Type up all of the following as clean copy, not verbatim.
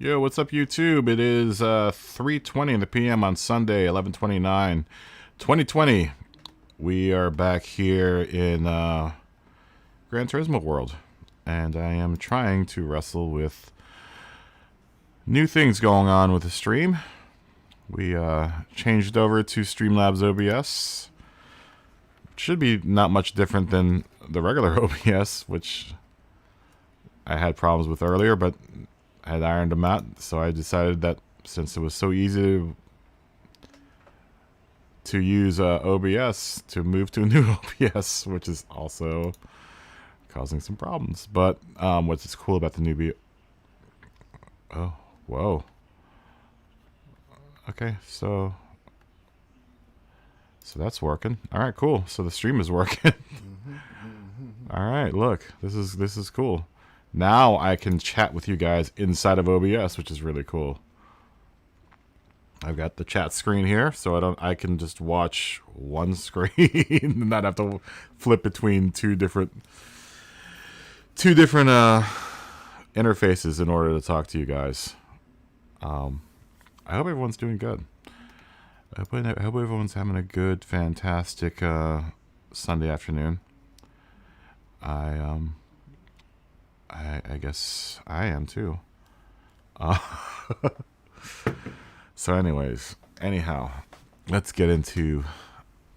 Yo, what's up, YouTube? It is 3:20 in the PM on Sunday, 11/29, 2020. We are back here in Gran Turismo World, and I am trying to wrestle with new things going on with the stream. We changed over to Streamlabs OBS. Should be not much different than the regular OBS, which I had problems with earlier, but I had ironed them out, so I decided that since it was so easy to use OBS, to move to a new OBS, which is also causing some problems. But what's cool about the new oh, whoa. Okay, so that's working. All right, cool. So the stream is working. All right, look, this is cool. Now I can chat with you guys inside of OBS, which is really cool. I've got the chat screen here, so I can just watch one screen and not have to flip between two different interfaces in order to talk to you guys. I hope everyone's doing good. I hope everyone's having a good, fantastic Sunday afternoon. I guess I am too. So anyhow, let's get into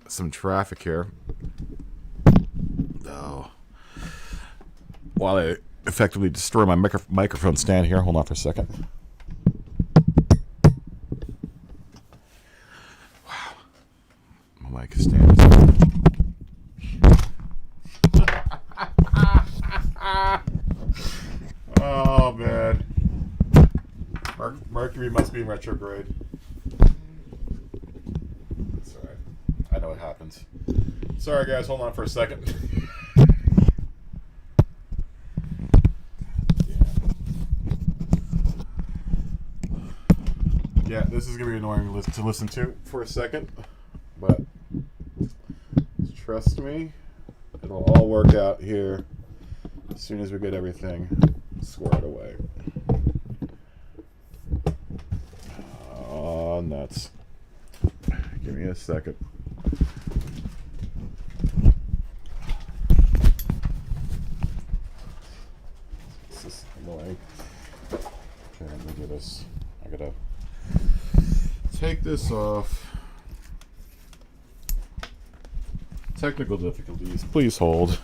some traffic here. Oh. While I effectively destroy my microphone stand here, hold on for a second. Wow. My mic stand is oh, man. Mercury must be in retrograde. It's alright. I know it happens. Sorry, guys. Hold on for a second. Yeah, this is going to be annoying to listen to for a second. But trust me, it'll all work out here as soon as we get everything squared away. Oh, nuts. Give me a second. This is annoying. Okay, let me do this. I gotta take this off. Technical difficulties, please hold.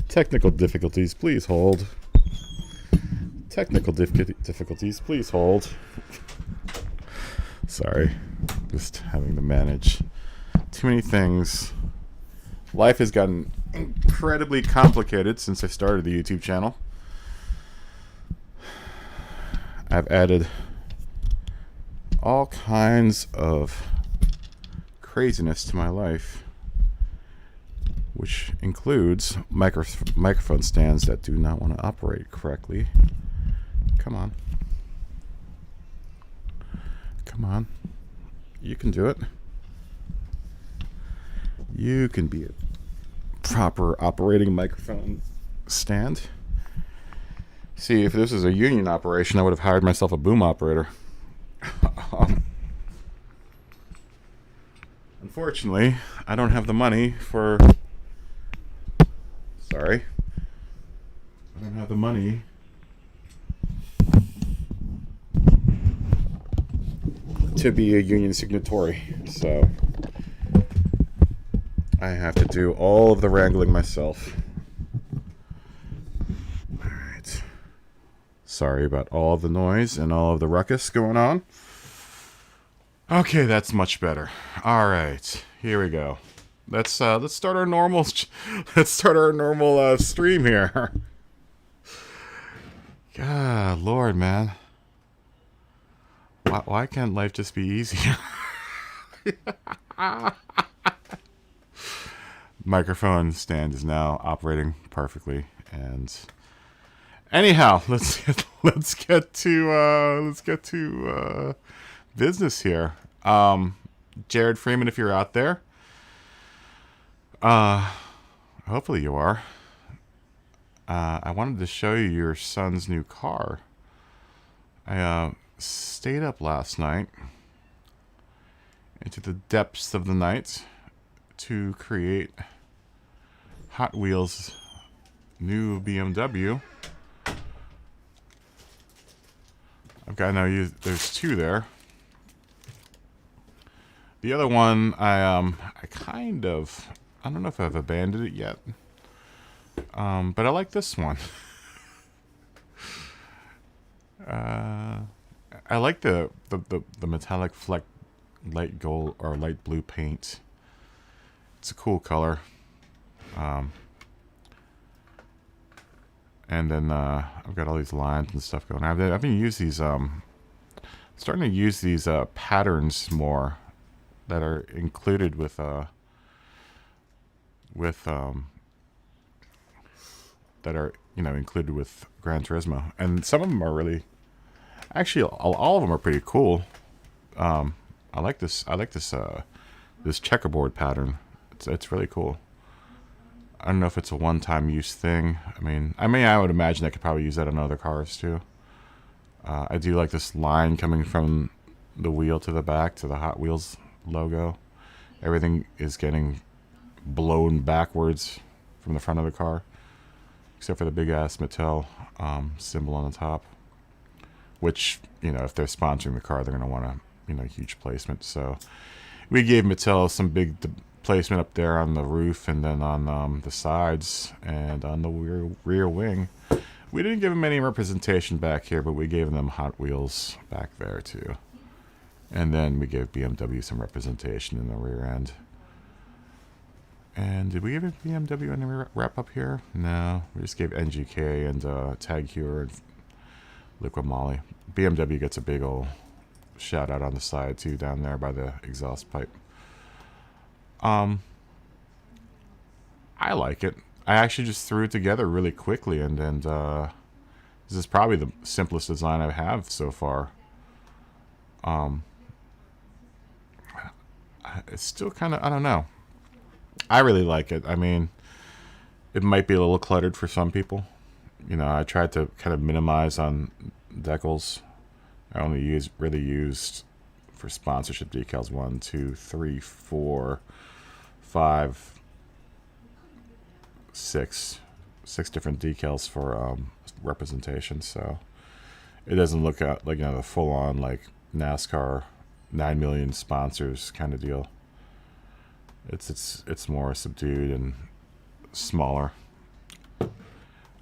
Technical difficulties, please hold. Technical difficulties, please hold. Sorry, just having to manage too many things. Life has gotten incredibly complicated since I started the YouTube channel. I've added all kinds of craziness to my life, which includes microphone stands that do not want to operate correctly. Come on. Come on. You can do it. You can be a proper operating microphone stand. See, if this is a union operation, I would have hired myself a boom operator. Unfortunately, I don't have the money for... Sorry. I don't have the money to be a union signatory, so I have to do all of the wrangling myself. Alright. Sorry about all of the noise and all of the ruckus going on. Okay, that's much better. Alright, here we go. Let's start our normal stream here. God, Lord, man. Why can't life just be easy? Microphone stand is now operating perfectly, and anyhow, let's get to business here. Jared Freeman, if you're out there, hopefully you are. I wanted to show you your son's new car. I stayed up last night into the depths of the night to create Hot Wheels' new BMW. I've got now. There's two there. The other one, I kind of, I don't know if I've abandoned it yet, but I like this one. I like the metallic fleck light gold or light blue paint. It's a cool color. And then I've got all these lines and stuff going. I've been using these starting to use these patterns more that are included with that are included with Gran Turismo, and some of them are really, actually all of them are pretty cool. I like this this checkerboard pattern. It's really cool. I don't know if it's a one-time use thing. I would imagine I could probably use that on other cars too. I do like this line coming from the wheel to the back to the Hot Wheels logo. Everything is getting blown backwards from the front of the car, except for the big ass Mattel symbol on the top. Which, if they're sponsoring the car, they're going to want a huge placement. So we gave Mattel some big placement up there on the roof, and then on the sides, and on the rear wing. We didn't give them any representation back here, but we gave them Hot Wheels back there too. And then we gave BMW some representation in the rear end. And did we give it BMW any wrap up here? No, we just gave NGK and Tag Heuer and Liquid Moly. BMW gets a big old shout out on the side too, down there by the exhaust pipe. I like it. I actually just threw it together really quickly, and this is probably the simplest design I have so far. It's still kind of, I don't know. I really like it. It might be a little cluttered for some people. I tried to kind of minimize on decals. I only really used for sponsorship decals 1, 2, 3, 4, 5, 6 different decals for representation. So it doesn't look like the full-on like NASCAR 9 million sponsors kind of deal. It's more subdued and smaller.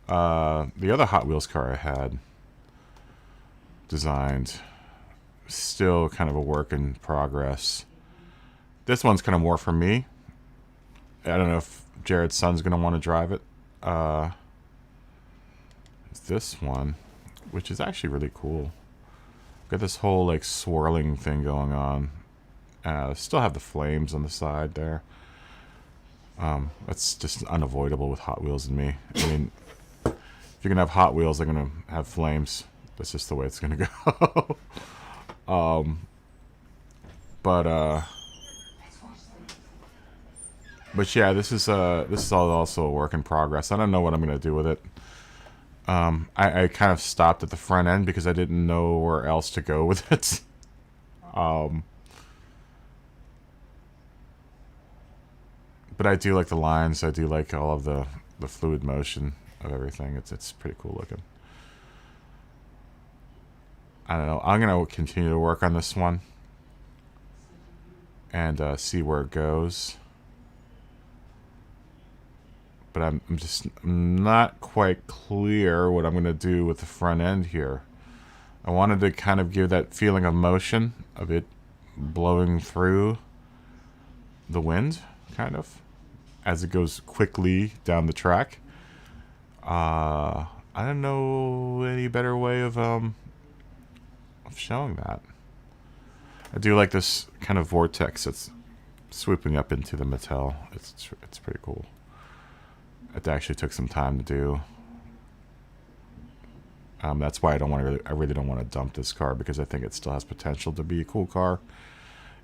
The other Hot Wheels car I had designed, still kind of a work in progress. This one's kind of more for me. I don't know if Jared's son's gonna want to drive it. It's this one, which is actually really cool. Got this whole like swirling thing going on. Still have the flames on the side there. That's just unavoidable with Hot Wheels and me. If you're gonna have Hot Wheels, they're gonna have flames. That's just the way it's gonna go. But yeah, this is all also a work in progress. I don't know what I'm gonna do with it. I kind of stopped at the front end because I didn't know where else to go with it. But I do like the lines. I do like all of the fluid motion of everything. It's pretty cool looking. I don't know. I'm gonna continue to work on this one and see where it goes. But I'm just not quite clear what I'm gonna do with the front end here. I wanted to kind of give that feeling of motion of it blowing through the wind, kind of, as it goes quickly down the track. I don't know any better way of showing that. I do like this kind of vortex that's swooping up into the Mattel. It's pretty cool. It actually took some time to do. That's why I really don't want to dump this car, because I think it still has potential to be a cool car.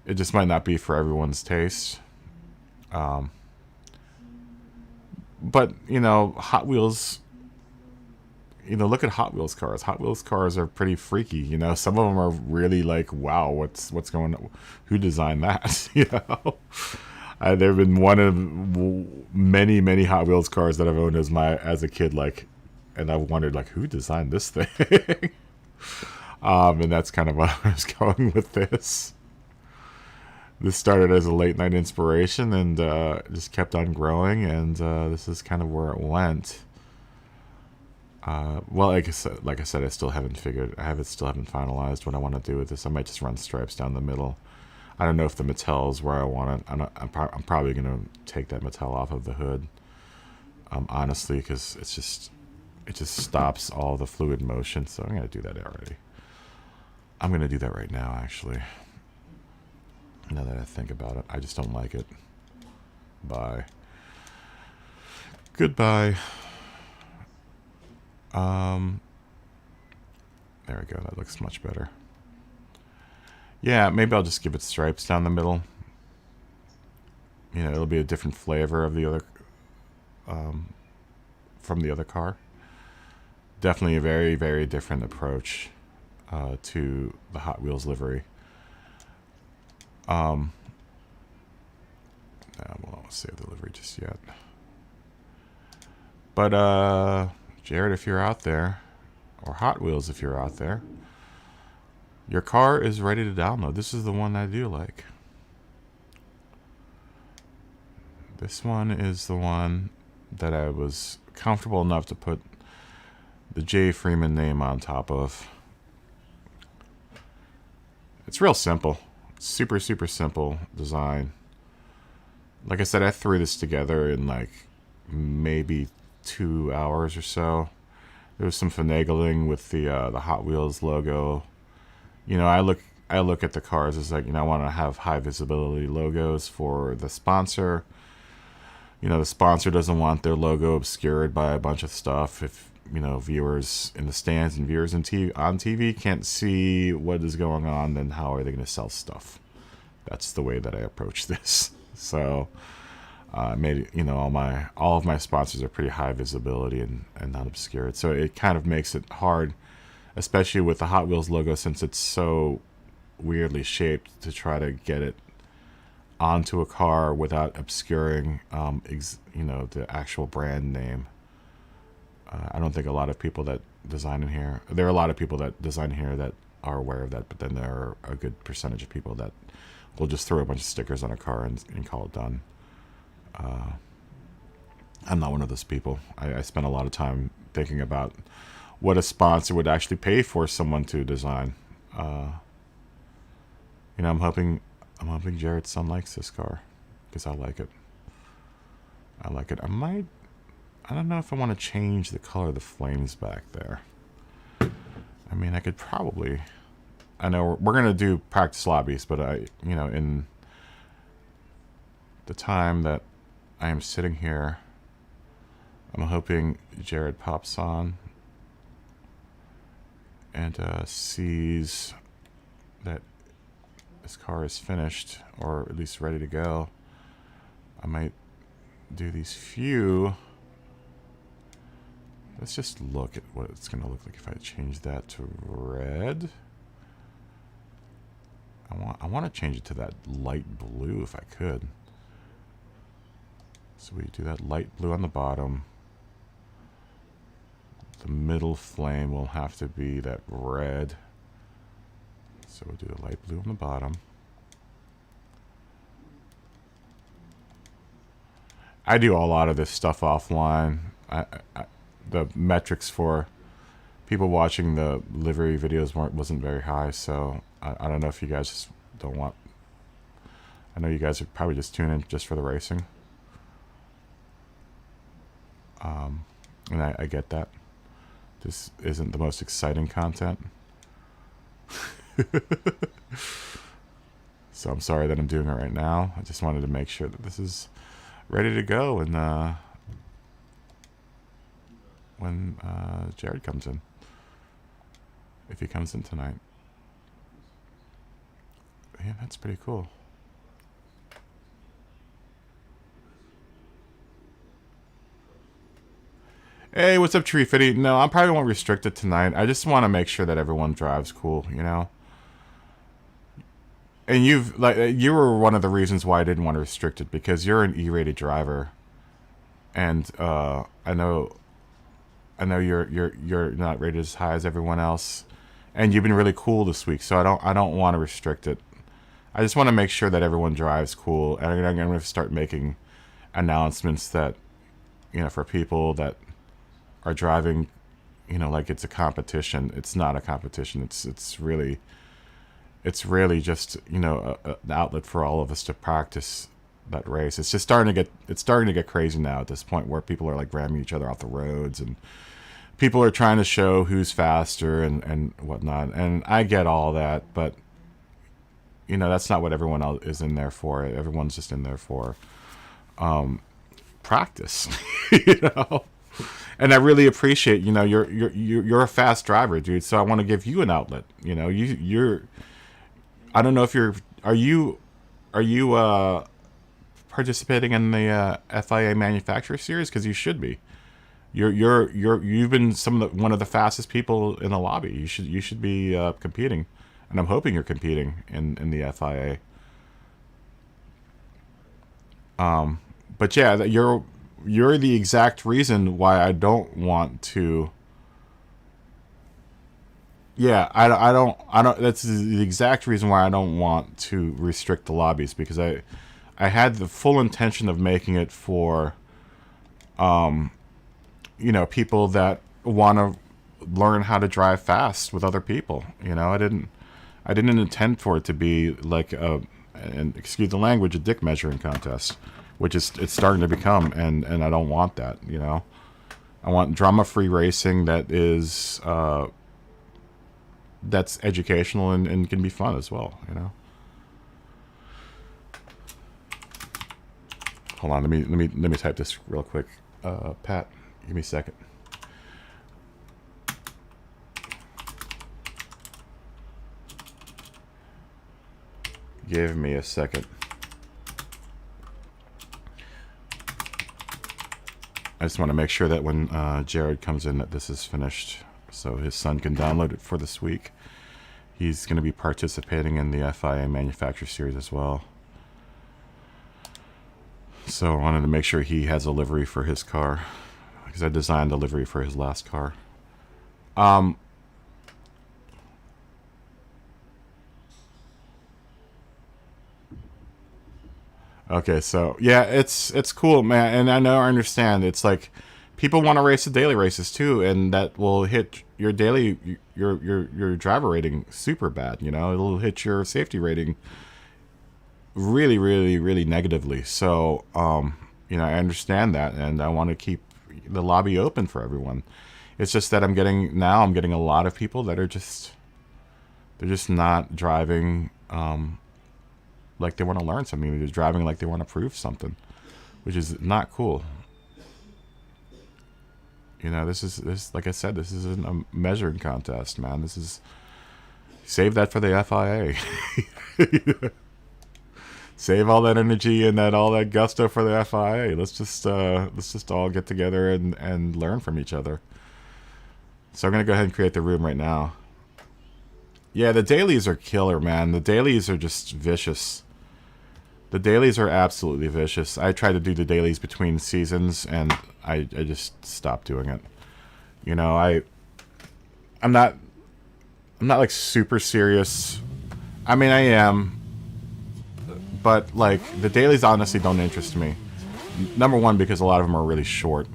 It just might not be for everyone's taste. But Hot Wheels look at Hot Wheels cars. Hot Wheels cars are pretty freaky. Some of them are really like, wow, what's going on? Who designed that? There have been one of many, many Hot Wheels cars that I've owned as a kid, like, and I've wondered, like, who designed this thing? And that's kind of what I was going with this. This started as a late night inspiration and just kept on growing, and this is kind of where it went. Well, like I said, I still haven't finalized what I want to do with this. I might just run stripes down the middle. I don't know if the Mattel is where I want it. I'm probably going to take that Mattel off of the hood, honestly, because it just stops all the fluid motion. So I'm going to do that already. I'm going to do that right now, actually. Now that I think about it, I just don't like it. Bye. Goodbye. There we go. That looks much better. Yeah, maybe I'll just give it stripes down the middle. It'll be a different flavor of the other, from the other car. Definitely a very, very different approach to the Hot Wheels livery. I won't save the livery just yet. But Jared, if you're out there, or Hot Wheels if you're out there, your car is ready to download. This is the one I do like. This one is the one that I was comfortable enough to put the J. Freeman name on top of. It's real simple. Super, super simple design. Like I said, I threw this together in like maybe 2 hours or so. There was some finagling with the Hot Wheels logo. I look at the cars as like, I want to have high visibility logos for the sponsor. The sponsor doesn't want their logo obscured by a bunch of stuff. If viewers in the stands and viewers on TV can't see what is going on, then how are they going to sell stuff? That's the way that I approach this. So made all of my sponsors are pretty high visibility and not obscured. So it kind of makes it hard, especially with the Hot Wheels logo, since it's so weirdly shaped, to try to get it onto a car without obscuring the actual brand name. I don't think a lot of people that design in here, there are a lot of people that design here that are aware of that, but then there are a good percentage of people that will just throw a bunch of stickers on a car and call it done. I'm not one of those people. I spend a lot of time thinking about what a sponsor would actually pay for someone to design. I'm hoping Jared's son likes this car, because I like it. I don't know if I want to change the color of the flames back there. I mean, I could probably. I know we're gonna do practice lobbies, but in the time that I am sitting here, I'm hoping Jared pops on and sees that this car is finished, or at least ready to go. I might do these few. Let's just look at what it's going to look like if I change that to red. I want to change it to that light blue if I could. So we do that light blue on the bottom. The middle flame will have to be that red. So we'll do the light blue on the bottom. I do a lot of this stuff offline. The metrics for people watching the livery videos wasn't very high, so I don't know if you guys just don't want. I know you guys are probably just tuning in just for the racing, and I get that. This isn't the most exciting content, so I'm sorry that I'm doing it right now. I just wanted to make sure that this is ready to go, and when Jared comes in, if he comes in tonight. Yeah, that's pretty cool. Hey, what's up, Tree Fitty? No, I probably won't restrict it tonight. I just want to make sure that everyone drives cool, you know? And you were one of the reasons why I didn't want to restrict it, because you're an E-rated driver. And I know you're not rated as high as everyone else. And you've been really cool this week, so I don't want to restrict it. I just want to make sure that everyone drives cool, and I'm going to start making announcements that, for people that are driving, like it's a competition. It's not a competition. It's really just an outlet for all of us to practice that race. It's starting to get crazy now at this point, where people are like ramming each other off the roads, and people are trying to show who's faster and whatnot. And I get all that, but that's not what everyone else is in there for. Everyone's just in there for practice, And I really appreciate, you're a fast driver, dude. So I want to give you an outlet. You're. I don't know if are you participating in the FIA Manufacturer Series, because you should be. You've been one of the fastest people in the lobby. You should be competing, and I'm hoping you're competing in the FIA. But yeah, you're the exact reason why I don't want to. Yeah, I don't. That's the exact reason why I don't want to restrict the lobbies, because I had the full intention of making it for, people that want to learn how to drive fast with other people. I didn't intend for it to be like and excuse the language, a dick measuring contest, which it's starting to become, and I don't want that. I want drama-free racing that is that's educational and can be fun as well. Hold on, let me type this real quick. Pat, give me a second. Give me a second. I just want to make sure that when Jared comes in that this is finished, so his son can download it for this week. He's going to be participating in the FIA Manufacturer Series as well. So I wanted to make sure he has a livery for his car, because I designed a livery for his last car. Okay, so yeah, it's cool, man, and I understand. It's like people want to race the daily races too, and that will hit your daily your driver rating super bad. It'll hit your safety rating really, really, really negatively. So I understand that, and I want to keep the lobby open for everyone. It's just that I'm getting a lot of people that are they're just not driving like they want to learn something. They're just driving like they want to prove something, which is not cool. This like I said, this isn't a measuring contest, man. This is, save that for the FIA. Save all that energy and all that gusto for the FIA. Let's just all get together and learn from each other. So I'm gonna go ahead and create the room right now. Yeah, the dailies are killer, man. The dailies are just vicious. The dailies are absolutely vicious. I tried to do the dailies between seasons, and I just stopped doing it. I'm not like super serious. I mean, I am, but like the dailies honestly don't interest me. Number one, because a lot of them are really short.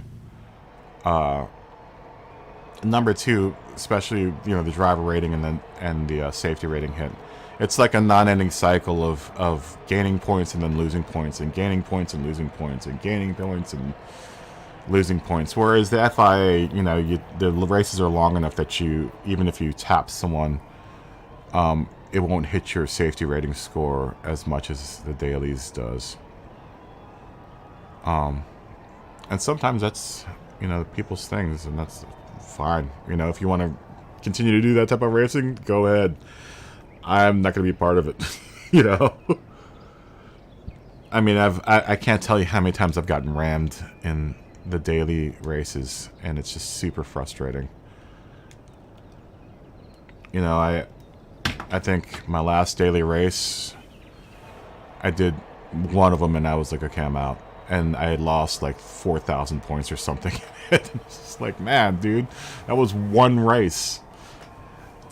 Number two, especially the driver rating and the safety rating hit. It's like a non-ending cycle of gaining points and then losing points, and gaining points and losing points, and gaining points and losing points. Whereas the FIA, the races are long enough that even if you tap someone, it won't hit your safety rating score as much as the dailies does. And sometimes that's people's things, and that's fine. If you want to continue to do that type of racing, go ahead. I'm not going to be part of it. I mean, I can't tell you how many times I've gotten rammed in the daily races, and it's just super frustrating. You know, I think my last daily race, I did one of them, and I was like, okay, I'm out. And I had lost like 4,000 points or something. It's just like, man, dude, that was one race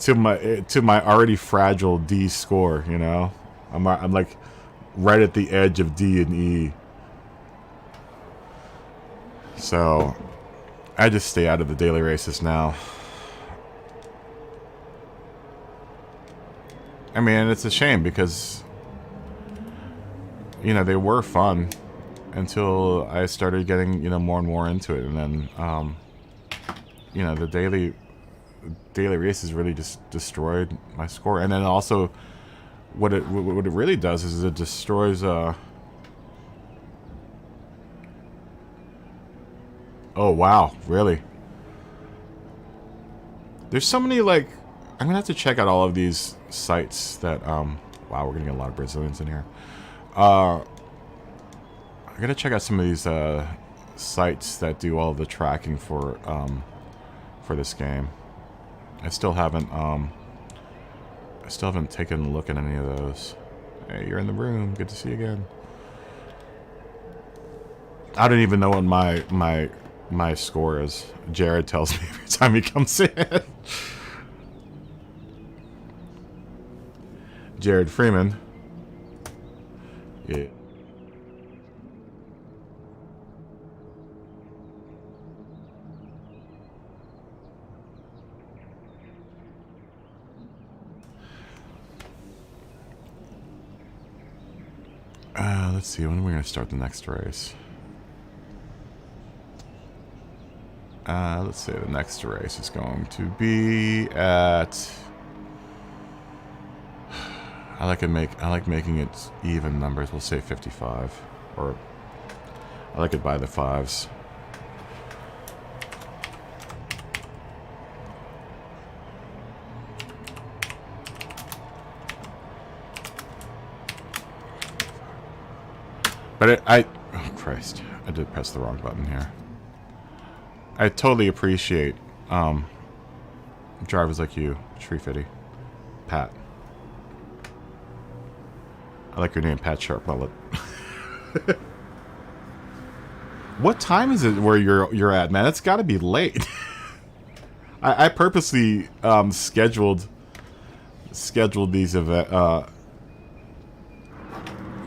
to my already fragile D score. You know, I'm like right at the edge of D and E. So I just stay out of the daily races now. I mean, it's a shame because, you know, they were fun until I started getting, you know, more and more into it. And then, you know, the daily races really just destroyed my score. And then also what it really does is it destroys, oh, wow, really? There's so many, like, I'm gonna have to check out all of these sites that, wow, we're gonna get a lot of Brazilians in here. I gotta check out some of these sites that do all the tracking for this game. I still haven't taken a look at any of those. Hey, you're in the room. Good to see you again. I don't even know what my score is. Jared tells me every time he comes in. Jared Freeman. Yeah. Let's see, when are we going to start the next race? Let's say the next race is going to be at... I like making it even numbers. We'll say 55, or I like it by the fives. But oh Christ, I did press the wrong button here. I totally appreciate drivers like you, Tree Fitty, Pat. I like your name, Pat Sharp Mullet. What time is it where you're at, man? It's got to be late. I purposely scheduled these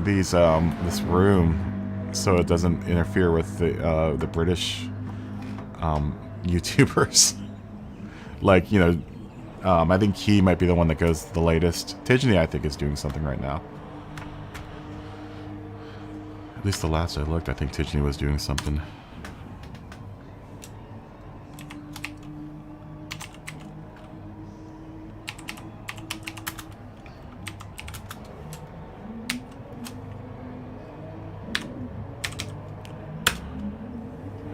this room so it doesn't interfere with the British YouTubers. Like, you know, I think he might be the one that goes the latest. Tijani, I think, is doing something right now. At least the last I looked, I think Tijani was doing something.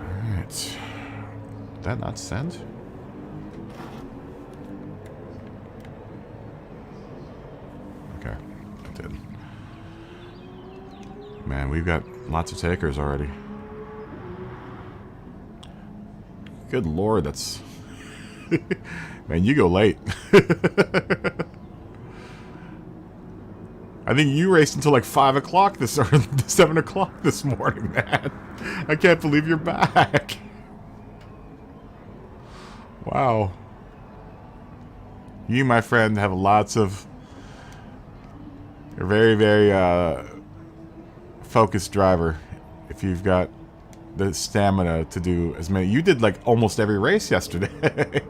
Alright. Did that not send? Okay, it did. Man, we've got lots of takers already. Good lord, that's... Man, you go late. I think you raced until like 5 o'clock or 7 o'clock this morning, man. I can't believe you're back. Wow. You, my friend, have lots of... You're very, very, focused driver. If you've got the stamina to do as many... You did, like, almost every race yesterday.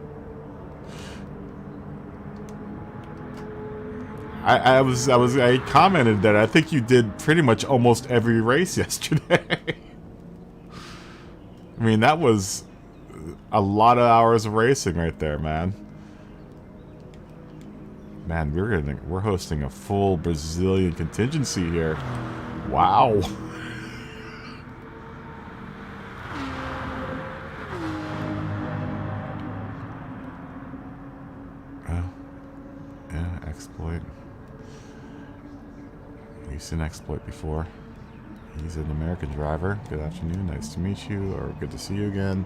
I commented that I think you did pretty much almost every race yesterday. I mean, that was a lot of hours of racing right there, man. Man, we're hosting a full Brazilian contingency here. Wow. Oh, yeah, exploit. We've seen exploit before. He's an American driver. Good afternoon. Nice to meet you, or good to see you again.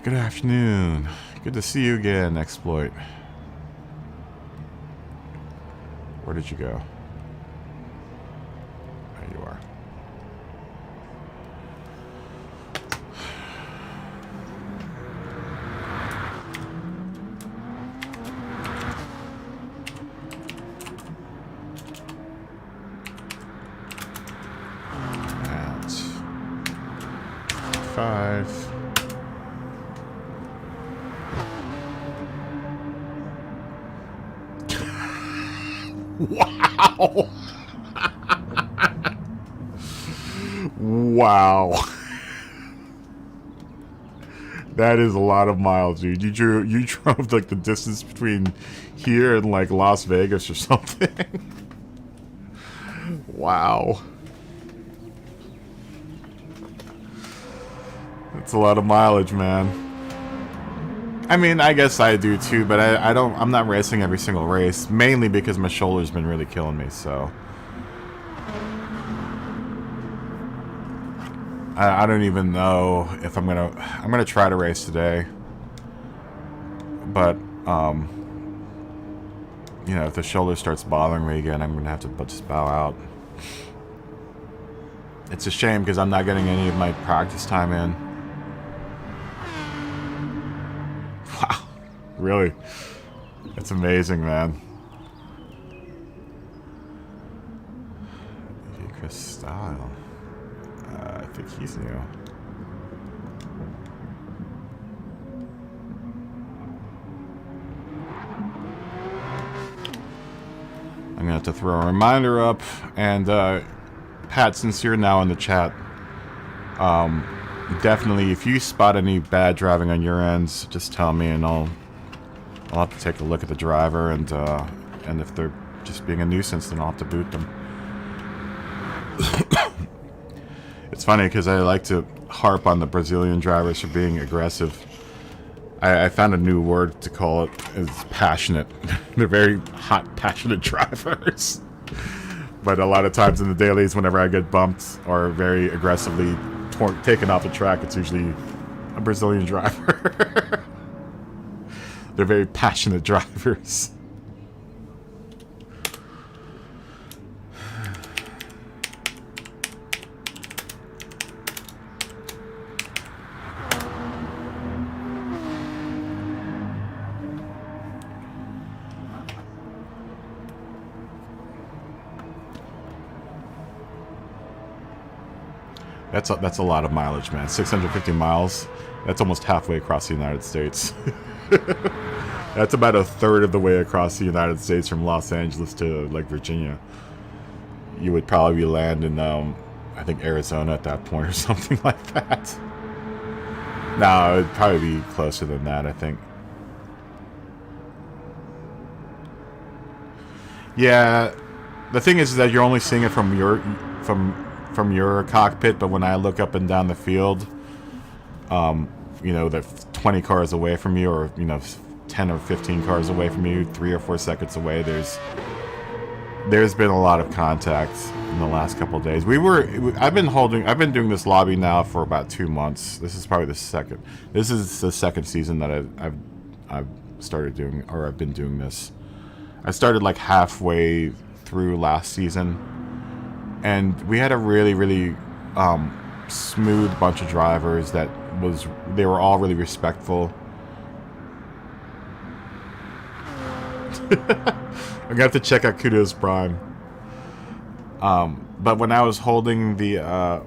Good afternoon. Good to see you again, Exploit. Where did you go? There you are. At 5. Wow. Wow. That is a lot of miles, dude. You drove like the distance between here and like Las Vegas or something. Wow. That's a lot of mileage, man. I mean, I guess I do too, but I'm not racing every single race, mainly because my shoulder's been really killing me, so. I don't even know if I'm gonna try to race today. But, you know, if the shoulder starts bothering me again, I'm gonna have to just bow out. It's a shame because I'm not getting any of my practice time in. Wow. Really? That's amazing, man. Chris Style. I think he's new. I'm gonna have to throw a reminder up, and Pat, since you're now in the chat, definitely if you spot any bad driving on your ends, just tell me, and I'll have to take a look at the driver, and if they're just being a nuisance, then I'll have to boot them. It's funny because I like to harp on the Brazilian drivers for being aggressive. I found a new word to call it. It's passionate. They're very hot, passionate drivers. But a lot of times in the dailies, whenever I get bumped or very aggressively taken off the track, it's usually a Brazilian driver. They're very passionate drivers. That's a lot of mileage, man. 650 miles. That's almost halfway across the United States. That's about a third of the way across the United States from Los Angeles to like Virginia. You would probably land in I think Arizona at that point or something like that. No, it'd probably be closer than that, I think. Yeah, the thing is that you're only seeing it from your cockpit, but when I look up and down the field, you know, that 20 cars away from you, or you know, 10 or 15 cars away from you, 3 or 4 seconds away, there's been a lot of contact in the last couple of days. I've been doing this lobby now for about 2 months. This is probably the second season that I've started doing, or I've been doing this. I started like halfway through last season, and we had a really, really smooth bunch of drivers they were all really respectful. I'm gonna have to check out Kudos Prime. But when I was holding the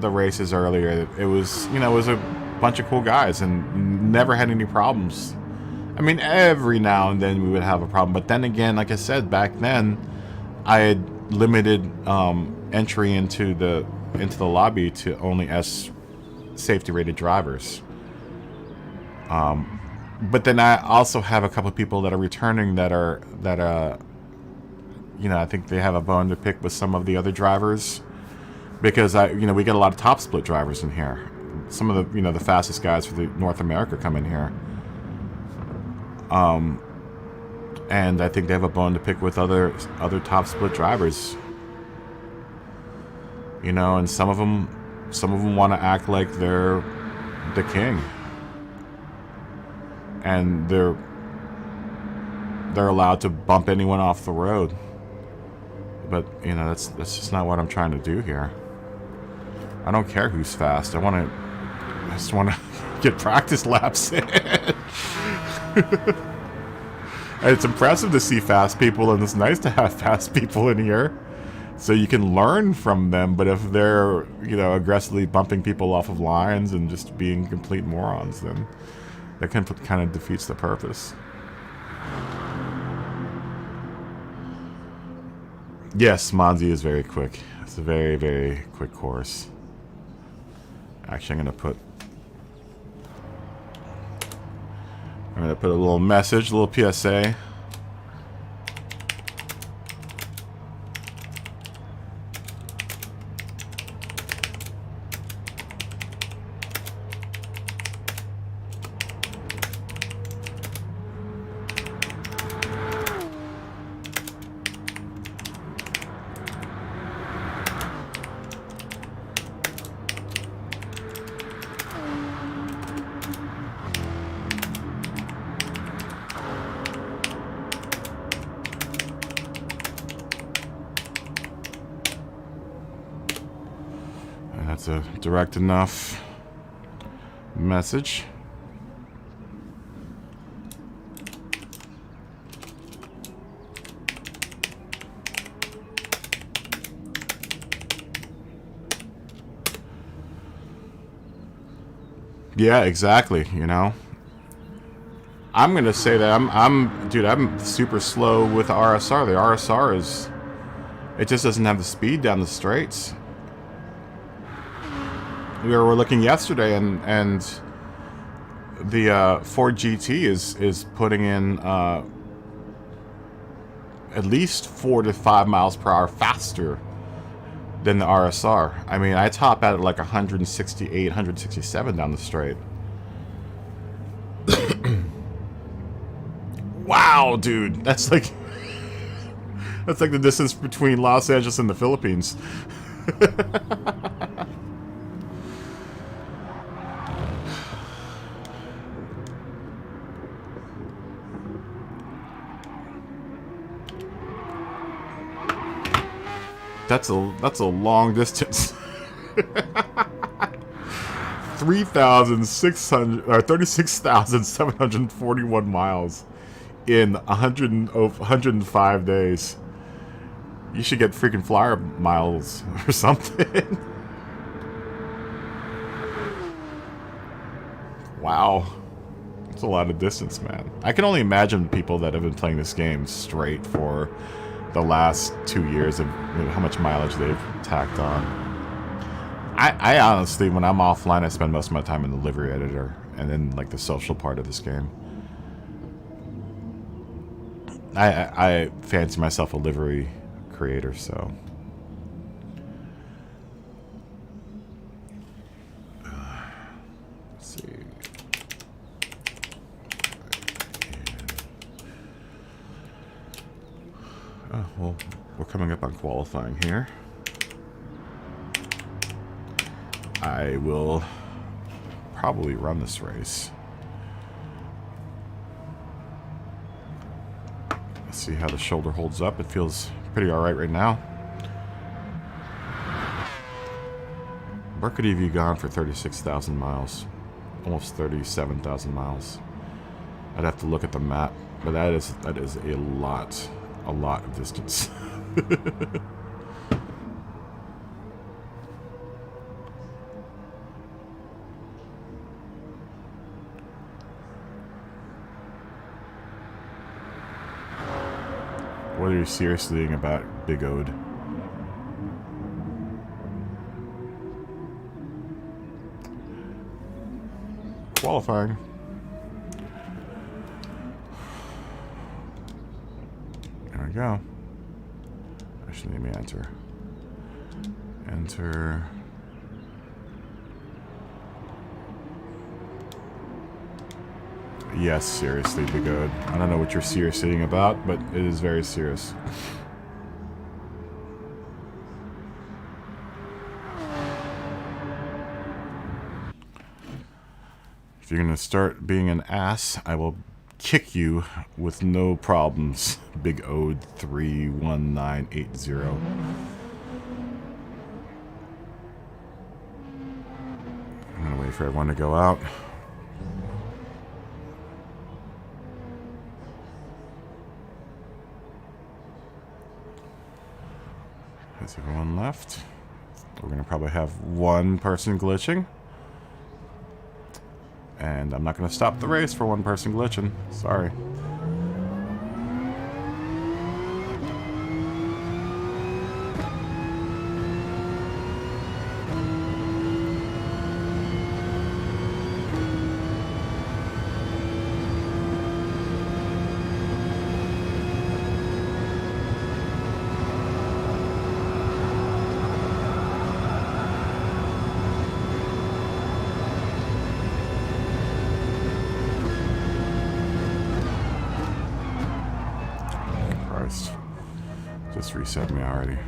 races earlier, it was a bunch of cool guys and never had any problems. I mean, every now and then we would have a problem, but then again, like I said, back then I had limited entry into the lobby to only S safety rated drivers. But then I also have a couple of people that are returning that I think they have a bone to pick with some of the other drivers, because we get a lot of top split drivers in here. Some of the the fastest guys for the North America come in here. And I think they have a bone to pick with other top split drivers. You know, and some of them want to act like they're the king, and they're allowed to bump anyone off the road. But you know, that's just not what I'm trying to do here. I don't care who's fast. I just want to get practice laps in. And it's impressive to see fast people, and it's nice to have fast people in here, so you can learn from them. But if they're, you know, aggressively bumping people off of lines and just being complete morons, then that kind of defeats the purpose. Yes, Monza is very quick. It's a very, very quick course. Actually, I'm going to put a little message, a little PSA. That's a direct enough message. Yeah, exactly, you know. I'm gonna say that I'm super slow with the RSR. The RSR it just doesn't have the speed down the straights. We were looking yesterday, and the Ford GT is putting in at least 4 to 5 miles per hour faster than the RSR. I mean, I top out at like 168, 167 down the straight. Wow, dude, that's like the distance between Los Angeles and the Philippines. That's a long distance. 36,741 miles in 105 days. You should get freaking flyer miles or something. Wow. That's a lot of distance, man. I can only imagine people that have been playing this game straight for the last 2 years of how much mileage they've tacked on. I honestly, when I'm offline, I spend most of my time in the livery editor and then like the social part of this game. I fancy myself a livery creator, so let's see. Oh, well, we're coming up on qualifying here. I will probably run this race. Let's see how the shoulder holds up. It feels pretty alright right now. Where could he have gone for 36,000 miles? Almost 37,000 miles. I'd have to look at the map, but that is a lot of distance. What are you seriously thinking about, Big Ode? Qualifying. There we go. Actually, let me enter. Enter. Yes, seriously, Big Ode. I don't know what you're seriously about, but it is very serious. If you're gonna start being an ass, I will kick you with no problems. Big Ode 31980. I'm gonna wait for everyone to go out. Has everyone left? We're gonna probably have one person glitching. And I'm not gonna stop the race for one person glitching. Sorry. Just reset me already.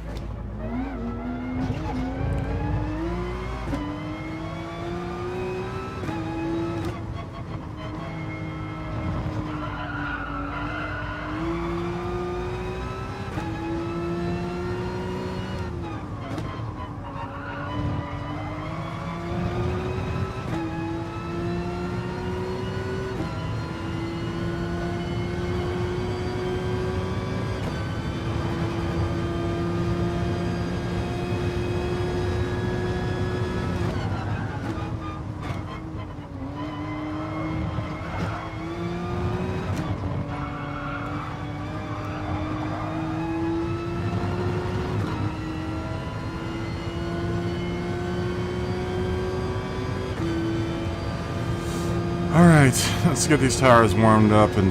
Alright, let's get these tires warmed up and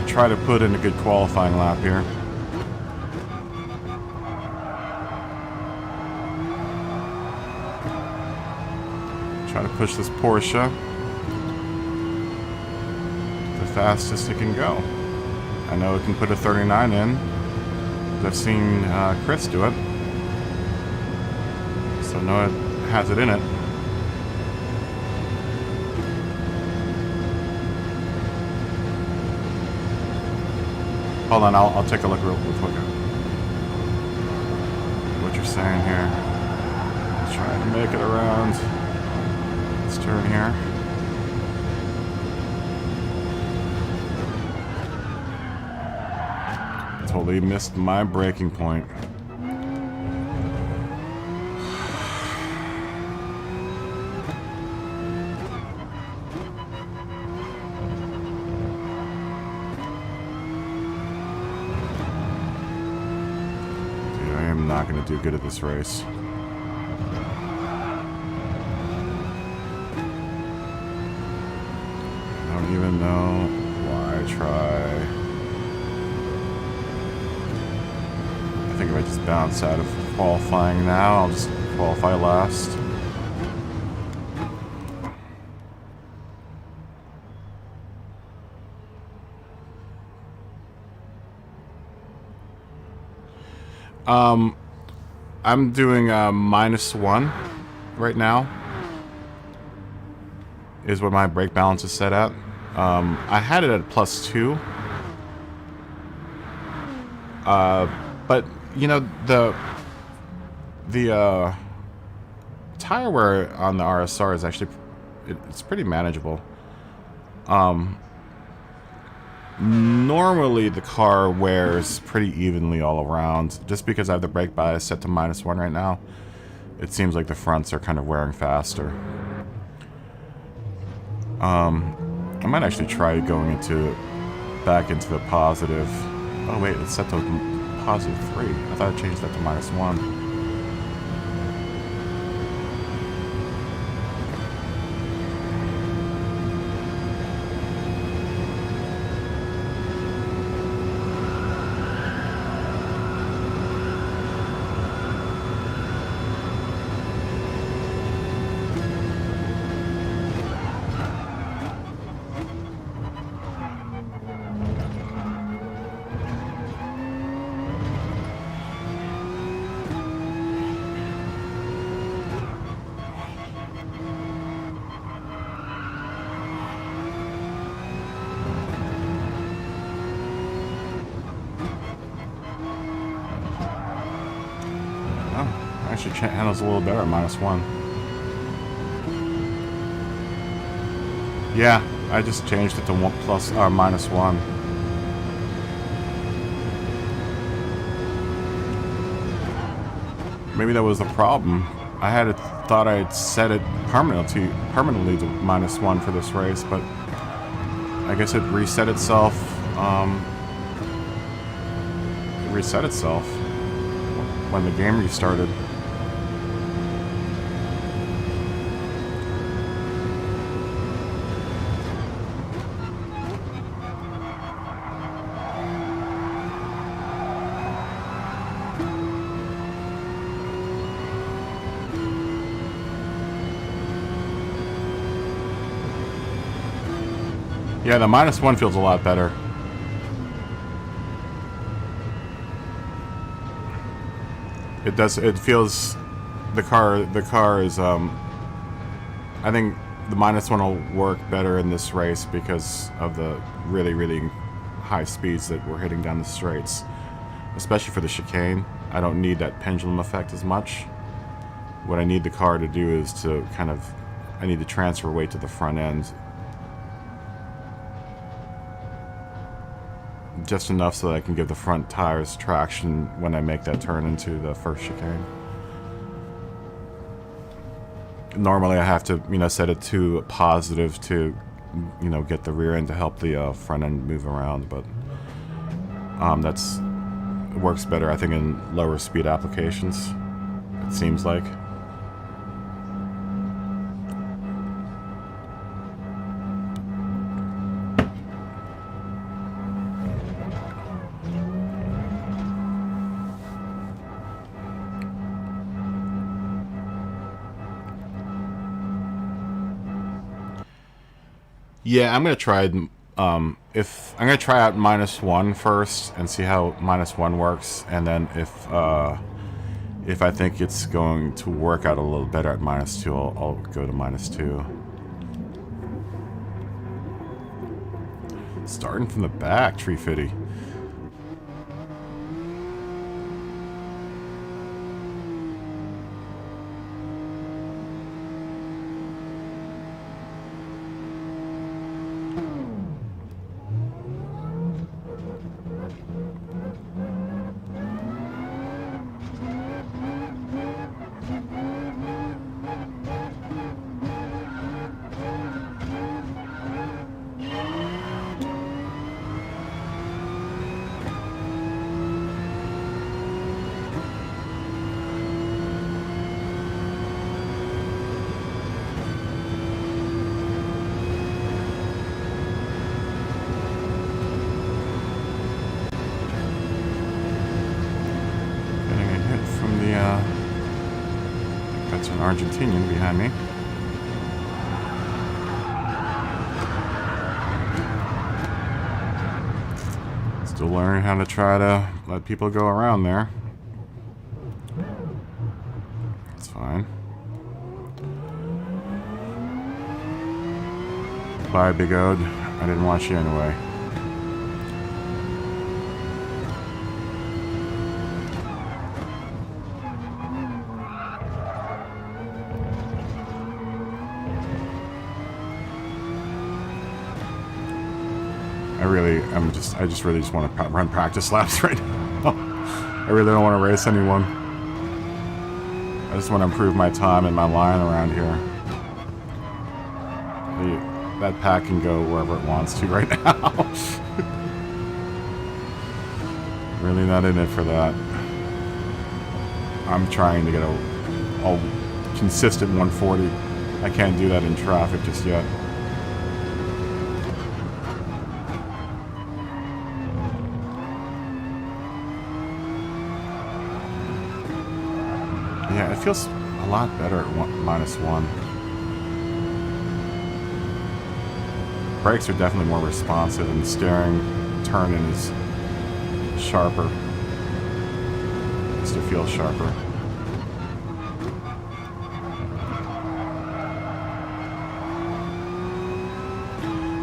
try to put in a good qualifying lap here. Try to push this Porsche the fastest it can go. I know it can put a 39 in. I've seen Chris do it. So I know it has it in it. Hold on, I'll take a look real quick at what you're saying here. Trying to make it around. Let's turn here. Totally missed my braking point. Not going to do good at this race. I don't even know why I try. I think if I just bounce out of qualifying now, I'll just qualify last. I'm doing -1 right now is what my brake balance is set at. I had it at +2. But you know, the tire wear on the RSR is actually it's pretty manageable. Normally the car wears pretty evenly all around. Just because I have the brake bias set to -1 right now, it seems like the fronts are kind of wearing faster. I might actually try going back into the positive. Oh wait, it's set to +3. I thought I changed that to -1. actually handles a little better at -1. Yeah, I just changed it to -1. Maybe that was the problem. I thought I had set it permanently to -1 for this race, but I guess it reset itself. It reset itself when the game restarted. Yeah, the -1 feels a lot better. It does. It feels the car is. I think the -1 will work better in this race because of the really high speeds that we're hitting down the straights, especially for the chicane. I don't need that pendulum effect as much. What I need the car to do is to I need to transfer weight to the front end. Just enough so that I can give the front tires traction when I make that turn into the first chicane. Normally I have to, set it to positive to, get the rear end to help the front end move around, but it works better, I think, in lower speed applications, it seems like. Yeah, I'm gonna try. I'm gonna try out -1 first and see how -1 works, and then if I think it's going to work out a little better at -2, I'll go to -2. Starting from the back, Tree Fitty. That's an Argentinian behind me. Still learning how to try to let people go around there. That's fine. Bye, Big Ode. I didn't watch you anyway. I just really want to run practice laps right now. I really don't want to race anyone. I just want to improve my time and my line around here. That pack can go wherever it wants to right now. Really not in it for that. I'm trying to get a consistent 140. I can't do that in traffic just yet. Yeah, it feels a lot better at -1. Brakes are definitely more responsive, and steering, turning is sharper. It feels sharper.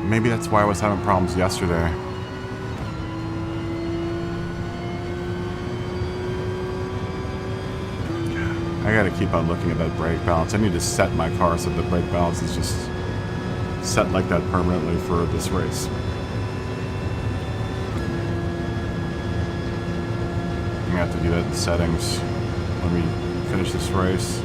Maybe that's why I was having problems yesterday. I gotta keep on looking at that brake balance. I need to set my car so the brake balance is just set like that permanently for this race. I'm gonna have to do that in settings when we finish this race.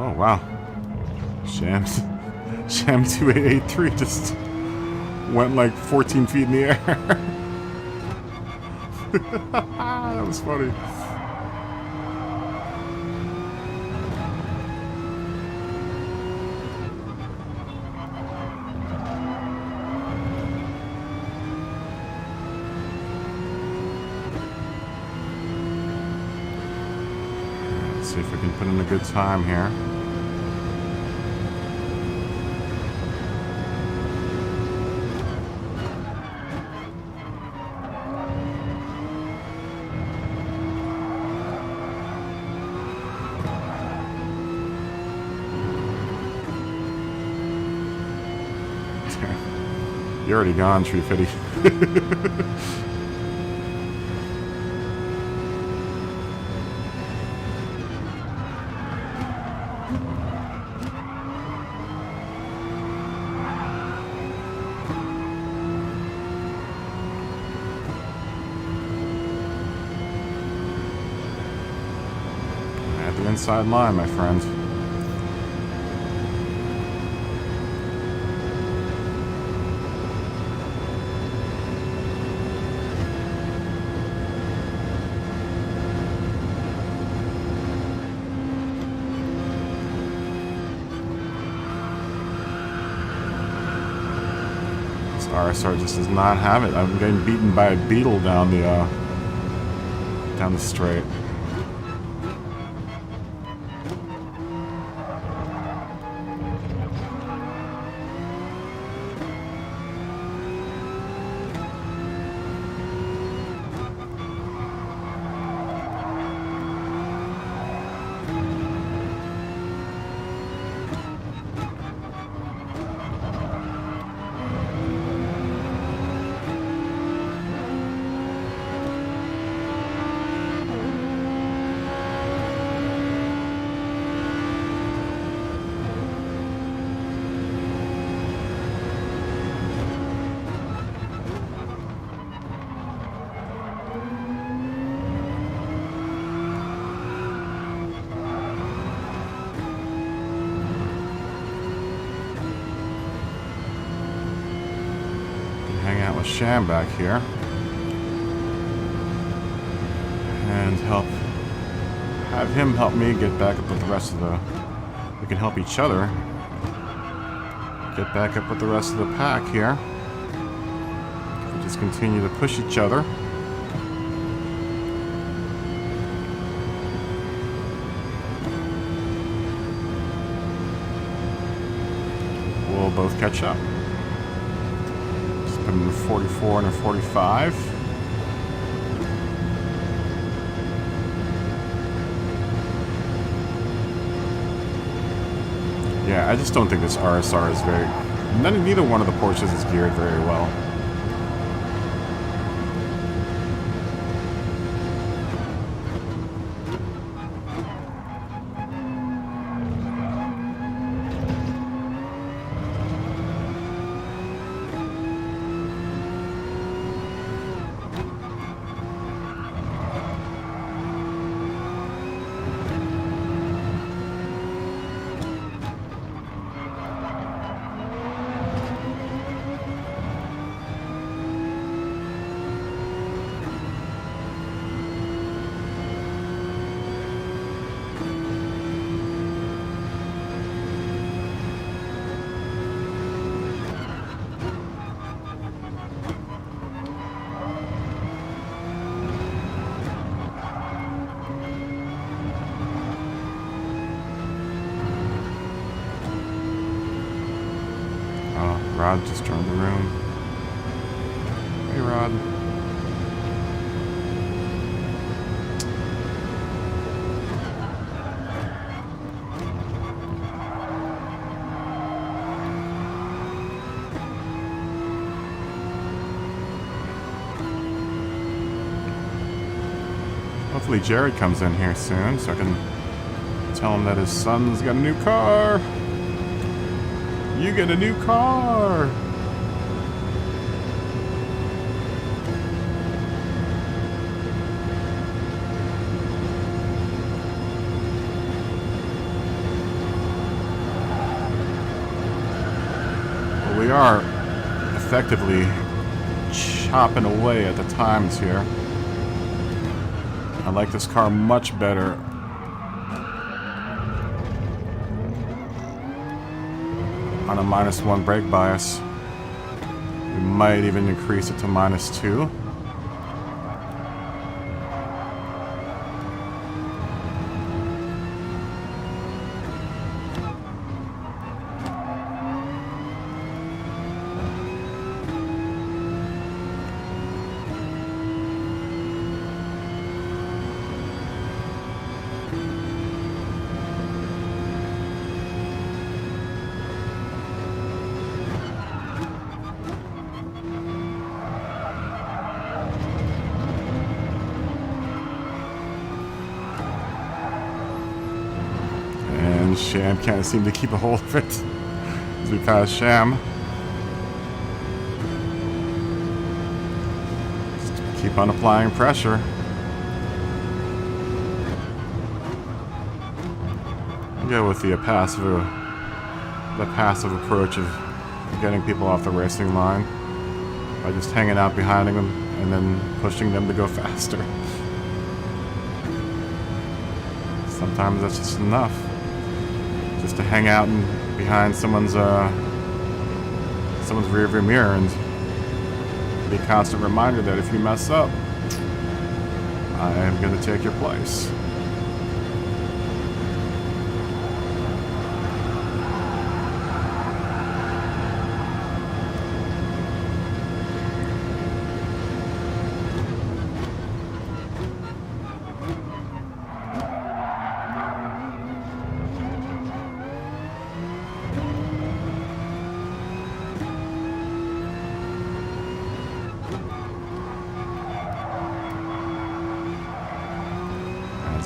Oh wow, Sham 2883 just went like 14 feet in the air. That was funny. Let's see if we can put in a good time here. You're already gone, Tree Fitty. At the inside line, my friend. RSR just does not have it. I'm getting beaten by a beetle down the straight. Hang out with Sham back here and have him help me get back up with the rest of the. We can help each other get back up with the rest of the pack here. We just continue to push each other. We'll both catch up. Put in a 44 and a 45. Yeah, I just don't think this RSR is very... Neither one of the Porsches is geared very well. Rod just joined the room. Hey, Rod. Hopefully Jared comes in here soon so I can tell him that his son's got a new car. You get a new car. Well, we are effectively chopping away at the times here. I like this car much better. On a -1 brake bias. We might even increase it to -2. Sham can't seem to keep a hold of it as we pass Sham. Just keep on applying pressure. Go with the passive approach of getting people off the racing line by just hanging out behind them and then pushing them to go faster. Sometimes that's just enough. Just to hang out behind someone's rearview mirror and be a constant reminder that if you mess up, I am going to take your place.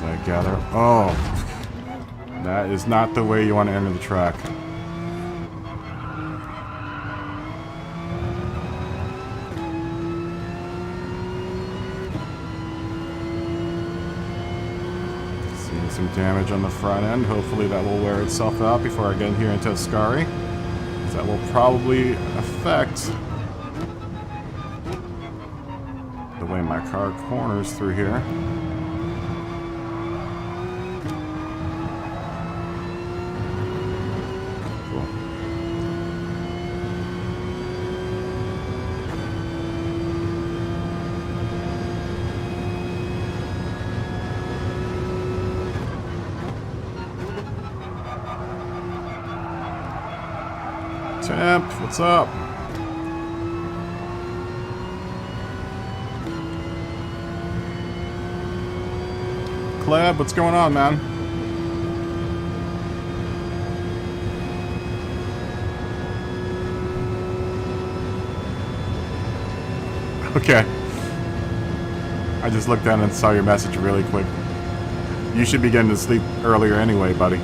I gather. Oh, that is not the way you want to enter the track. Seeing some damage on the front end. Hopefully that will wear itself out before I get in here into Ascari. That will probably affect the way my car corners through here. Temp, what's up? Kleb, what's going on, man? Okay. I just looked down and saw your message really quick. You should be getting to sleep earlier anyway, buddy.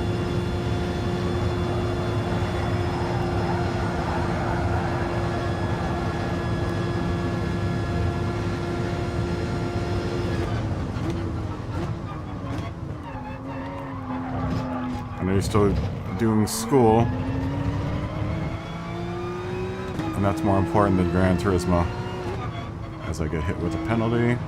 I know you're still doing school, and that's more important than Gran Turismo. As I get hit with a penalty.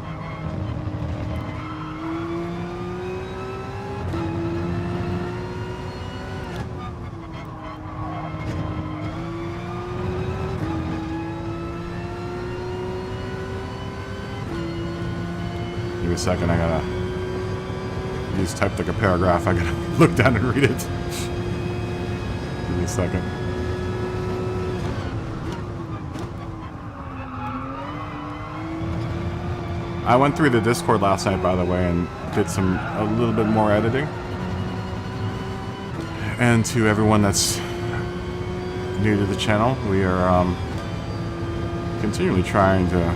Give me a second, I gotta... You just typed like a paragraph, I gotta look down and read it. Give me a second. I went through the Discord last night, by the way, and did a little bit more editing. And to everyone that's new to the channel, we are continually trying to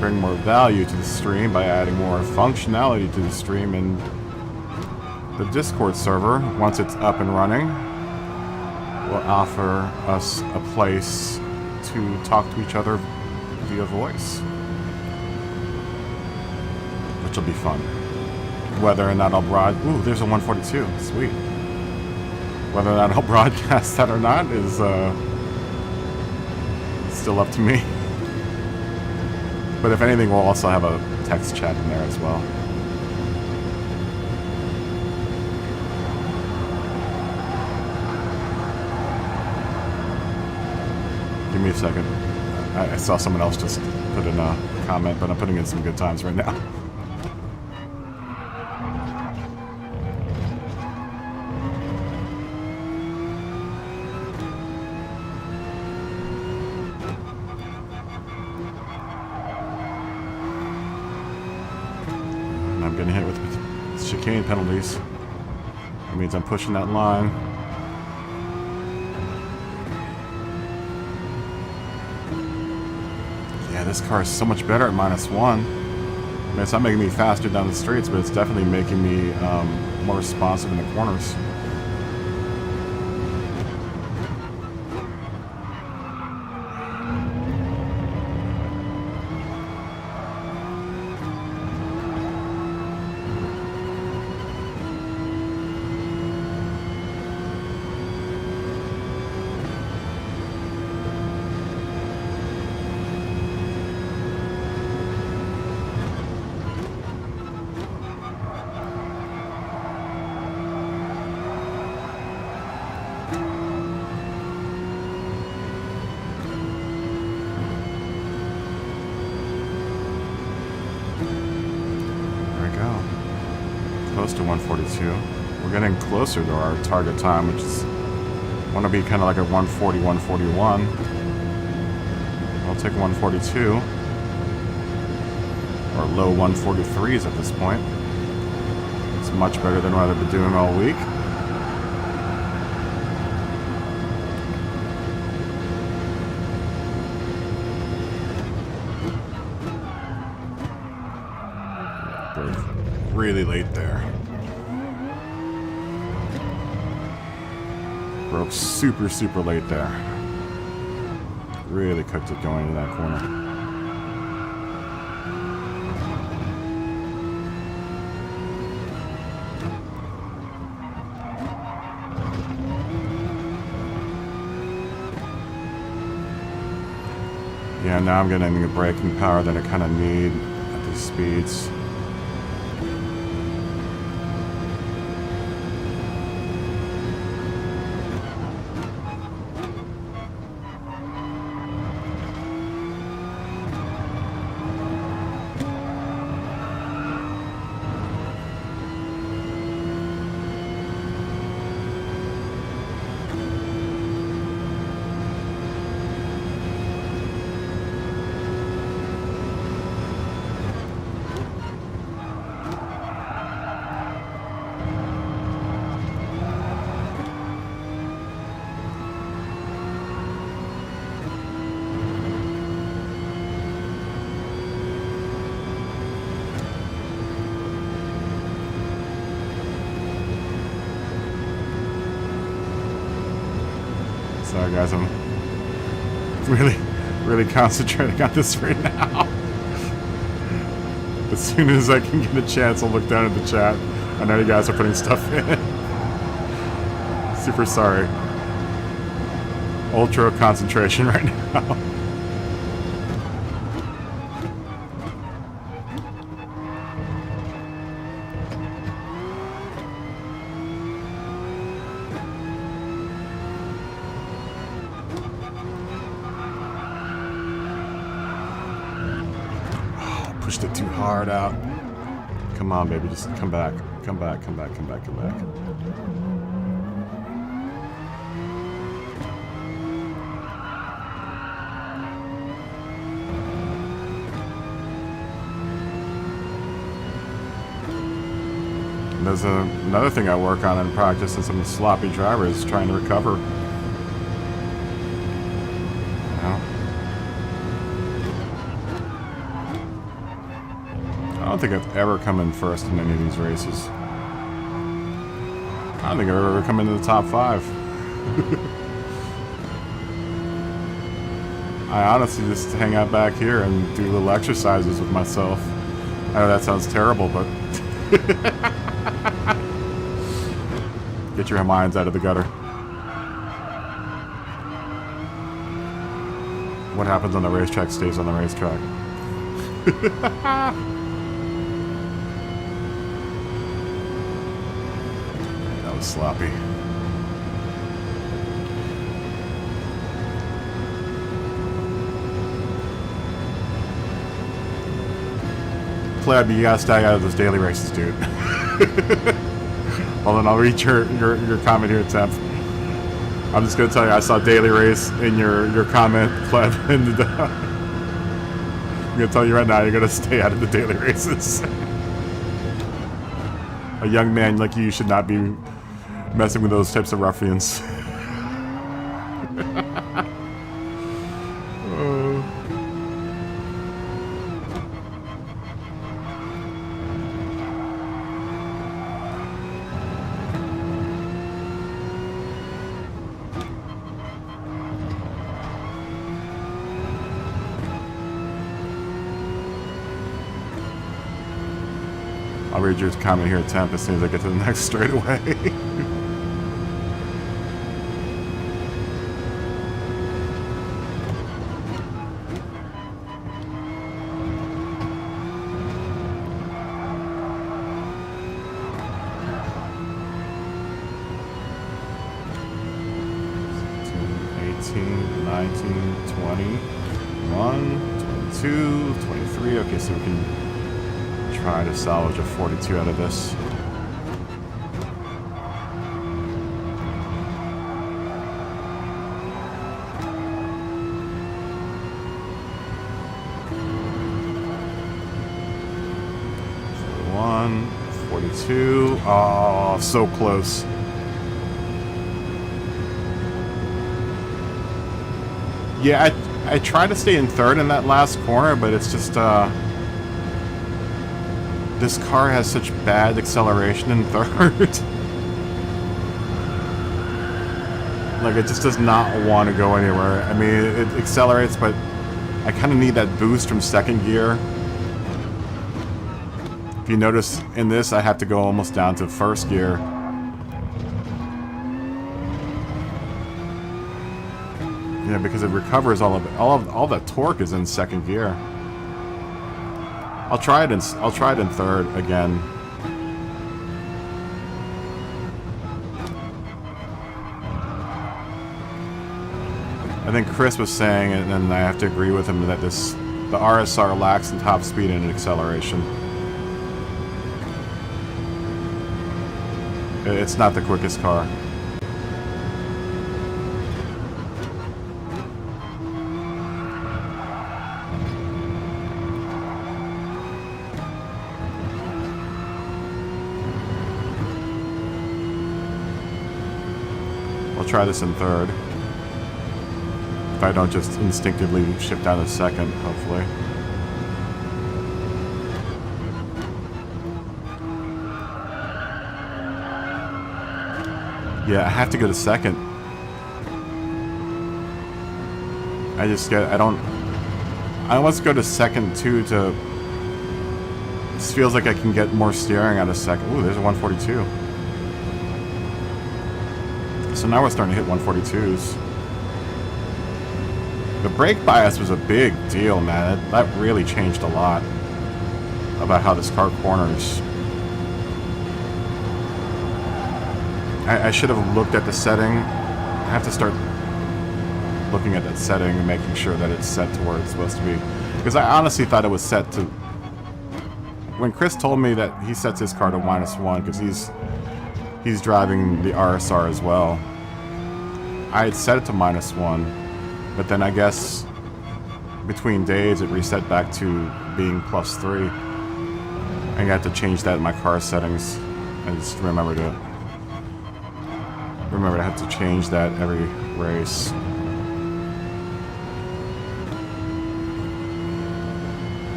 bring more value to the stream by adding more functionality to the stream, and the Discord server, once it's up and running, will offer us a place to talk to each other via voice, which will be fun. Whether or not I'll ooh, there's a 142. Sweet. Whether or not I'll broadcast that or not is still up to me. But if anything, we'll also have a text chat in there as well. Give me a second. I saw someone else just put in a comment, but I'm putting in some good times right now. And I'm getting hit with chicane penalties. That means I'm pushing that line. Yeah, this car is so much better at -1. I mean, it's not making me faster down the streets, but it's definitely making me more responsive in the corners. Close to 142. We're getting closer to our target time, which is want to be kind of like a 140, 141. I'll take 142 or low 143s at this point. It's much better than what I've been doing all week. Really late there. Broke super, super late there. Really cooked it going into that corner. Yeah, now I'm getting the braking power that I kind of need at these speeds. Sorry guys, I'm really concentrating on this right now. As soon as I can get a chance, I'll look down at the chat. I know you guys are putting stuff in. Super sorry. Ultra concentration right now. Pushed it too hard out. Come on, baby, just come back. Come back, come back, come back, come back. And there's another thing I work on in practice, and some sloppy drivers trying to recover. I don't think I've ever come in first in any of these races. I don't think I've ever come into the top 5. I honestly just hang out back here and do little exercises with myself. I know that sounds terrible, but get your minds out of the gutter. What happens on the racetrack stays on the racetrack. That was sloppy. Pleb, you gotta stay out of those daily races, dude. Hold on, I'll read your comment here, Temp. I'm just gonna tell you, I saw daily race in your comment, Pleb, and I'm gonna tell you right now, you're gonna stay out of the daily races. A young man like you should not be messing with those types of ruffians. I'll read your comment here at Temp as soon as I get to the next straightaway. Okay, so we can try to salvage a 42 out of this. One, 42. Oh, so close. Yeah, I tried to stay in third in that last corner, but it's just this car has such bad acceleration in third. Like, it just does not want to go anywhere. I mean, it accelerates, but I kind of need that boost from second gear. If you notice, in this, I have to go almost down to first gear. Yeah, because it recovers all of it. All that torque is in second gear. I'll try it in third again. I think Chris was saying, and I have to agree with him, that the RSR lacks in top speed and acceleration. It's not the quickest car. I'll try this in third. If I don't just instinctively shift down to second, hopefully. Yeah, I have to go to second. I almost go to second too to... This feels like I can get more steering out of second. Ooh, there's a 142. So now we're starting to hit 142s. The brake bias was a big deal, man. That really changed a lot about how this car corners. I should have looked at the setting. I have to start looking at that setting and making sure that it's set to where it's supposed to be. Because I honestly thought it was set to... When Chris told me that he sets his car to -1 because he's driving the RSR as well, I had set it to -1, but then I guess between days it reset back to being +3. I got to change that in my car settings. I just remember to have to change that every race.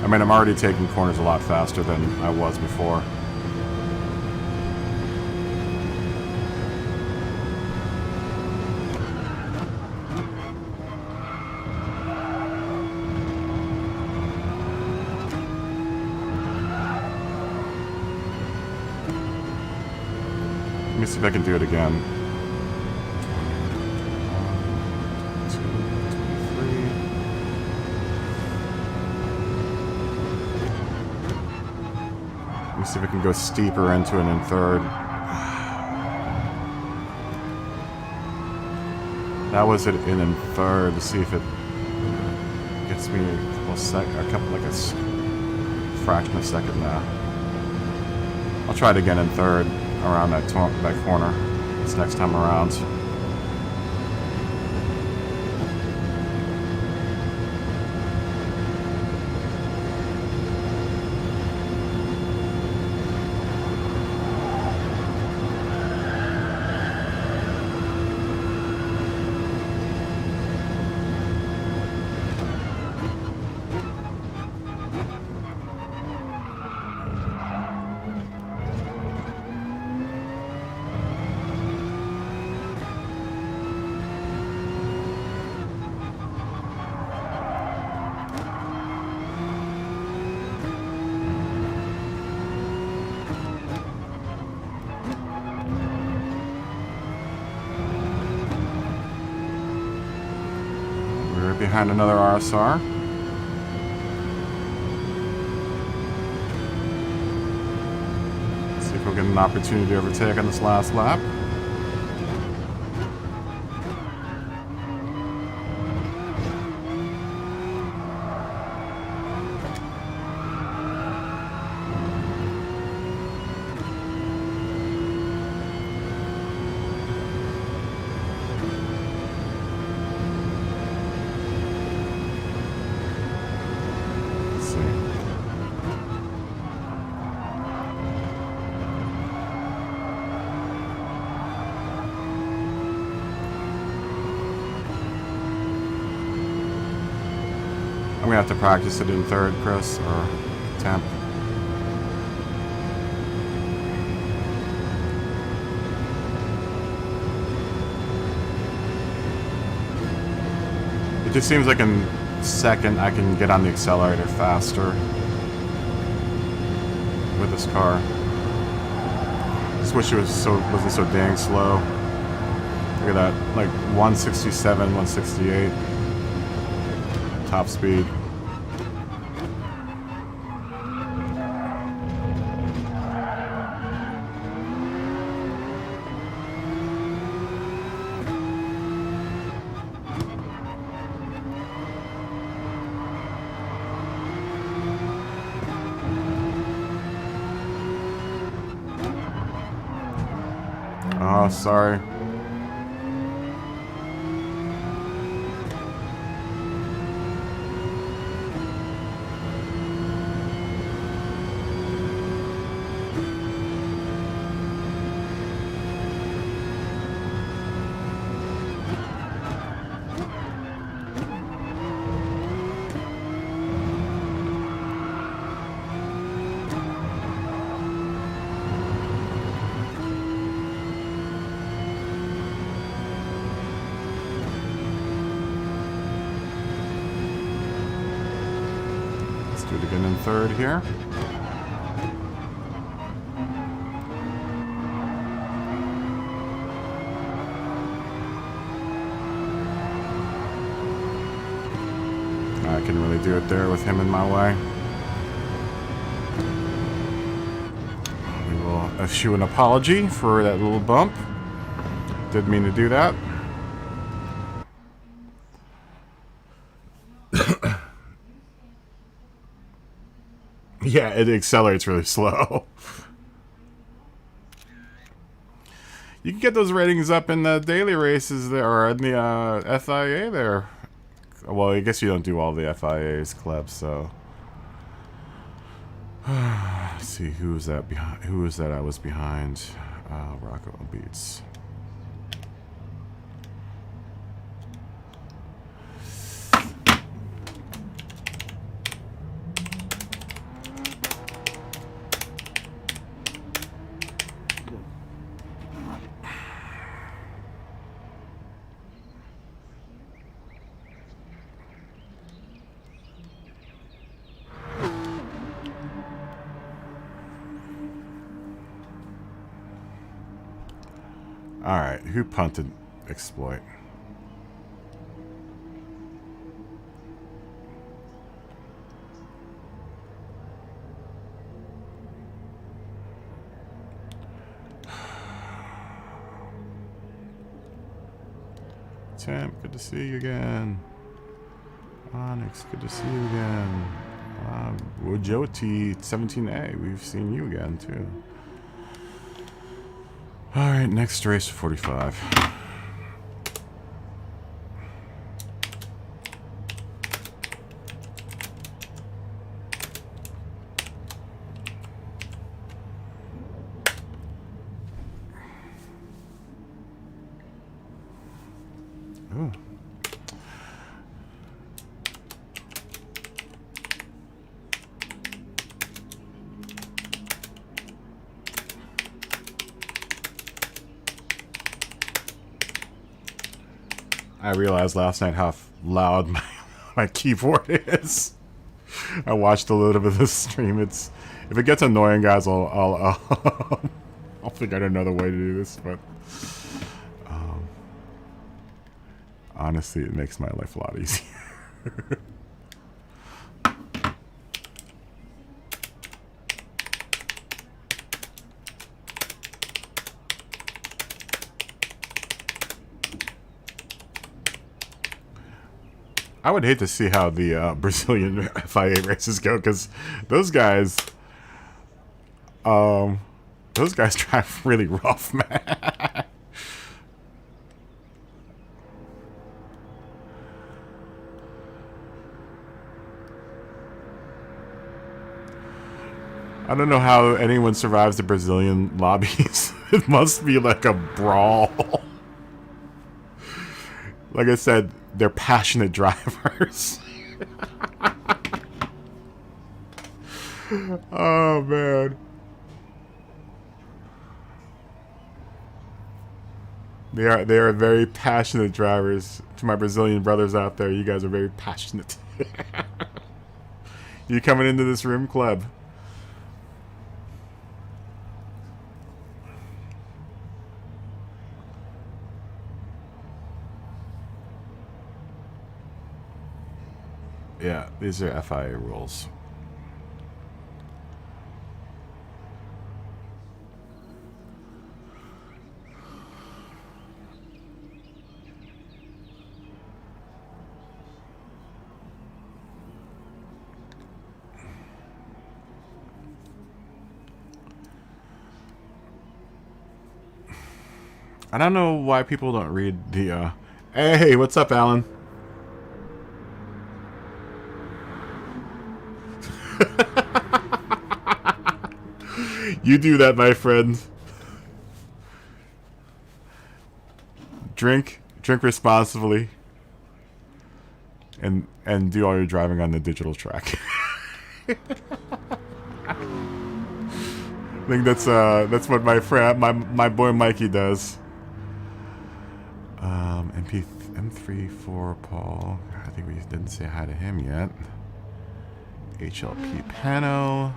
I mean, I'm already taking corners a lot faster than I was before. Let me see if I can do it again. 1, 2, 23. Let me see if I can go steeper into it in third. That was it in third. To see if it gets me a couple like a fraction of a second now. I'll try it again in third around that corner this next time around. Behind another RSR. Let's see if we'll get an opportunity to overtake on this last lap. I'm gonna have to practice it in third, Chris, or temp. It just seems like in second I can get on the accelerator faster with this car. Just wish it wasn't so dang slow. Look at that, like 167, 168. Top speed. Oh, sorry. Do it again in third here. I can really do it there with him in my way. We will issue an apology for that little bump. Didn't mean to do that. Yeah, it accelerates really slow. You can get those ratings up in the daily races there, or in the FIA there. Well, I guess you don't do all the FIA's clubs, so. Let's see, who was that behind? Who was that I was behind? Rocco Beats. Alright, who punted exploit? Tim, good to see you again. Onyx, good to see you again. Wojoti 17A, we've seen you again too. Alright, next race 45. Ooh. I realized last night how loud my keyboard is. I watched a little bit of this stream. If it gets annoying, guys, I'll figure out another way to do this. But honestly, it makes my life a lot easier. I would hate to see how the Brazilian FIA races go, because those guys drive really rough, man. I don't know how anyone survives the Brazilian lobbies. It must be like a brawl. Like I said, they're passionate drivers. Oh, man. They are very passionate drivers. To my Brazilian brothers out there, you guys are very passionate. You coming into this room, club? Yeah, these are FIA rules. I don't know why people don't read the, Hey, what's up, Alan? You do that, my friend. Drink responsibly, and do all your driving on the digital track. I think that's what my friend, my boy Mikey does. M34 Paul. I think we didn't say hi to him yet. HLP Pano.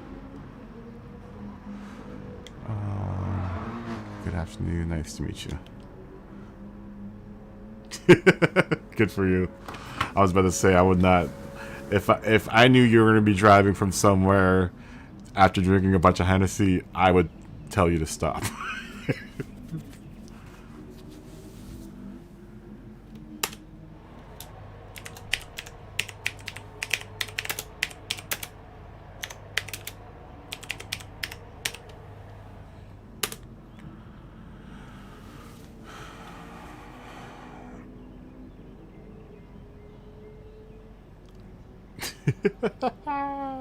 Good afternoon. Nice to meet you. Good for you. I was about to say I would not. If I knew you were going to be driving from somewhere after drinking a bunch of Hennessy, I would tell you to stop.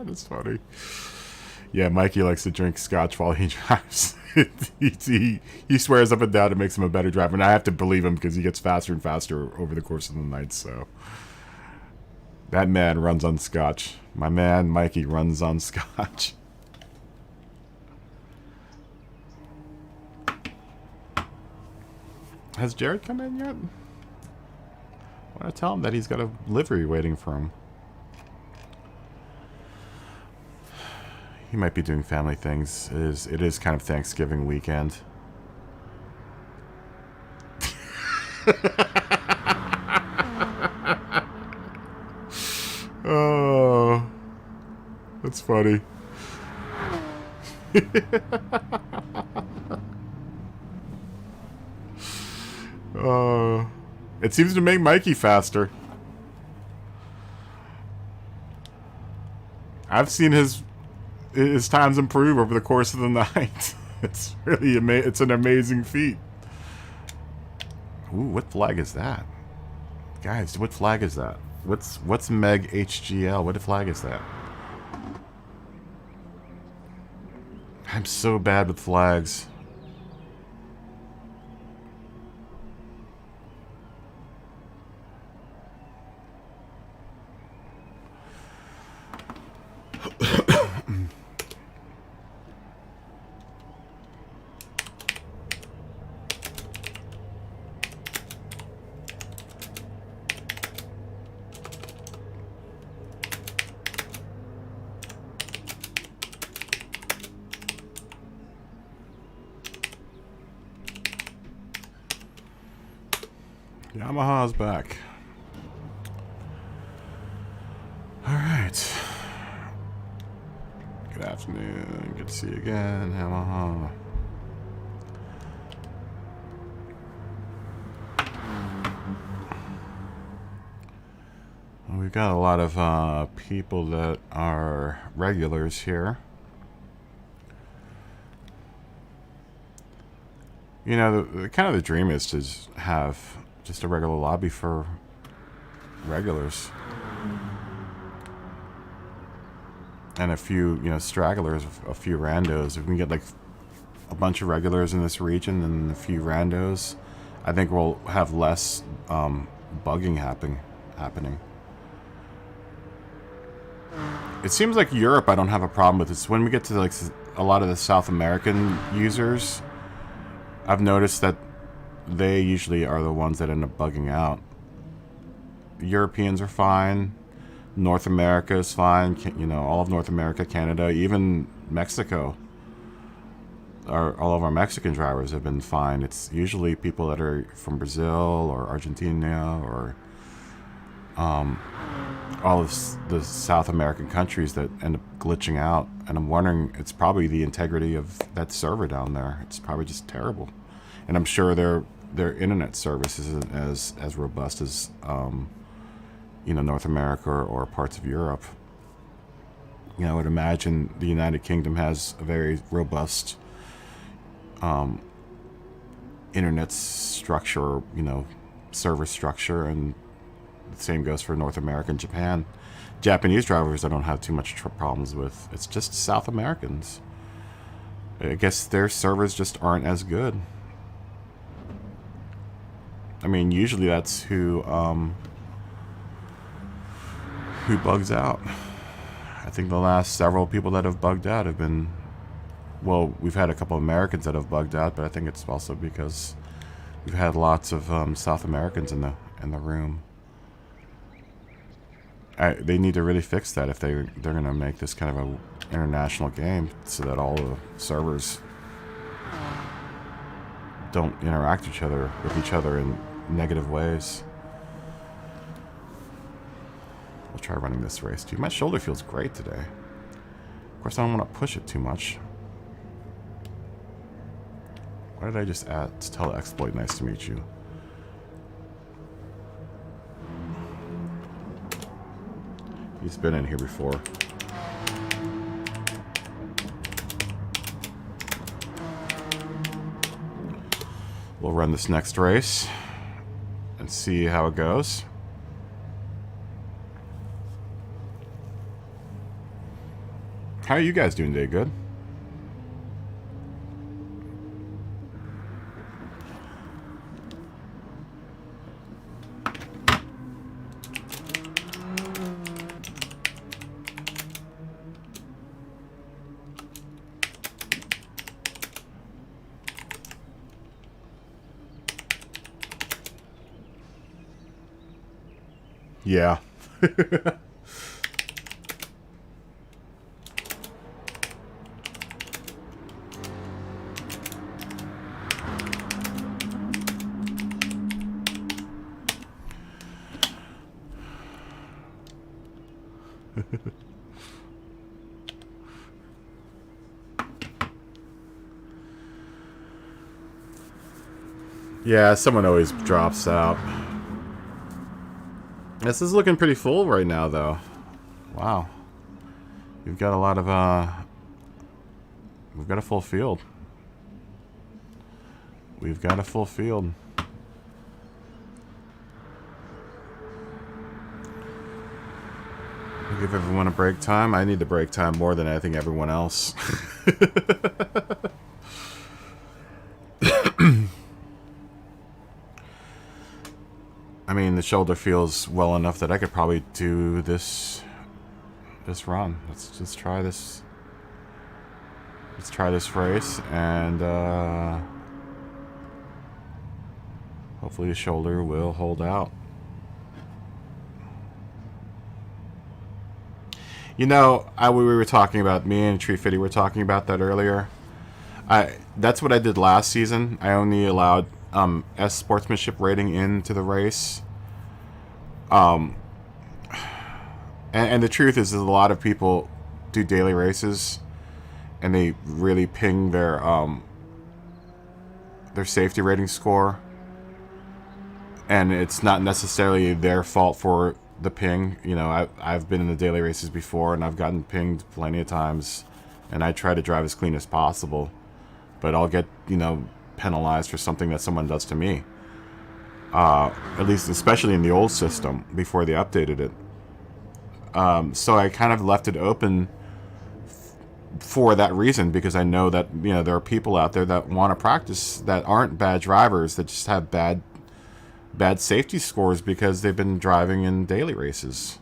That's funny. Yeah, Mikey likes to drink scotch while he drives. he swears up and down it makes him a better driver, and I have to believe him because he gets faster and faster over the course of the night. So that man runs on scotch. My man Mikey runs on scotch. Has Jared come in yet? I want to tell him that he's got a livery waiting for him. He might be doing family things. It is kind of Thanksgiving weekend. Oh, that's funny. It seems to make Mikey faster. I've seen his times improve over the course of the night. It's really it's an amazing feat. Ooh, what flag is that? Guys, what flag is that? What's Meg HGL? What flag is that? I'm so bad with flags. Yamaha's back. Alright. Good afternoon. Good to see you again, Yamaha. Well, we've got a lot of people that are regulars here. You know, the kind of the dream is to have just a regular lobby for regulars. And a few, you know, stragglers, a few randos. If we can get like a bunch of regulars in this region and a few randos, I think we'll have less bugging happening. It seems like Europe I don't have a problem with. It's when we get to like a lot of the South American users, I've noticed that they usually are the ones that end up bugging out. Europeans are fine. North America is fine. You know, all of North America, Canada, even Mexico. All of our Mexican drivers have been fine. It's usually people that are from Brazil or Argentina or all of the South American countries that end up glitching out. And I'm wondering, it's probably the integrity of that server down there. It's probably just terrible. And I'm sure their internet service isn't as robust as you know, North America or parts of Europe. You know, I would imagine the United Kingdom has a very robust internet structure, you know, server structure, and the same goes for North America and Japan. Japanese drivers I don't have too much problems with. It's just South Americans. I guess their servers just aren't as good. I mean, usually that's who bugs out. I think the last several people that have bugged out have been, well, we've had a couple of Americans that have bugged out, but I think it's also because we've had lots of South Americans in the room. They need to really fix that if they're going to make this kind of an international game, so that all the servers don't interact with each other in negative ways. We'll try running this race too. My shoulder feels great today. Of course, I don't want to push it too much. Why did I just add to tell exploit nice to meet you? He's been in here before. We'll run this next race and see how it goes. How are you guys doing today? Good? Yeah. Yeah, someone always drops out. This is looking pretty full right now, though. Wow. We've got a lot of, we've got a full field. We've got a full field. We'll give everyone a break time. I need the break time more than I think everyone else. I mean, the shoulder feels well enough that I could probably do this run. Let's just try this. Let's try this race, and hopefully the shoulder will hold out. You know, we were talking about, me and Tree Fitty were talking about that earlier. That's what I did last season. I only allowed S sportsmanship rating into the race. And the truth is a lot of people do daily races, and they really ping their safety rating score, and it's not necessarily their fault for the ping. You know, I've been in the daily races before, and I've gotten pinged plenty of times, and I try to drive as clean as possible, but I'll get, you know, penalized for something that someone does to me. At least, especially in the old system before they updated it. So I kind of left it open for that reason, because I know that, you know, there are people out there that want to practice that aren't bad drivers, that just have bad safety scores because they've been driving in daily races.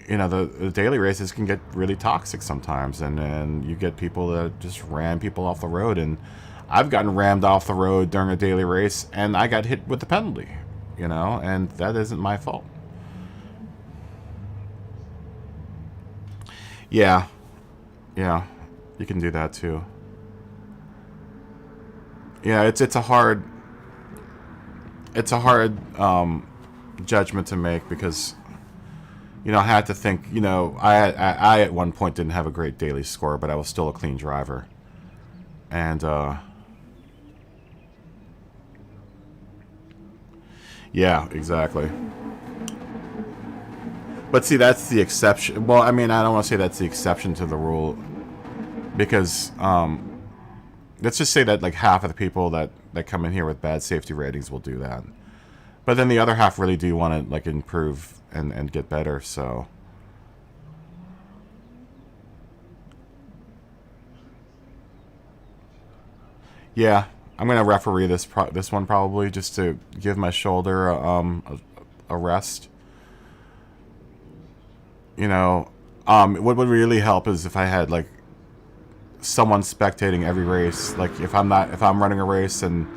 You know, the daily races can get really toxic sometimes, and you get people that just ram people off the road, and I've gotten rammed off the road during a daily race, and I got hit with the penalty, you know, and that isn't my fault. Yeah, you can do that too. Yeah, it's a hard judgment to make, because, you know, I had to think, you know, I at one point didn't have a great daily score, but I was still a clean driver, and yeah, exactly. But see, that's the exception. Well, I mean, I don't want to say that's the exception to the rule, because let's just say that like half of the people that come in here with bad safety ratings will do that, but then the other half really do want to like improve and get better. So yeah, I'm gonna referee this one probably, just to give my shoulder a rest. You know, what would really help is if I had like someone spectating every race. Like if I'm running a race, and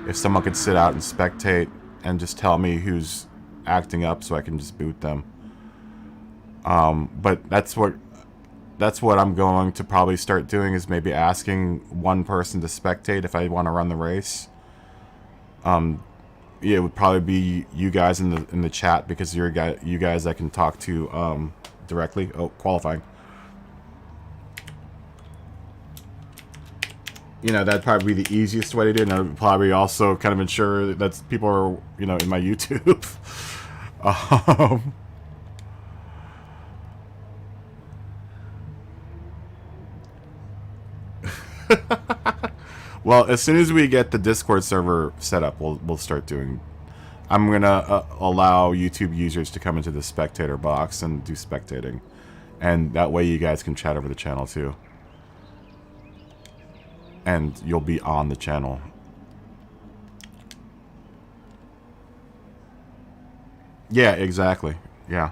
if someone could sit out and spectate and just tell me who's acting up, so I can just boot them. But that's what I'm going to probably start doing, is maybe asking one person to spectate if I want to run the race. Yeah, it would probably be you guys in the chat, because you're you guys I can talk to directly. Oh, qualifying. You know, that'd probably be the easiest way to do it, and it would probably also kind of ensure that people are, you know, in my YouTube. Well, as soon as we get the Discord server set up, we'll start doing. I'm gonna allow YouTube users to come into the spectator box and do spectating, and that way you guys can chat over the channel too, and you'll be on the channel. Yeah, exactly. Yeah.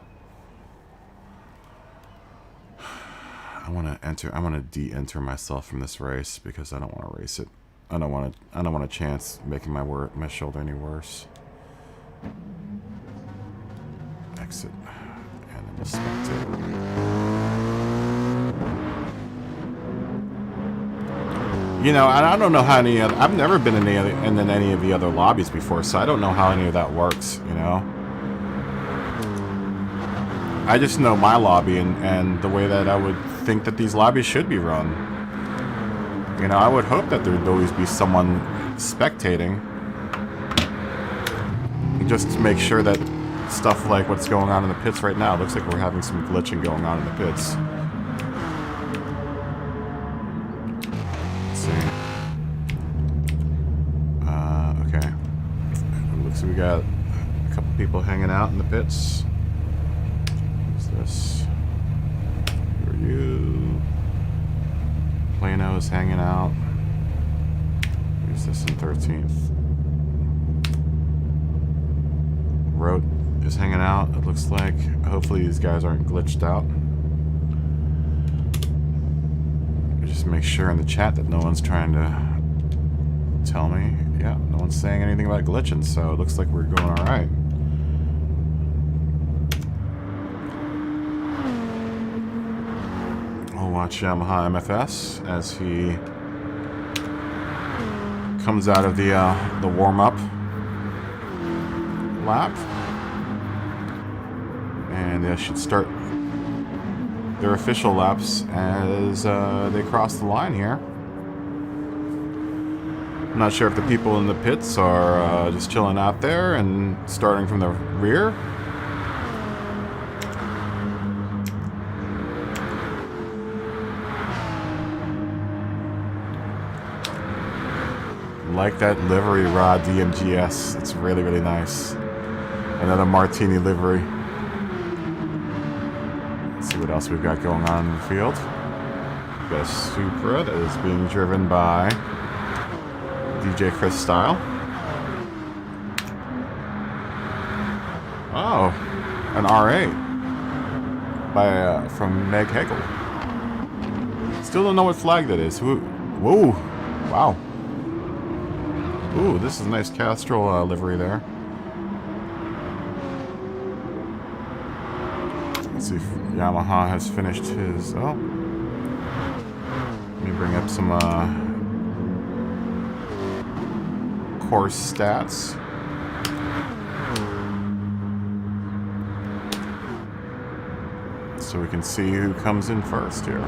I want to de-enter myself from this race, because I don't want to race it. I don't want a chance making my shoulder any worse. Exit, and then just spectate. You know, I don't know how any other. I've never been in any of the other lobbies before, so I don't know how any of that works. You know, I just know my lobby and the way that I would think that these lobbies should be run. You know, I would hope that there'd always be someone spectating, just to make sure that stuff like what's going on in the pits right now. Looks like we're having some glitching going on in the pits. Let's see. Okay. Looks like we got a couple people hanging out in the pits. Who's this? Who are you? Plano's hanging out. Who's this in 13th? Rote is hanging out, it looks like. Hopefully these guys aren't glitched out. Just make sure in the chat that no one's trying to tell me. Yeah, no one's saying anything about glitching, so it looks like we're going alright. We'll watch Yamaha MFS as he comes out of the warm-up lap, and they should start their official laps as they cross the line here. I'm not sure if the people in the pits are just chilling out there and starting from the rear. Like that livery, Rod DMGS. It's really, really nice. Another Martini livery. Let's see what else we've got going on in the field. We've got a Supra that is being driven by DJ Chris Style. Oh, an R8 by from Meg Hegel. Still don't know what flag that is. Whoa, wow. Ooh, this is a nice Castrol livery there. Let's see if Yamaha has finished his... Oh. Let me bring up some course stats. So we can see who comes in first here.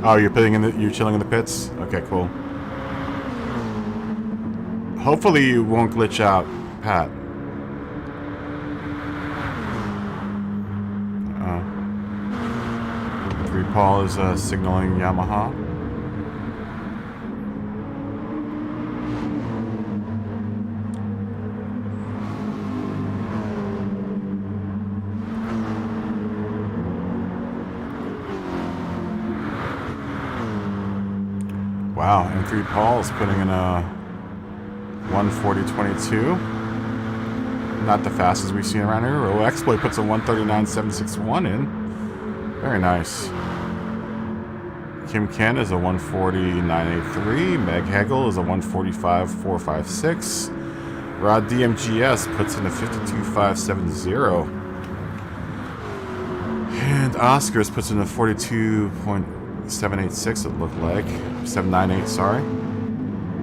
Oh, you're chilling in the pits? Okay, cool. Hopefully you won't glitch out, Pat. Paul is signaling Yamaha. Wow, M3 Paul is putting in a 140.22. Not the fastest we've seen around here. Oh, Exploit puts a 139.761 in. Very nice. Kim Ken is a 140.983. Meg Hegel is a 145.456. Rod DMGS puts in a 52.570. And Oscars puts in a 42.786, it looked like. 798, sorry.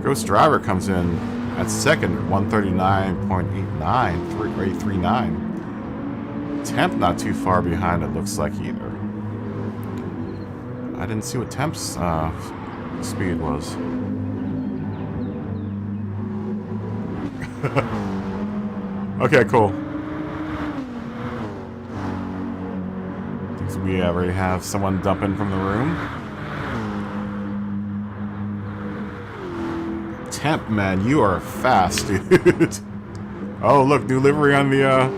Ghost Driver comes in at second, 139.89. Temp not too far behind, it looks like, either. I didn't see what Temp's speed was. Okay, cool. Thinks we already have someone dumping from the room. Temp, man, you are fast, dude. Oh, look, new livery on the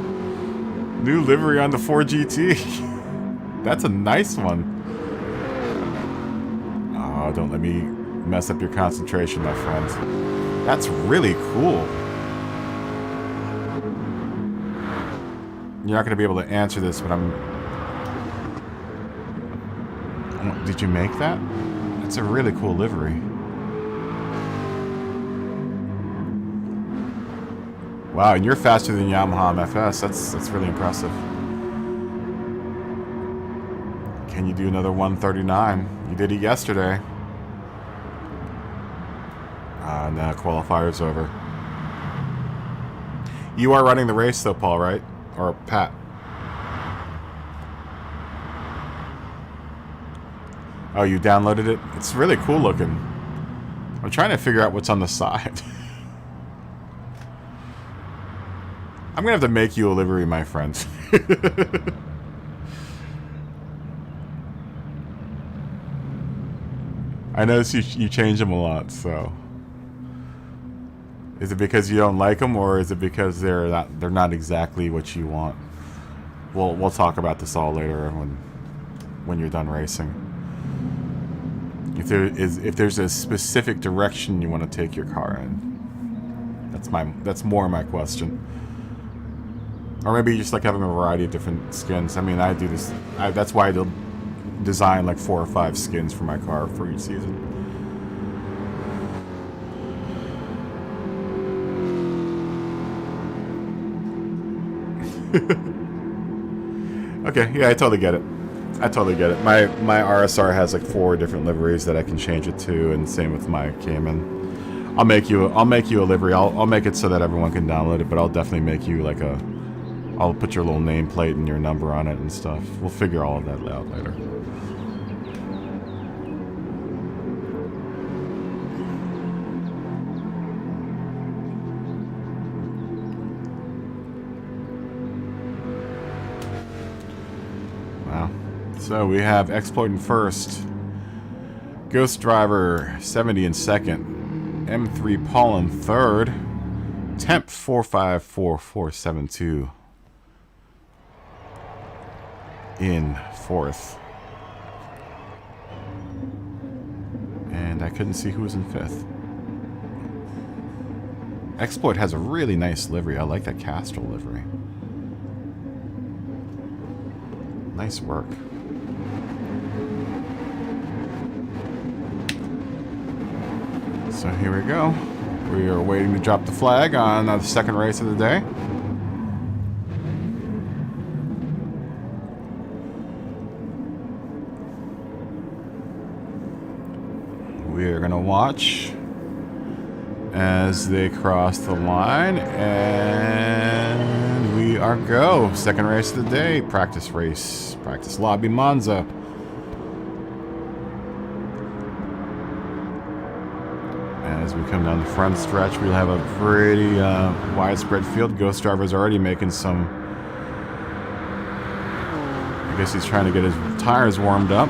4GT. That's a nice one. Oh, don't let me mess up your concentration, my friend. That's really cool. You're not going to be able to answer this, but Did you make that? It's a really cool livery. Wow, and you're faster than Yamaha MFS. That's really impressive. Can you do another 139? You did it yesterday. Nah, qualifier's over. You are running the race though, Paul, right? Or Pat? Oh, you downloaded it? It's really cool looking. I'm trying to figure out what's on the side. I'm gonna have to make you a livery, my friend. I notice you change them a lot, so... Is it because you don't like them, or is it because they're not exactly what you want? We'll talk about this all later when you're done racing. If there's a specific direction you want to take your car in, that's more my question. Or maybe you just like having a variety of different skins. I mean, I do this. That's why I design like 4 or 5 skins for my car for each season. Okay, yeah, I totally get it. My RSR has like 4 different liveries that I can change it to, and same with my Cayman. I'll make you a livery. I'll make it so that everyone can download it, but I'll definitely make you like I'll put your little nameplate and your number on it and stuff. We'll figure all of that out later. So we have Exploit in first, Ghost Driver 70 in second, M3 Paul in third, Temp 454472 in fourth, and I couldn't see who was in fifth. Exploit has a really nice livery. I like that Castrol livery. Nice work. So here we go. We are waiting to drop the flag on the second race of the day. We are going to watch as they cross the line, and we are go. Second race of the day, practice race, practice lobby Monza. As we come down the front stretch, we'll have a pretty widespread field. Ghost Driver's already making some... I guess he's trying to get his tires warmed up.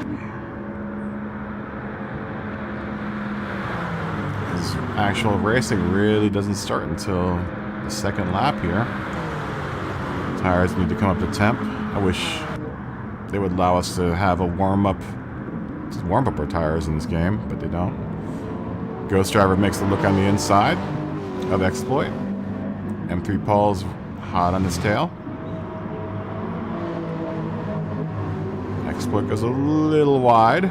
His actual racing really doesn't start until the second lap here. Tires need to come up to temp. I wish they would allow us to have a warm up our tires in this game, but they don't. Ghost Driver makes the look on the inside of Exploit. M3 Paul's hot on his tail. Exploit goes a little wide.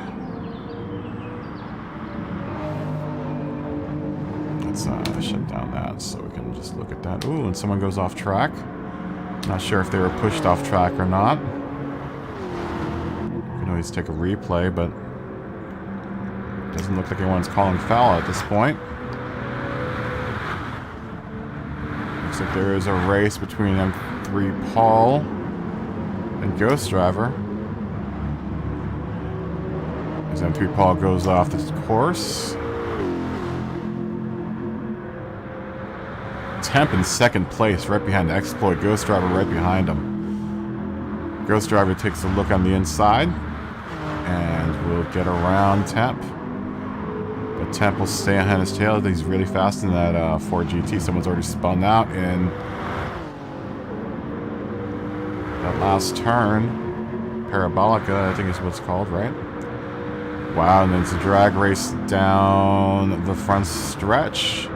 Let's shut down that so we can just look at that. Ooh, and someone goes off track. Not sure if they were pushed off track or not. You can always take a replay, but doesn't look like anyone's calling foul at this point. Looks like there is a race between M3 Paul and Ghost Driver. As M3 Paul goes off the course. Temp in second place, right behind Exploit. Ghost Driver right behind him. Ghost Driver takes a look on the inside, and we'll get around Temp. But Temp will stay on his tail. He's really fast in that Ford GT. Someone's already spun out in that last turn. Parabolica, I think is what it's called, right? Wow, and then it's a drag race down the front stretch.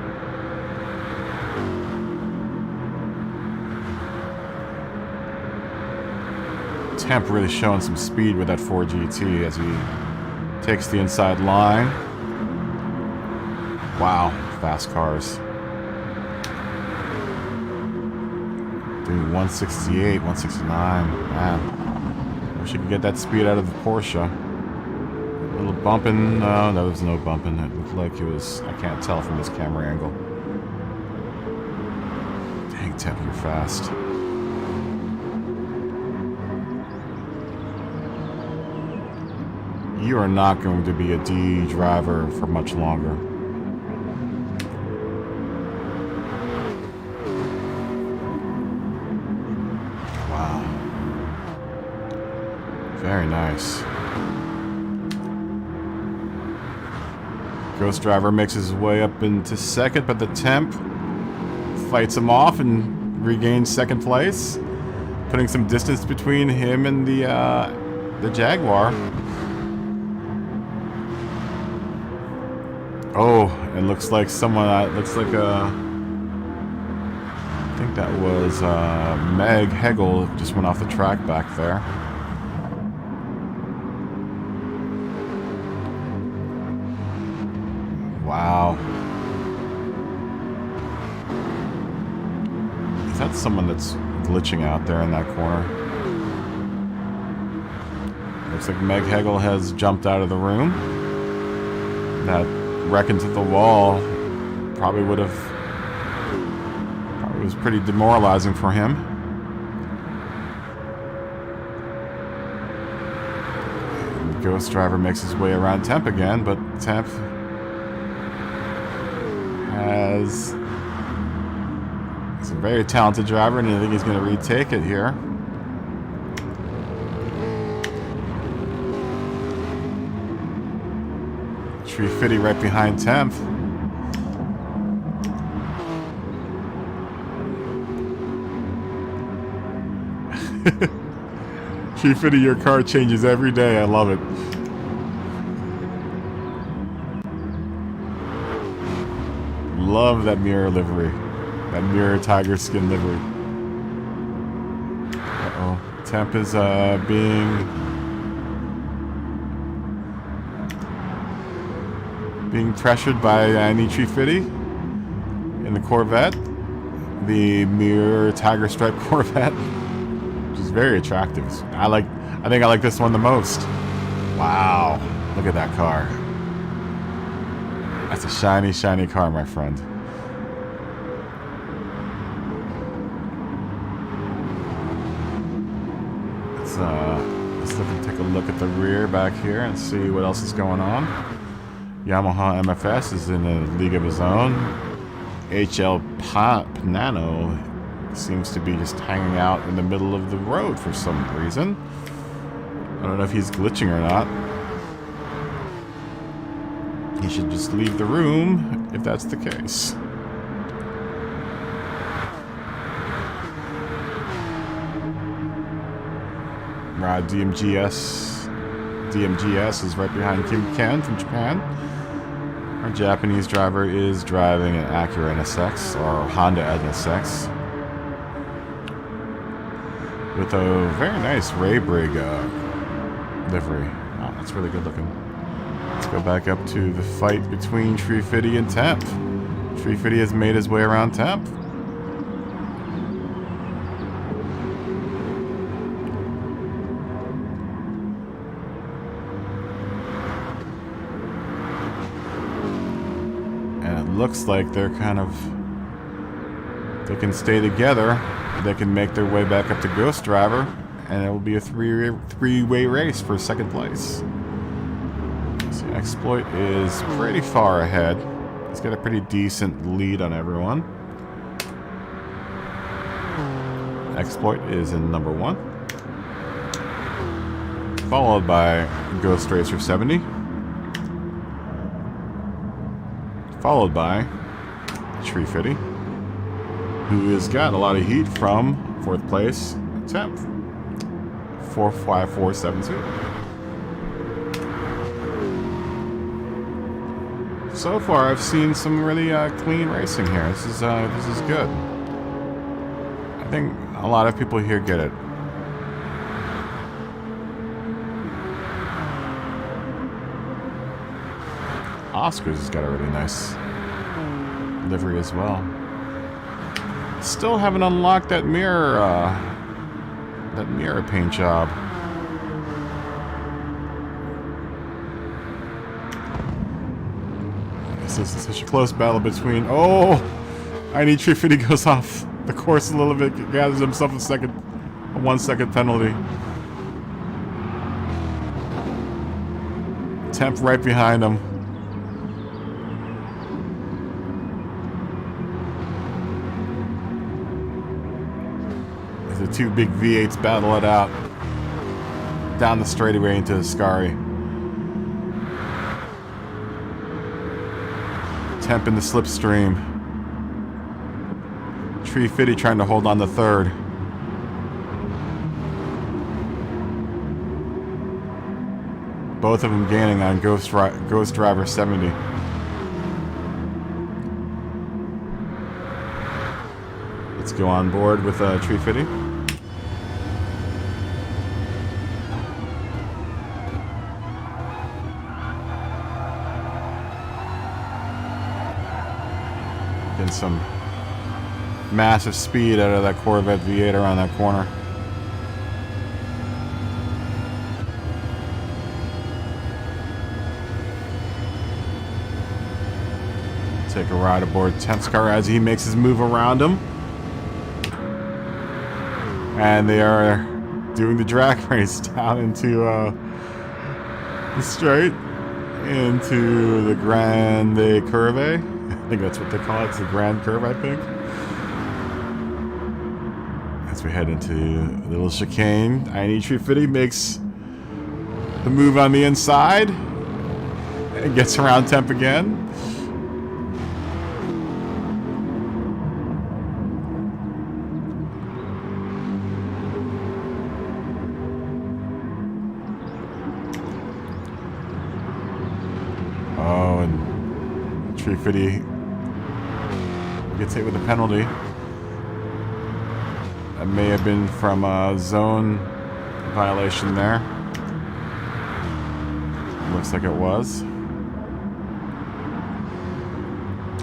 Temp really showing some speed with that Ford GT as he takes the inside line. Wow, fast cars. Doing 168, 169. Man, wish you could get that speed out of the Porsche. A little bumping. No, there was no bumping. It looked like it was. I can't tell from this camera angle. Dang, Temp, you're fast. You are not going to be a D driver for much longer. Wow. Very nice. Ghost Driver makes his way up into second, but the temp fights him off and regains second place, putting some distance between him and the Jaguar. Oh, it looks like someone. Looks like I think that was Meg Hegel just went off the track back there. Wow. Is that someone that's glitching out there in that corner? Looks like Meg Hegel has jumped out of the room. That wreck into the wall probably was pretty demoralizing for him. And the Ghost Driver makes his way around Temp again, but Temp he's a very talented driver, and I think he's going to retake it here. Tree Fitty right behind Temp. Tree Fitty, your car changes every day. I love it. Love that mirror livery. That mirror tiger skin livery. Uh-oh. Temp is being pressured by Annie Tree Fitty in the Corvette. The mirror tiger stripe Corvette. Which is very attractive. I think I like this one the most. Wow. Look at that car. That's a shiny, shiny car, my friend. Let's take a look at the rear back here and see what else is going on. Yamaha MFS is in a league of his own. HL Nano seems to be just hanging out in the middle of the road for some reason. I don't know if he's glitching or not. He should just leave the room if that's the case. DMGS is right behind Kim Ken from Japan. Our Japanese driver is driving an Acura NSX or Honda NSX with a very nice Ray Brig livery. Wow, that's really good looking. Let's go back up to the fight between Tree Fitty and Temp. Tree Fitty has made his way around Temp. And it looks like they're they can stay together. They can make their way back up to Ghost Driver, and it will be a three-way race for second place. Exploit is pretty far ahead. He's got a pretty decent lead on everyone. Exploit is in number 1. Followed by Ghost Racer 70. Followed by Tree Fitty, who has got a lot of heat from 4th place, Temp. 45472. So far, I've seen some really clean racing here. This is good. I think a lot of people here get it. Oscars has got a really nice livery as well. Still haven't unlocked that mirror paint job. This is such a close battle between. Oh, I need Tree Fitty goes off the course a little bit, gathers himself a 1 second penalty. Temp right behind him. As the two big V8s battle it out down the straightaway into Ascari. Temp in the slipstream. Tree Fitty trying to hold on to third. Both of them gaining on Ghost Driver 70. Let's go on board with Tree Fitty. Getting some massive speed out of that Corvette V8 around that corner. Take a ride aboard Temp's car as he makes his move around him. And they are doing the drag race down into the straight, into the Grande Curve. I think that's what they call it. It's the Grand Curve, I think. As we head into the little chicane, INE Tree Fitty makes the move on the inside and gets around Temp again. Oh, and Tree Fitty gets hit with a penalty. That may have been from a zone violation there. Looks like it was.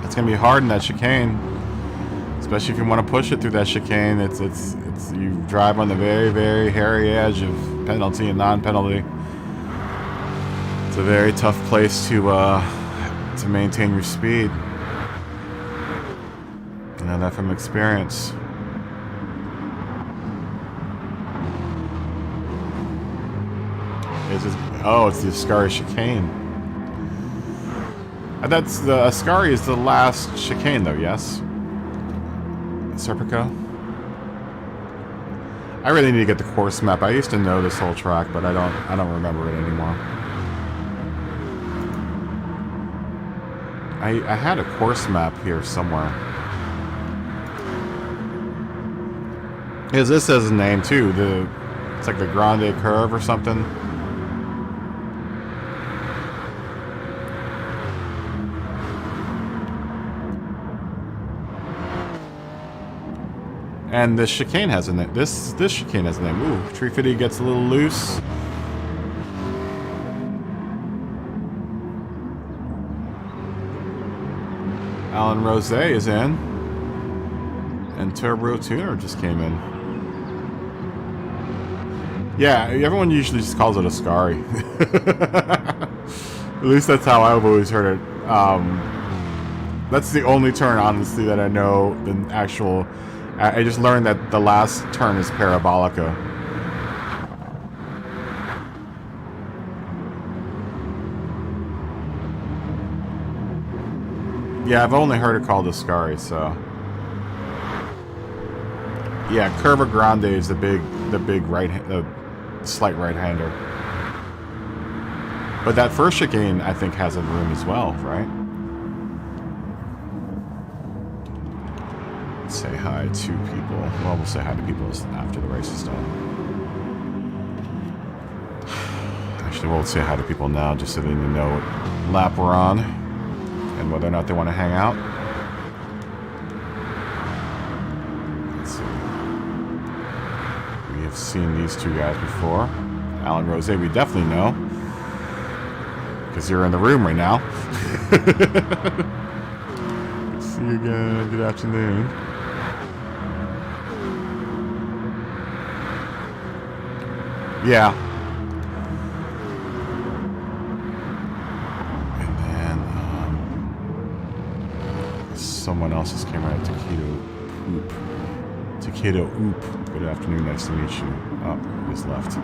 It's gonna be hard in that chicane, especially if you want to push it through that chicane. It's you drive on the very, very hairy edge of penalty and non-penalty. It's a very tough place to maintain your speed. I know that from experience. Oh, it's the Ascari chicane. That's the Ascari is the last chicane, though. Yes, Serpico. I really need to get the course map. I used to know this whole track, but I don't remember it anymore. I had a course map here somewhere. Because this has a name too. It's like the Grande Curve or something. And this chicane has a name. This chicane has a name. Ooh, Tree Fitty gets a little loose. Alan Rose is in. And Turbo Tuner just came in. Yeah, everyone usually just calls it Ascari. At least that's how I've always heard it. That's the only turn, honestly, that I know the actual... I just learned that the last turn is Parabolica. Yeah, I've only heard it called Ascari, so... Yeah, Curva Grande is the big right, the slight right-hander. But that first chicane, I think, has a room as well, right? Say hi to people. Well, we'll say hi to people after the race is done. Actually, we'll say hi to people now, just so they know what lap we're on and whether or not they want to hang out. Let's see. We have seen these two guys before. Alan Rose, we definitely know, because you're in the room right now. Good to see you again. Good afternoon. Yeah. And then someone else just came out. Takedo Oop. Good afternoon. Nice to meet you. Oh, he just left.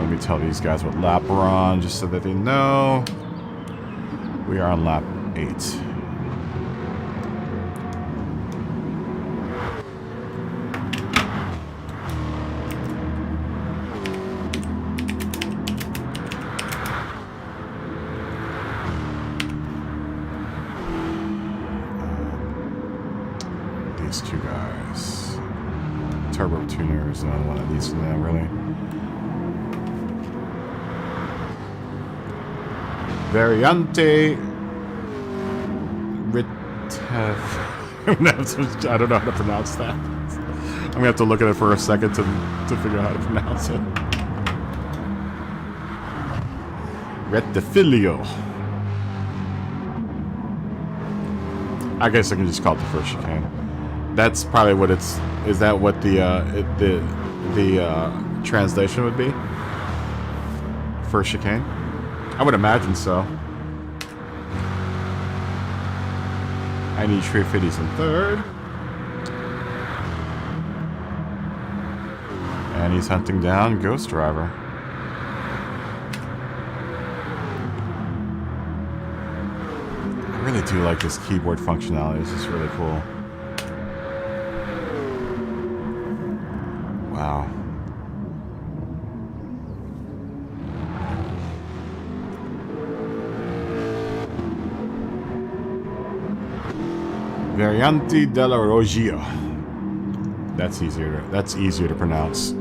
Let me tell these guys what lap we're on, just so that they know. We are on lap 8. These two guys. Turbo tuners, not one of these now, really. Variante Ritef. I don't know how to pronounce that. I'm gonna have to look at it for a second to figure out how to pronounce it. Rettifilio. I guess I can just call it the first chicane. That's probably what it's. Is that what the translation would be? First chicane? I would imagine so. I need Tree Fitties in third. And he's hunting down Ghost Driver. I really do like this keyboard functionality. This is really cool. Wow. Variante della Roggia. That's easier to pronounce.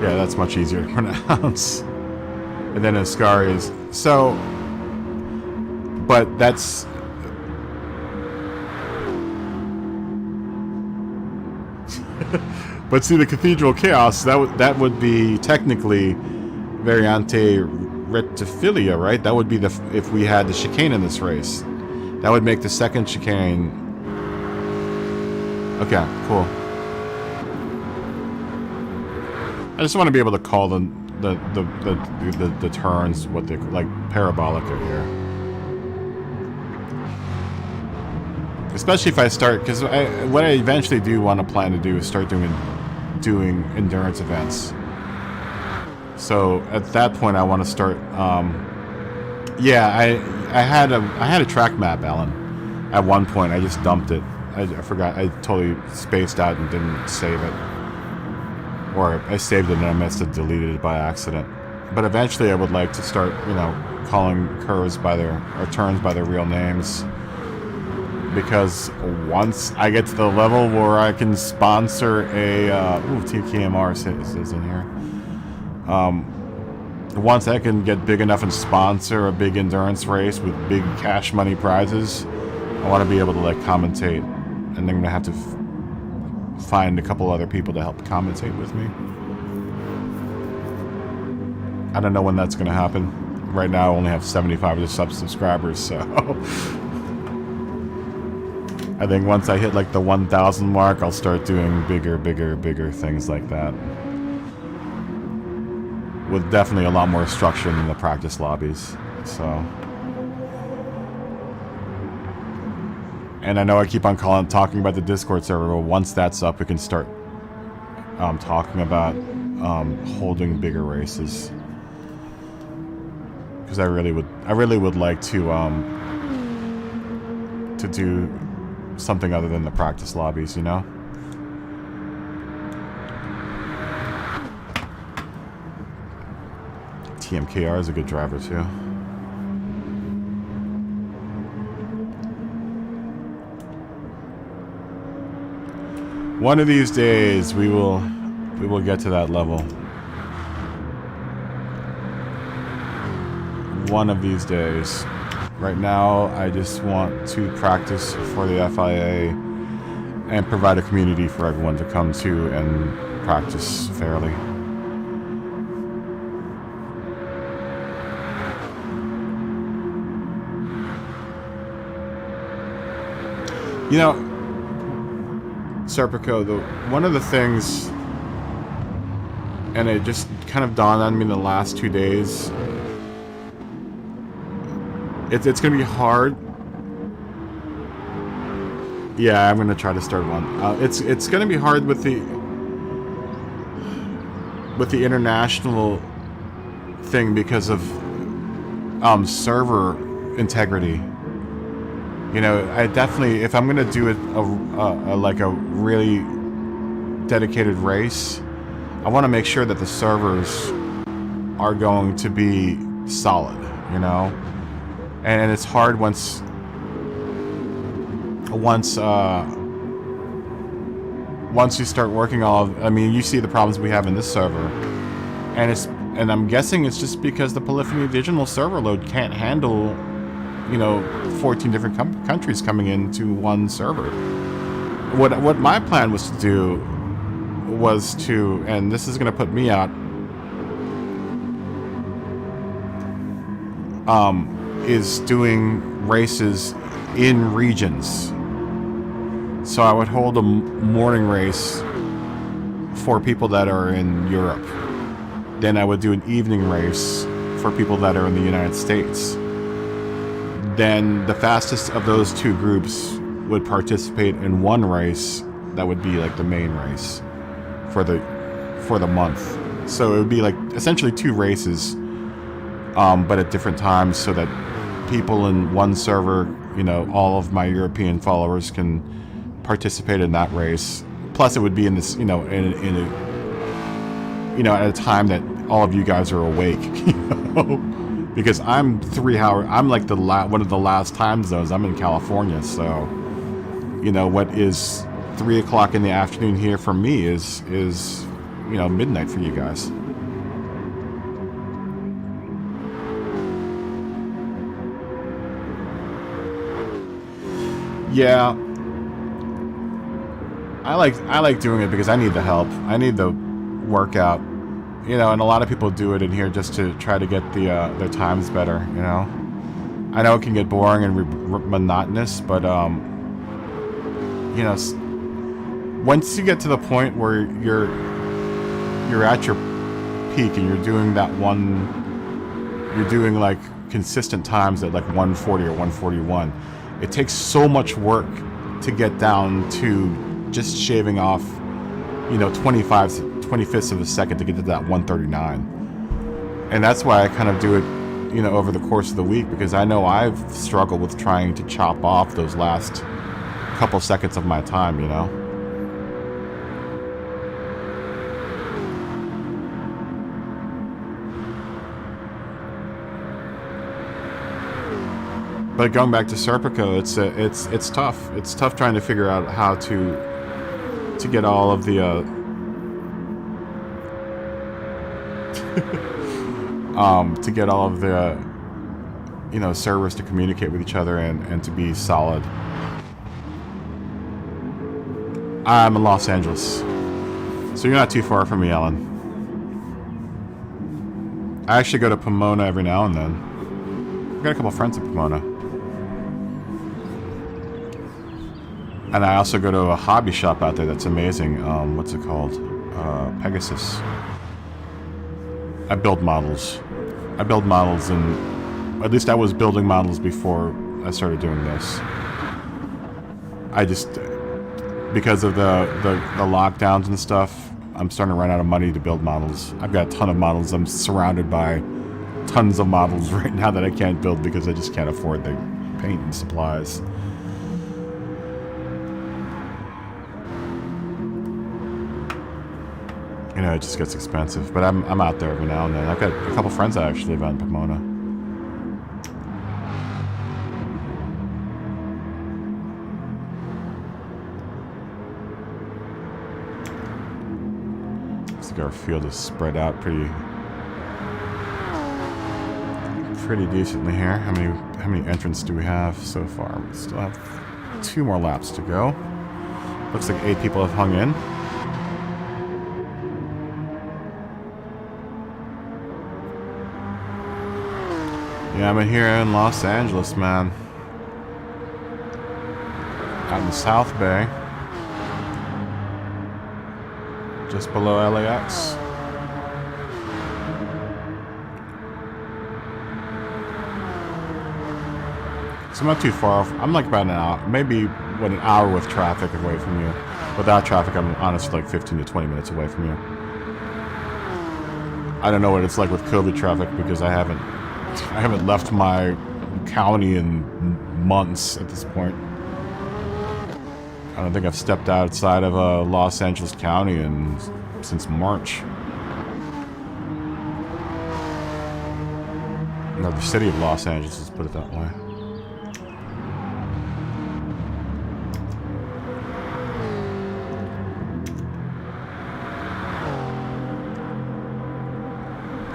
Yeah, that's much easier to pronounce. And then Ascari's. So, but that's... But see, the Cathedral Chaos, that would be technically Variante Rettifilia, right? That would be if we had the chicane in this race. That would make the second chicane. Okay, cool. I just want to be able to call the turns what they like parabolica here. Especially if I start, because what I eventually do want to plan to do is start doing endurance events. So at that point, I want to start. Yeah, I had a track map, Alan. At one point, I just dumped it. I forgot. I totally spaced out and didn't save it, or I saved it and I must have deleted it by accident. But eventually, I would like to start, calling curves by or turns by their real names. Because once I get to the level where I can sponsor a TKMR is in here. Once I can get big enough and sponsor a big endurance race with big cash money prizes, I want to be able to commentate, and then I'm gonna have to find a couple other people to help commentate with me. I don't know when that's gonna happen. Right now, I only have 75 of the subscribers, so. I think once I hit the 1,000 mark, I'll start doing bigger things like that. With definitely a lot more structure than the practice lobbies. So. And I know I keep on talking about the Discord server, but once that's up, we can start talking about holding bigger races. Because I really would like to do something other than the practice lobbies, TMKR is a good driver too. One of these days we will get to that level. One of these days. Right now, I just want to practice for the FIA and provide a community for everyone to come to and practice fairly. Serpico, one of the things, and it just kind of dawned on me in the last 2 days, it's going to be hard Yeah, I'm gonna try to start one. It's gonna be hard with the international thing because of server integrity. You know, I definitely, if I'm gonna do it like a really dedicated race, I want to make sure that the servers are going to be solid. You know, and it's hard once you start working I mean, you see the problems we have in this server, and I'm guessing it's just because the Polyphony Digital server load can't handle, you know, 14 different countries coming into one server. What my plan was to do was to, and this is going to put me out, is doing races in regions. So I would hold a morning race for people that are in Europe. Then I would do an evening race for people that are in the United States. Then the fastest of those two groups would participate in one race that would be like the main race for the month. So it would be like essentially two races, but at different times, so that people in one server, you know, all of my European followers can participate in that race. Plus, it would be in this, you know, in a, you know, at a time that all of you guys are awake, you know, because I'm 3 hours. I'm like one of the last time zones. I'm in California, so you know what is 3 o'clock in the afternoon here for me is you know, midnight for you guys. Yeah. I like doing it because I need the help. I need the workout, you know, and a lot of people do it in here just to try to get their times better, you know. I know it can get boring and monotonous, but you know, once you get to the point where you're at your peak and you're doing like consistent times at like 140 or 141, it takes so much work to get down to just shaving off, you know, 25ths of a second to get to that 139. And that's why I kind of do it, you know, over the course of the week, because I know I've struggled with trying to chop off those last couple seconds of my time, you know. But going back to Serpico, it's tough. It's tough trying to figure out how to get all of the to get all of the you know, servers to communicate with each other and to be solid. I'm in Los Angeles, so you're not too far from me, Alan. I actually go to Pomona every now and then. I've got a couple friends in Pomona. And I also go to a hobby shop out there that's amazing. What's it called? Pegasus. I build models. And at least I was building models before I started doing this. I just, because of the lockdowns and stuff, I'm starting to run out of money to build models. I've got a ton of models. I'm surrounded by tons of models right now that I can't build because I just can't afford the paint and supplies. You know, it just gets expensive. But I'm out there every now and then. I've got a couple friends that actually live out in Pomona. Looks like our field is spread out pretty decently here. How many entrants do we have so far? We still have 2 more laps to go. Looks like 8 people have hung in. Yeah, I'm here in Los Angeles, man. Out in the South Bay. Just below LAX. So I'm not too far off. I'm like about an hour, maybe what, an hour with traffic away from you. Without traffic, I'm honestly like 15 to 20 minutes away from you. I don't know what it's like with COVID traffic because I haven't left my county in months at this point. I don't think I've stepped outside of Los Angeles County since March. No, the city of Los Angeles, let's put it that way.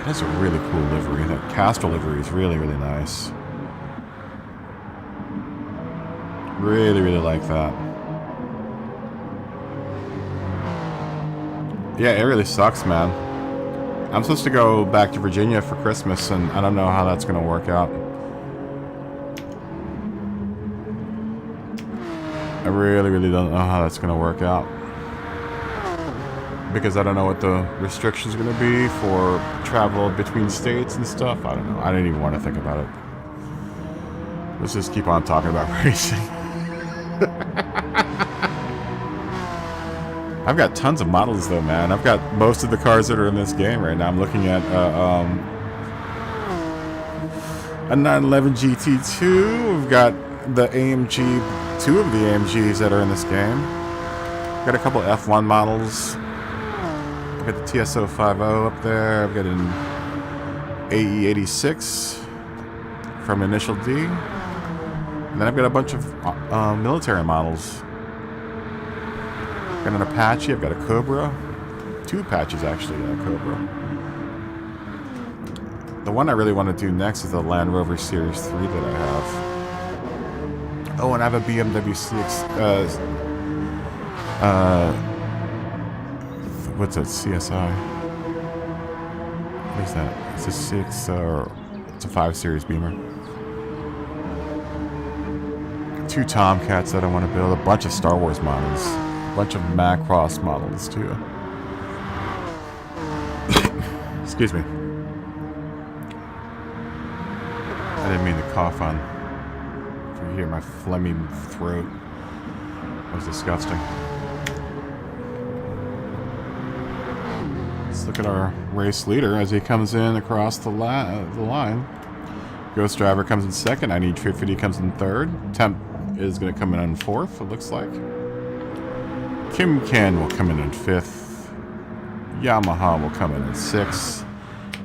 That's a really cool livery. That Castrol livery is really, really nice. Really, really like that. Yeah, it really sucks, man. I'm supposed to go back to Virginia for Christmas, and I don't know how that's going to work out. I really, really don't know how that's going to work out. Because I don't know what the restrictions are going to be for travel between states and stuff. I don't know. I didn't even want to think about it. Let's just keep on talking about racing. I've got tons of models though, man. I've got most of the cars that are in this game right now. I'm looking at a 911 GT2. We've got the AMG, two of the AMGs that are in this game. I've got a couple F1 models. I've got the TSO50 up there. I've got an AE86 from Initial D. And then I've got a bunch of military models. I've got an Apache. I've got a Cobra. Two Apaches, actually, and a Cobra. The one I really want to do next is the Land Rover Series 3 that I have. Oh, and I have a BMW CX... what's that? CSI? What is that? It's a 6 or it's a 5 Series Beamer. Two Tomcats that I want to build. A bunch of Star Wars models. A bunch of Macross models too. Excuse me. I didn't mean to cough on. If you hear my phlegmy throat. That was disgusting. Let's look at our race leader as he comes in across the line. Ghost Driver comes in second. I Need Triffidy comes in third. Temp is going to come in fourth, it looks like. Kim Ken will come in fifth. Yamaha will come in sixth.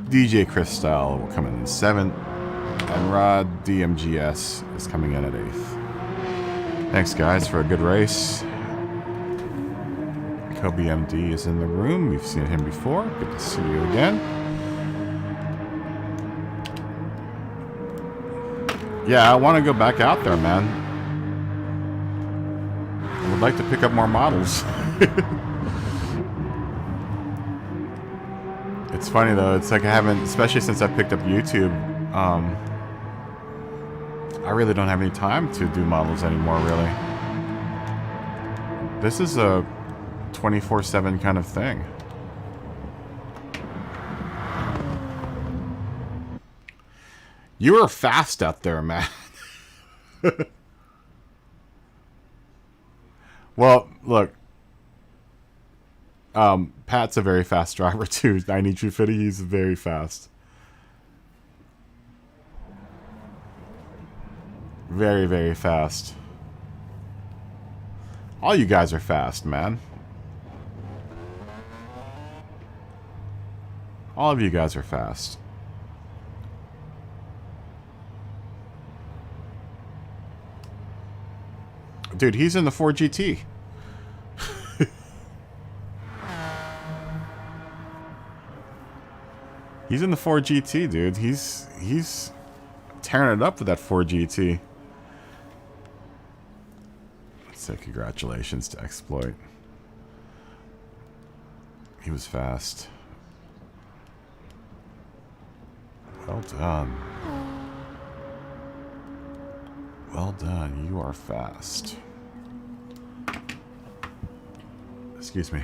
DJ Crystal will come in seventh. And Rod DMGS is coming in at eighth. Thanks, guys, for a good race. Kobe MD is in the room. We've seen him before. Good to see you again. Yeah, I want to go back out there, man. I would like to pick up more models. It's funny, though. It's like I haven't, especially since I picked up YouTube, I really don't have any time to do models anymore, really. This is a 24/7 kind of thing. You are fast out there, man. Well, look. Pat's a very fast driver too. I Need Triffidy, he's very fast. Very, very fast. All you guys are fast, man. All of you guys are fast. Dude, he's in the 4GT. He's in the 4GT, dude. He's tearing it up with that 4GT. Let's say congratulations to Exploit. He was fast. Well done. Well done. You are fast. Excuse me.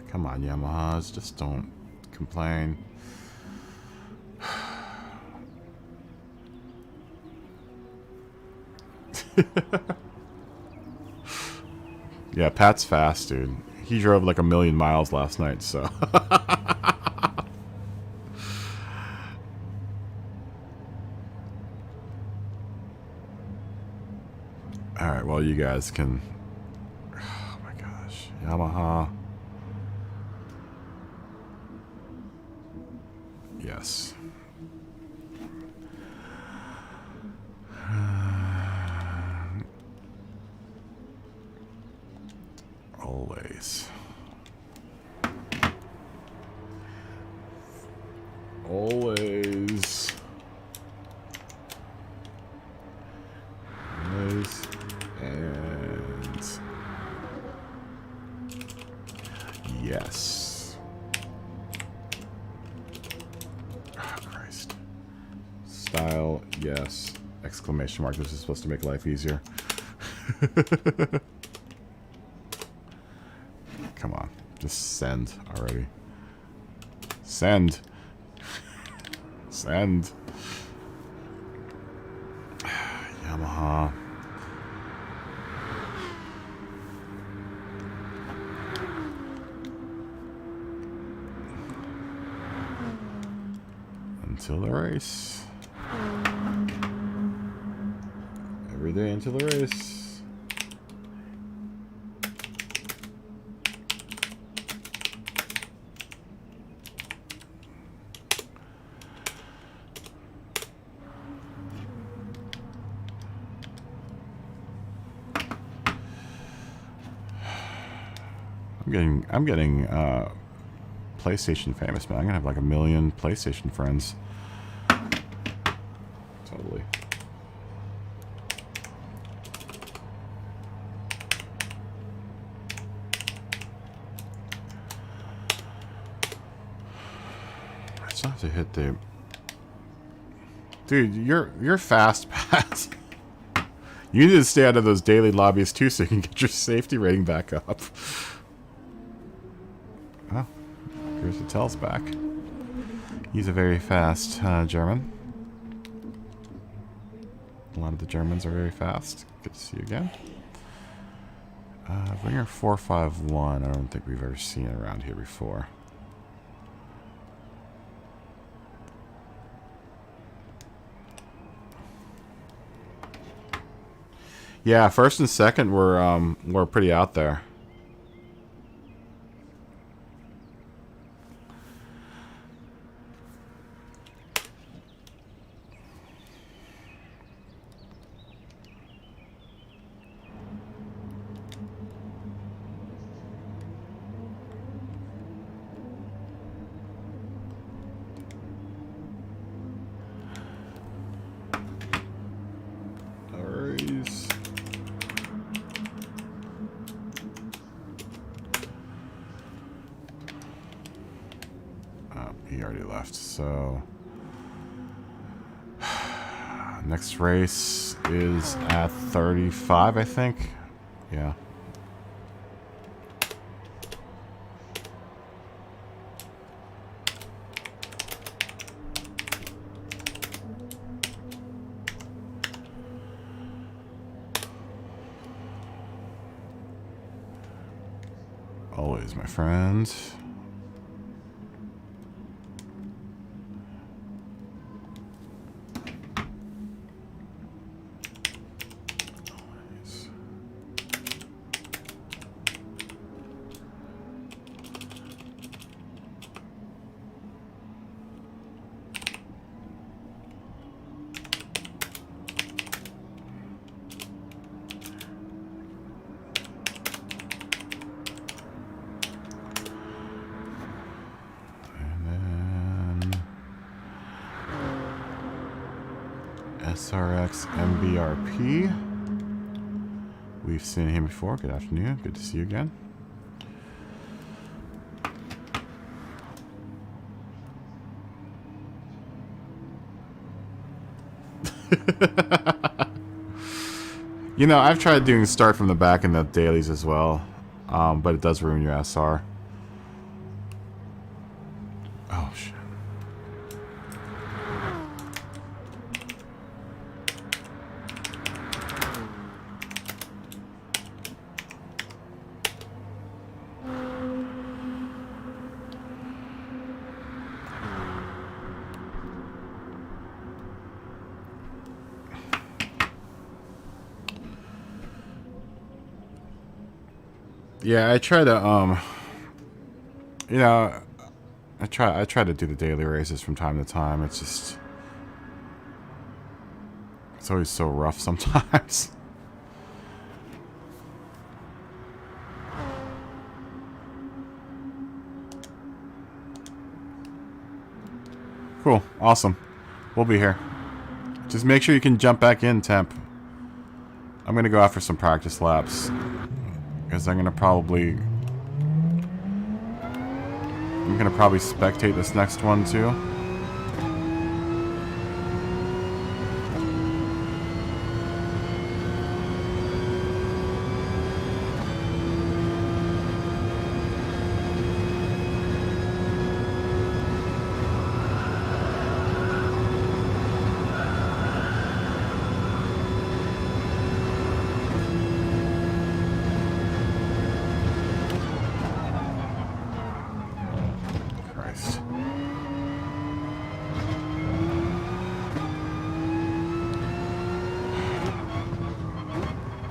Come on, Yamahas. Just don't complain. Yeah, Pat's fast, dude. He drove like 1,000,000 miles last night, so. Alright, well, you guys can... Oh my gosh. Yamaha. Yes. Always. Always. Always. And... Yes. Oh, Christ. Style, yes. Exclamation mark. This is supposed to make life easier. Come on. Just send already. Send. Send. Yamaha. Until the race. Every day until the race. I'm getting PlayStation famous, man. I'm gonna have like 1,000,000 PlayStation friends. Totally. I still have to hit the... Dude, you're fast, Pat. You need to stay out of those daily lobbies too, so you can get your safety rating back up. Oh, here's the Tell's back. He's a very fast German. A lot of the Germans are very fast. Good to see you again. Ringer 451. I don't think we've ever seen it around here before. Yeah, first and second were pretty out there. He already left, so next race is at 35, I think. Yeah. Always, my friends. SRX MBRP. We've seen him before. Good afternoon. Good to see you again. You know, I've tried doing start from the back in the dailies as well, but it does ruin your SR. Oh, shit. Yeah, I try to you know, I try to do the daily races from time to time. It's just it's always so rough sometimes. Cool, awesome. We'll be here. Just make sure you can jump back in, Temp. I'm gonna go out for some practice laps. Because I'm gonna probably spectate this next one too.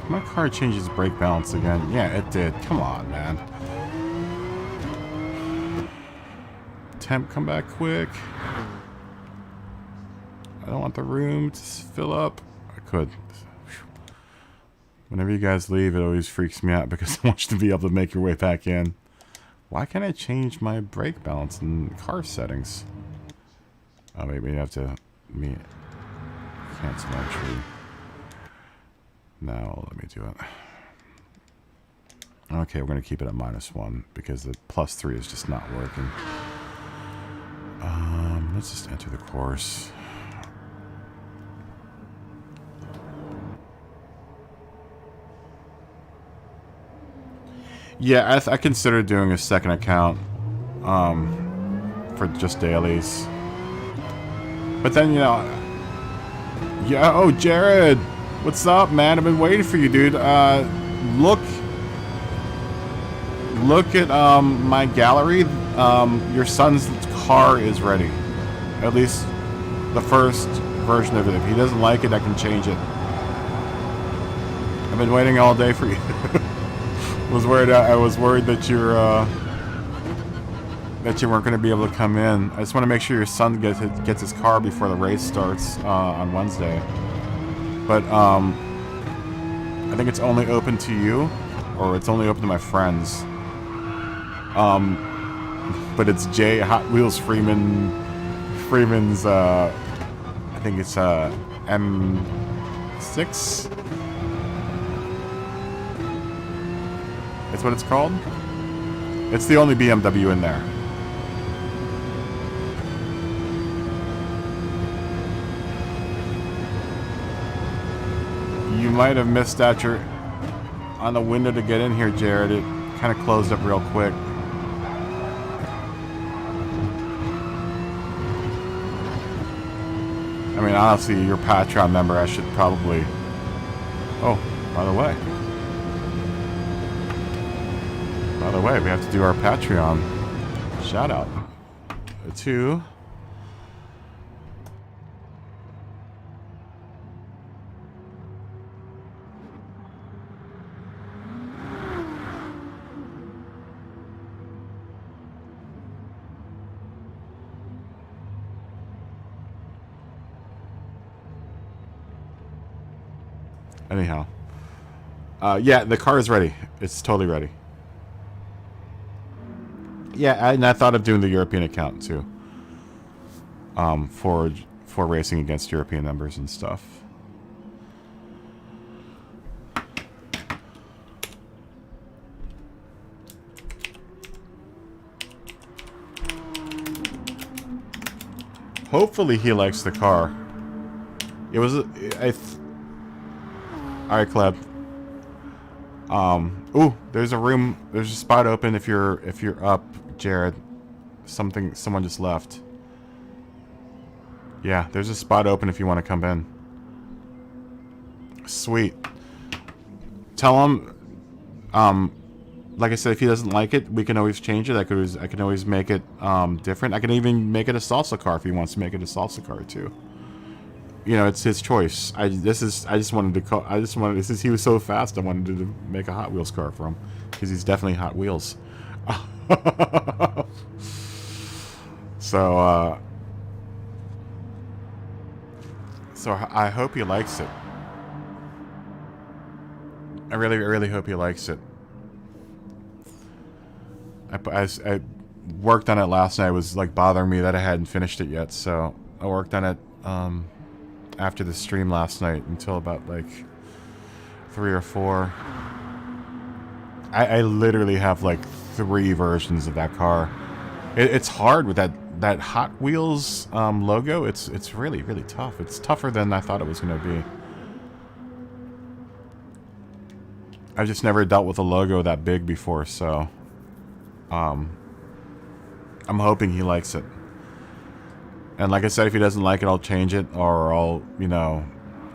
My car changes brake balance again. Yeah, it did. Come on, man. Temp, come back quick. I don't want the room to fill up. I could. Whenever you guys leave, it always freaks me out because I want you to be able to make your way back in. Why can't I change my brake balance in car settings? Oh, maybe you have to cancel entry. Now, let me do it. Okay, we're going to keep it at -1 because the +3 is just not working. Let's just enter the course. Yeah, I considered doing a second account for just dailies. But then, you know... Yeah, oh, Jared! What's up, man? I've been waiting for you, dude. Look at my gallery. Your son's car is ready. At least the first version of it. If he doesn't like it, I can change it. I've been waiting all day for you. I was worried that you weren't going to be able to come in. I just want to make sure your son gets his car before the race starts on Wednesday. But I think it's only open to you, or it's only open to my friends. But it's Jay Hot Wheels Freeman's I think it's M6. That's what it's called. It's the only BMW in there. You might have missed out on the window to get in here, Jared. It kind of closed up real quick. I mean, honestly, you're a Patreon member. I should probably... Oh, by the way. We have to do our Patreon shout out to... Anyhow. Yeah, the car is ready. It's totally ready. Yeah, and I thought of doing the European account too. For racing against European members and stuff. Hopefully he likes the car. It was Alright, Cleb. Ooh, there's a spot open if you're up, Jared. Someone just left. Yeah, there's a spot open if you want to come in. Sweet. Tell him, like I said, if he doesn't like it, we can always change it. I can always make it different. I can even make it a salsa car if he wants to make it a salsa car too. you know, it's his choice. I just wanted to call. Since he was so fast, I wanted to make a Hot Wheels car for him because he's definitely Hot Wheels. So I hope he likes it. I really hope he likes it. I worked on it last night. It was like bothering me that I hadn't finished it yet, so I worked on it after the stream last night until about like 3 or 4. I literally have like 3 versions of that car. It's hard with that Hot Wheels logo. It's really tough. It's tougher than I thought it was going to be. I've just never dealt with a logo that big before, so I'm hoping he likes it. And like I said, if he doesn't like it, I'll change it, or I'll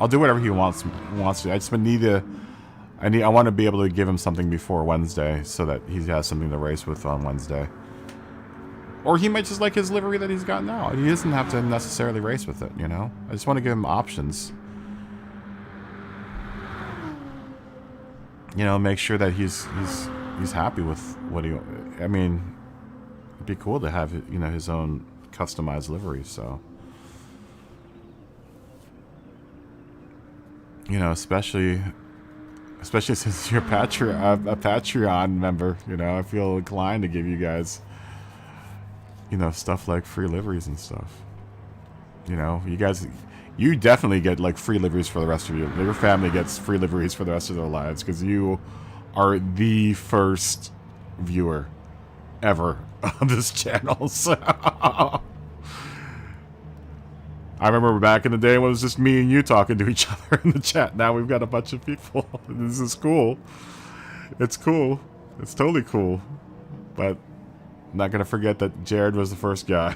do whatever he wants to. I want to be able to give him something before Wednesday so that he has something to race with on Wednesday. Or he might just like his livery that he's got now. He doesn't have to necessarily race with it, you know? I just want to give him options. You know, make sure that he's happy with what he... I mean, it'd be cool to have, you know, his own customized livery, so... You know, especially since you're a Patreon member, you know, I feel inclined to give you guys, you know, stuff like free liveries and stuff. You know, you definitely get like free liveries for the rest of you. Your family gets free liveries for the rest of their lives because you are the first viewer ever on this channel. So I remember back in the day when it was just me and you talking to each other in the chat. Now we've got a bunch of people. This is cool. It's cool. It's totally cool. But I'm not going to forget that Jared was the first guy.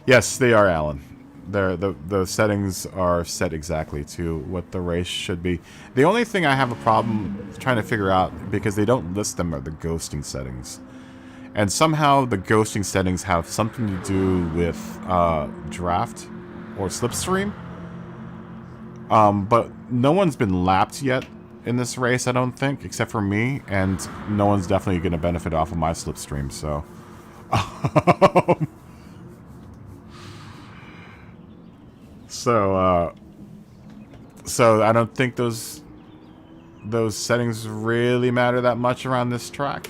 Yes, they are, Alan. The settings are set exactly to what the race should be. The only thing I have a problem trying to figure out, because they don't list them, are the ghosting settings. And somehow the ghosting settings have something to do with draft or slipstream. But no one's been lapped yet in this race, I don't think, except for me. And no one's definitely going to benefit off of my slipstream, so... So I don't think those settings really matter that much around this track.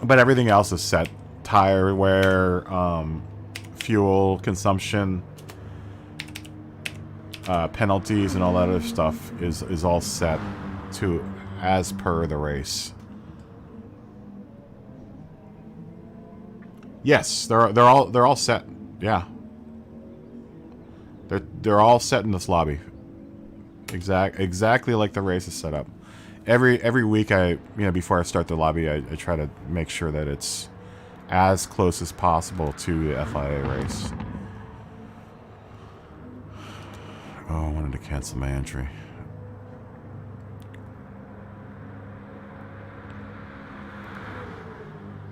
But everything else is set. Tire wear, fuel consumption, penalties, and all that other stuff is all set to as per the race. Yes, they're all set. Yeah. They're all set in this lobby. Exactly like the race is set up. Every week before I start the lobby, I try to make sure that it's as close as possible to the FIA race. Oh, I wanted to cancel my entry.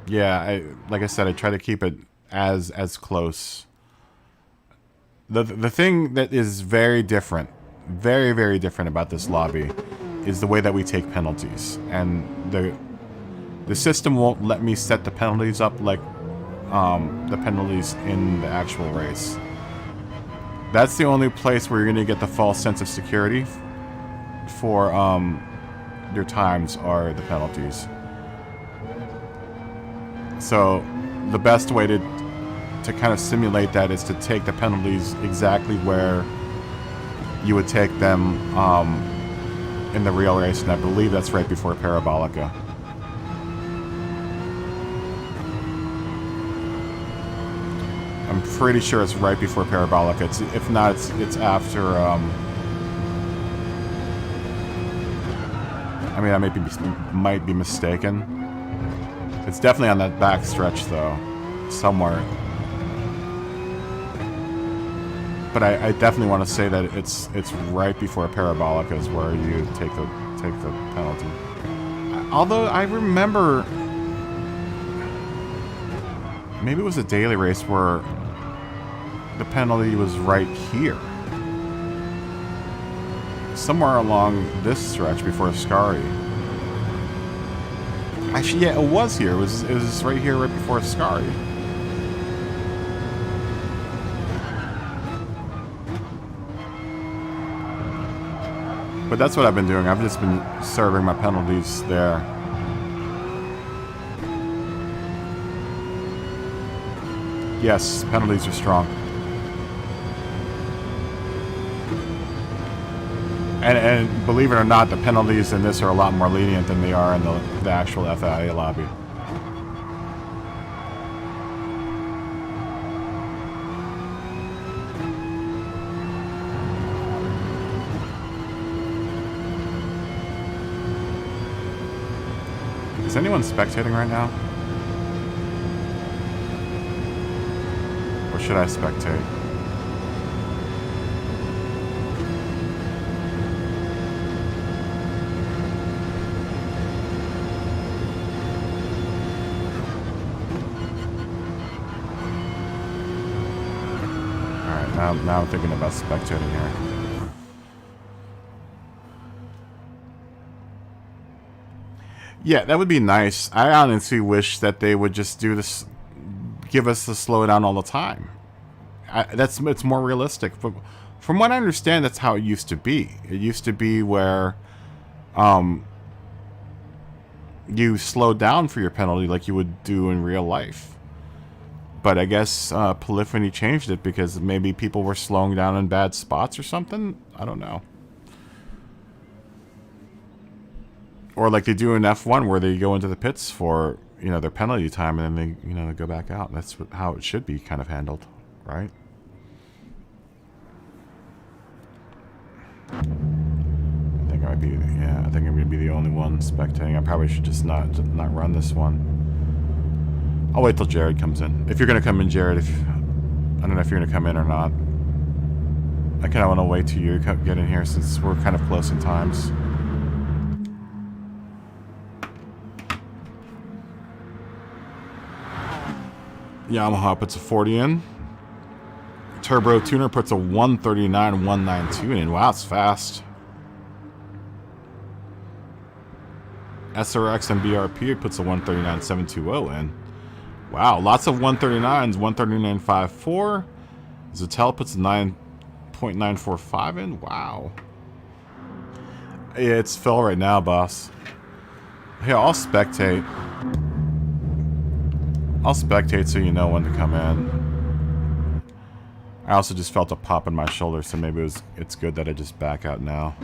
Yeah, like I said, I try to keep it as close. The thing that is very different, very different about this lobby is the way that we take penalties. And the system won't let me set the penalties up like the penalties in the actual race. That's the only place where you're going to get the false sense of security for your times are the penalties. So the best way to kind of simulate that is to take the penalties exactly where you would take them in the real race, and I believe that's right before Parabolica. I'm pretty sure it's right before Parabolica. If not, it's after. I mean, I might be mistaken. It's definitely on that back stretch, though, somewhere. But I definitely want to say that it's right before Parabolica is where you take the penalty. Although I remember Maybe it was a daily race where the penalty was right here. Somewhere along this stretch before Scari. Actually, yeah, it was here. It was right here, right before Scari. But that's what I've been doing. I've just been serving my penalties there. Yes, penalties are strong. And believe it or not, the penalties in this are a lot more lenient than they are in the actual FIA lobby. Is anyone spectating right now? Or should I spectate? Now I'm thinking about spectating here. Yeah, that would be nice. I honestly wish that they would just do this, give us the slowdown all the time. It's more realistic. But from what I understand, that's how it used to be. It used to be where you slow down for your penalty like you would do in real life. But I guess Polyphony changed it because maybe people were slowing down in bad spots or something. I don't know. Or like they do in F1 where they go into the pits for, you know, their penalty time and then they, you know, they go back out. That's how it should be kind of handled, right? I think I'm going to be the only one spectating. I probably should just not run this one. I'll wait till Jared comes in. If you're going to come in, Jared, I don't know if you're going to come in or not. I kind of want to wait till you get in here since we're kind of close in times. Yamaha puts a 40 in. Turbo Tuner puts a 139.192 in. Wow, it's fast. SRX and BRP puts a 139.720 in. Wow, lots of 139s. 139.54. Zattel puts a 9.945 in. Wow. Yeah, it's Phil right now, boss. Hey, I'll spectate. I'll spectate so you know when to come in. I also just felt a pop in my shoulder, so maybe it's good that I just back out now.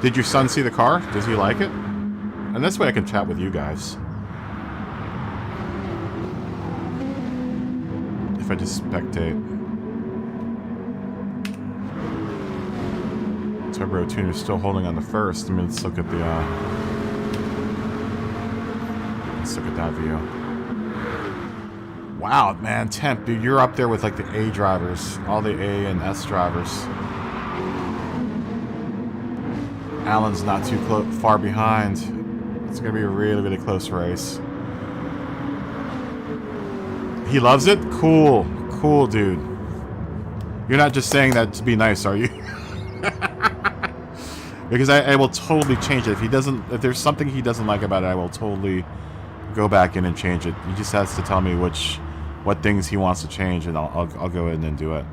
Did your son see the car? Does he like it? And this way I can chat with you guys. If I just spectate. Turbo Tuner is still holding on the first. I mean, let's look at the let's look at that view. Wow, man, Temp, dude, you're up there with like the A drivers, all the A and S drivers. Alan's not too far behind. It's going to be a really, really close race. He loves it? Cool. Cool, dude. You're not just saying that to be nice, are you? Because I will totally change it. If there's something he doesn't like about it, I will totally go back in and change it. He just has to tell me what things he wants to change, and I'll go in and do it.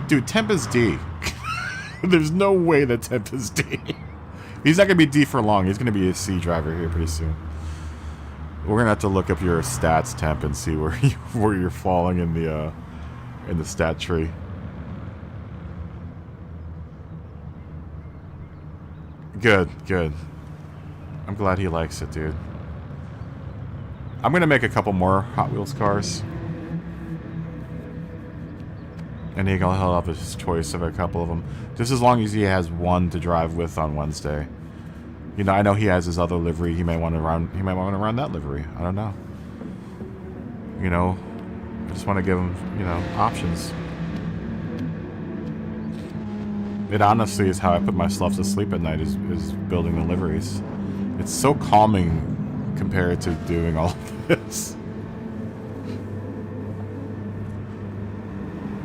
Dude, Temp is D. There's no way that Temp is D. He's not going to be D for long. He's going to be a C driver here pretty soon. We're going to have to look up your stats, Temp, and see where you're falling in the stat tree. Good, good. I'm glad he likes it, dude. I'm going to make a couple more Hot Wheels cars. And he'll have his choice of a couple of them. Just as long as he has one to drive with on Wednesday. You know, I know he has his other livery. He might want to run that livery. I don't know. You know, I just want to give them, you know, options. It honestly is how I put myself to sleep at night, is building the liveries. It's so calming compared to doing all of this.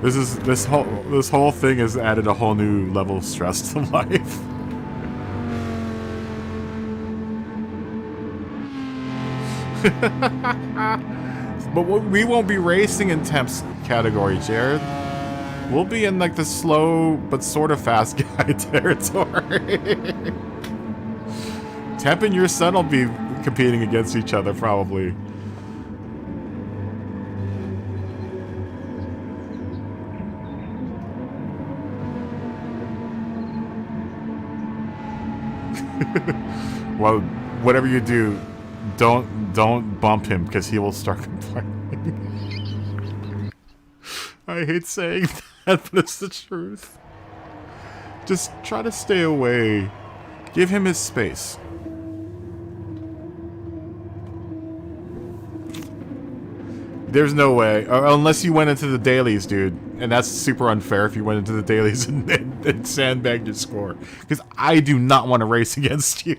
This whole thing has added a whole new level of stress to life. But we won't be racing in Temp's category, Jared. We'll be in like the slow but sort of fast guy territory. Temp and your son will be competing against each other probably. Well, whatever you do, don't bump him because he will start complaining. I hate saying that, but it's the truth. Just try to stay away. Give him his space. There's no way, unless you went into the dailies, dude, and that's super unfair if you went into the dailies and sandbagged your score. Because I do not want to race against you.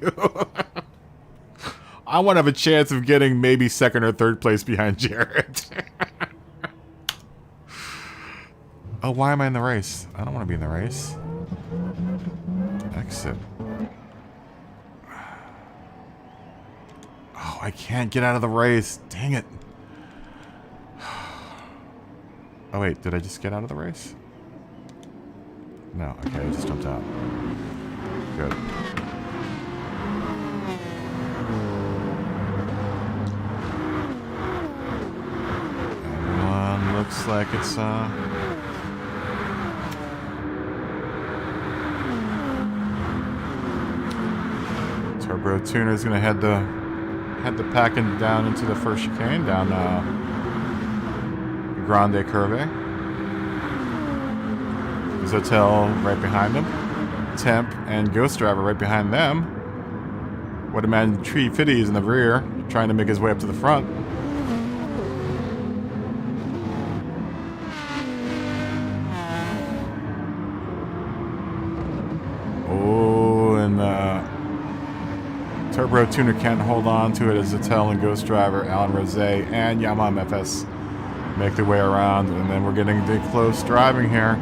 I want to have a chance of getting maybe second or third place behind Jared. Oh, why am I in the race? I don't want to be in the race. Exit. Oh, I can't get out of the race. Dang it. Oh wait, did I just get out of the race? No, okay, I just jumped out. Good. Everyone looks like it's Turbo Tuner's gonna head the packing down into the first chicane down Grande Curve. Zotel right behind them. Temp and Ghost Driver right behind them. What a man, Tree Fitty is in the rear, trying to make his way up to the front. Oh, and Turbo Tuner can't hold on to it as Zotel and Ghost Driver, Alan Rose, and Yamaha FS make their way around, and then we're getting to close driving here.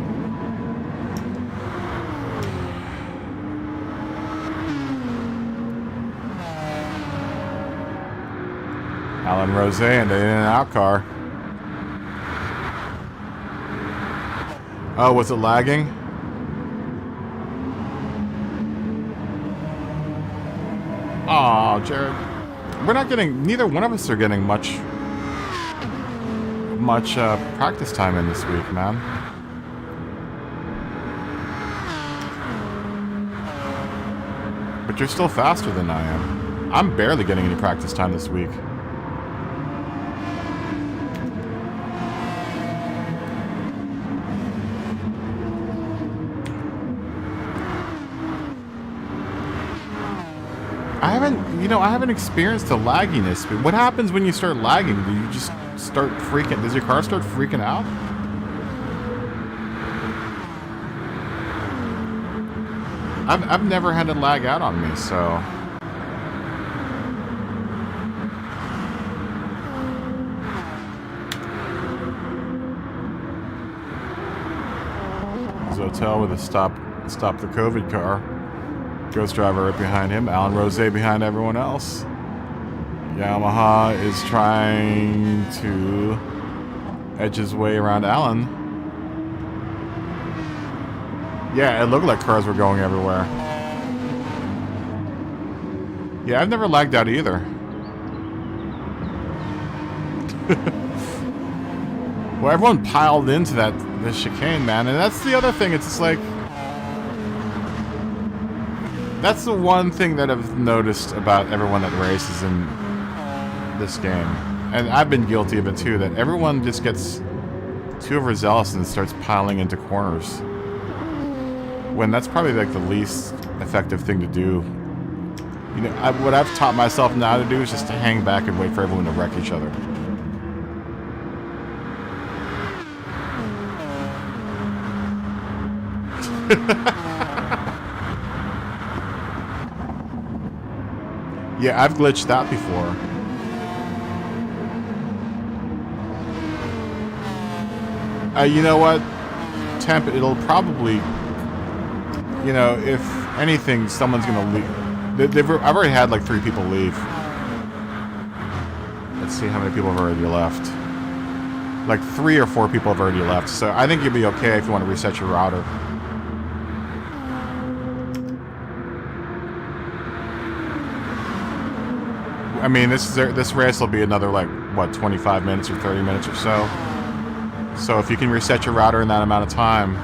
Alan Rose and an in-and-out car. Oh, was it lagging? Aw, Jared. We're not getting, neither one of us are getting much practice time in this week, man. But you're still faster than I am. I'm barely getting any practice time this week. I haven't experienced the lagginess. But what happens when you start lagging? Do you just start freaking? Does your car start freaking out? I've never had it lag out on me, so. Zotel with a stop the COVID car. Ghost Driver right behind him. Alan Rose behind everyone else. Yamaha is trying to edge his way around Alan. Yeah, it looked like cars were going everywhere. Yeah, I've never lagged out either. Well, everyone piled into this chicane, man, and that's the other thing. It's just like, that's the one thing that I've noticed about everyone that races in this game, and I've been guilty of it too, that everyone just gets too overzealous and starts piling into corners, when that's probably like the least effective thing to do. You know, what I've taught myself now to do is just to hang back and wait for everyone to wreck each other. Yeah, I've glitched that before. You know what? Temp, it'll probably, you know, if anything, someone's gonna leave. I've already had like 3 people leave. Let's see how many people have already left. Like 3 or 4 people have already left. So I think you'll be okay if you want to reset your router. I mean, this race will be another like what, 25 minutes or 30 minutes or so. So if you can reset your router in that amount of time.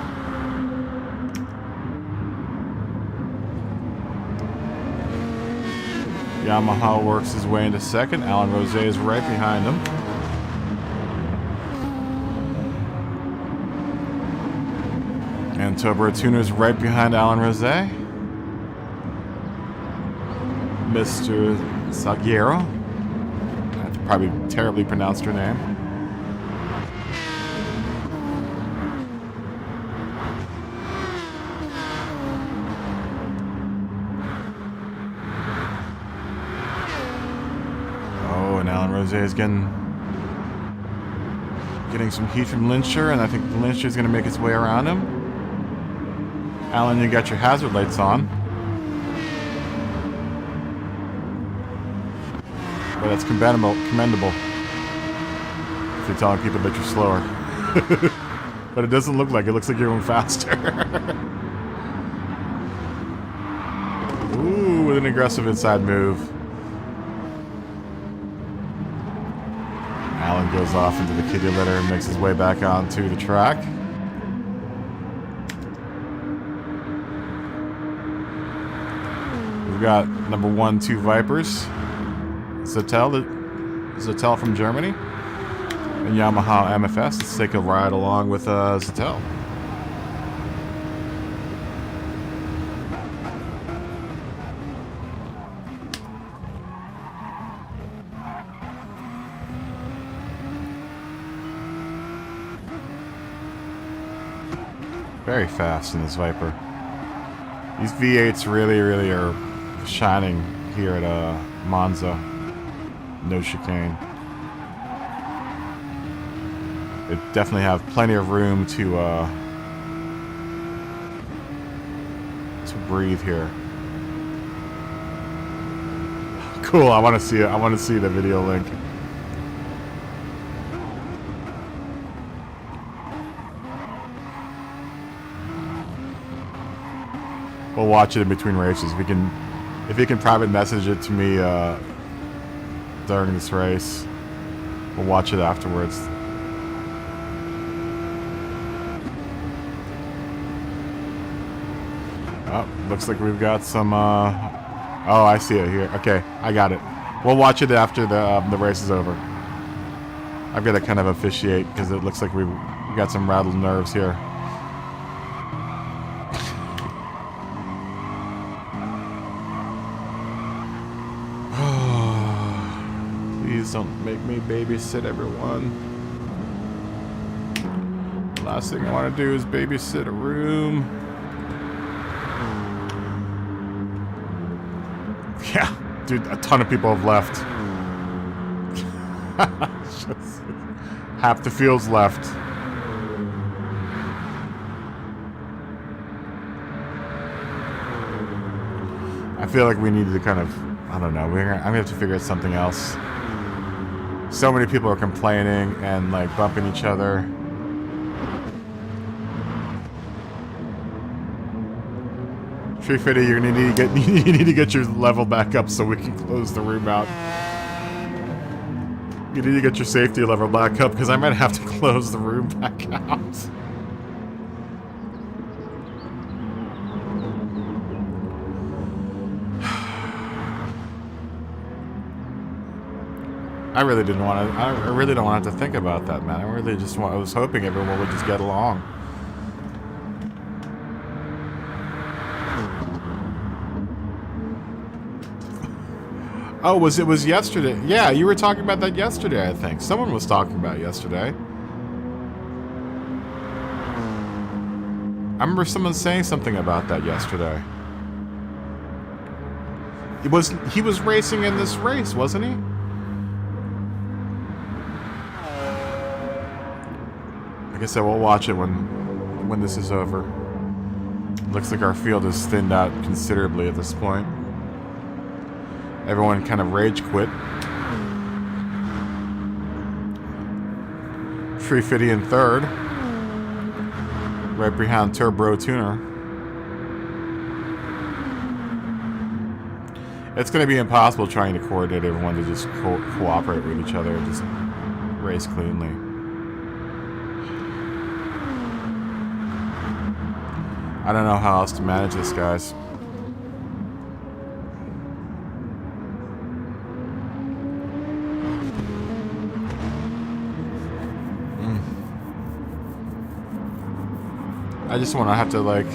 Yamaha works his way into second. Alan Rosé is right behind him. And Tobler Tuner is right behind Alan Rosé. Mr. Zagueiro. I probably terribly pronounced her name. Oh, and Alan Rosé is getting some heat from Lyncher, and I think Lyncher is going to make his way around him. Alan, you got your hazard lights on. But that's commendable if you're telling people that you're slower. But it doesn't look like it. It looks like you're going faster. Ooh, with an aggressive inside move. Alan goes off into the kiddie litter and makes his way back onto the track. We've got number 1, 2 Vipers. Zattel from Germany. And Yamaha MFS. Let's take a ride along with Zattel. Very fast in this Viper. These V8s really are shining here at Monza. No chicane. They definitely have plenty of room to breathe here. Cool. I want to see it. I want to see the video link. We'll watch it in between races. If you can private message it to me during this race, we'll watch it afterwards. Oh, looks like we've got some. Oh, I see it here. Okay, I got it. We'll watch it after the race is over. I've got to kind of officiate because it looks like we've got some rattled nerves here. Please don't make me babysit everyone. The last thing I want to do is babysit a room. Yeah, dude, a ton of people have left. Just half the field's left. I feel like we need to kind of, I don't know, I'm gonna have to figure out something else. So many people are complaining and like bumping each other. Tree Fitty, you're gonna need to get you need to get your level back up so we can close the room out. You need to get your safety level back up because I might have to close the room back out. I really didn't want to. I really don't want to have to think about that, man. I was hoping everyone would just get along. Oh, it was yesterday? Yeah, you were talking about that yesterday, I think. Someone was talking about it yesterday. I remember someone saying something about that yesterday. He was racing in this race, wasn't he? Like I said, we'll watch it when this is over. Looks like our field is thinned out considerably at this point. Everyone kind of rage quit. Tree Fitty in third. Right behind Turbo Tuner. It's going to be impossible trying to coordinate everyone to just cooperate with each other and just race cleanly. I don't know how else to manage this, guys. I just want to have to, like...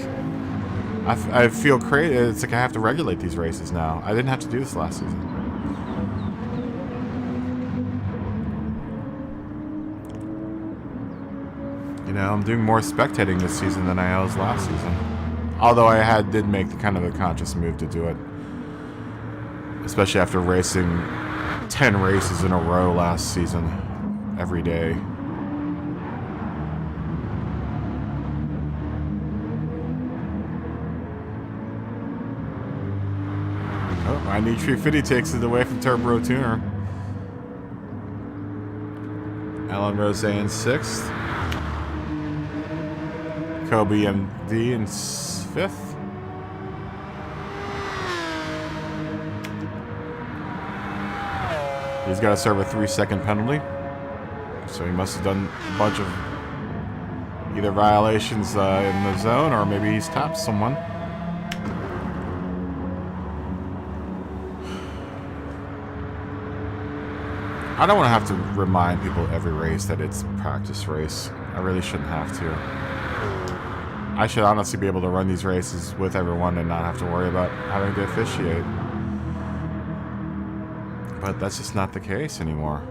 I feel crazy. It's like I have to regulate these races now. I didn't have to do this last season. You know, I'm doing more spectating this season than I was last season. Although I did make the kind of a conscious move to do it. Especially after racing 10 races in a row last season. Every day. I need Tree Fitty takes it away from Turbo Tuner. Alan Rose in 6th. Kobe MD in 5th. He's got to serve a 3-second penalty. So he must have done a bunch of either violations in the zone, or maybe he's tapped someone. I don't want to have to remind people every race that it's a practice race. I really shouldn't have to. I should honestly be able to run these races with everyone and not have to worry about having to officiate. But that's just not the case anymore.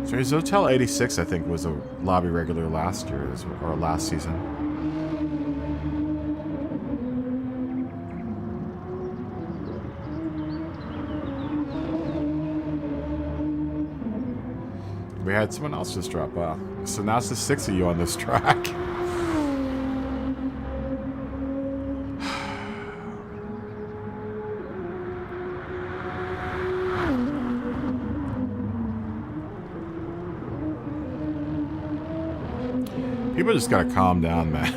So Hotel 86, I think, was a lobby regular last year, or last season. We had someone else just drop off. So now it's just 6 of you on this track. People just gotta calm down, man.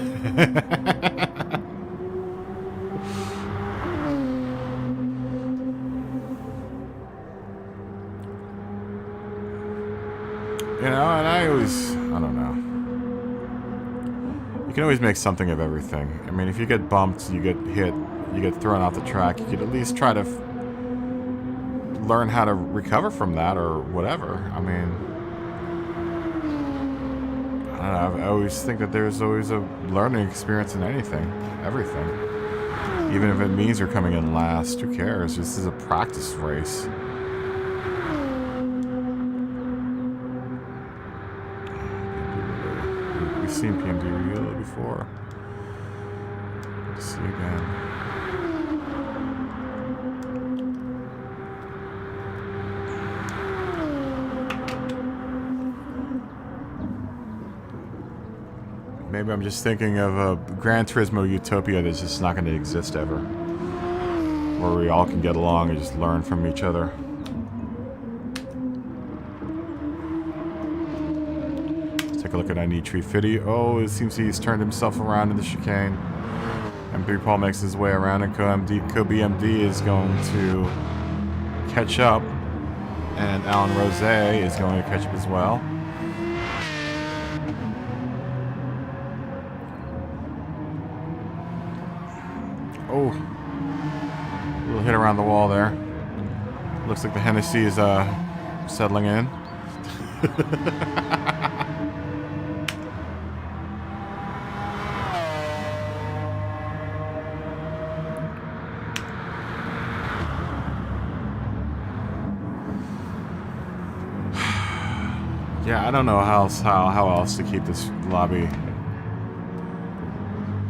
You know, and I don't know. You can always make something of everything. I mean, if you get bumped, you get hit, you get thrown off the track, you could at least try to learn how to recover from that or whatever. I mean, I don't know. I always think that there's always a learning experience in anything, everything. Even if it means you're coming in last, who cares? This is a practice race. We've seen PMD reveal it before. Let's see again. Maybe I'm just thinking of a Gran Turismo utopia that's just not going to exist ever. Where we all can get along and just learn from each other. Let's take a look at I Need Tree Fitty. Oh, it seems he's turned himself around in the chicane. MP Paul makes his way around, and Kobe MD is going to catch up. And Alan Rose is going to catch up as well. Oh, a little hit around the wall there. Looks like the Hennessy is settling in. Yeah, I don't know how else to keep this lobby.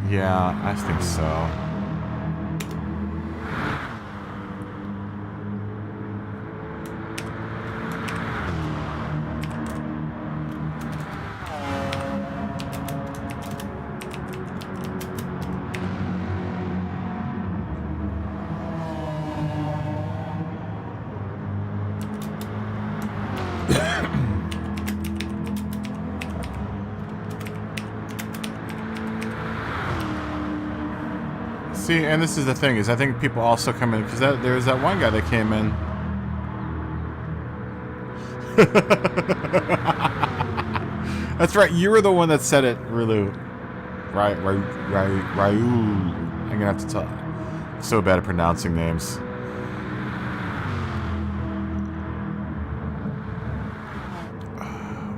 Yeah, I think so. See, and this is the thing, is I think people also come in, because there's that one guy that came in. That's right, you were the one that said it, Rulu. Ryu. I'm gonna have to tell. I'm so bad at pronouncing names.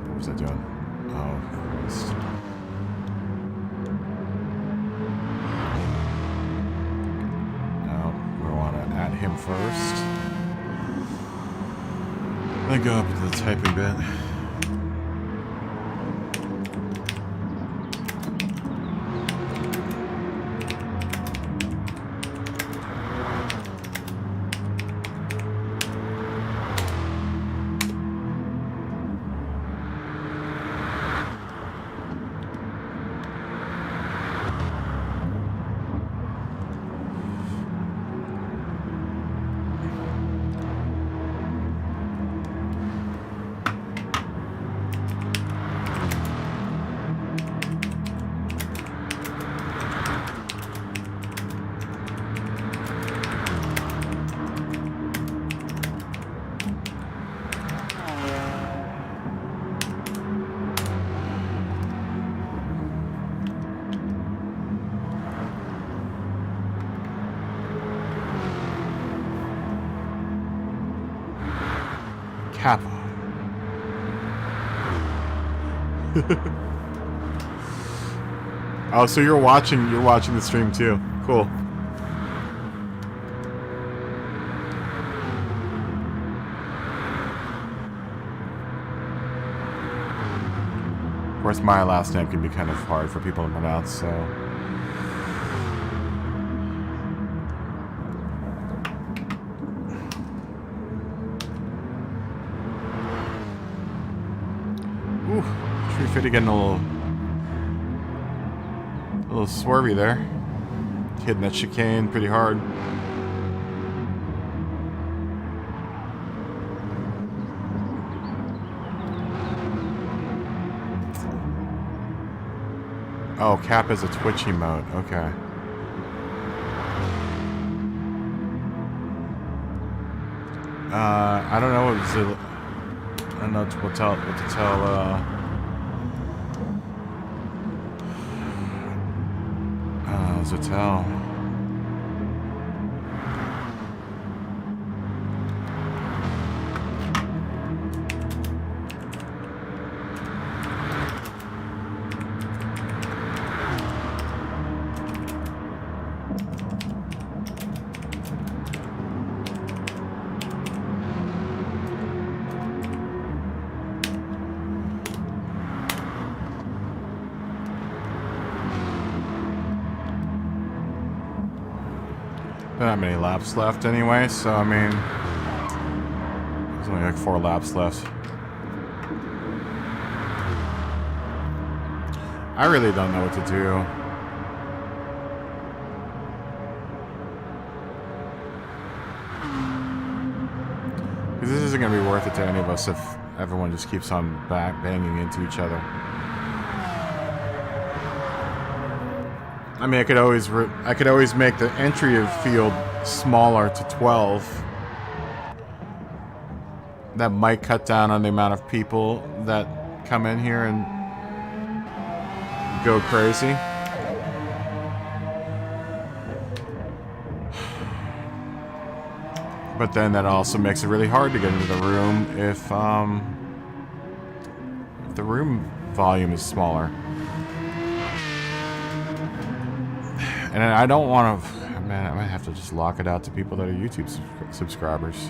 What was I doing? Oh, Christ. Him first. Then go up into the typing bit. Kappa. Oh, so you're watching the stream too. Cool. Of course, my last name can be kind of hard for people to pronounce, so. Ooh, Tree Fitty getting a little swervy there. Hitting that chicane pretty hard. Oh, Cap is a Twitch emote. Okay. I don't know what I don't know what to tell. Zatel. Not many laps left anyway, so I mean, there's only like 4 laps left. I really don't know what to do. Because this isn't going to be worth it to any of us if everyone just keeps on banging into each other. I mean, I could always make the entry of field smaller to 12. That might cut down on the amount of people that come in here and go crazy. But then that also makes it really hard to get into the room if the room volume is smaller. And I don't want to... Man, I might have to just lock it out to people that are YouTube subscribers.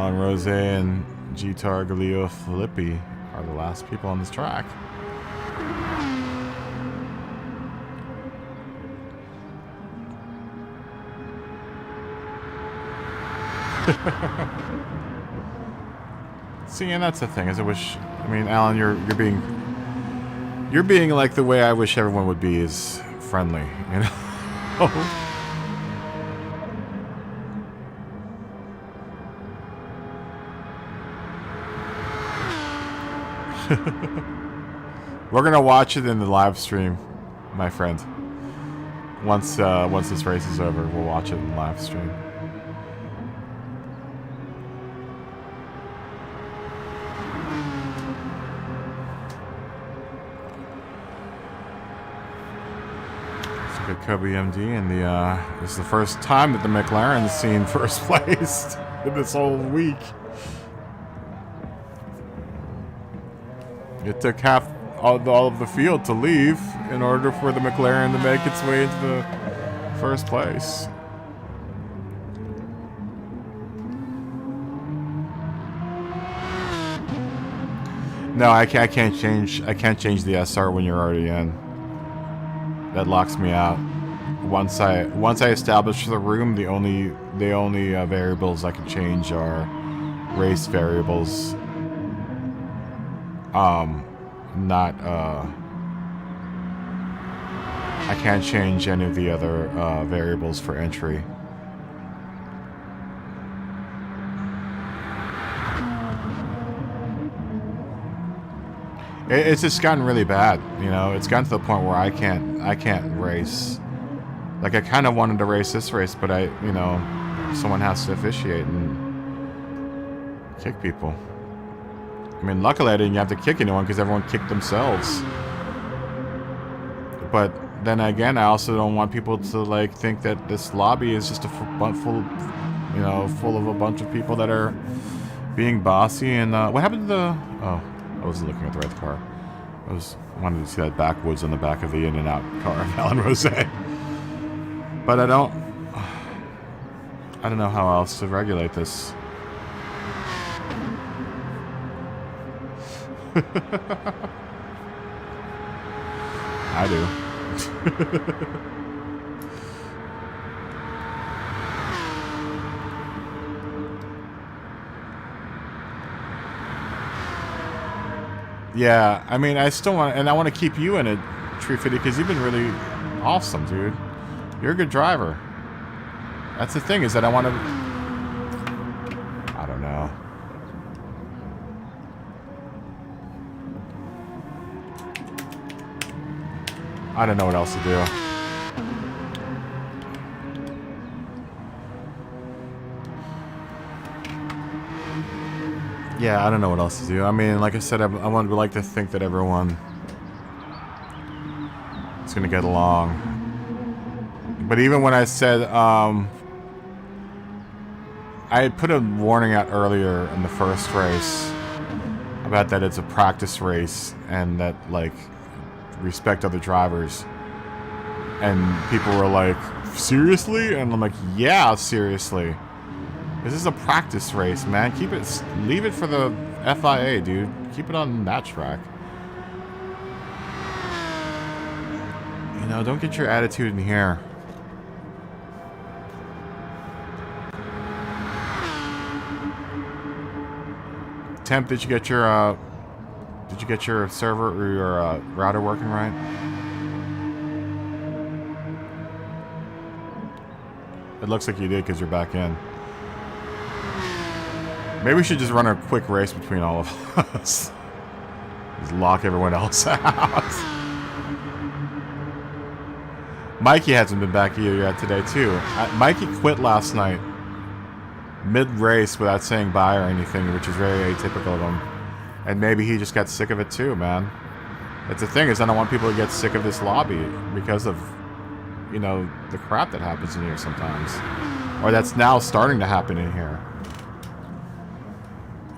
Alan Rose and Gitar Galileo Filippi are the last people on this track. See, and that's the thing, is I wish, I mean, Alan, you're being like the way I wish everyone would be, is friendly, you know? We're gonna watch it in the live stream, my friend. Once this race is over, we'll watch it in the live stream. Kobe MD, and this is the first time that the McLaren's seen first place in this whole week. It took half all of the field to leave in order for the McLaren to make its way into the first place. No, I can't change the SR when you're already in. That locks me out. Once I establish the room, the only variables I can change are race variables. I can't change any of the other variables for entry. It's just gotten really bad, you know. It's gotten to the point where I can't race. Like, I kind of wanted to race this race, but someone has to officiate and kick people. I mean, luckily I didn't have to kick anyone because everyone kicked themselves. But then again, I also don't want people to like think that this lobby is just full of a bunch of people that are being bossy. And what happened to the? Oh, I wasn't looking at the right car. I wanted to see that backwoods on the back of the In-N-Out car of Alan Rose. But I don't know how else to regulate this. I do. Yeah, I mean, I still want, and I want to keep you in it, Tree Fitty, because you've been really awesome, dude. You're a good driver. That's the thing, is that I want to, I don't know. I don't know what else to do. Yeah, I don't know what else to do. I mean, like I said, I would like to think that everyone is going to get along. But even when I said, I had put a warning out earlier in the first race about that it's a practice race and that, like, respect other drivers. And people were like, seriously? And I'm like, yeah, seriously. This is a practice race, man. Leave it for the FIA, dude. Keep it on that track. You know, don't get your attitude in here. Temp, did you get your server or your router working right? It looks like you did because you're back in. Maybe we should just run a quick race between all of us. Just lock everyone else out. Mikey hasn't been back here yet today, too. Mikey quit last night, mid-race, without saying bye or anything, which is very atypical of him. And maybe he just got sick of it, too, man. That's the thing, is I don't want people to get sick of this lobby because of, you know, the crap that happens in here sometimes. Or that's now starting to happen in here.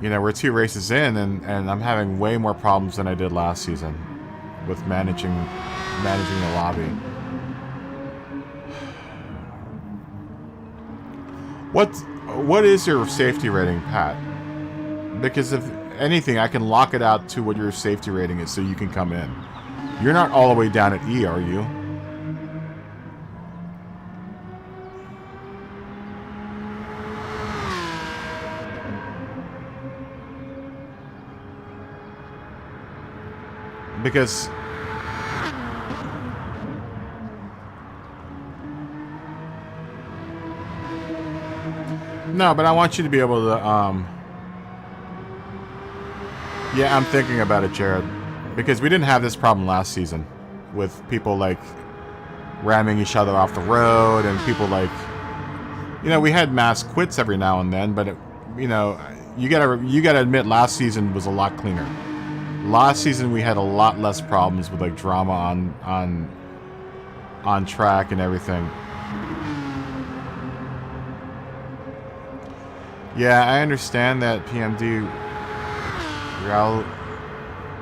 You know, we're 2 races in, and I'm having way more problems than I did last season with managing the lobby. what is your safety rating, Pat? Because if anything, I can lock it out to what your safety rating is so you can come in. You're not all the way down at E, are you? Because no, but I want you to be able to yeah, I'm thinking about it, Jared. Because we didn't have this problem last season with people like ramming each other off the road and people like, you know, we had mass quits every now and then, but it, you know, you gotta admit last season was a lot cleaner. Last season we had a lot less problems with like drama on track and everything. Yeah, I understand that, PMD.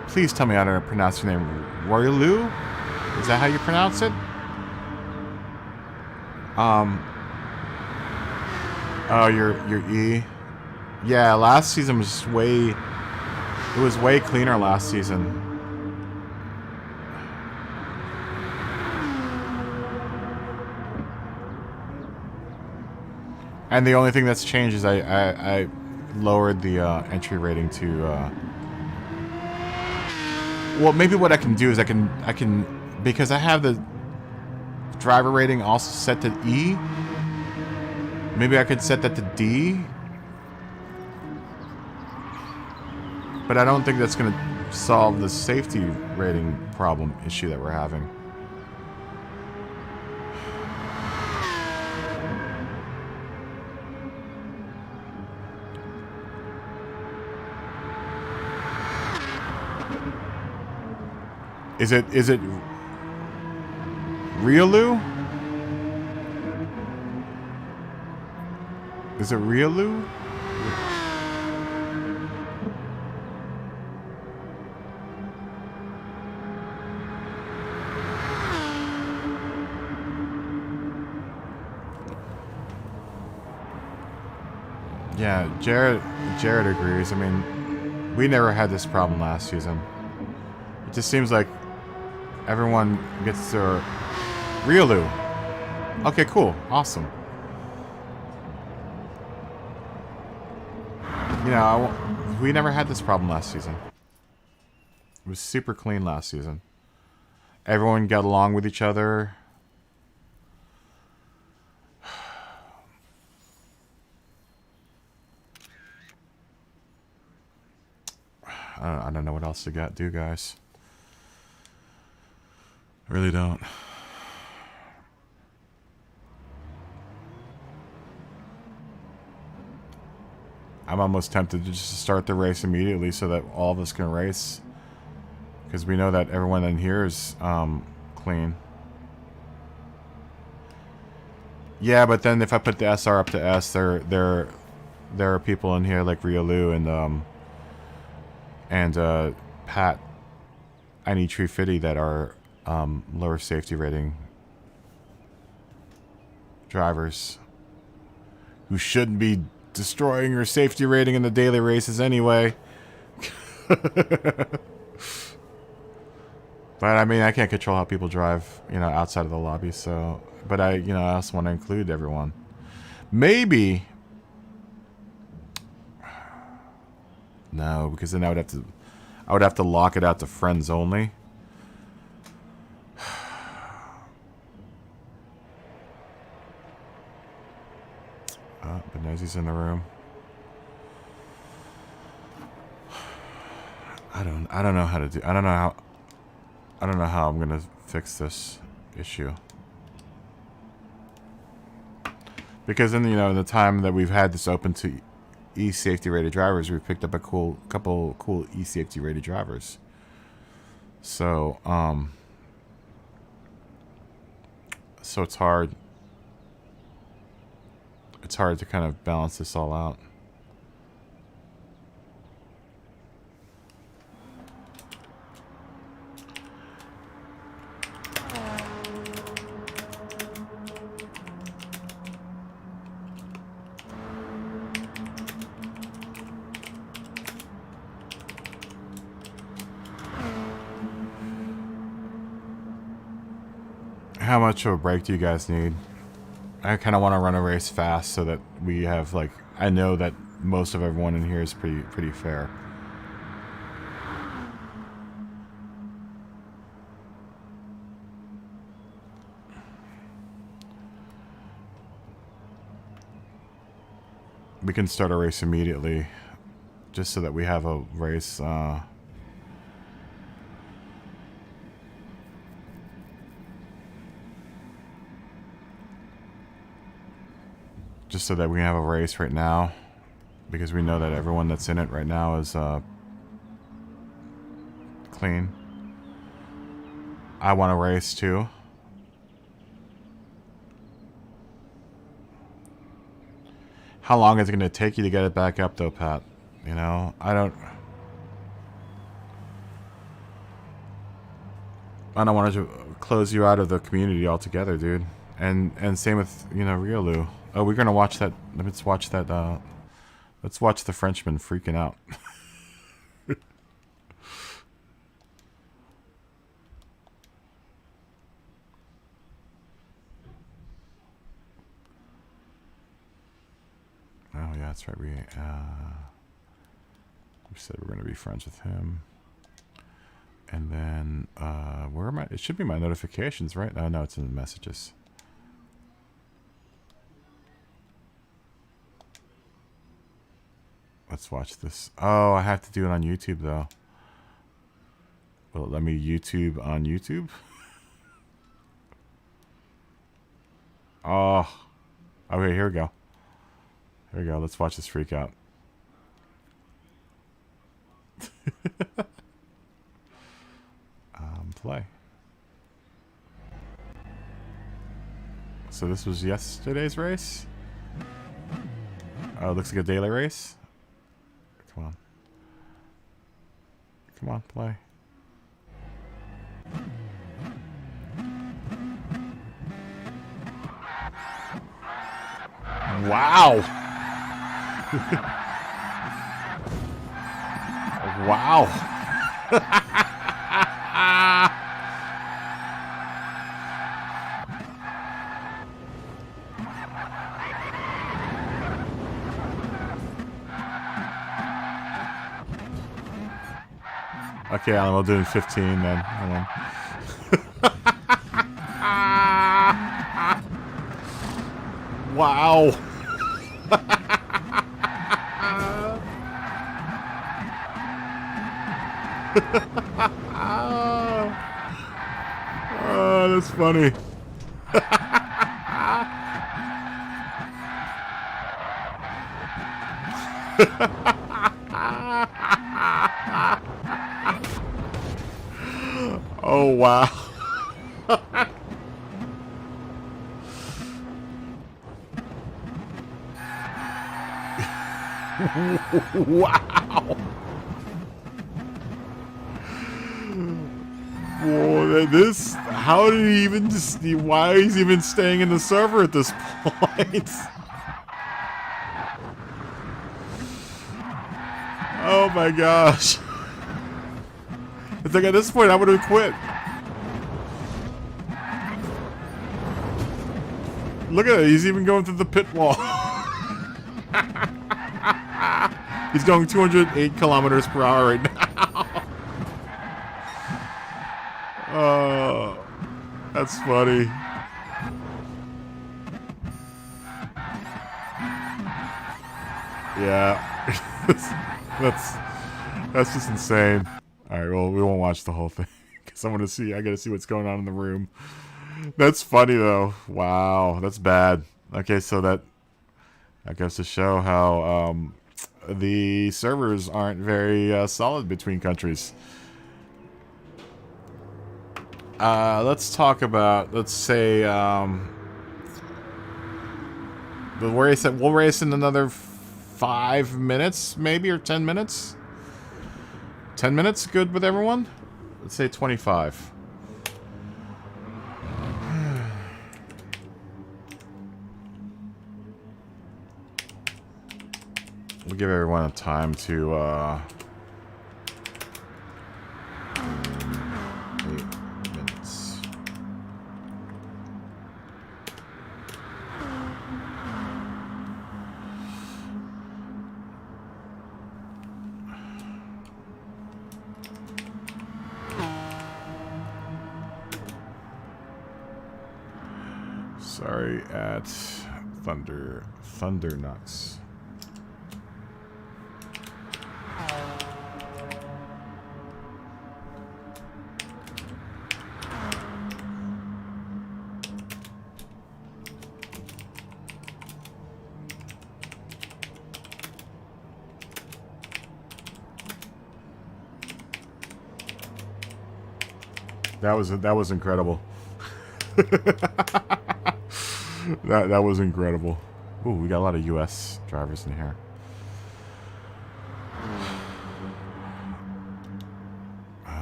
Please tell me how to pronounce your name. Royalou? Is that how you pronounce it? Oh, your E. Yeah, last season was way cleaner last season. And the only thing that's changed is I lowered the entry rating to well, maybe what I can do is I can because I have the driver rating also set to E. Maybe I could set that to D. But I don't think that's going to solve the safety rating problem issue that we're having. Is it Riolu? Is it Riolu? Yeah, Jared agrees. I mean, we never had this problem last season. It just seems like everyone gets their Riolu. Okay, cool. Awesome. You know, we never had this problem last season. It was super clean last season. Everyone got along with each other. I don't know what else to do, guys. I really don't. I'm almost tempted to just start the race immediately so that all of us can race. Because we know that everyone in here is clean. Yeah, but then if I put the SR up to S, there are people in here like Riolu and Pat, I need Tree Fitty that are lower safety rating drivers who shouldn't be destroying your safety rating in the daily races anyway. But I mean, I can't control how people drive, you know, outside of the lobby. So, but I also want to include everyone. Maybe. No, because then I would have to lock it out to friends only. But Nosey's in the room. I don't know how to do. I don't know how I'm gonna fix this issue. Because in in the time that we've had this open to E-safety rated drivers, we've picked up a couple cool E-safety rated drivers. So so it's hard. It's hard to kind of balance this all out. How much of a break do you guys need? I kind of want to run a race fast so that we have, like, I know that most of everyone in here is pretty fair. We can start a race immediately, just so that we have a race, just so that we have a race right now, because we know that everyone that's in it right now is, clean. I want a race too. How long is it going to take you to get it back up, though, Pat? You know, I don't want to close you out of the community altogether, dude. And same with, you know, Riolu. Oh, we're gonna watch that. Let's watch that. Let's watch the Frenchman freaking out. Oh yeah, that's right. We said we're gonna be friends with him. And then where am I? It should be my notifications, right? Oh no, it's in the messages. Let's watch this. Oh, I have to do it on YouTube though. Will it let me YouTube on YouTube? Oh. Okay, here we go. Here we go. Let's watch this freak out. Play. So this was yesterday's race? Oh, it looks like a daily race? Come on. Come on, play. Wow! Wow! Okay, Alan, we'll do in 15 then. Hold on. Wow. Oh, that's funny. Oh, wow. Wow. Whoa, this, how did he even just, why is he even staying in the server at this point? Oh my gosh. It's like at this point I would have quit. Look at it, he's even going through the pit wall. He's going 208 kilometers per hour right now. Oh, that's funny. Yeah. That's just insane. Alright, well, we won't watch the whole thing. Because I gotta see what's going on in the room. That's funny, though. Wow, that's bad. Okay, so that goes to show how the servers aren't very solid between countries. Let's talk about, let's say, we'll race in another 5 minutes, maybe, or 10 minutes? 10 minutes, good with everyone? Let's say 25. We'll give everyone a time to, 8 minutes. Sorry, at Thunder Nuts. That was incredible. that was incredible. Ooh, we got a lot of U.S. drivers in here.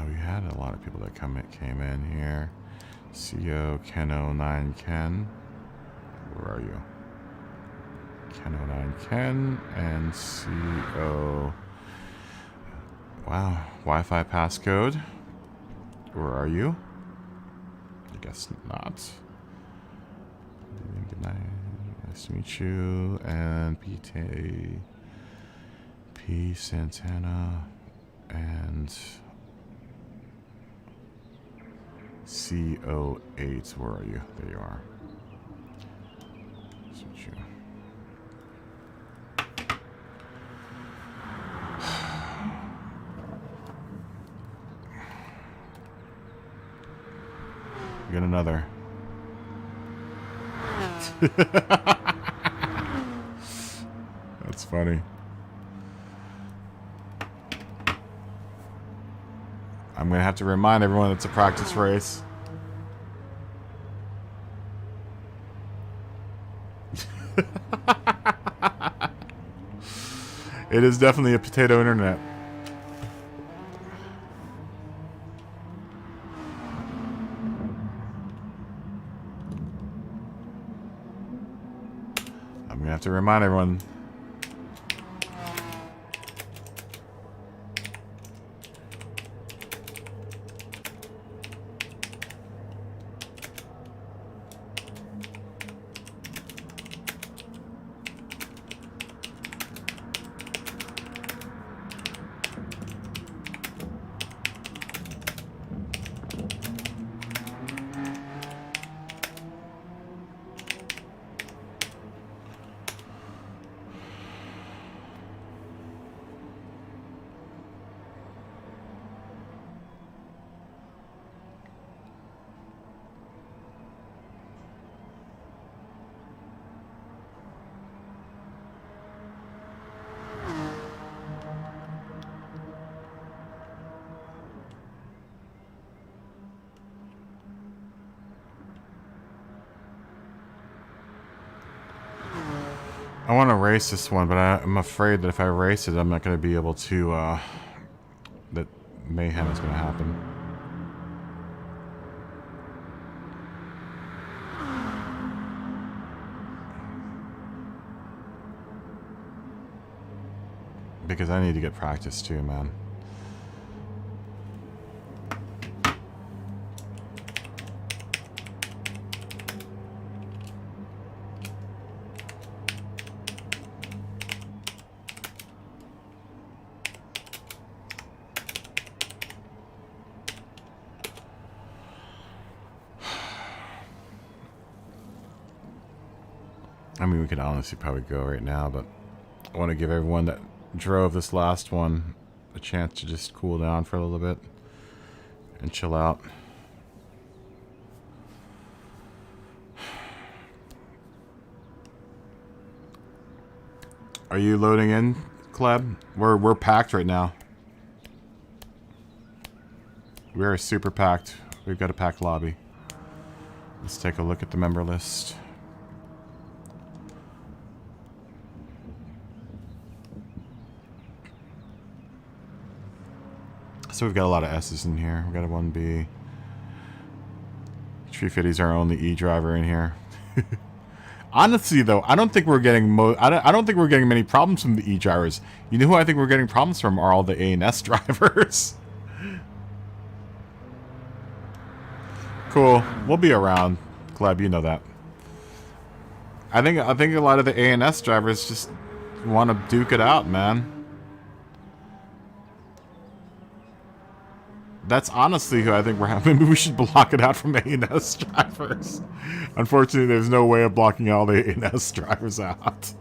We had a lot of people that came in here. CO Ken09 Ken. Where are you? Ken09 Ken and CO. Wow, Wi-Fi passcode. Where are you? I guess not. Good night. Nice to meet you. And P Santana and CO8. Where are you? There you are. Nice to meet you. Get another. That's funny. I'm going to have to remind everyone it's a practice race. It is definitely a potato internet. I'm going to have to remind everyone. I want to race this one, but I'm afraid that if I race it, I'm not going to be able to, that mayhem is going to happen. Because I need to get practice too, man. I mean, we could honestly probably go right now, but I want to give everyone that drove this last one a chance to just cool down for a little bit and chill out. Are you loading in, Kleb? We're packed right now. We are super packed. We've got a packed lobby. Let's take a look at the member list. So we've got a lot of S's in here. We've got a 1B. Tree Fitty's our only E driver in here. Honestly, though, I don't think we're getting I don't think we're getting many problems from the E drivers. You know who I think we're getting problems from are all the A and S drivers. Cool. We'll be around, Gleb. You know that. I think a lot of the A and S drivers just want to duke it out, man. That's honestly who I think we're having. Maybe we should block it out from A and S drivers. Unfortunately, there's no way of blocking all the A and S drivers out,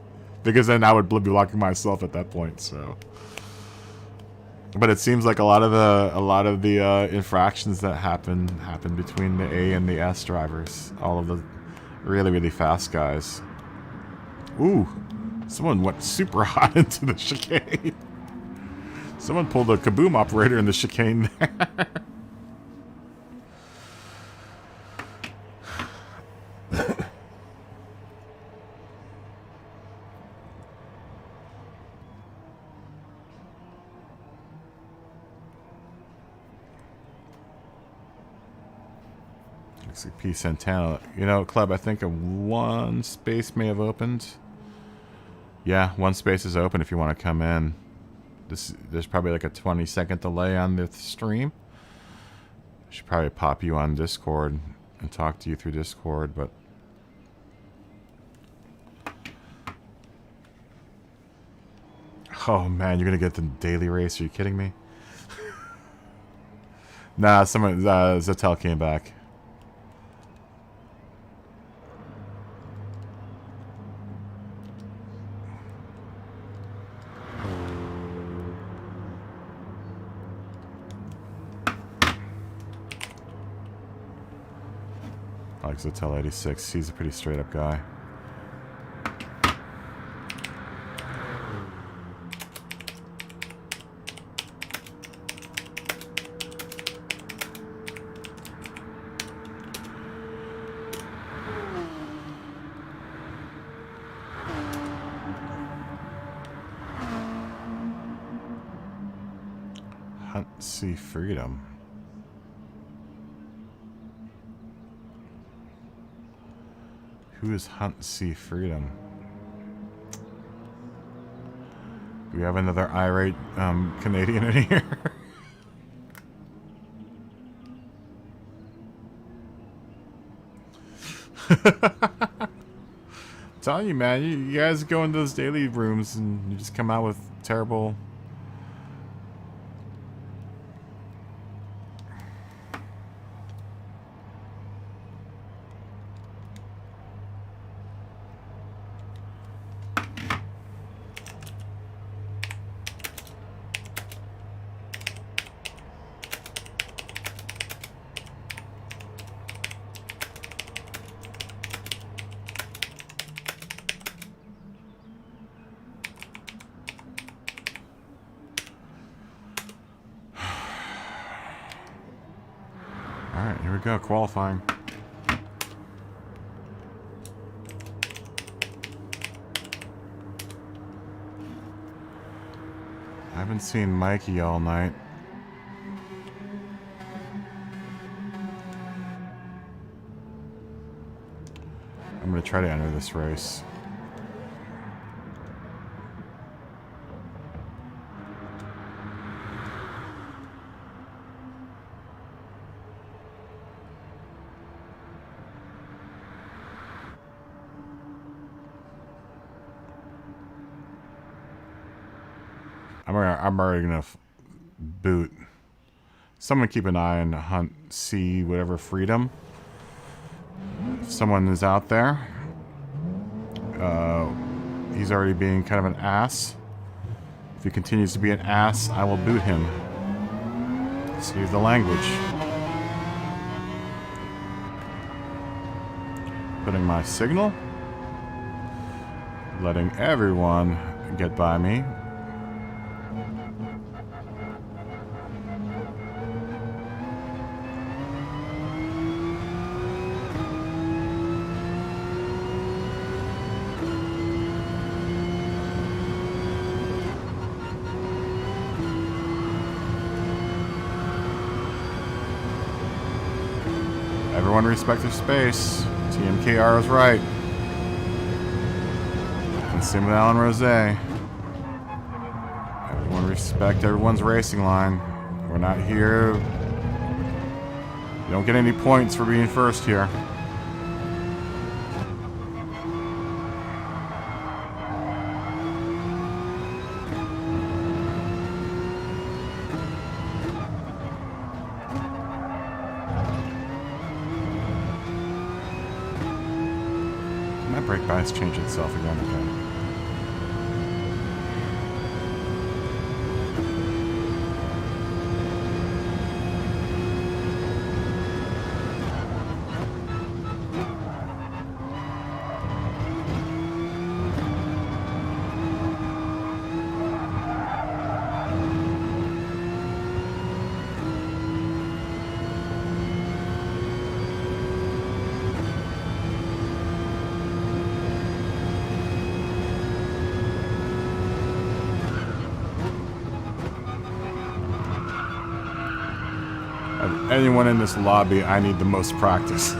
because then I would be blocking myself at that point. So, but it seems like a lot of the infractions that happen between the A and the S drivers. All of the really fast guys. Ooh, someone went super hot into the chicane. Someone pulled a kaboom operator in the chicane there. Looks like P. Santana. You know, Club, I think one space may have opened. Yeah, one space is open if you want to come in. There's probably like a 20-second delay on the stream. I should probably pop you on Discord and talk to you through Discord, but... Oh man, you're gonna get the daily race? Are you kidding me? Nah, Zatel came back. Zatel 86, he's a pretty straight up guy. Hunt See Freedom. Who is Hunt See Freedom? Do we have another irate Canadian in here? Telling you, man, you guys go into those daily rooms and you just come out with terrible... Alright, here we go, qualifying. I haven't seen Mikey all night. I'm gonna try to enter this race. I'm already gonna boot. Someone keep an eye on Hunt See whatever Freedom. If someone is out there, he's already being kind of an ass. If he continues to be an ass, I will boot him. Excuse the language. Putting my signal. Letting everyone get by me. Everyone respect their space. TMKR is right. And same with Alan Rose. Everyone respect everyone's racing line. We're not here. You don't get any points for being first here. brake bias change itself again. Okay. Of anyone in this lobby, I need the most practice.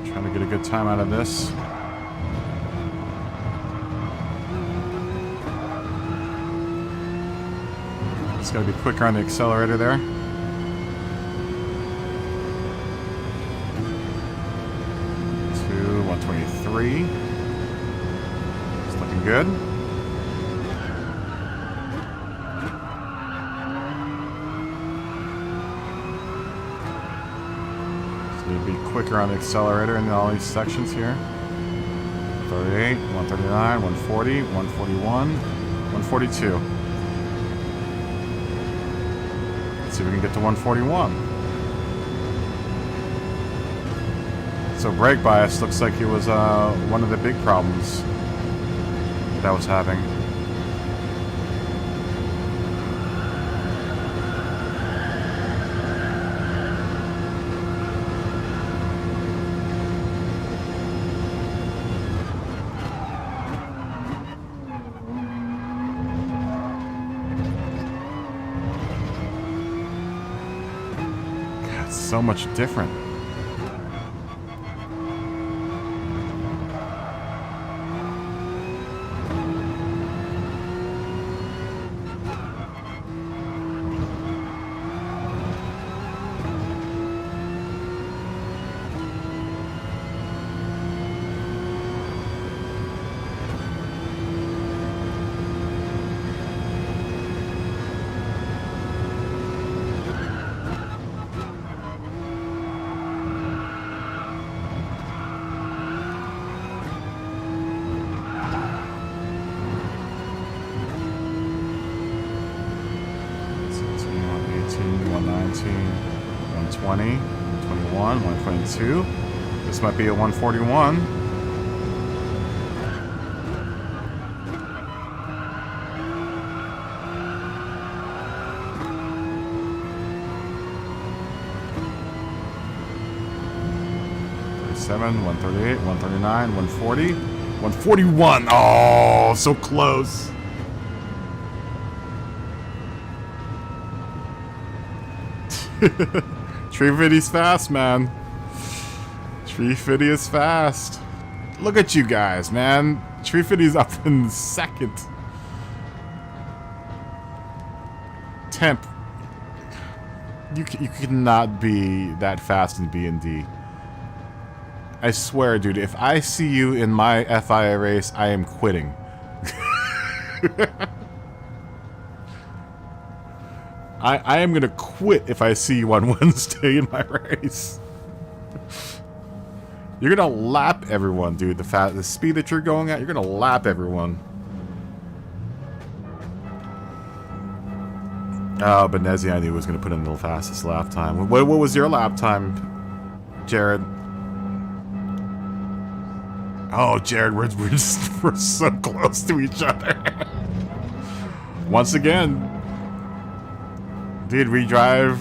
Trying to get a good time out of this. Just gotta be quicker on the accelerator there. To 123. It's looking good. Be quicker on the accelerator in all these sections here. 138, 139, 140, 141, 142. Let's see if we can get to 141. So brake bias looks like it was one of the big problems that I was having. So much different. .120, 121, 122. This might be a 141. .37, 138, 139, 140, 141. Oh, so close. Tree Fitty's fast, man. Tree Fitty is fast. Look at you guys, man. Tree Fitty's up in second. Temp. You cannot be that fast in B&D. I swear, dude, if I see you in my FIA race, I am quitting. I am gonna quit if I see you on Wednesday in my race. You're gonna lap everyone, dude. The speed that you're going at, you're gonna lap everyone. Oh, Benezi I knew was gonna put in the fastest lap time. What was your lap time, Jared? Oh, Jared, we're so close to each other. Once again, dude, we drive.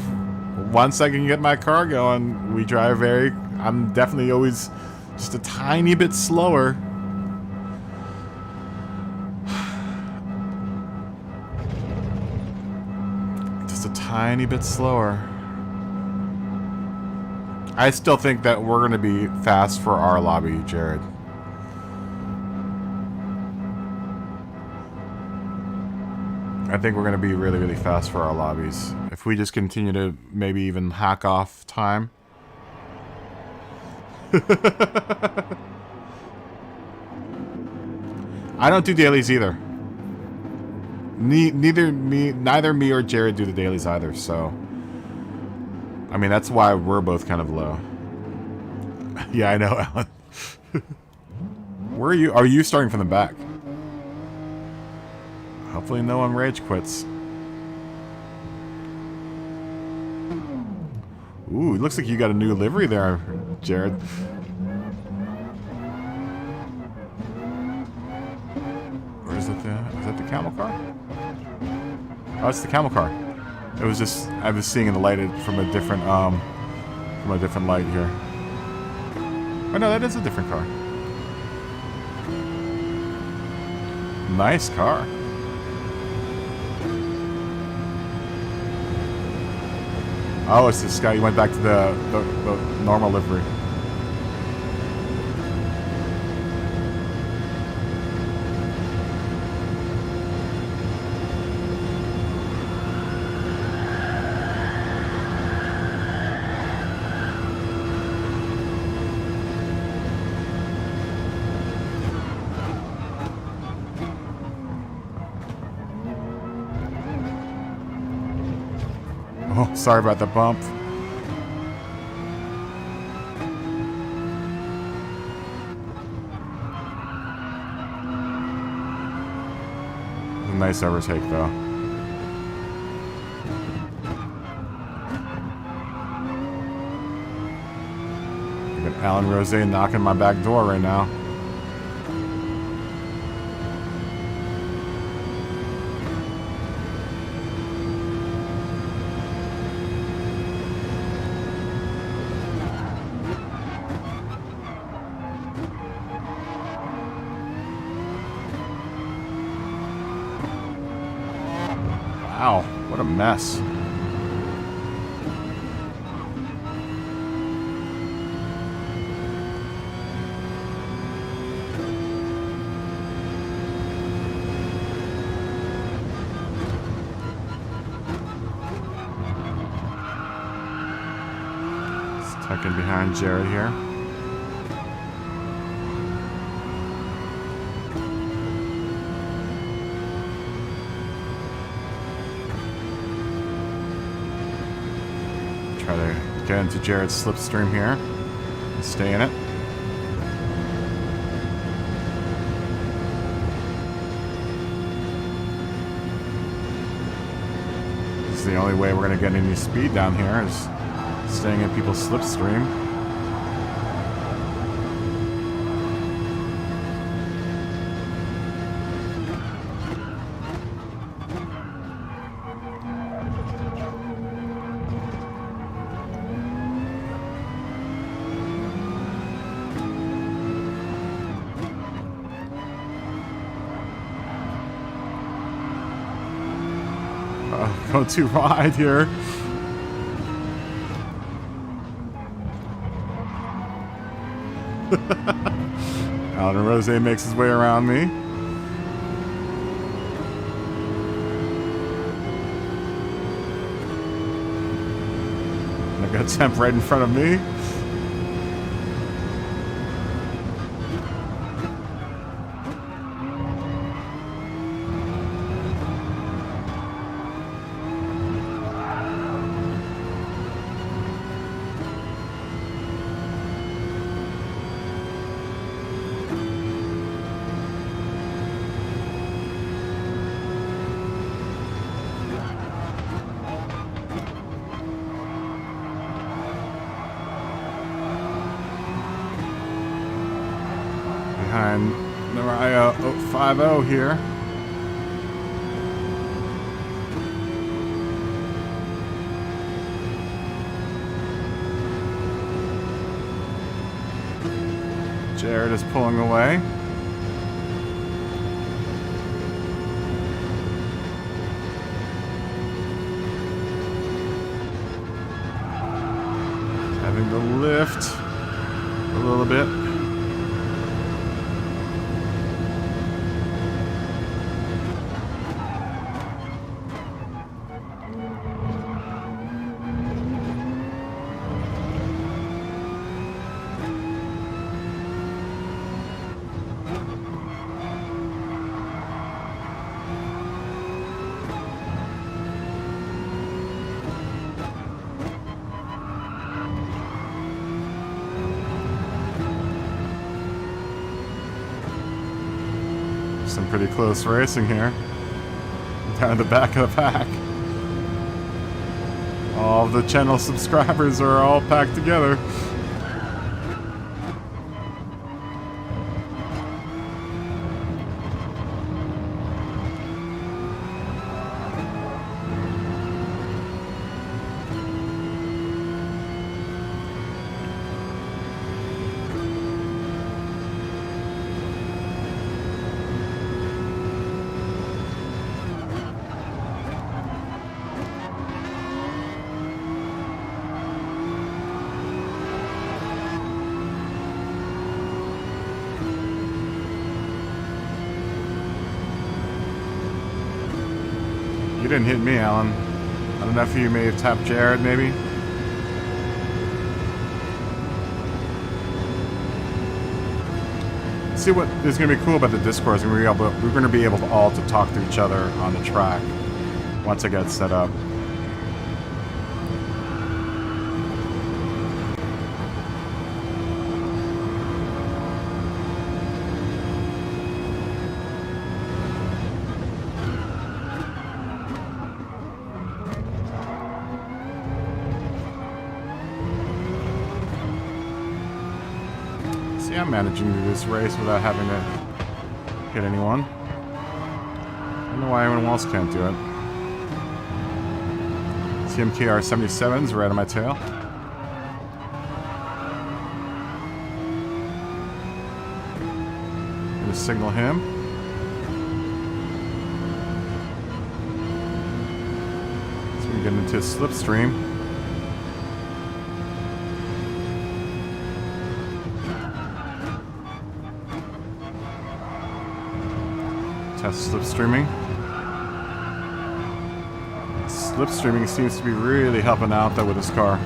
Once I can get my car going, we drive very. I'm definitely always just a tiny bit slower. Just a tiny bit slower. I still think that we're going to be fast for our lobby, Jared. I think we're going to be really, really fast for our lobbies. If we just continue to maybe even hack off time. I don't do dailies either. Neither me or Jared do the dailies either, so... I mean, that's why we're both kind of low. Yeah, I know, Alan. Where are you? Are you starting from the back? Hopefully no one rage quits. Ooh, it looks like you got a new livery there, Jared. Or is that the camel car? Oh, it's the camel car. It was just, I was seeing in the light from a different light here. Oh no, that is a different car. Nice car. Oh, it's this guy. You went back to the normal livery. Oh, sorry about the bump. A nice overtake, though. I got Alan Rose knocking my back door right now. Wow, what a mess. Let's tuck in behind Jared here. Try to get into Jared's slipstream here and stay in it. This is the only way we're going to get any speed down here is staying in people's slipstream. Going too wide here. Alan Rose makes his way around me. I got Temp right in front of me. behind Mariah 50 here. Jared is pulling away. Having to lift a little bit. Some pretty close racing here. Down the back of the pack. All the channel subscribers are all packed together. You didn't hit me, Alan. I don't know if you may have tapped Jared, maybe. See what is going to be cool about the Discord is we're going to be able to all to talk to each other on the track once it gets set up. See, I'm managing to do this race without having to hit anyone. I don't know why anyone else can't do it. CMKR 77's right on my tail. Gonna signal him. So we get into a slipstream. Test slipstreaming. Slipstreaming seems to be really helping out though with this car.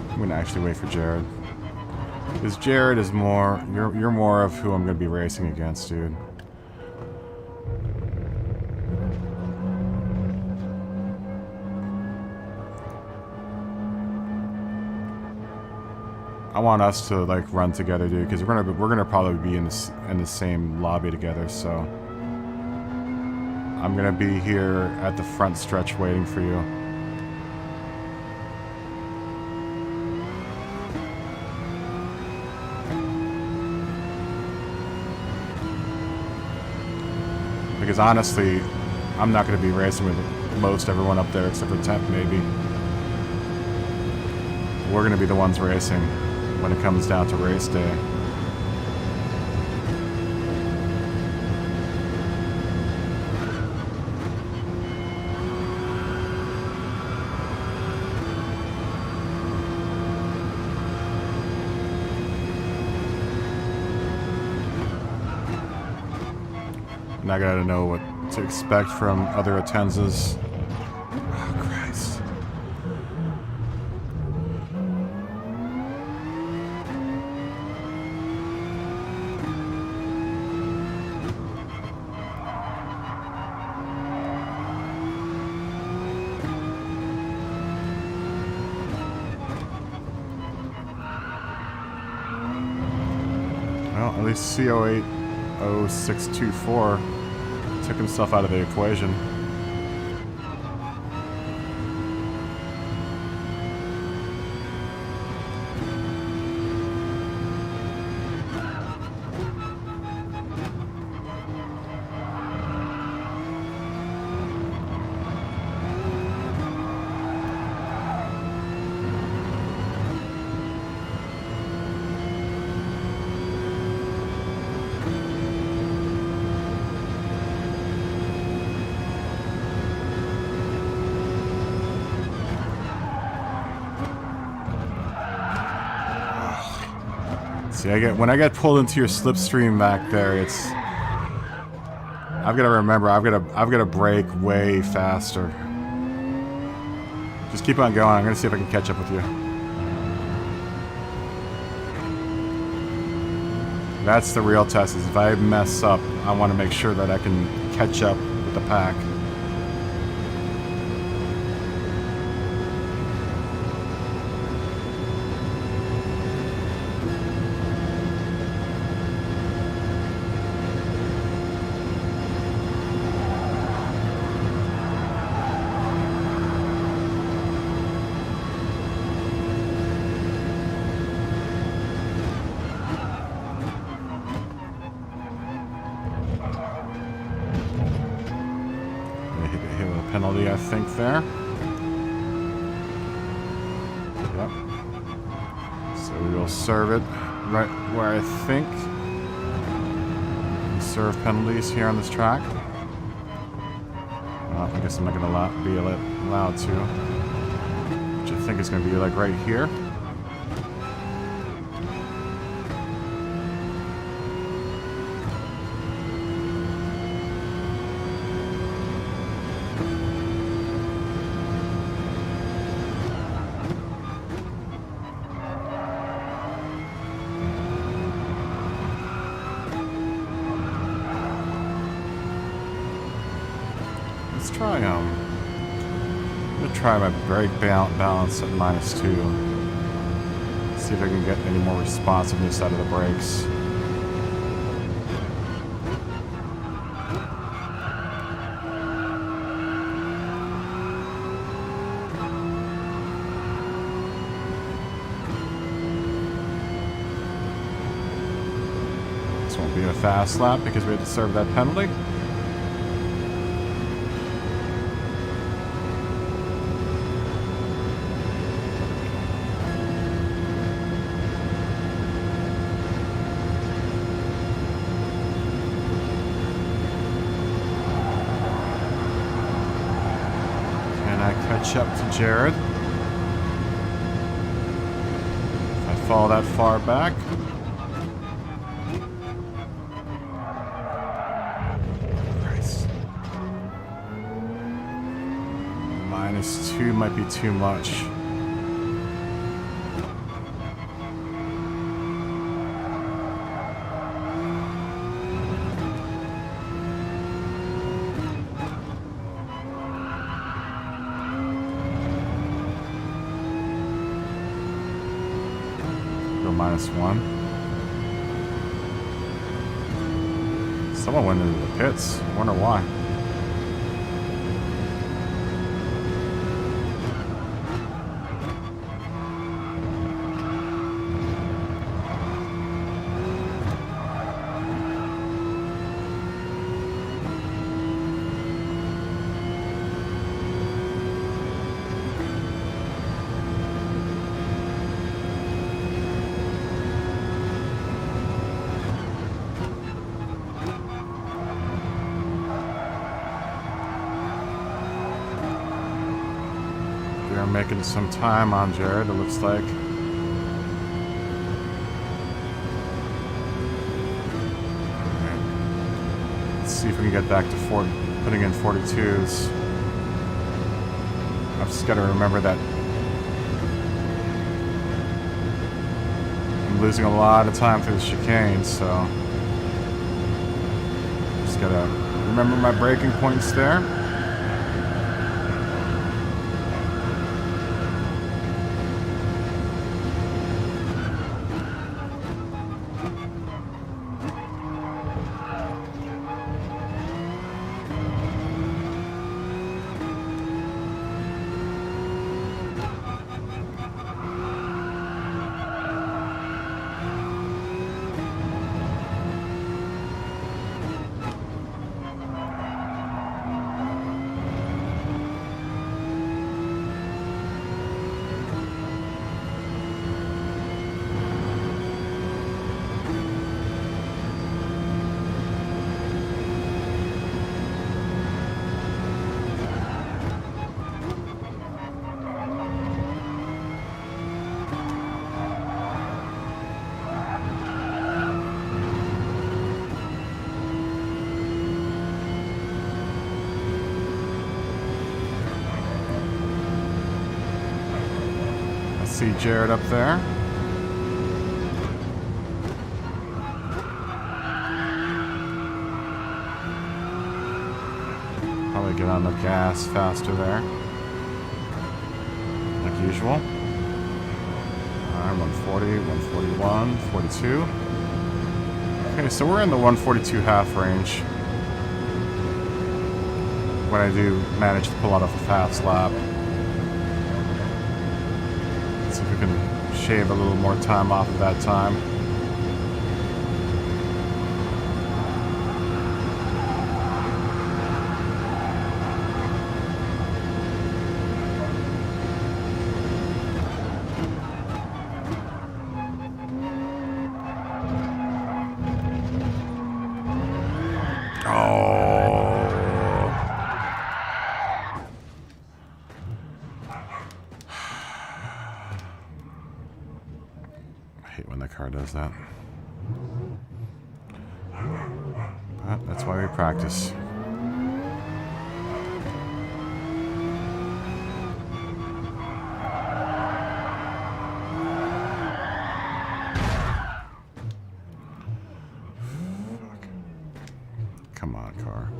I'm gonna actually wait for Jared. Because Jared is more, you're more of who I'm gonna be racing against, dude. I want us to like run together, dude, because we're gonna probably be in the same lobby together. So I'm gonna be here at the front stretch waiting for you. Because honestly, I'm not gonna be racing with most everyone up there except for Temp, maybe. We're gonna be the ones racing when it comes down to race day. And I gotta know what to expect from other Atenzas. Oh, Christ. Well, at least CO80624 took himself out of the equation. See, when I get pulled into your slipstream back there, it's I've got to remember I've got to brake way faster. Just keep on going. I'm gonna see if I can catch up with you. That's the real test. Is if I mess up, I want to make sure that I can catch up with the pack. Penalty, I think, there. Yep. So we will serve it right where I think we serve penalties here on this track. Well, I guess I'm not going to be allowed to, which I think is going to be like right here. Let's try, I'm gonna try my brake balance at -2. See if I can get any more responsiveness out of the brakes. This won't be a fast lap because we had to serve that penalty. Catch up to Jared. If I fall that far back. Christ. -2 might be too much. -1. Someone went into the pits. I wonder why. We're making some time on Jared, it looks like. Okay. Let's see if we can get back to putting in 42s. I've just got to remember that I'm losing a lot of time through the chicane, so just got to remember my braking points there. See Jared up there. Probably get on the gas faster there, like usual. Alright, 140, 141, 42. Okay, so we're in the 142 half range when I do manage to pull out of a fast lap. Let's see if we can shave a little more time off of that time. I hate when the car does that. But that's why we practice. Come on, car.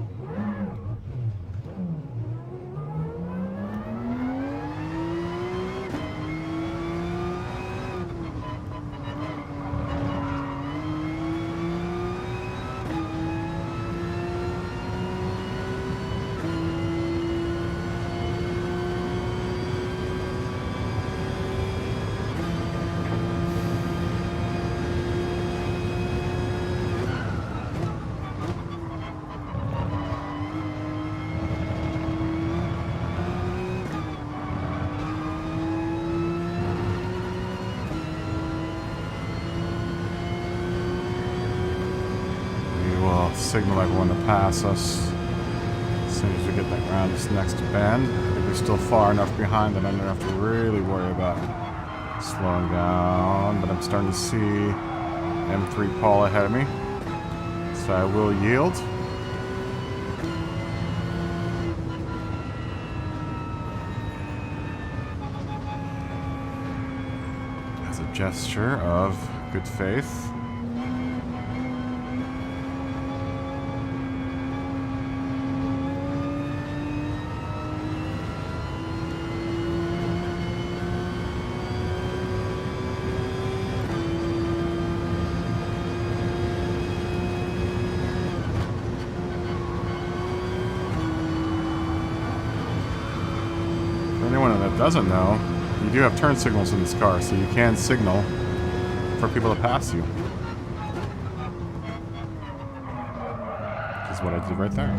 Signal everyone to pass us as soon as we get that around this next bend. I think we're still far enough behind that I don't have to really worry about slowing down, but I'm starting to see M3 Paul ahead of me, so I will yield. As a gesture of good faith. Anyone that doesn't know, you do have turn signals in this car, so you can signal for people to pass you. Which is what I did right there.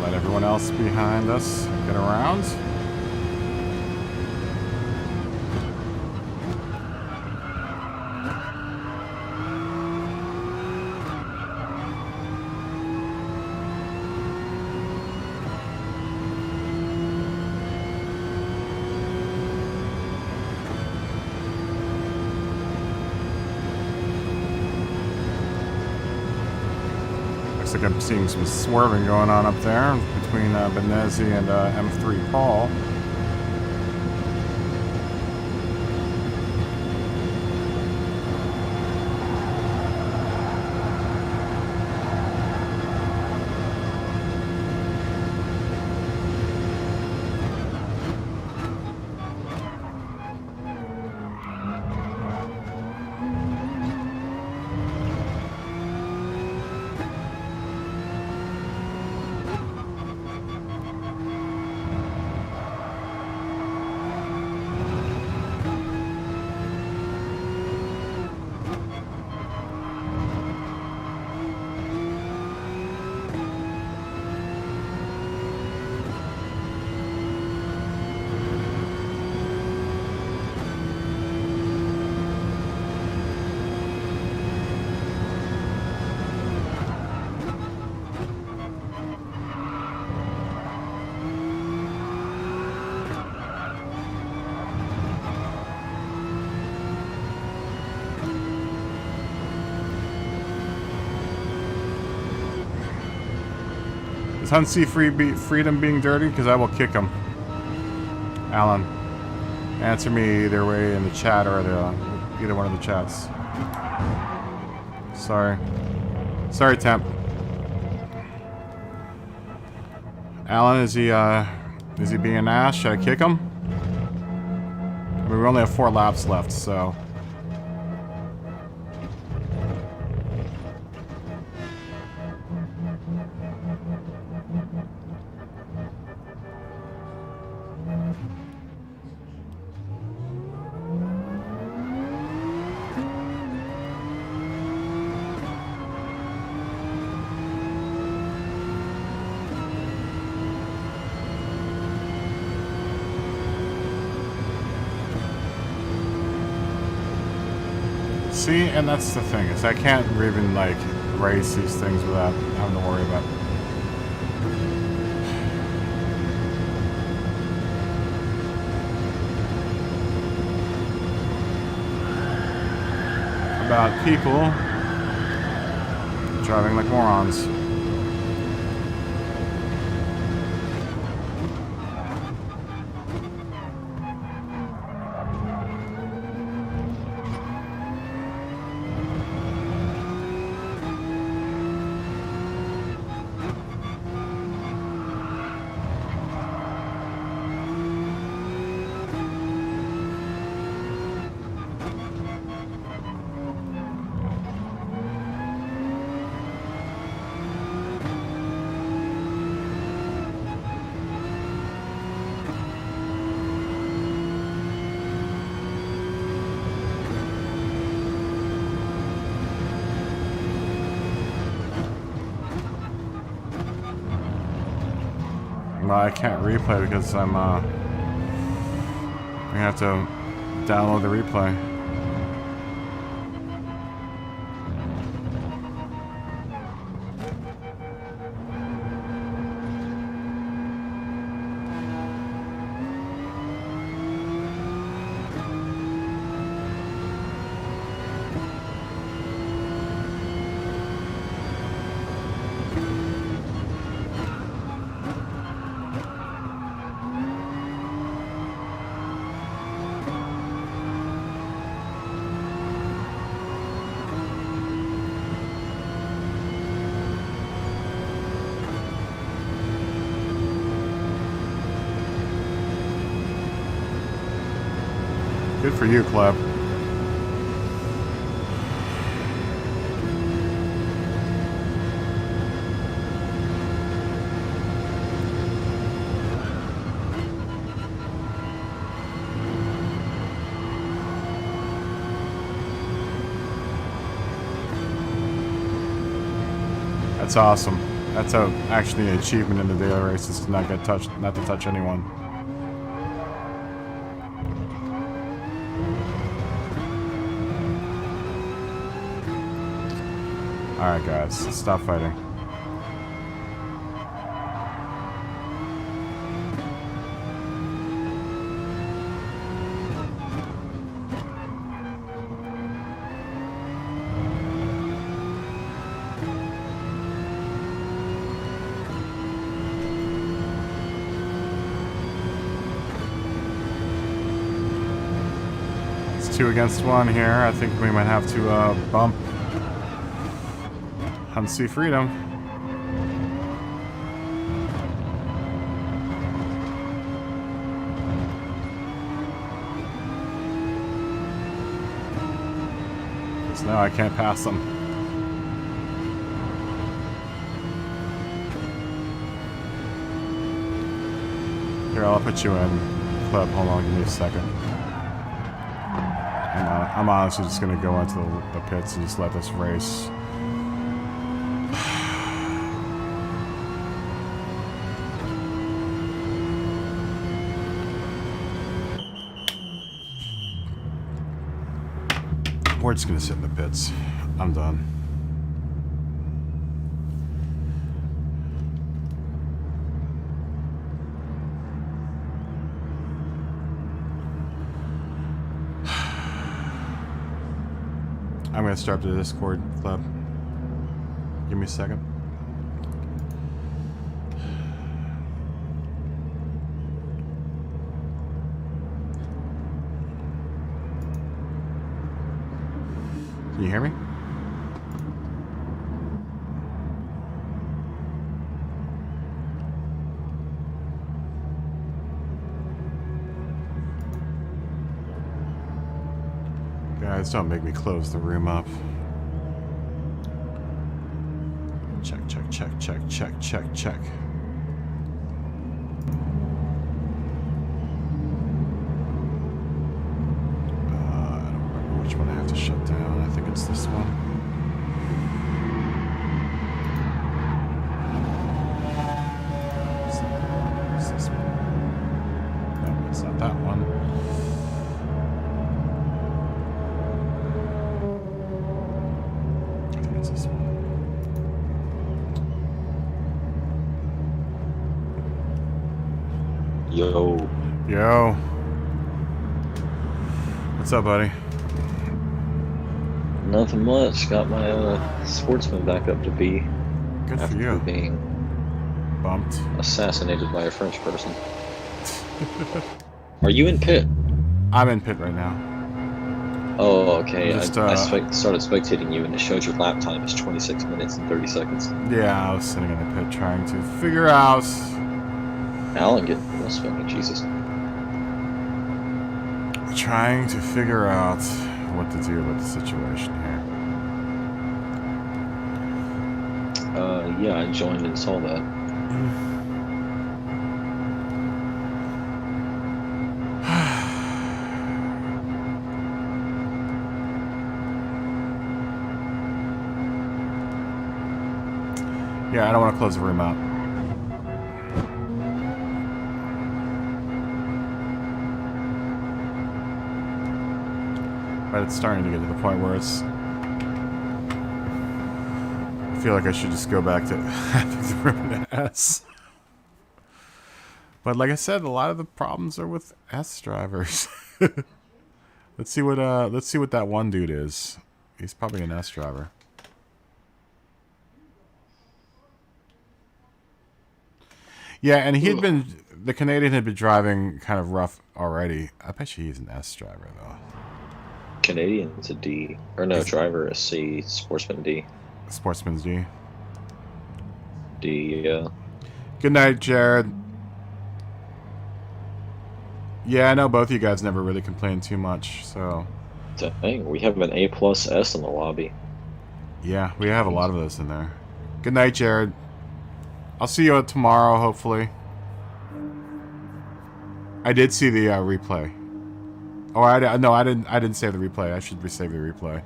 Let everyone else behind us get around. Looks like I'm seeing some swerving going on up there between Benezi and M3 Paul. Hunsey Freedom being dirty? Because I will kick him. Alan, answer me either way in the chat or either one of the chats. Sorry. Sorry, Temp. Alan, is he being an ass? Should I kick him? I mean, we only have 4 laps left, so... See, and that's the thing, is I can't even, like, race these things without having to worry about people driving like morons. I can't replay because I'm gonna have to download the replay. Good for you, Club. That's awesome. That's actually an achievement in the daily races to not get touched, not to touch anyone. Alright guys, let's stop fighting. It's 2 against 1 here. I think we might have to bump Hunsey Freedom. Because now I can't pass them. Here, I'll put you in Club. Hold on, give me a second. I'm honestly just going to go into the pits and just let this race. We're just gonna sit in the pits. I'm done. I'm gonna start the Discord Club. Give me a second. Can you hear me? Guys, don't make me close the room up. Check, check, check, check, check, check, check. I don't remember which one I have to shut down. I think it's this one. Is this one? No, it's not that one. I think it's this one. Yo. Yo. What's up, buddy? Nothing much. Got my sportsman back up to B. Good for after you. being Bumped. assassinated by a French person. Are you in pit? I'm in pit right now. Oh, okay. Just, I started spectating you, and it showed your lap time is 26 minutes and 30 seconds. Yeah, I was sitting in the pit trying to figure out. Alan getting this fucking Jesus. Trying to figure out what to do about the situation here. Yeah, I joined and saw that. Yeah, I don't want to close the room out. But it's starting to get to the point where it's... I feel like I should just go back to having the room in S. But like I said, a lot of the problems are with S drivers. Let's see what that one dude is. He's probably an S driver. Yeah, and he had been... The Canadian had been driving kind of rough already. I bet you he's an S driver, though. Canadian's a D. Or no, driver a C, sportsman D. Sportsman's D. D, yeah. Good night, Jared. Yeah, I know both of you guys never really complained too much, so... Dang, we have an A+ S in the lobby. Yeah, we have a lot of those in there. Good night, Jared. I'll see you tomorrow, hopefully. I did see the replay. Oh, I didn't save the replay. I should save the replay.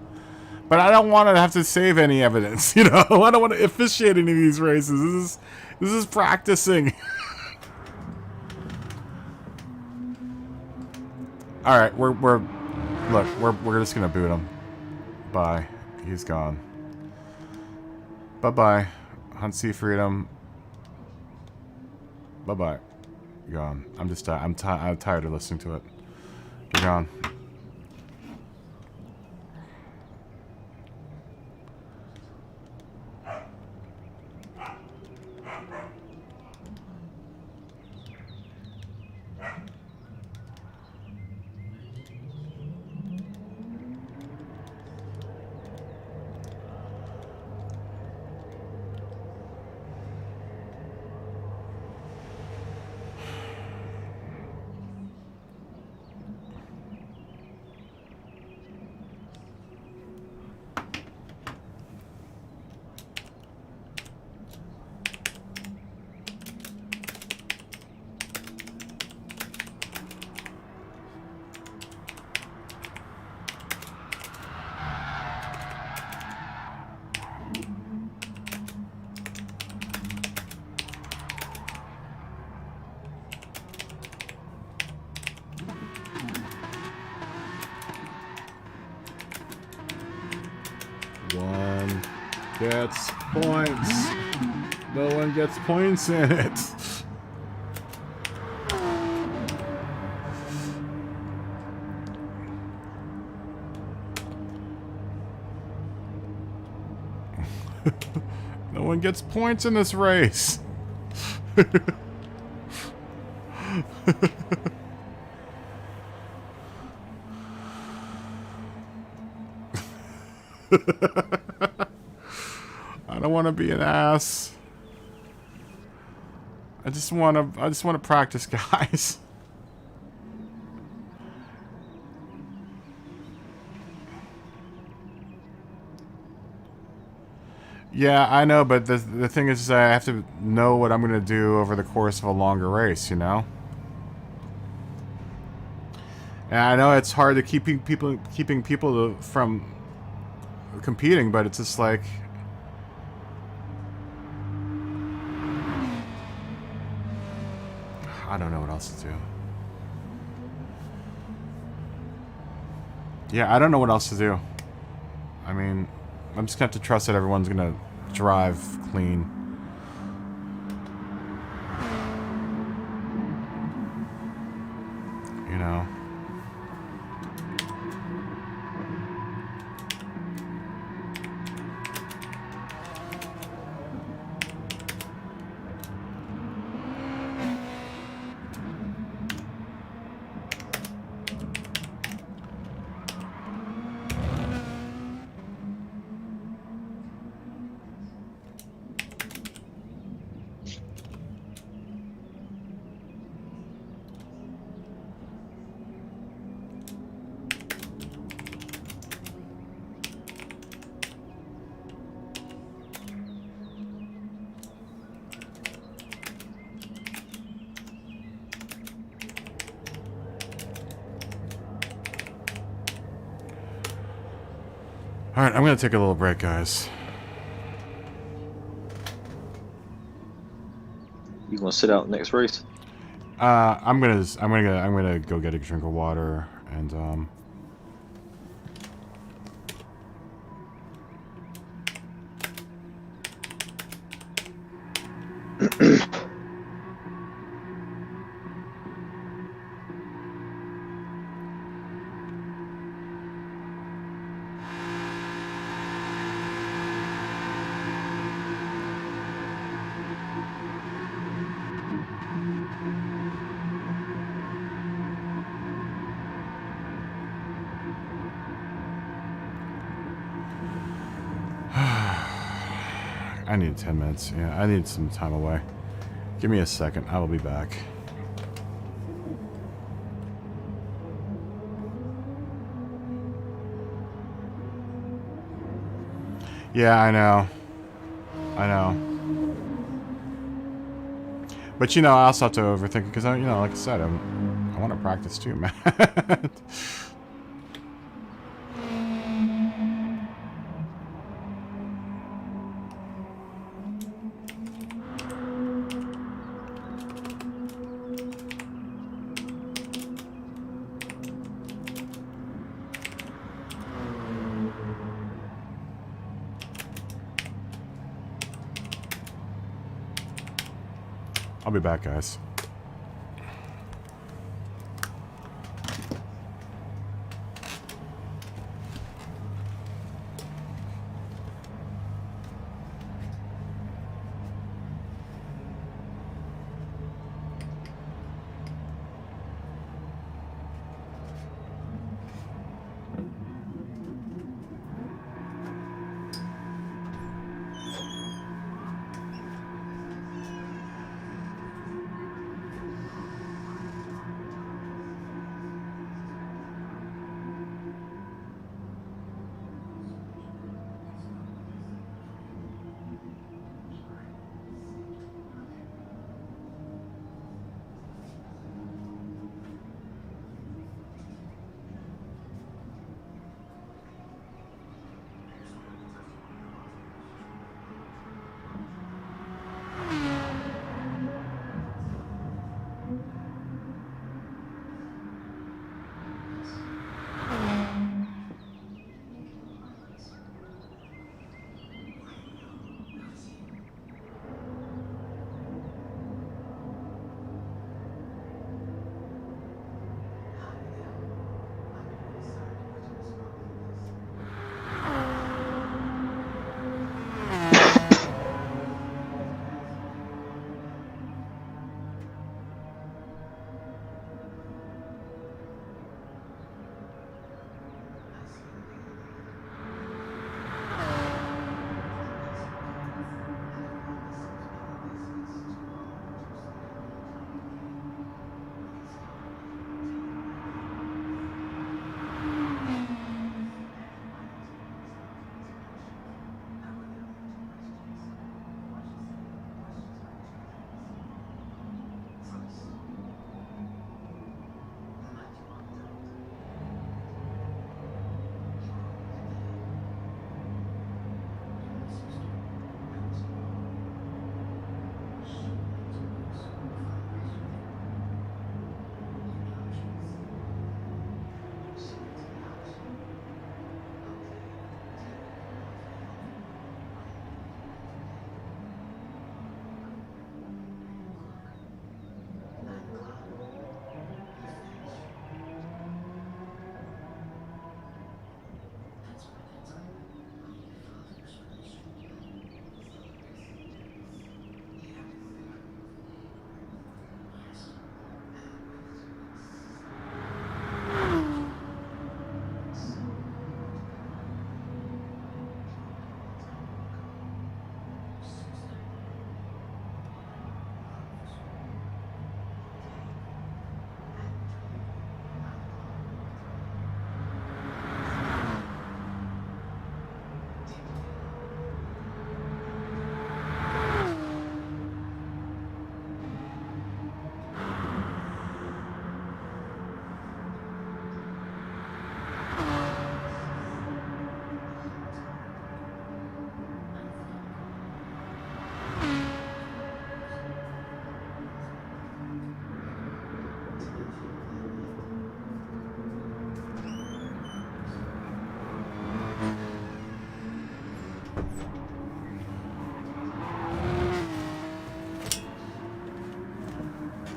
But I don't want to have to save any evidence, you know? I don't want to officiate any of these races. This is practicing. All right, we're just gonna boot him. Bye. He's gone. Bye bye. Hunt Sea Freedom. Bye bye. Gone. I'm just I'm tired of listening to it. You're gone. One gets points. No one gets points in it. No one gets points in this race. I don't want to be an ass. I just want to practice, guys. Yeah, I know, but the thing is, I have to know what I'm going to do over the course of a longer race, you know? And I know it's hard to keeping people from competing, but it's just like I don't know what else to do. Yeah, I don't know what else to do. I mean, I'm just gonna have to trust that everyone's gonna drive clean. You know. Alright, I'm gonna take a little break, guys. You gonna sit out next race? I'm gonna go get a drink of water and I need 10 minutes. Yeah, I need some time away. Give me a second. I will be back. Yeah, I know. I know. But, you know, I also have to overthink it because, you know, like I said, I want to practice too, man. I'll be back, guys.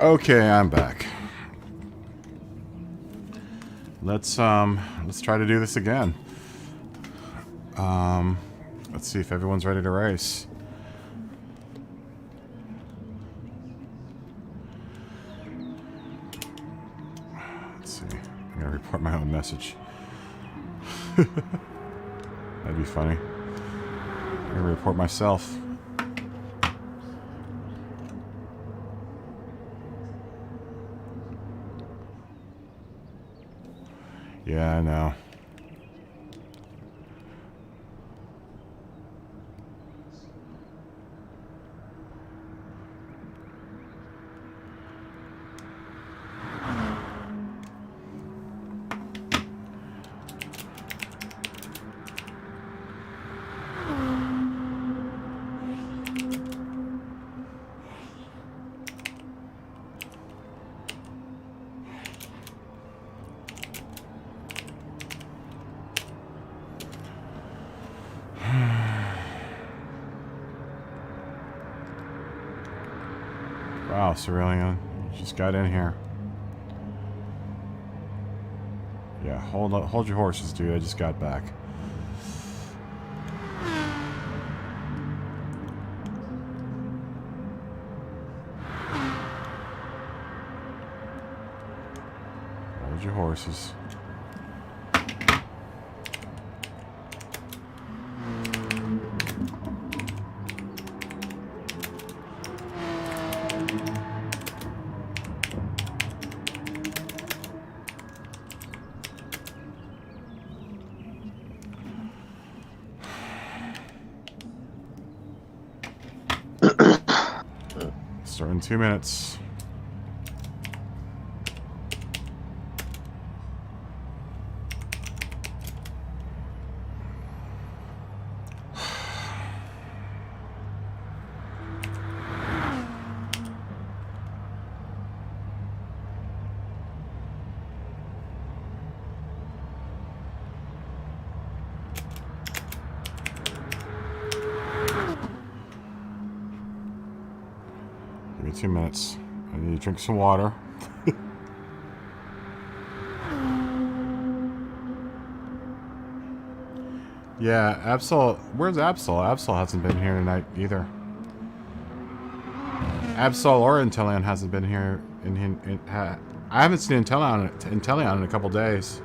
Okay, I'm back. Let's try to do this again. Let's see if everyone's ready to race. Let's see. I'm gonna report my own message. That'd be funny. I'm gonna report myself. Yeah, I know. Wow, Cerulean, you just got in here. Yeah, hold your horses, dude. I just got back. Hold your horses. Start in 2 minutes. Give me 2 minutes. I need to drink some water. Yeah, Absol. Where's Absol? Absol hasn't been here tonight either. Absol or Intellion hasn't been here. I haven't seen Intellion in a couple days.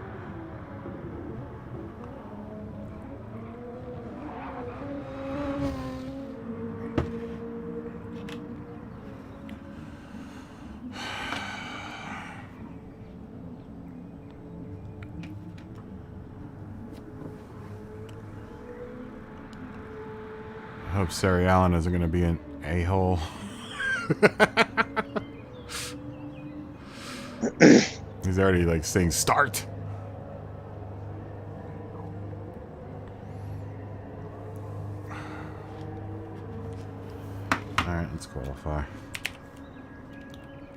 I hope Sari Allen isn't going to be an a-hole. He's already like saying start. Alright, let's qualify.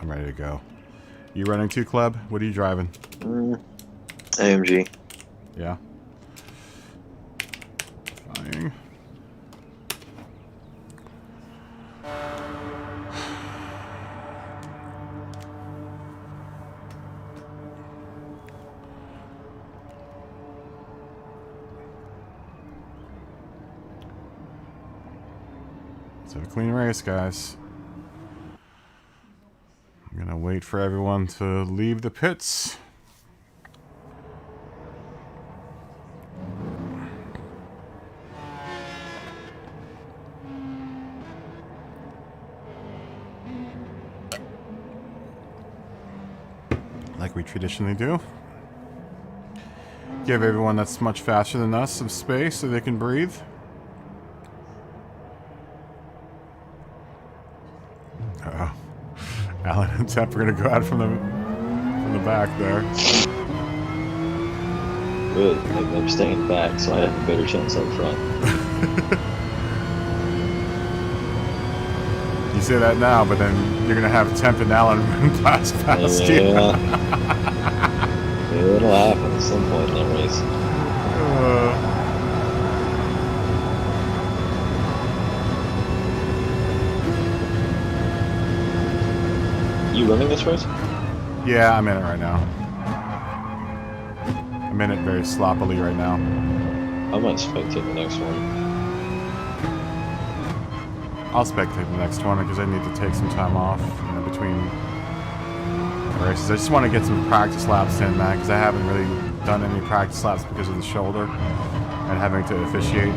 I'm ready to go. You running too, Club? What are you driving? AMG. Yeah. Flying. Let's have a clean race, guys. I'm gonna wait for everyone to leave the pits. Like we traditionally do. Give everyone that's much faster than us some space so they can breathe. Uh-oh. Alan and Tep are going to go out from the back there. Good. Maybe I'm staying back so I have a better chance up front. You say that now, but then you're going to have Temp and Alan run past you. It'll happen at some point in that race. You in this race? Yeah, I'm in it right now. I'm in it very sloppily right now. I might spectate the next one. I'll spectate the next one because I need to take some time off between races. I just want to get some practice laps in, man, because I haven't really done any practice laps because of the shoulder and having to officiate.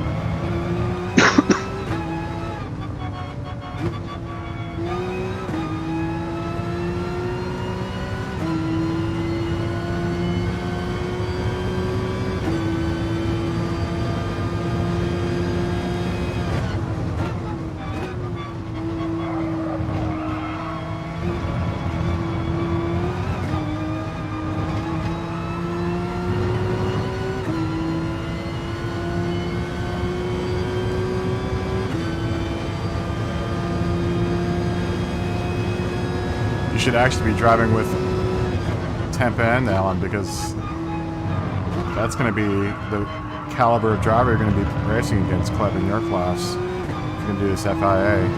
You should actually be driving with Tempa and Allen because that's going to be the caliber of driver you're going to be racing against, Cleb, in your class. If you're going to do this FIA.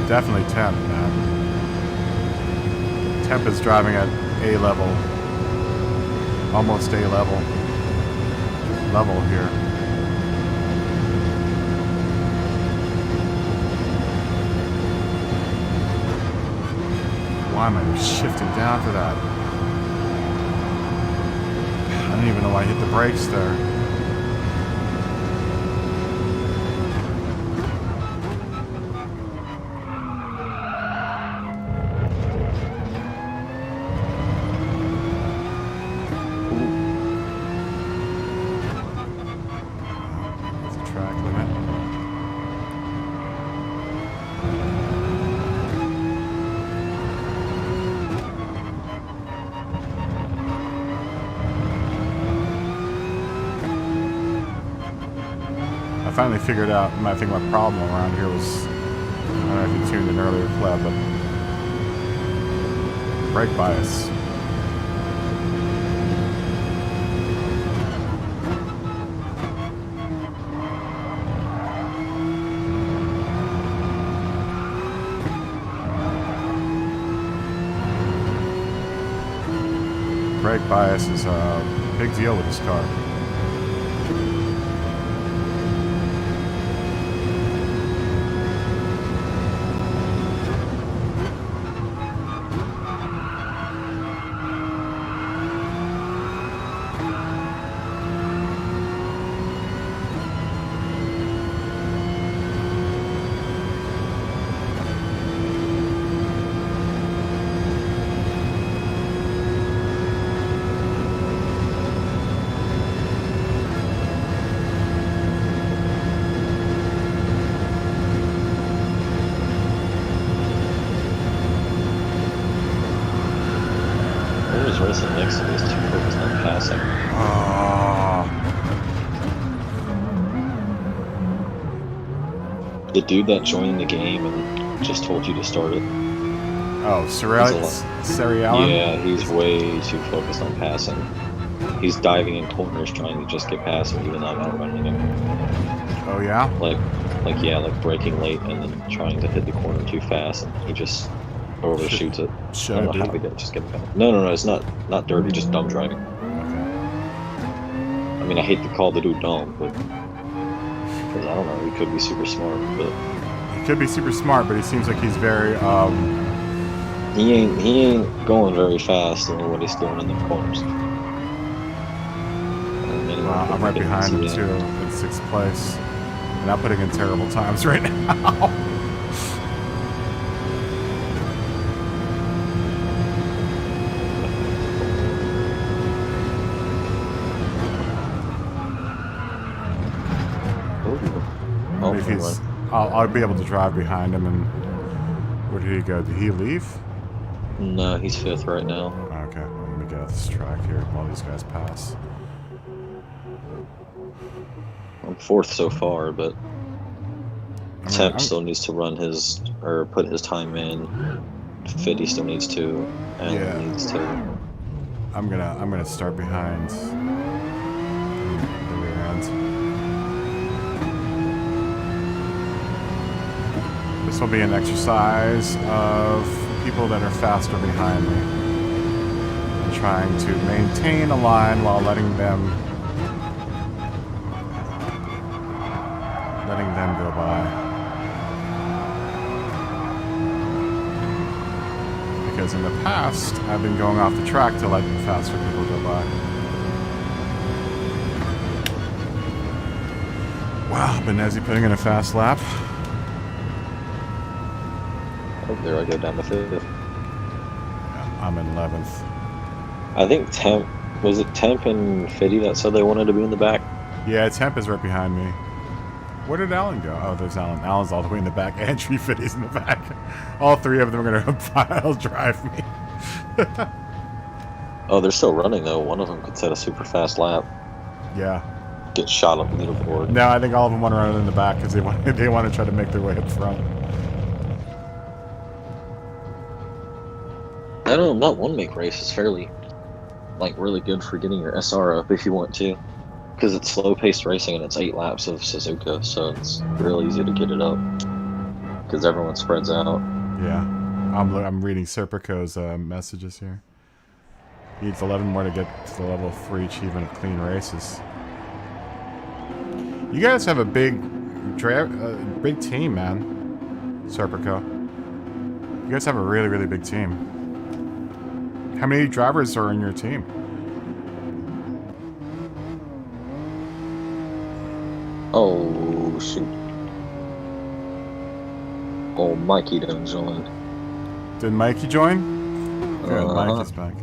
Definitely Temp, man. Temp is driving at A level. Almost A level. Level here. Why am I shifting down for that? I don't even know why I hit the brakes there. That's a track limit. I finally figured out, I think my problem around here was, I don't know if you tuned in earlier, Cleb, but brake bias. Brake bias is a big deal with this car. Whoever's racing next to me is too focused on passing. The dude that joined the game and just told you to start it. Oh, Sari Allen? Yeah, he's way too focused on passing. He's diving in corners trying to just get past him, even though I'm outrunning him. Oh, yeah? Like braking late and then trying to hit the corner too fast, and he just overshoots it. Should I don't know how he did just get past. No, it's not dirty, just dumb driving. Okay. I mean, I hate to call the dude dumb, but because I don't know, he could be super smart, but He could be super smart, but he seems like he's very, he ain't going very fast in what he's doing in the corners. I'm right behind him too, in 6th place. And I'm putting in terrible times right now. If he's, I'll be able to drive behind him. And where did he go? Did he leave? No, he's 5th right now. Okay, let me get off this track here while these guys pass. I'm 4th so far, but Temp still needs to run his, or put his time in. Fiddy still needs to, and needs to. I'm gonna start behind the rear end. This will be an exercise of people that are faster behind me. I'm trying to maintain a line while letting them go by. Because in the past, I've been going off the track to let the faster people go by. Wow, Benezzi putting in a fast lap. Oh, there I go down to 5th. Yeah, I'm in 11th. I think was it Temp and Fitty that said they wanted to be in the back? Yeah, Temp is right behind me. Where did Alan go? Oh, there's Alan. Alan's all the way in the back. And Tree Fitty's in the back. All three of them are going to pile drive me. Oh, they're still running, though. One of them could set a super fast lap. Yeah. Get shot on the leaderboard. No, I think all of them want to run in the back because they want to try to make their way up front. I don't know, that one make race is fairly, like, really good for getting your SR up if you want to. Because it's slow-paced racing and it's 8 laps of Suzuka, so it's real easy to get it up. Because everyone spreads out. Yeah. I'm reading Serpico's messages here. He needs 11 more to get to the level 3 achievement of clean races. You guys have a big team, man. Serpico. You guys have a really, really big team. How many drivers are in your team? Oh, shoot. Oh, Mikey didn't join. Did Mikey join? Good, Mikey's back.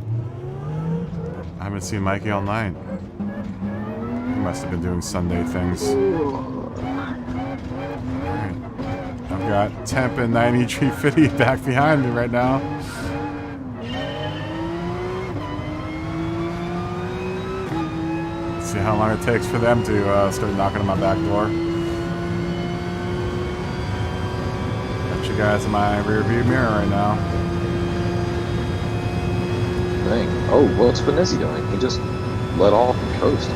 I haven't seen Mikey all night. He must have been doing Sunday things. Alright. I've got Temp and 9350 back behind me right now. See how long it takes for them to start knocking on my back door. Got you guys in my rear view mirror right now. Dang. Oh, what's Benezzi doing? He just let off and coast.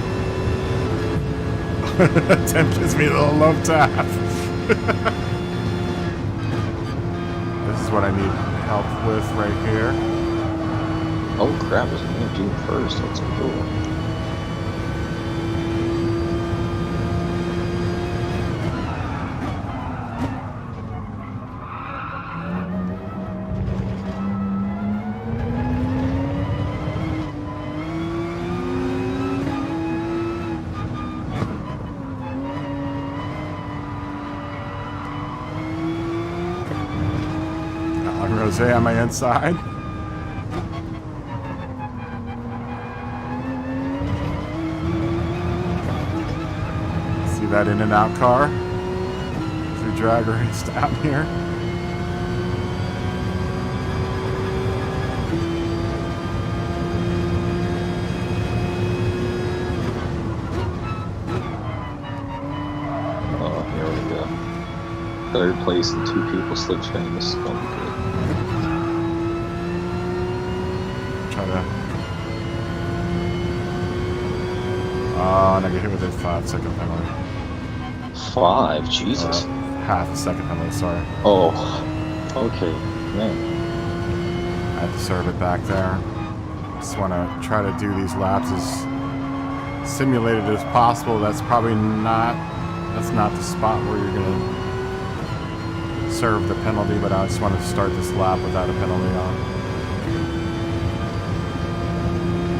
Temp gives me a little love tap. This is what I need help with right here. Oh crap, it's me June 1st. That's cool. Rose on my inside. See that in and out car? Through drag race down here. Oh, here we go. 3rd place and 2 people slipstream. This is going to be good. And I get hit with a 5-second penalty. 5? Jesus. Half a second penalty, sorry. Oh, okay. Man. I have to serve it back there. Just want to try to do these laps as simulated as possible. That's probably not the spot where you're going to serve the penalty, but I just want to start this lap without a penalty on.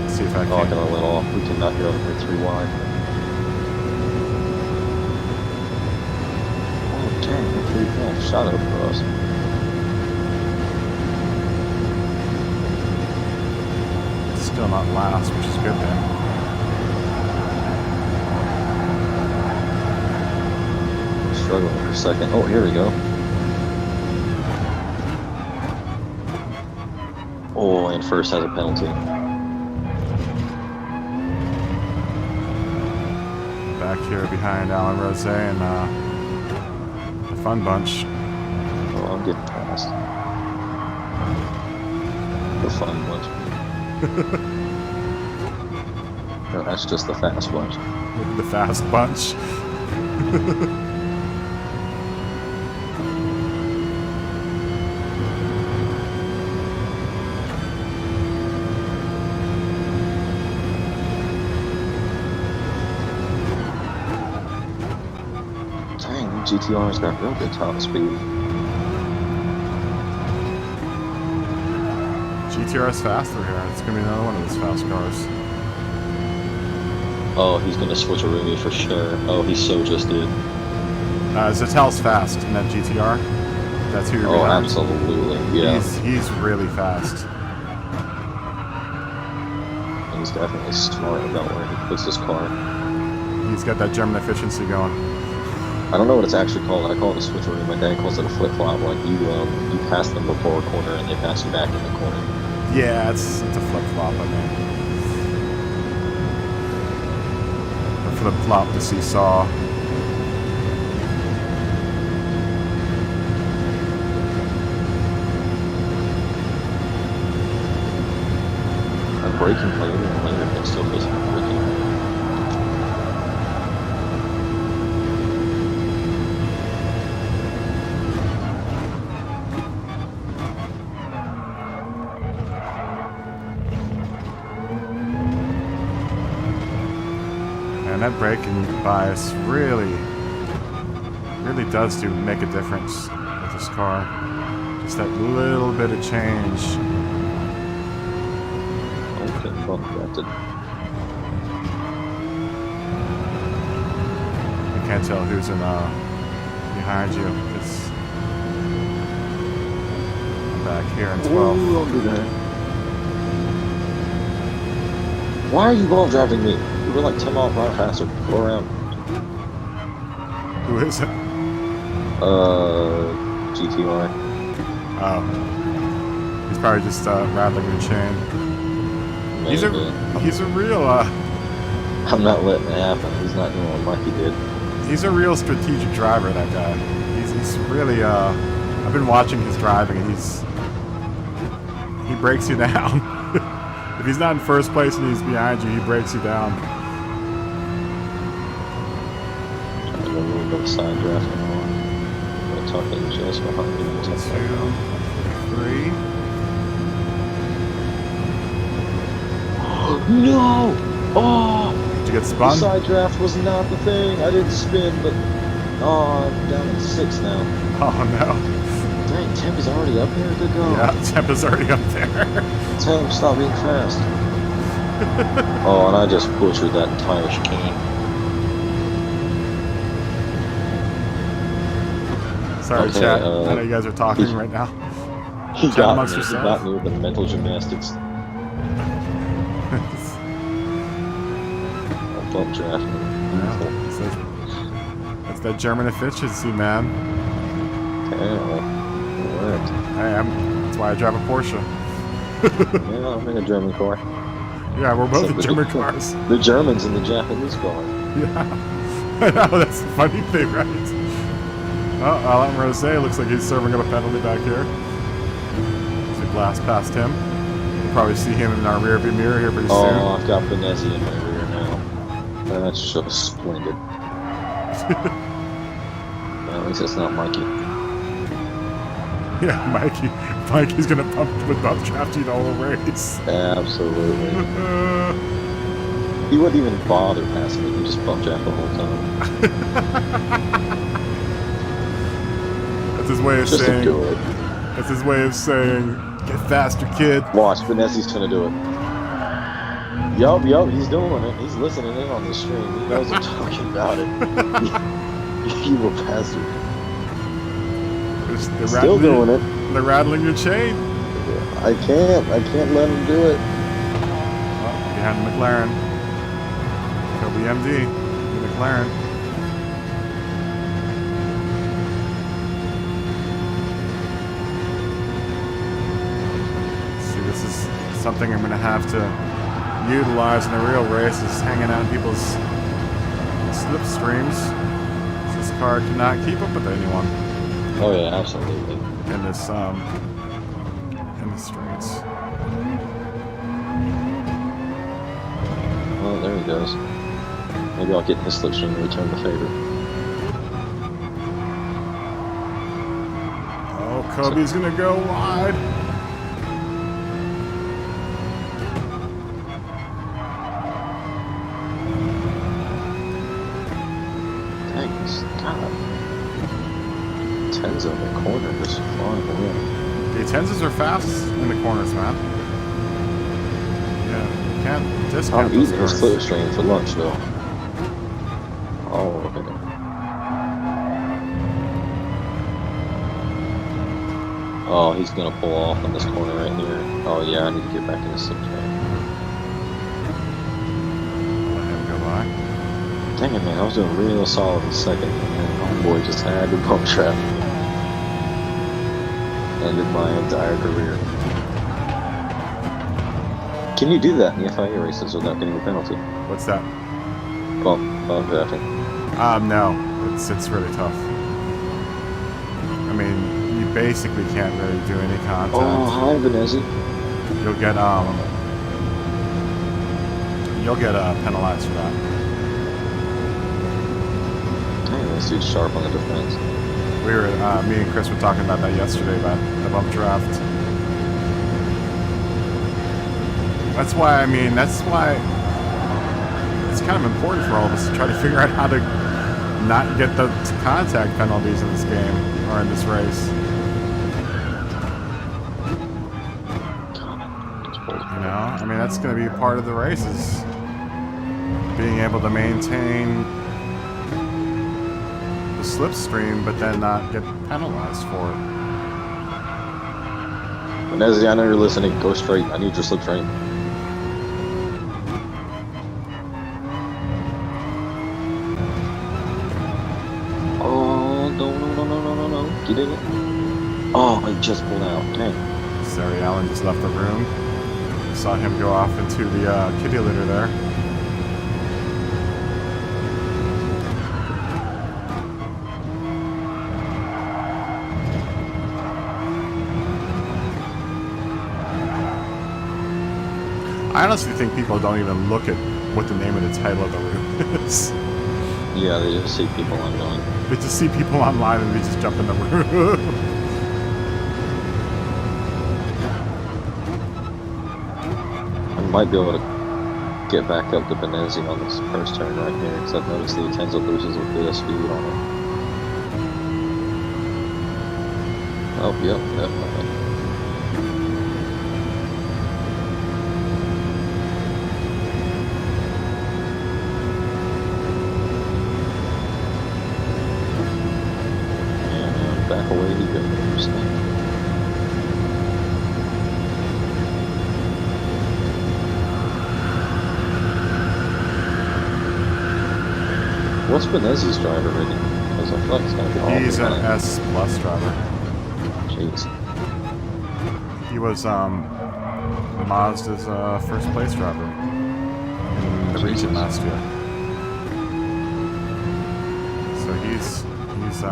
See if I can. Oh, I got let off. We cannot get over 3 wide. Oh, dang. The 3 wide shot over for us. Still not last, which is good then. Struggling for a second. Oh, here we go. Oh, and first has a penalty. Back here behind Alan Rose and the Fun Bunch. Oh, I'm getting past. The Fun Bunch. No, that's just the Fast Bunch. The Fast Bunch. GTR's got real good top speed. GTR's faster here. It's gonna be another one of those fast cars. Oh, he's gonna switch a Rumi for sure. Oh, he so just did. Zatel's fast in that GTR. That's who you're Oh, behind. absolutely. Yeah. He's really fast. He's definitely smart about where he puts his car. He's got that German efficiency going. I don't know what it's actually called. I call it a switcheroo. My dad calls it a flip-flop. Like you pass them before a corner and they pass you back in the corner. Yeah, it's a flip-flop, I mean. A flip-flop to seesaw. I'm braking later and later, but still feels like I'm braking. And that braking bias really does make a difference with this car. Just that little bit of change. Okay, well, drafted. You can't tell who's in behind you. It's back here in 12. Ooh, don't do that. Why are you ball driving me? You were like 10 miles per hour faster. Go around. Who is it? GTR. Oh. He's probably just rattling the chain. Maybe. He's a real I'm not letting it happen. He's not doing what Mikey did. he's a real strategic driver, that guy. He's really I've been watching his driving and he breaks you down. If he's not in first place and he's behind you, he breaks you down. Trying to go a little bit of side draft now. I'm talking just behind him. 2, 3. No! Oh! Did you get The spun? side draft was not the thing. I didn't spin, but I'm down in 6 now. Oh no. Dang, Temp is already up here. Good go. Yeah, Temp is already up there. Temp, stop being fast. Oh, and I just butchered that entire chicane. Sorry, Okay, chat. I know you guys are talking right now. He Chat got amongst me. He yourselves. got me with the mental gymnastics. I'll bump draft me. That's that German efficiency, man. Hell, it worked. That's why I drive a Porsche. Yeah, I'm in a German car. Yeah, we're both So in German cars. The Germans in the Japanese car. Yeah. I know, that's the funny thing, right? Oh, Alain Rosé looks like he's serving up a penalty back here. So we blast past him. We'll probably see him in our rearview mirror here pretty soon. Oh, I've got Finesse in my rear now. That's just splendid. At least it's not Mikey. Yeah, Mikey's gonna bump draft you the whole race. Absolutely. He wouldn't even bother passing me. He just bump draft the whole time. That's his way of Just saying. to do it. That's his way of saying, "Get faster, kid." Watch, Finesse's gonna do it. Yup, he's doing it. He's listening in on the stream. He knows I'm talking about it. You will bastard. They're Still doing it. They're rattling your chain. I can't let him do it. Oh, behind the McLaren. Kobe MD, the McLaren. See, this is something I'm going to have to utilize in the real race, is hanging out in people's slipstreams. This car cannot keep up with anyone Oh yeah, absolutely. in the streets. Well, there he goes. Maybe I'll get in his slipstream and return the favor. Oh, Kobe's gonna go wide. Thanks, God. Monza in the corner, just flying away. The Tenzas are fast in the corners, man. Yeah, can't discount I'm those eating his cars. slipstream for lunch, though. Oh, okay. Oh, he's gonna pull off in this corner right here. Oh yeah, I need to get back in the slipstream. Let him go by. Dang it, man! I was doing real solid in second, and then homeboy just had to bump trap. Ended my entire career. Can you do that in the FIA races without getting a penalty? What's that? Bump drafting. No, it's really tough. I mean, you basically can't really do any contact. Oh, hi, Venezzi. You'll get penalized for that. Dang, this dude's sharp on the defense. We were, me and Chris were talking about that yesterday, about the bump draft. That's why it's kind of important for all of us to try to figure out how to not get the contact penalties in this game, or in this race. You know, I mean, that's going to be part of the race, is being able to maintain the slipstream, but then not get penalized for it. Venezzi, I know you're listening. Go straight. I need your slipstream. Oh, no. Get in it. Oh, he just pulled out. Dang. Sari Allen just left the room. Saw him go off into the kitty litter there. I honestly think people don't even look at what the name of the title of the room is. Yeah, they just see people online. They just see people online and they just jump in the room. I might be able to get back up to Venezzi on this first turn right here, because I've noticed the Atenza loses a bit of speed on it. Oh, yep, definitely. And back away he goes. What's Venezzi's driver rating? Because I feel like it's going to be all He's an behind. S plus driver. Jeez. He was Mazda's first place driver in the region last year. So he's I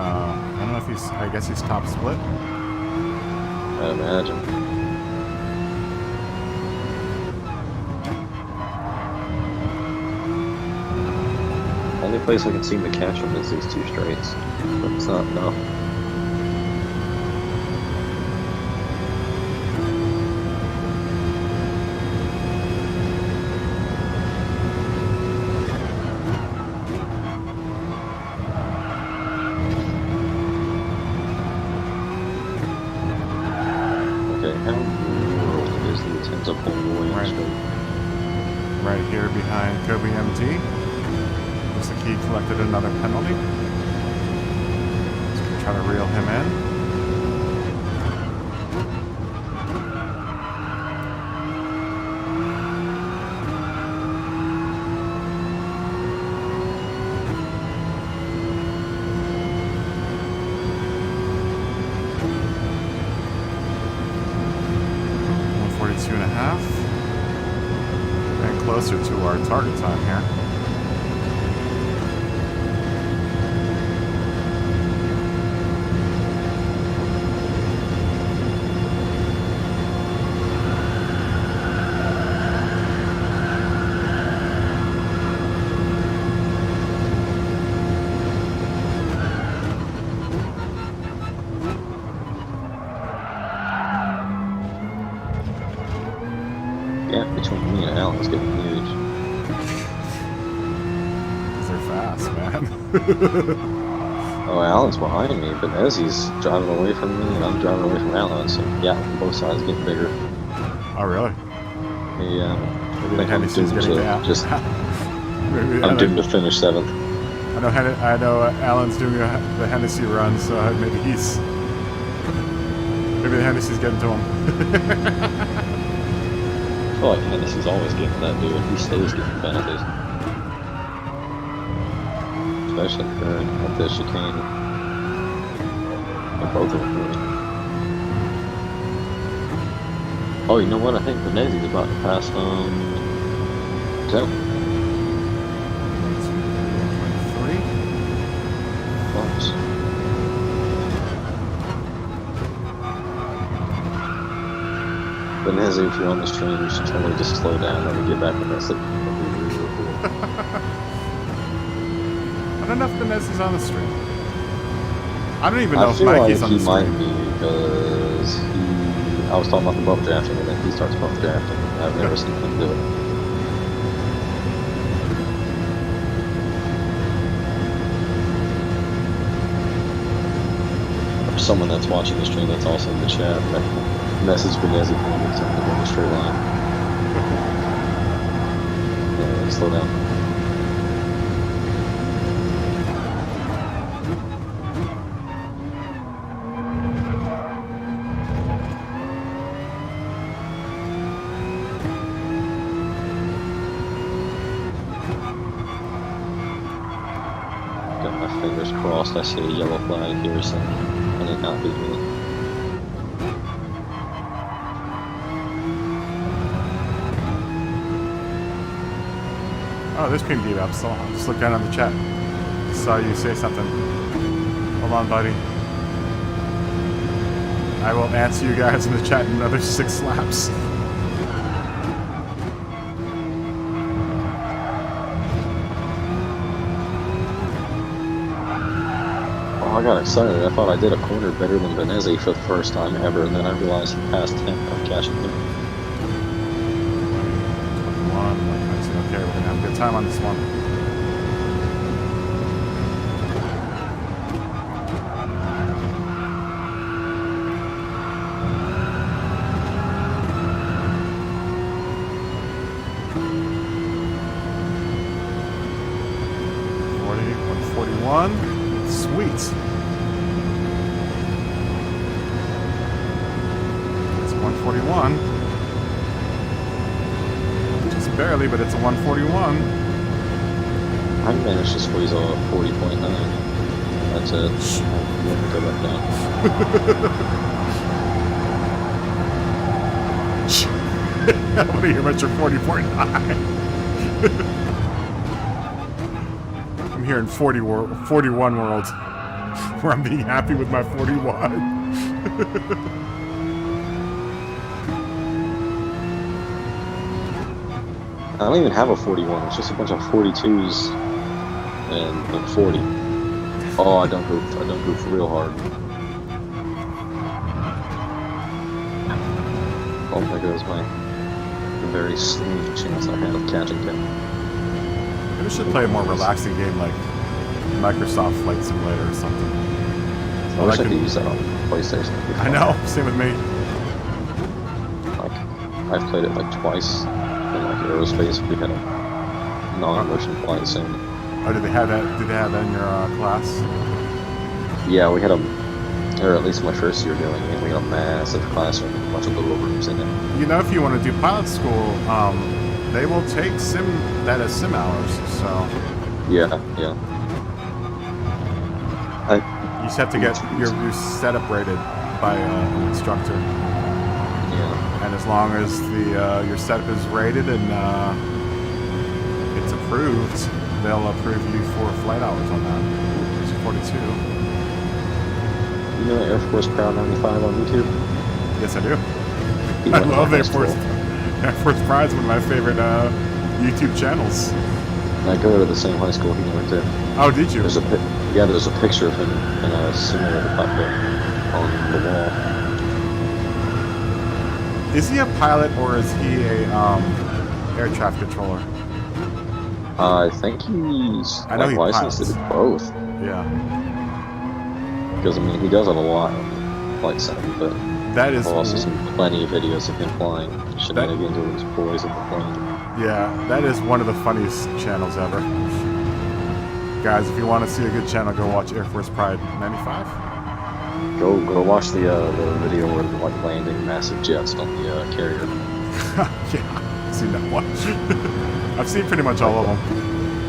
don't know if I guess he's top split. I'd imagine. Only place I can seem to catch him is these two straights, but it's not enough. Okay, how in the world is the Atenza pulling away Right. straight? Right here behind Kobe MT. Looks like he collected another penalty. He's gonna try to reel him in. Getting closer to our target time here. Gap between me and Alan is getting huge. They're fast, man. Oh, Alan's behind me, but Nezzy's driving away from me, and I'm driving away from Alan. So yeah, both sides getting bigger. Oh, really? Yeah, Maybe I the think I'm Hennessy's doomed getting to down. just. Maybe I'm doomed to finish 7th. I know Alan's doing the Hennessy run, so maybe the Hennessy's getting to him. I feel like Hennessy's always getting that dude. He stays getting penalties. Especially at the chicane. They're both of them really. Oh, you know what? I think Benezzi's about to pass Tim. 3? Close. Benezzi, if you're on the stream, you should totally just slow down and we get back on that slip. I don't know if Benezzi's on the stream. I don't even know if feel Mikey's like on the he stream. might be because I was talking about the bump drafting and then he starts bump drafting. I've never seen him do it. Or someone that's watching the stream that's also in the chat. Message Benezzi for me to go in the straight line. Yeah, slow down. Got my fingers crossed. I see a yellow flag here, so I did not beat me. Oh, this ping gave up, so I'll just look down on the chat. Saw you say something. Hold on, buddy. I will answer you guys in the chat in another 6 laps. Oh, I got excited. I thought I did a corner better than Benezzi for the first time ever, and then I realized he passed him. I'm catching him. Okay, we're gonna have a good time on this one. Sweet. It's 141. Just barely, but it's a 141. I managed to squeeze a 40.9. That's it. Let me go back down. I want to hear about your 40.9. I'm here in 41 world, where I'm being happy with my 41. I don't even have a 41. It's just a bunch of 42s and 40. Oh, I don't goof real hard. Oh, there goes my very slim chance I had of catching him. We should play a more relaxing game like Microsoft Flight Simulator or something. I wish I could use that on PlayStation. I know, same with me. Like, I've played it like twice in like aerospace. We had a non-motion flight sim. Oh, did they have that? Did they have that in your class? Yeah, we had a, or at least my first year doing it. We had a massive classroom with a bunch of little rooms in it. You know, if you want to do pilot school, they will take that as sim hours. So yeah. You just have to get your setup rated by an instructor. Yeah. And as long as your setup is rated and it's approved, they'll approve you for flight hours on that. It's 42. You know Air Force Proud 95 on YouTube? Yes, I do. I love Air Force Pride. Is one of my favorite YouTube channels. I go to the same high school he went to. Oh, did you? There's a picture of him in a simulator cockpit on the wall. Is he a pilot or is he a air traffic controller? I think he's I know he licensed to do both. Yeah. Because I mean, he does it a lot on Flight Sim, but That is I've also seen plenty of videos of him flying shenanigans with his boys at the plane. yeah, that is one of the funniest channels ever. Guys, if you want to see a good channel, go watch Air Force Pride 95. Go watch the video where they're like landing massive jets on the carrier. Yeah, I've seen that one. I've seen pretty much all of them.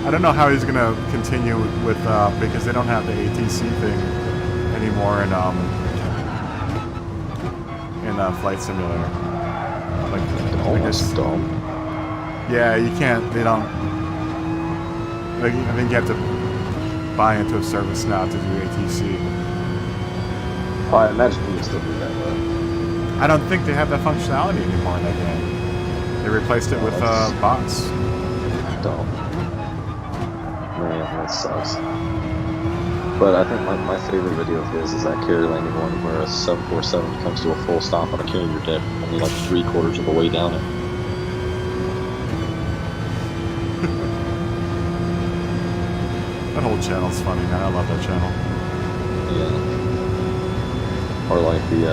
I don't know how he's gonna continue with because they don't have the ATC thing anymore in Flight Simulator. Like, Almost dumb. Yeah, you can't. They don't. Like, I think you have to buy into a service now to do ATC. Oh, I imagine he would still do that though. I don't think they have that functionality anymore in that game. They replaced it with bots. Dumb. Man, that sucks. But I think my favorite video of his is that carrier landing one where a 747 comes to a full stop on a carrier deck, only like 3/4 of the way down it. That whole channel's funny, man. I love that channel. Yeah. Or like the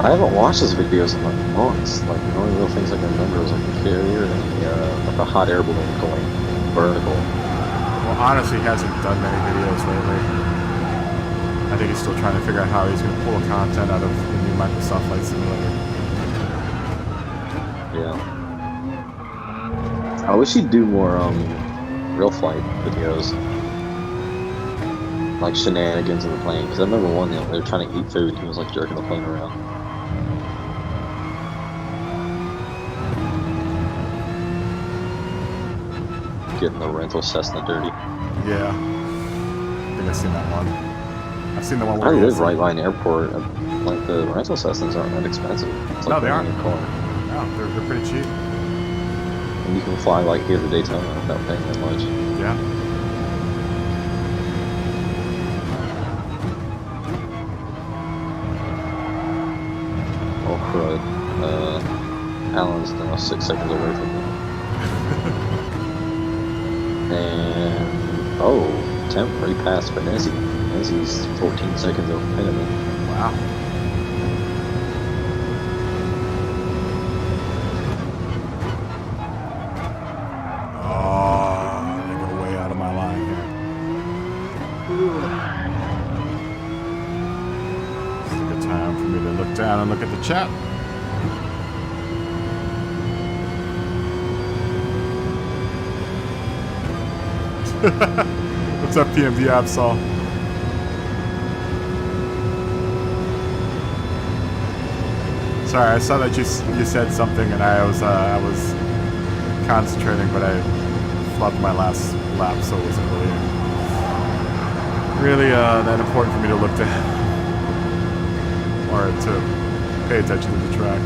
I haven't watched his videos in like months. Like the only real things I can remember was like the carrier and like a hot air balloon going vertical. Well, honestly, he hasn't done many videos lately. I think he's still trying to figure out how he's going to pull content out of the new Microsoft Flight Simulator. Yeah. I wish he'd do more real flight videos. Like shenanigans in the plane. Because I remember one they were trying to eat food and he was like jerking the plane around. Getting the rental Cessna dirty. Yeah. I think I've seen that one. I've seen the one where I live right by an airport. Like the rental Cessnas aren't that expensive. It's like no, they aren't. a car. No, they're pretty cheap. And you can fly like here to Daytona without paying that much. Yeah. Oh crud. Alan's now 6 seconds away from me. And oh, temp right past Benezzi. Benezzi's 14 seconds ahead of me. Wow. Oh, they go way out of my line here. It's a good time for me to look down and look at the chat. What's up, PMD Absol? Sorry, I saw that you said something, and I was concentrating, but I flopped my last lap, so it wasn't really that important for me to look down or to pay attention to the track.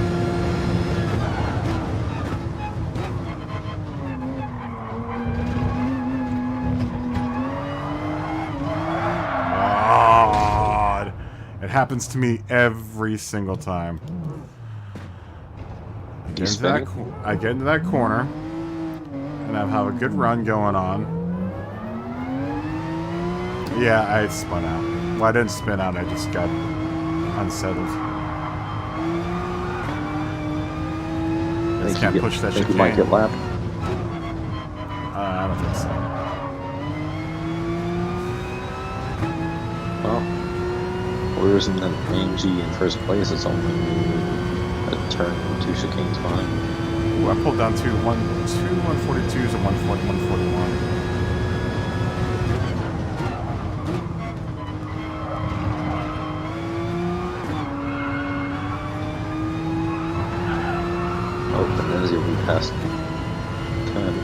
It happens to me every single time. I get into that corner, and I have a good run going on. Yeah, I spun out. Well, I didn't spin out, I just got unsettled. I just can't push that shit. Think you might get lapped? I don't think so. Well, whereas in the AMG in first place, it's only a turn and 2 chicanes behind. Ooh, I pulled down two 142s and 141. Oh, Benezzi will be past 10.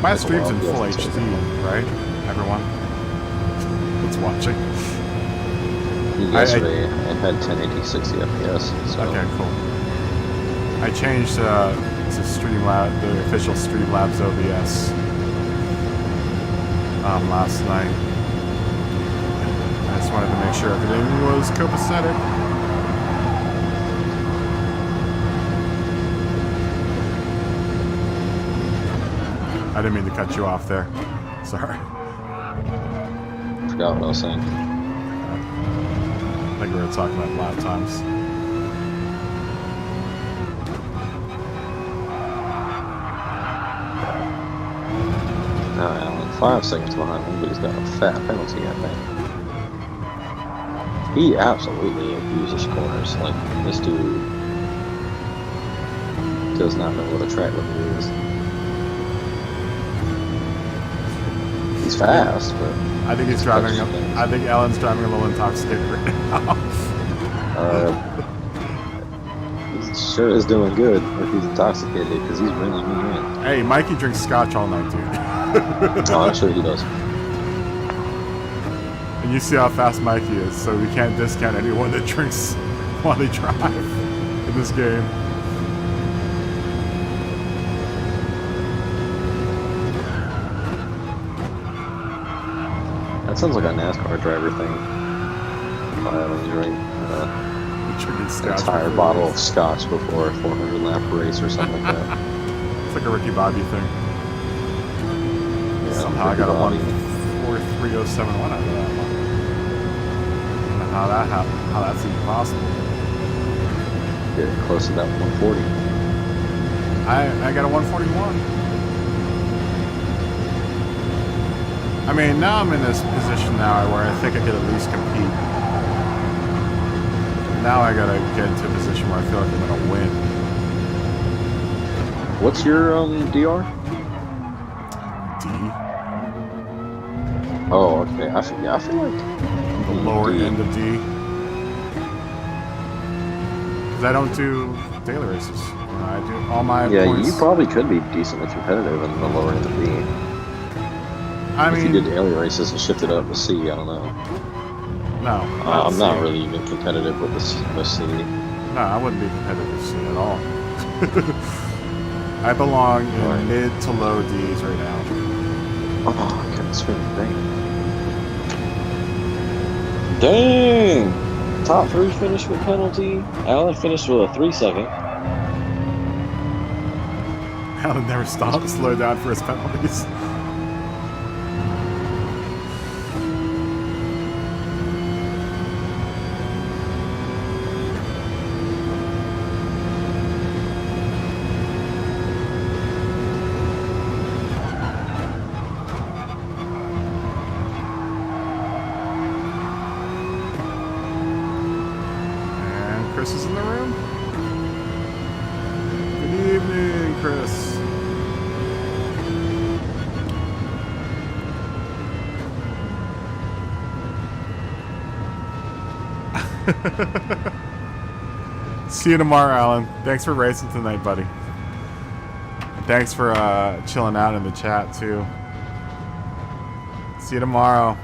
My stream's in full HD, right? Everyone that's watching. Yesterday, I had 1080 60 FPS. So. Okay, cool. I I changed to Streamlabs, the official Streamlabs OBS last night. I just wanted to make sure everything was copacetic. I didn't mean to cut you off there. Sorry. Forgot what I was saying. I think we were talking about lap times. Allen, 5 seconds behind him, but he's got a fat penalty, I think. He absolutely abuses corners. Like, this dude does not know what a track limit is. He's fast, but I think he's driving. I think Alan's driving a little intoxicated right now. He sure is doing good if he's intoxicated, because he's really in. Hey, Mikey drinks scotch all night, dude. Oh, I'm sure he does. And you see how fast Mikey is, so we can't discount anyone that drinks while they drive in this game. That sounds like a NASCAR driver thing. If I haven't drank Drinking an scotch entire before bottle race. of scotch before a 400 lap race or something like that. It's like a Ricky Bobby thing. Yeah, Somehow I got a Bobby. 143.071 out of that one. I don't know how that happened. How that's even possible. Getting close to that 140. I got a 141. I mean, now I'm in this position now where I think I could at least compete. Now I gotta get into a position where I feel like I'm gonna win. What's your DR? D, Oh, okay. I feel like the lower D. end of D. Because I don't do daily races. You know, I do all my Yeah, points. you probably could be decently competitive in the lower end of B. I If mean, you did daily races and shifted up to C, I don't know. no. I'm not C. really even competitive with this C. No, I wouldn't be competitive with C at all. I belong in Right. mid to low D's right now. Oh, I couldn't spin the thing. Dang! Top 3 finished with penalty. Allen finished with a 3-second. Alan never stopped, slow down for his penalties. And Chris is in the room. Good evening, Chris. See you tomorrow, Alan. Thanks for racing tonight, buddy. Thanks for chilling out in the chat, too. See you tomorrow.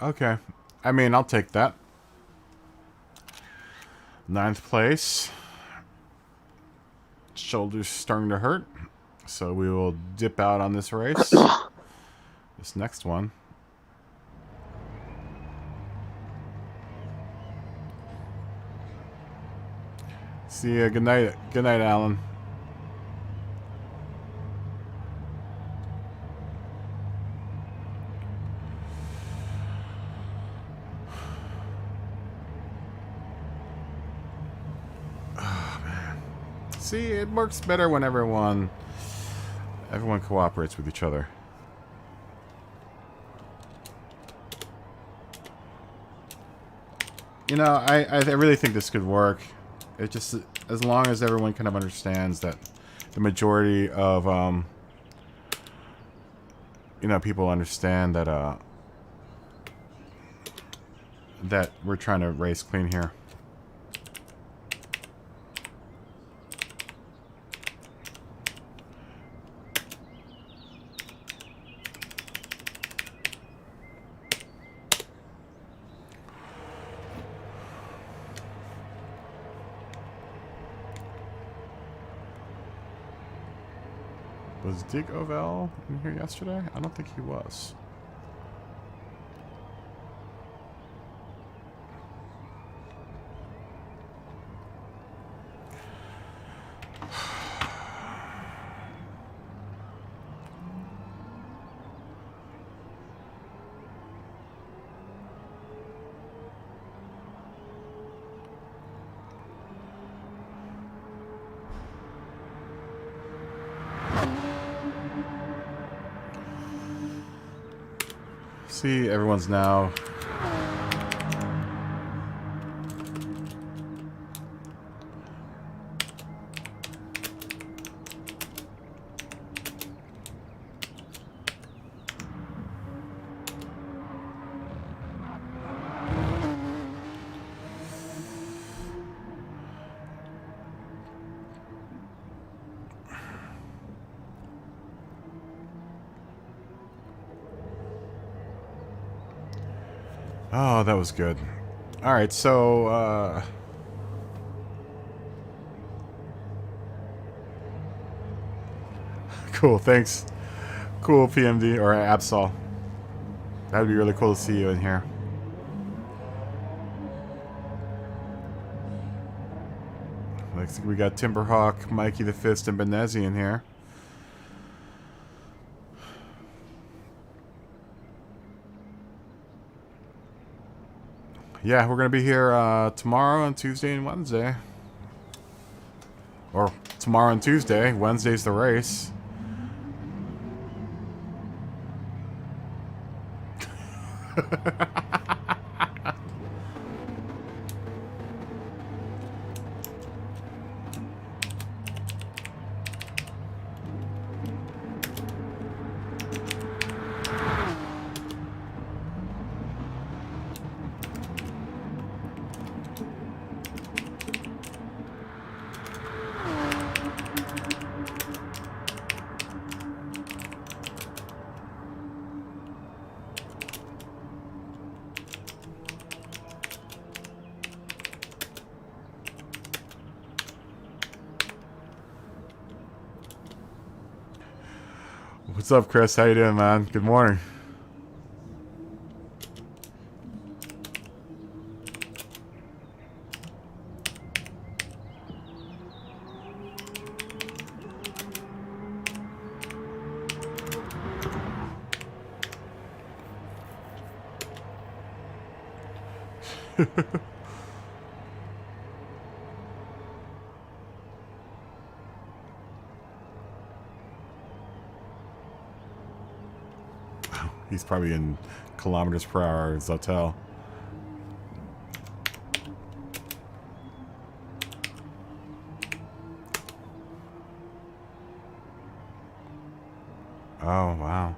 Okay. I mean, I'll take that. 9th place. Shoulders starting to hurt. So we will dip out on this race. This next one. See ya. Good night. Good night, Alan. Oh, man. See, it works better when everyone cooperates with each other. You know, I really think this could work. It just, as long as everyone kind of understands that the majority of, you know, people understand that, that we're trying to race clean here. Was Dig Ovel in here yesterday? I don't think he was. See, everyone's now. Oh, that was good. All right, so cool. Thanks. Cool, PMD or Absol. That would be really cool to see you in here. Looks like we got Timberhawk, Mikey the Fist, and Benezi in here. Yeah, we're going to be here tomorrow and Tuesday and Wednesday. Or tomorrow and Tuesday. Wednesday's the race. What's up, Chris? How you doing, man? Good morning. He's probably in kilometers per hour at his hotel. Oh, wow.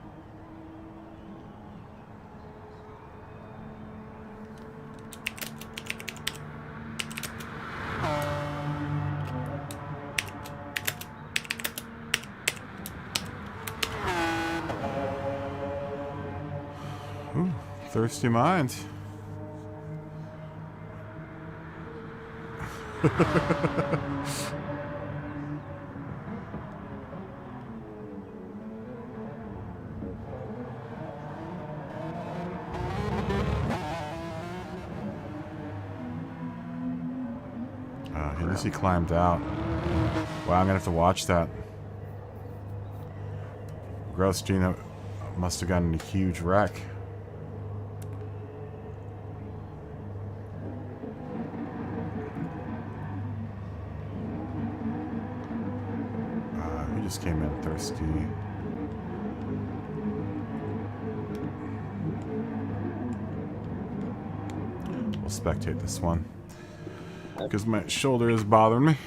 Ooh, thirsty mind. At least he climbed out. Wow, I'm gonna have to watch that. Gross, Gina must have gotten a huge wreck. He just came in thirsty. We'll spectate this one because my shoulder is bothering me.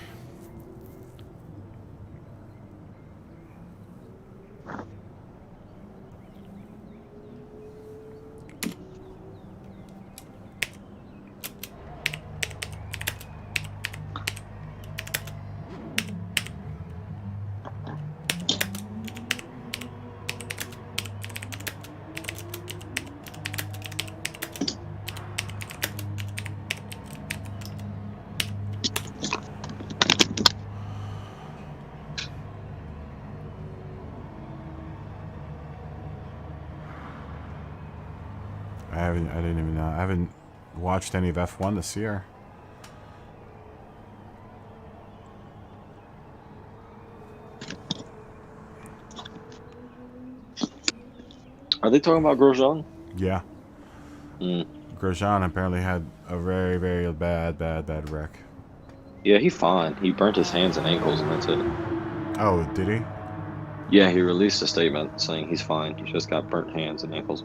I didn't even know. I haven't watched any of F1 this year. Are they talking about Grosjean? Yeah. Mm. Grosjean apparently had a very, very bad wreck. Yeah, he fine. He burnt his hands and ankles, and that's it. Oh, did he? Yeah, he released a statement saying he's fine. He just got burnt hands and ankles.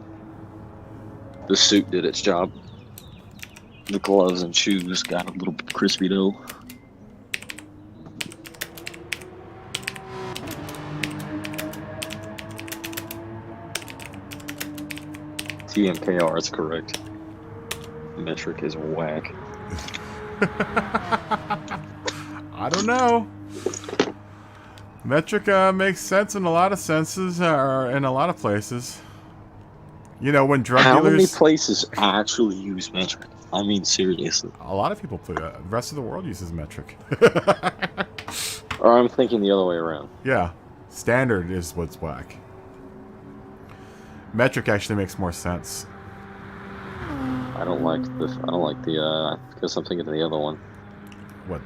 The suit did its job. The gloves and shoes got a little bit crispy though. TMKR is correct. Metric is whack. I don't know. Metric makes sense in a lot of senses, or in a lot of places. You know, when drug How dealers... many places actually use metric? I mean, seriously. A lot of people play that. The rest of the world uses metric. Or I'm thinking the other way around. Yeah. Standard is what's whack. Metric actually makes more sense. I don't like the because I'm thinking of the other one. What?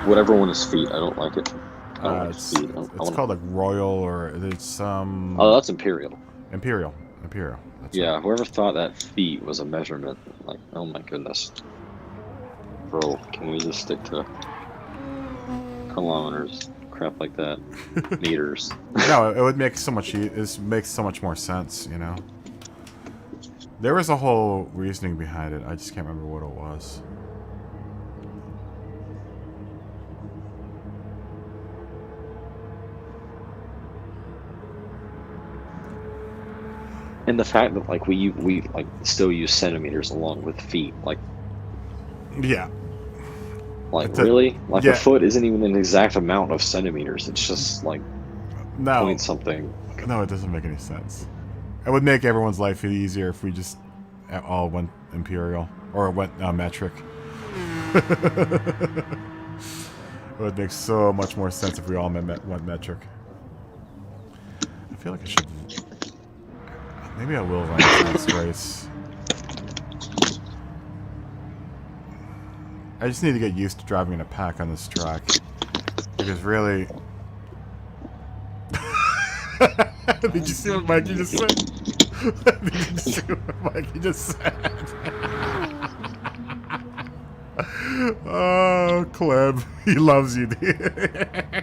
Whatever one is feet. I don't like it. I don't like It's feet. called like Royal, or it's some... Oh, that's Imperial. Imperial. That's Yeah, right. whoever thought that feet was a measurement, like, oh my goodness. Bro, can we just stick to kilometers? Crap like that. Meters. No, it would make so much... It makes so much more sense, you know? There was a whole reasoning behind it. I just can't remember what it was. And the fact that, like, we like still use centimeters along with feet, like, Yeah. really? Like, yeah. a foot isn't even an exact amount of centimeters. It's just, like, No. point something. No, it doesn't make any sense. It would make everyone's life easier if we just all went Imperial. Or went metric. It would make so much more sense if we all went metric. I feel like I should... Maybe I will run this next race. I just need to get used to driving in a pack on this track. Because really... Did you see what Mikey just said? Did you see what Mikey just said? Oh, Cleb. He loves you, dude.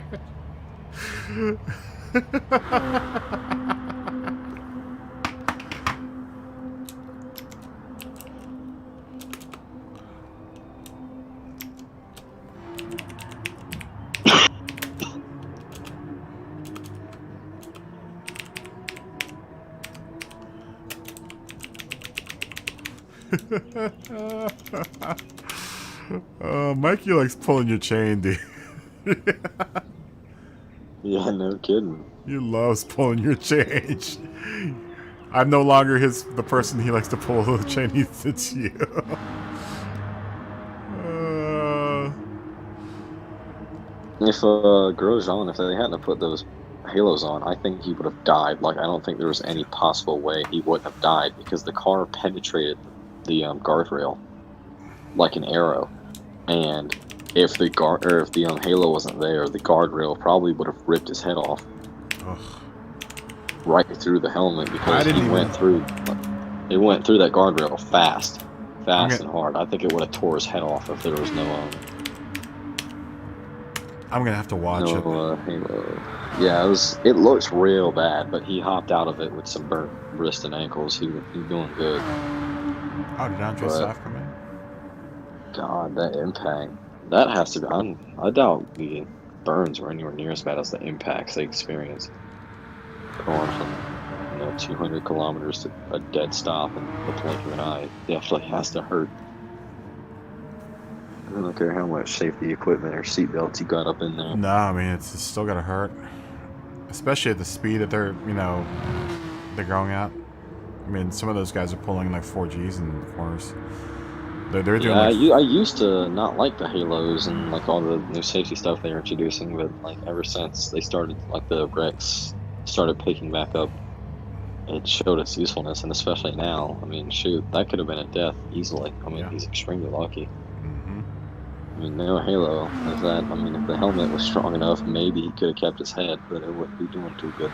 Mikey likes pulling your chain, dude. Yeah, no kidding. He loves pulling your chain. I'm no longer the person he likes to pull the chain. It's you. If Grosjean, if they hadn't put those halos on, I think he would have died. Like, I don't think there was any possible way he wouldn't have died because the car penetrated the guardrail like an arrow, and if the halo wasn't there, the guardrail probably would have ripped his head off. Ugh. Right through the helmet because it went through that guardrail fast and hard. I think it would have tore his head off if there was no I'm gonna have to watch it. halo. Yeah, it looks real bad, but he hopped out of it with some burnt wrist and ankles. He's doing good. Oh, did Andre Staff come in? God, that impact. That has to be... I doubt the burns were anywhere near as bad as the impacts they experienced. Going from 200 kilometers to a dead stop in the blink of an eye definitely has to hurt. I don't care how much safety equipment or seatbelts you got up in there. No, I mean, it's still gotta hurt. Especially at the speed that they're going at. I mean, some of those guys are pulling like 4Gs in the corners. They're doing I used to not like the halos and like all the new safety stuff they're introducing, but like ever since they started, like the wrecks started picking back up, it showed its usefulness, and especially now. I mean, shoot, that could have been a death easily. I mean, Yeah. he's extremely lucky. Mm-hmm. I mean, no halo. If that, I mean, if the helmet was strong enough, maybe he could have kept his head, but it wouldn't be doing too good.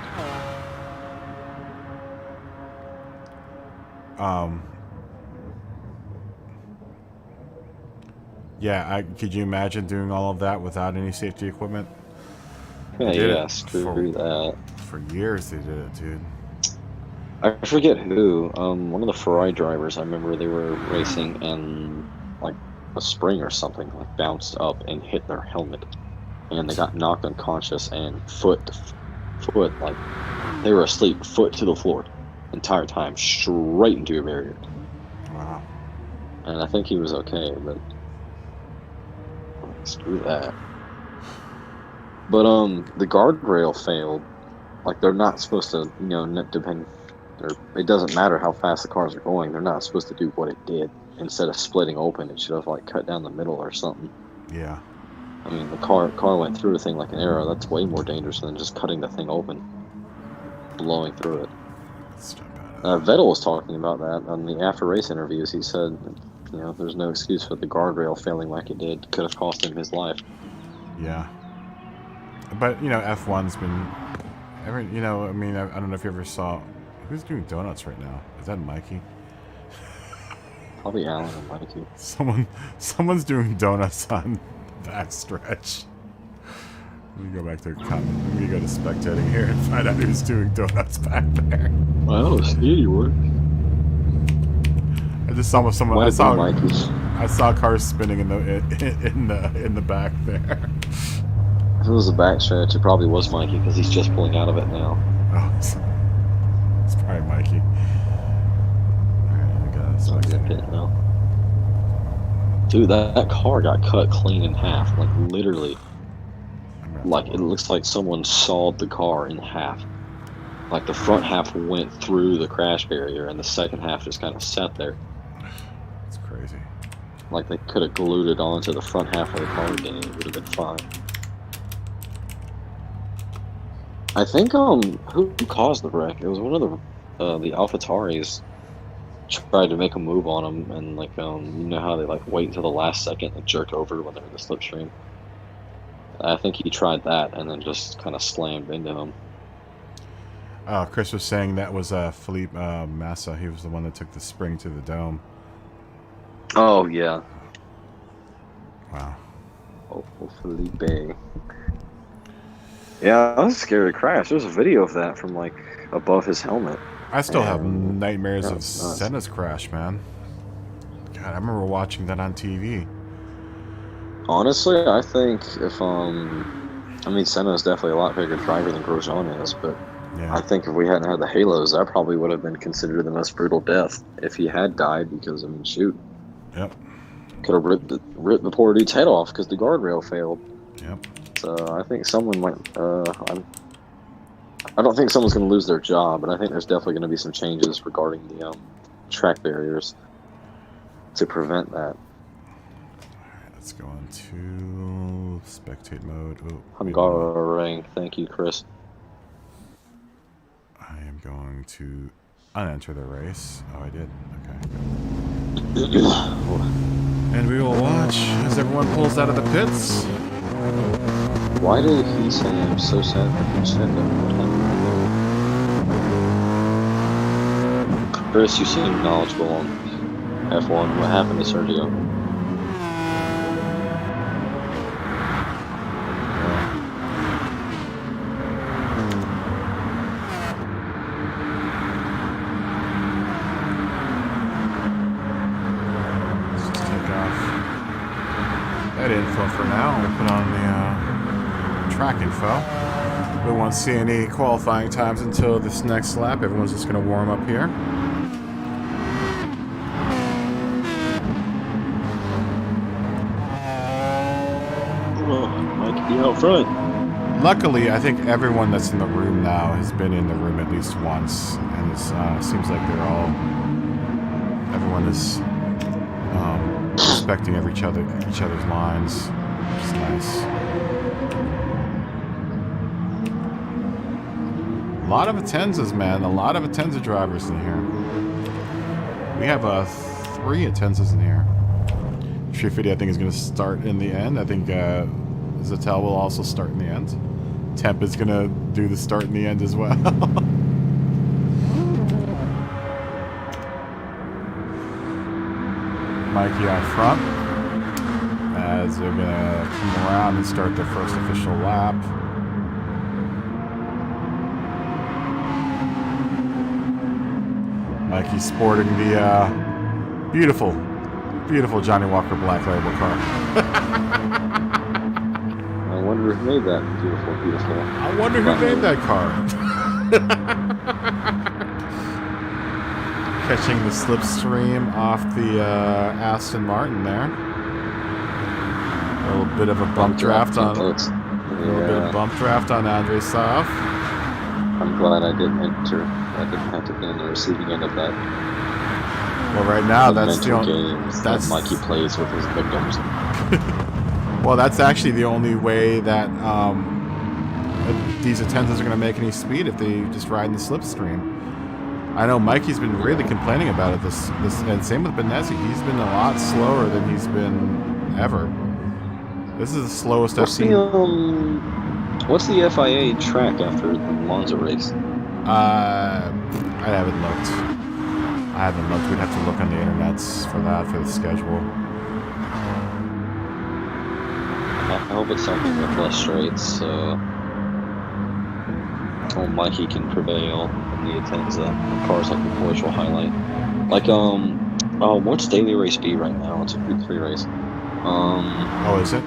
Yeah, could you imagine doing all of that without any safety equipment? Yeah, They did yeah, it screw that. for years. They did it, dude. I forget who. One of the Ferrari drivers. I remember they were racing and like a spring or something like bounced up and hit their helmet, and they got knocked unconscious and foot like they were asleep, foot to the floor, entire time, straight into a barrier. Wow. And I think he was okay, but screw that. But the guardrail failed. Like they're not supposed to, you know, depend. Or it doesn't matter how fast the cars are going. They're not supposed to do what it did. Instead of splitting open, it should have like cut down the middle or something. Yeah. I mean, the car went through the thing like an arrow. That's way more dangerous than just cutting the thing open, blowing through it. Let's jump out of Vettel was talking about that on the after race interviews. He said, you know, there's no excuse for the guardrail failing like it did. Could have cost him his life. Yeah. But you know, F1's been you know, I mean, I don't know if you ever saw who's doing donuts right now. Is that Mikey? Probably Alan and Mikey. Someone's doing donuts on the backstretch. Let me go back to comment. Let me go to spectating here and find out who's doing donuts back there. I don't see you. I just saw someone. Mikey's. I saw cars spinning in the back there. If it was a backstretch, it probably was Mikey because he's just pulling out of it now. Oh, it's probably Mikey. Alright, I got Pit now. Dude, that car got cut clean in half, like literally. Like it looks like someone sawed the car in half. Like the front half went through the crash barrier, and the second half just kind of sat there. It's crazy. Like they could have glued it onto the front half of the car again, and it would have been fine. I think who caused the wreck? It was one of the AlphaTauris tried to make a move on him, and like you know how they like wait until the last second and jerk over when they're in the slipstream. I think he tried that and then just kind of slammed into him. Chris was saying that was Felipe Massa. He was the one that took the spring to the dome. Oh yeah. Wow. Oh, Felipe. Yeah, that was a scary crash. There's a video of that from like above his helmet. I still have nightmares of Senna's crash, man. God, I remember watching that on TV. Honestly, I think if I mean Senna is definitely a lot bigger driver than Grosjean is, but yeah. I think if we hadn't had the halos, that probably would have been considered the most brutal death if he had died. Because I mean, shoot. Yep. Could have ripped the poor dude's head off because the guardrail failed. Yep. So I think someone might. I don't think someone's going to lose their job, but I think there's definitely going to be some changes regarding the track barriers to prevent that. All right, let's go into spectate mode. Oh, Hungaroring. Thank you, Chris. I am going to unenter the race. Oh, I did. Okay. And we will watch as everyone pulls out of the pits. Why did he say I'm so sad for Nintendo? Chris, you seem knowledgeable on F1. What happened to Sergio? Let's just take off that info for now. We'll put on the track info. We won't see any qualifying times until this next lap. Everyone's just going to warm up here. Mikey out front. Luckily, I think everyone that's in the room now has been in the room at least once, and it seems like everyone is respecting each other's lines, which is nice. lot of Atenzas, man. A lot of Atenza drivers in here. We have 3 Atenzas in here. Street 50, I think, is going to start in the end. I think Zattel will also start in the end. Temp is going to do the start in the end as well. Mikey out front as they're going to come around and start their first official lap. Mikey's sporting the beautiful, beautiful Johnny Walker Black Label car. I wonder who made that beautiful, beautiful. I wonder who made that car. Catching the slipstream off the Aston Martin there. A little bit of a bump draft on. A little bit of bump draft on Andre Sav. I'm glad I didn't enter. I didn't have to be in the receiving end of that. Well, right now that's the only games that Mikey plays with his victims. Well, that's actually the only way that these Atenzas are going to make any speed if they just ride in the slipstream. I know Mikey's been really complaining about it. This and same with Benezzi. He's been a lot slower than he's been ever. This is the slowest I've seen. What's the FIA track after the Monza race? I haven't looked. We'd have to look on the internets for that, for the schedule. I hope it's something with less straights, so Mikey can prevail in the Atenza. The cars like the Porsche will highlight. Like, what's daily race B right now? It's a Group 3 race. Oh, is it?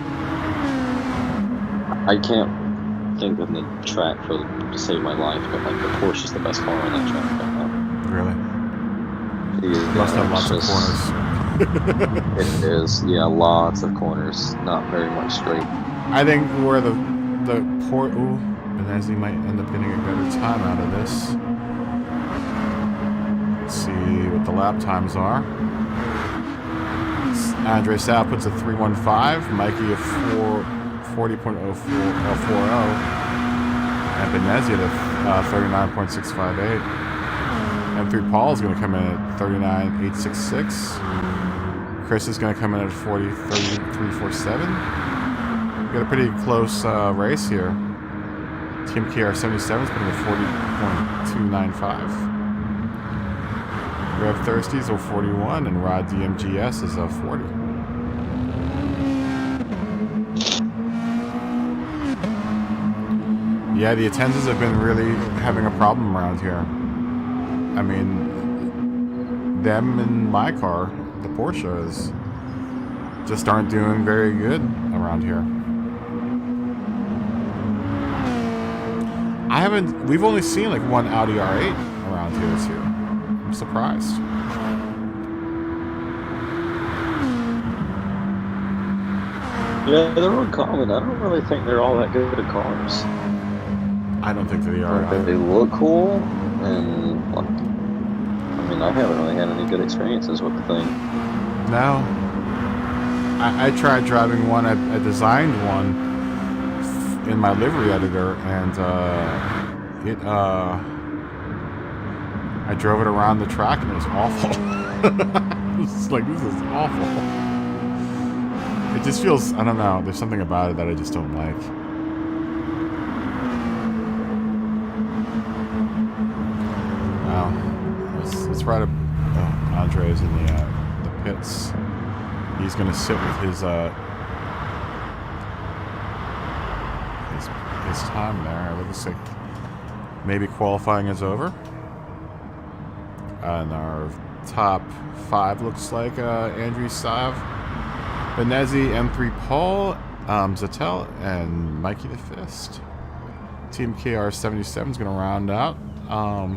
I can't think of the track to save my life, but like the Porsche is the best car on that track right now. Really? Yeah, must have lots of corners. It is, yeah, lots of corners, not very much straight. I think where the port. Ooh, Benezzi might end up getting a better time out of this. Let's see what the lap times are. Andre Sal puts a 3:15, Mikey a 40.040, and Benezzi at a 39.658. M3 Paul is going to come in at 39.866. Chris is going to come in at 40.3347. We got a pretty close race here. Team KR77 is putting a 40.295. Rev Thirsties are 41, and Rod DMGS is a 40. Yeah, the Atenzas have been really having a problem around here. I mean, them and my car, the Porsches, just aren't doing very good around here. We've only seen like one Audi R8 around here this year. I'm surprised. Yeah, they're uncommon. I don't really think they're all that good at cars. I don't think they are. They look cool, and I mean, I haven't really had any good experiences with the thing. No. I tried driving one. I designed one in my livery editor, and I drove it around the track, and it was awful. It was like, this is awful. It just feels, I don't know, there's something about it that I just don't like. Wow. Let's ride a... Oh, Andre's in the pits. He's going to sit with his time there. It looks like maybe qualifying is over. And our top 5 looks like Andrew Sav, Benezzi, M3 Paul, Zattel, and Mikey the Fist. Team KR77 is going to round out at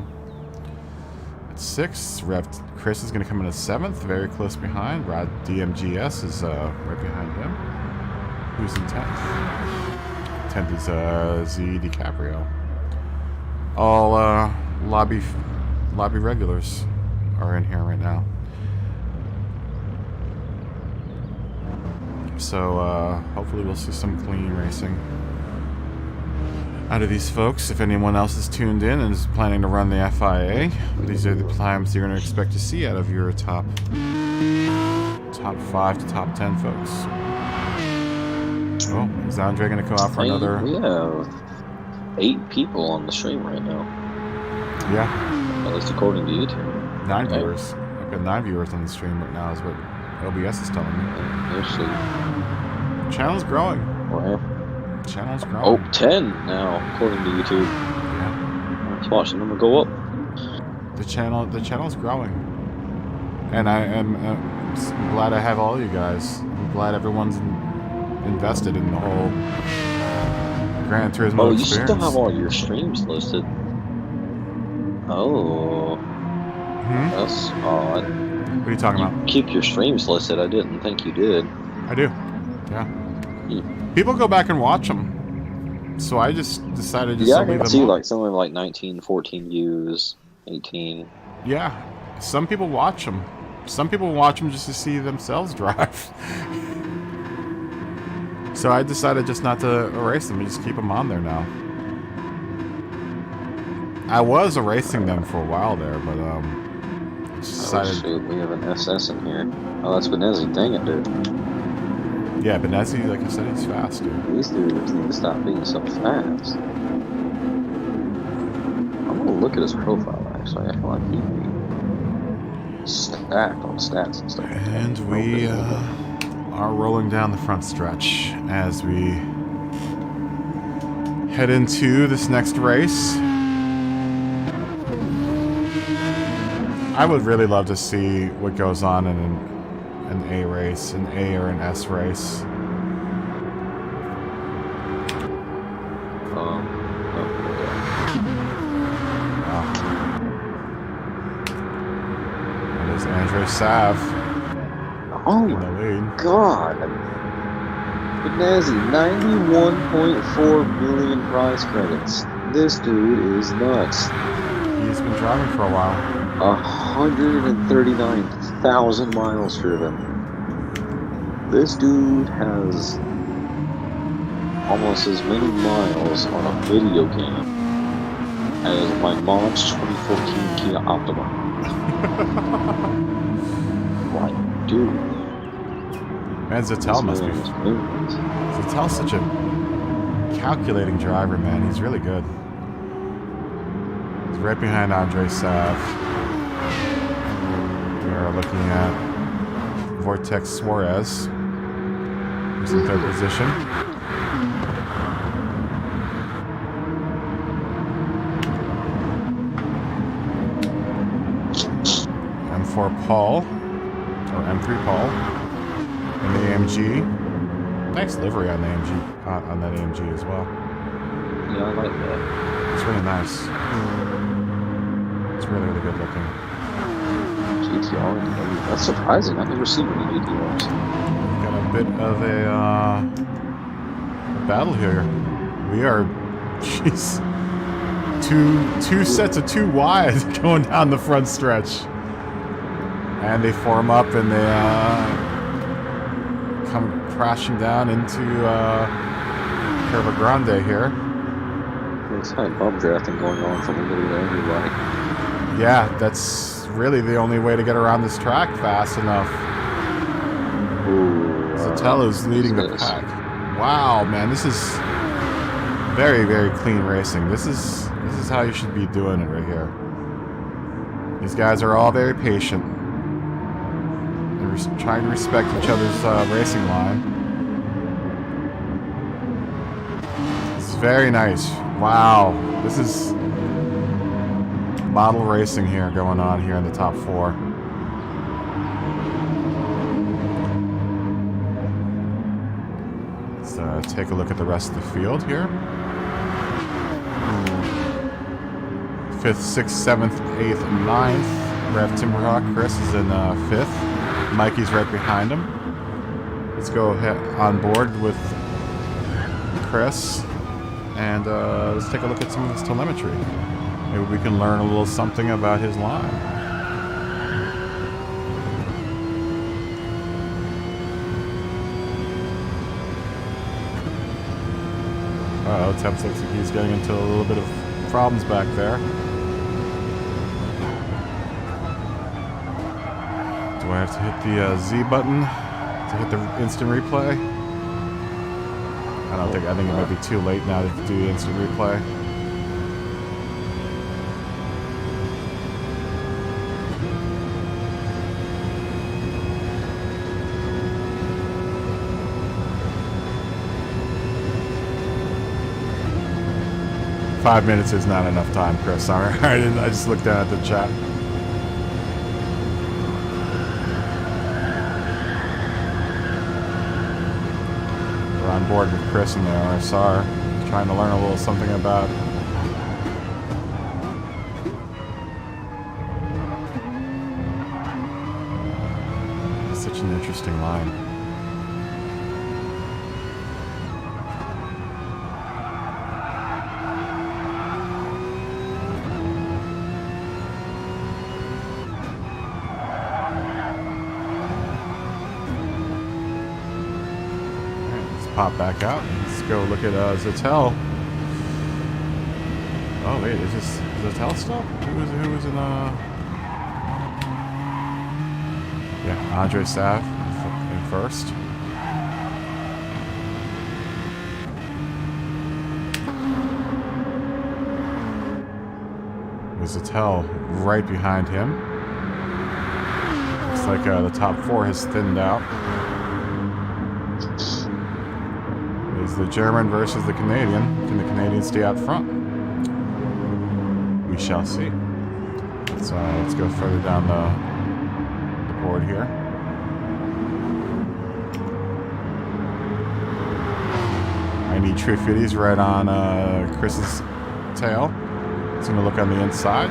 6th. Rev Chris is going to come in at 7th, very close behind. Rod DMGS is right behind him. Who's in 10th? 10th is Z DiCaprio. All lobby regulars are in here right now. So hopefully we'll see some clean racing. out of these folks. If anyone else is tuned in and is planning to run the FIA, these are the times you're going to expect to see out of your top 5 to top 10 folks. Oh, is Andre going to go out for another? We have 8 people on the stream right now. Yeah. At least according to YouTube. 9 viewers. I've got 9 viewers on the stream right now is what OBS is telling me. Channel's growing. Wow. Channel's growing. Oh, 10 now, according to YouTube. Yeah. Let's watch the number go up. The channel's growing. And I am glad I have all you guys. I'm glad everyone's invested in the whole Gran Turismo experience. You still have all your streams listed. Oh. That's odd. What are you talking about? Keep your streams listed. I didn't think you did. I do. Yeah. People go back and watch them. So I just decided to leave them. Yeah, I can see like something like 19, 14 views, 18. Yeah. Some people watch them. Some people watch them just to see themselves drive. So I decided just not to erase them and just keep them on there now. I was erasing them for a while there, but just decided... Oh shoot, we have an SS in here. Oh, that's Benezzi. Dang it, dude. Yeah, Benezzi, like I said, he's fast, dude. These dudes need to stop being so fast. I'm gonna look at his profile, actually. I feel like he'd be stacked on stats and stuff. And we are rolling down the front stretch as we head into this next race. I would really love to see what goes on in an A race, an A or an S race. That is Andre Sav. Oh my god. Benezzi, 91.4 million prize credits. This dude is nuts. He's been driving for a while. 139,000 miles driven. This dude has almost as many miles on a video game as my mom's 2014 Kia Optima. Like, dude. Man, Zattel must be... Zattel's such a calculating driver, man. He's really good. He's right behind Andre Sav. We are looking at Vortex Suarez. He's in 3rd position. M4 Paul, or M3 Paul, and the AMG. Nice livery on the AMG, on that AMG as well. Yeah, I like that. It's really nice. It's really, really good looking. GTR, that's surprising. I've never seen any GTRs. Got a bit of a battle here. We are, jeez, two sets of 2 wide going down the front stretch, and they form up and they come crashing down into Curva Grande here. There's kind of bump drafting going on from a little to everybody. Yeah, that's really the only way to get around this track fast enough. Zattel is leading the pack. Wow, man, this is very, very clean racing. This is how you should be doing it right here. These guys are all very patient. They're trying to respect each other's racing line. This is very nice. Wow, this is model racing here going on here in the top 4. Let's take a look at the rest of the field here. 5th, 6th, 7th, 8th, and 9th. Rev Timberhawk, Chris is in 5th. Mikey's right behind him. Let's go on board with Chris. And let's take a look at some of his telemetry. Maybe we can learn a little something about his line. Uh-oh, Temps looks like he's getting into a little bit of problems back there. Do I have to hit the Z button to hit the instant replay? I think it might be too late now to do the instant replay. Five minutes is not enough time, Chris. Sorry, I just looked down at the chat. We're on board with Chris in the RSR, trying to learn a little something about such an interesting line. Pop back out. Let's go look at Zattel. Oh wait, is this Zattel still? Who was in yeah, Andre Sav in first. With Zattel right behind him. Looks like the top four has thinned out. Is the German versus the Canadian. Can the Canadian stay out front? We shall see. So let's go further down the board here. I need Triffidi's right on Chris's tail. It's going to look on the inside.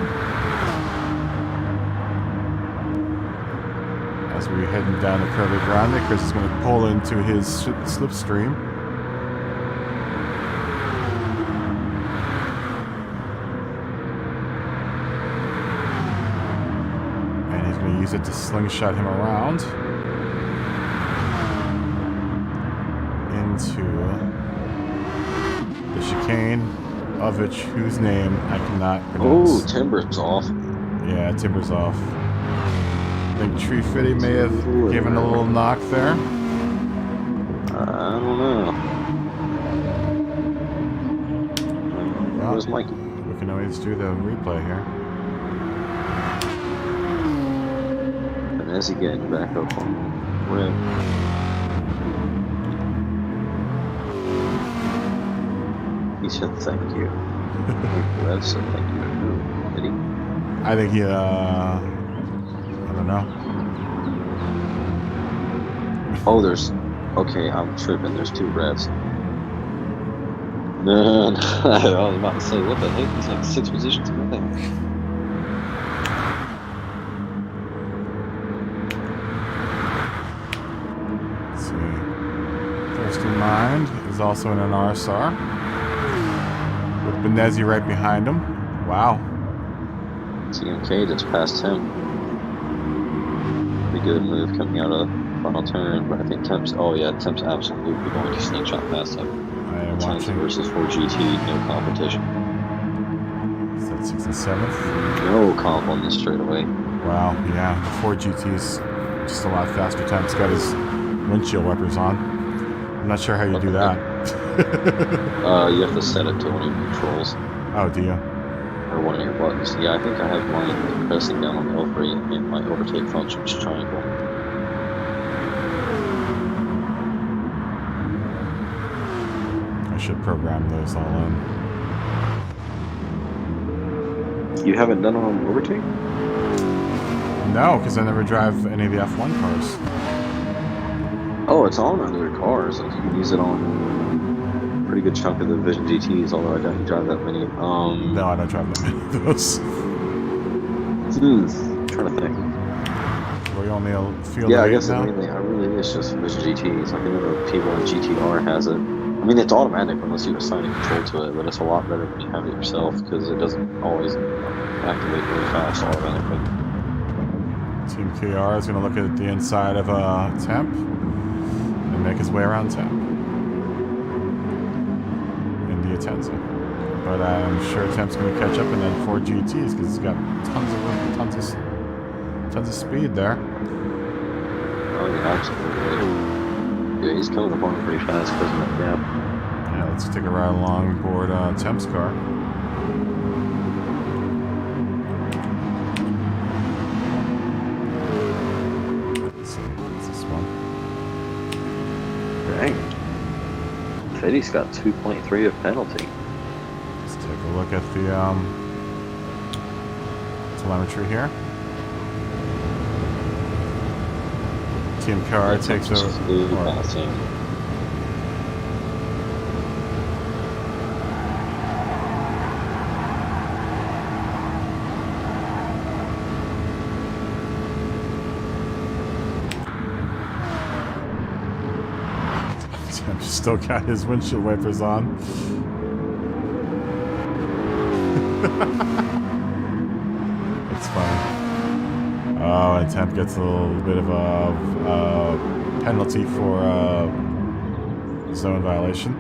As we're heading down the Curly Grande, Chris is going to pull into his slipstream. Use it to slingshot him around into the chicane, of which whose name I cannot pronounce. Oh, Timber's off. Yeah, Timber's off. I think Tree Fitty may have given a little knock there. I don't know. Well, where's Mikey? We can always do the replay here. As he getting back up on the rim. He said thank you. Rev said thank you. Who? Did he? I think he, I don't know. Oh, there's... Okay, I'm tripping. There's two Revs. Man, I was about to say, what the heck? He's like 6 positions away. Mind is also in an RSR with Benezi right behind him. Wow. TMK just passed him. Pretty good move coming out of the final turn, but I think Temps. Oh yeah, Temps absolutely going to slingshot past him. I am watching versus 4GT, no competition. Is that 6th and 7th? No comp on this straightaway. Wow, yeah, the 4GT is just a lot faster. Temps got his windshield wipers on. I'm not sure how you do that. You have to set it to one of your controls. Oh, do you? Or one of your buttons. Yeah, I think I have mine pressing down on the L3 and my overtake function is triangle. I should program those all in. You haven't done it on overtake? No, because I never drive any of the F1 cars. Oh, it's on under the cars. You can use it on a pretty good chunk of the Vision GTs, although I don't drive that many. No, I don't drive that many of those. Trying to think. Were you only a field Yeah, of I 8 guess now? I really is just Vision GTs. Like, I know people in GTR has it. I mean, it's automatic unless you assign a control to it, but it's a lot better when you have it yourself because it doesn't always activate really fast automatically. Team KR is going to look at the inside of Temp and make his way around Temp. In Atenza. But I'm sure Temp's going to catch up in then 4 GTs because he's got tons of speed there. Oh, yeah, absolutely. Yeah, he's coming up on it pretty fast because of that gap. Yeah, let's take a ride along board Temp's car. Let's see, what's this one? Dang. Fetty's got 2.3 of penalty. Let's take a look at the telemetry here. Team car takes over. Passing. Still got his windshield wipers on. That's fine. Oh, and Temp gets a little bit of a penalty for zone violation.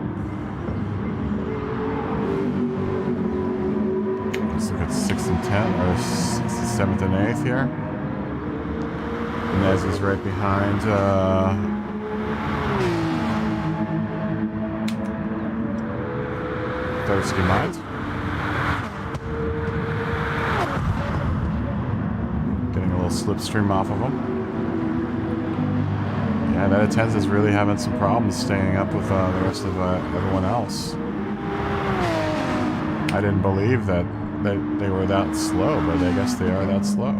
Let's look at 6th and 10, or 7th and 8th here. Nez is right behind. Thirsty Mind. Getting a little slipstream off of him. Yeah, that Atenza's really having some problems staying up with the rest of everyone else. I didn't believe that they were that slow, but I guess they are that slow.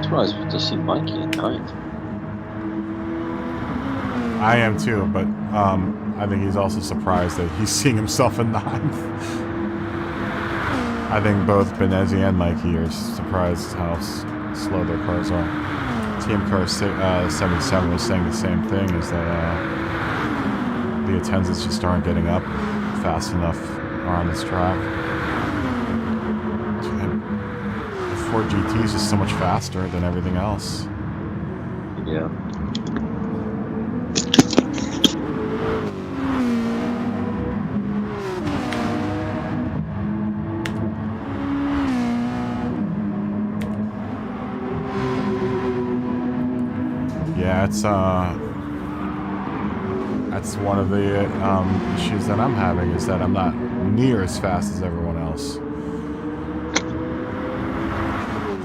Surprised to see Mikey in 9th. I am too, but I think he's also surprised that he's seeing himself in 9th. I think both Benezzi and Mikey are surprised how slow their cars are. Team car 77 was saying the same thing, is that the Atenzas just aren't getting up fast enough on this track. 4 GT is just so much faster than everything else. Yeah. Yeah, that's one of the issues that I'm having, is that I'm not near as fast as everyone else.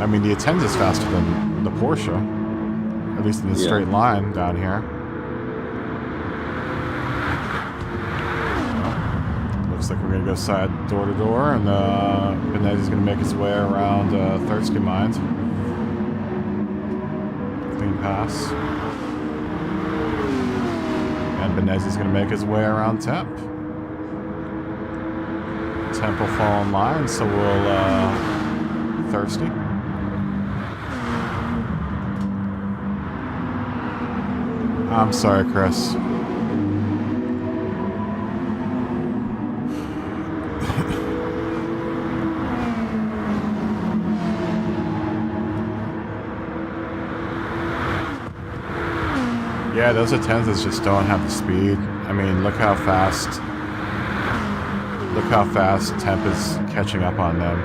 I mean, the Atenza's faster than the Porsche, at least in the straight line down here. Well, looks like we're going to go side door to door, and Benezzi's going to make his way around Thirsty Mind. Clean pass. And Benezzi's going to make his way around Temp. Temp will fall in line, so we'll Thirsty. I'm sorry, Chris. Yeah, those Atenzas just don't have the speed. I mean, look how fast Temp is catching up on them.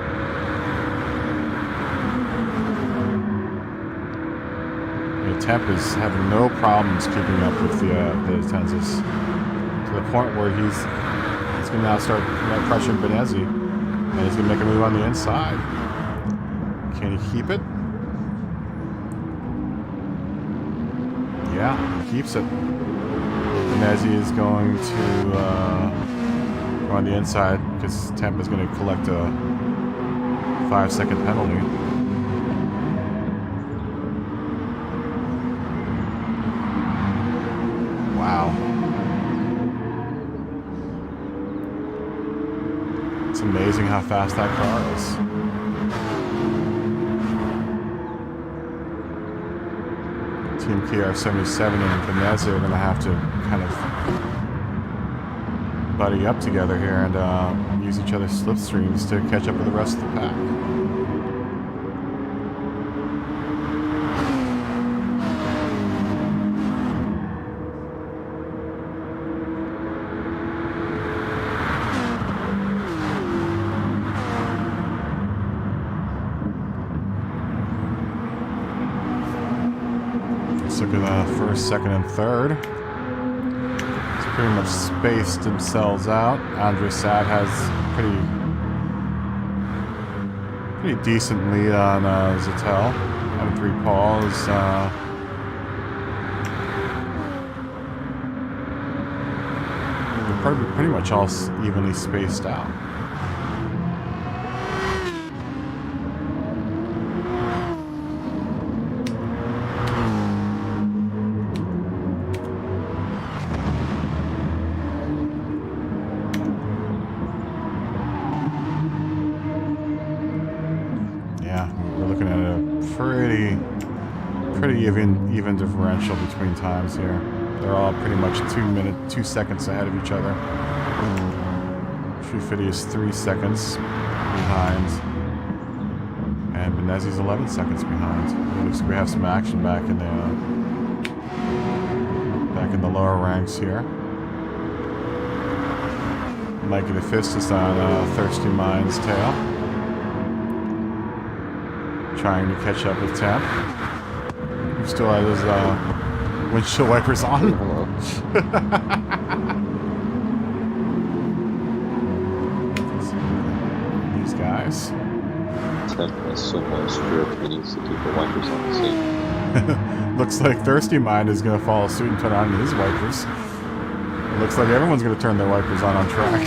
Temp is having no problems keeping up with the Atenzas, to the point where he's going to now start pressuring Benezzi, and he's going to make a move on the inside. Can he keep it? Yeah, he keeps it. Benezzi is going to go on the inside because Temp is going to collect a 5-second penalty. Wow. It's amazing how fast that car is. Team KR77 and Benezzi are going to have to kind of buddy up together here and use each other's slipstreams to catch up with the rest of the pack. Let's look at the first, second, and third. Pretty much spaced themselves out. Andre Sad has pretty decent lead on Zattel. Having 3 Pauls. They're pretty much all evenly spaced out. Pretty even differential between times here. They're all pretty much 2 seconds ahead of each other. 350 is 3 seconds behind, and Benezzi's 11 seconds behind. It looks like we have some action back in the lower ranks here. Mikey the Fist is on Thirsty Mind's tail, trying to catch up with Temp. He still has his windshield wipers on. These guys. Temp has so much drip, he needs to keep the wipers on the seat. Looks like Thirsty Mind is going to follow suit and put on his wipers. It looks like everyone's going to turn their wipers on track.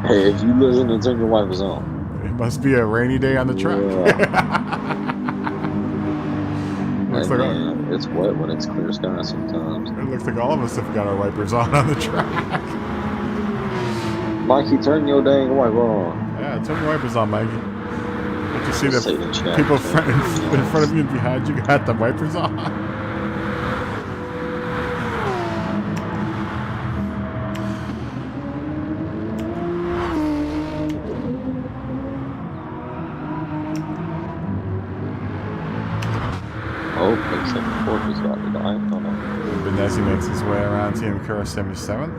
Hey, if you listen and turn your wipers on. It must be a rainy day on the track. Yeah. Looks like it's wet when it's clear sky sometimes. It looks like all of us have got our wipers on the track. Mikey, turn your dang wiper on. Yeah, turn your wipers on, Mikey. Don't you see that people in front of you and behind you got the wipers on? Oh, looks like the fourth has got to die. Oh no. Benezzi makes his way around Team Kerr 77.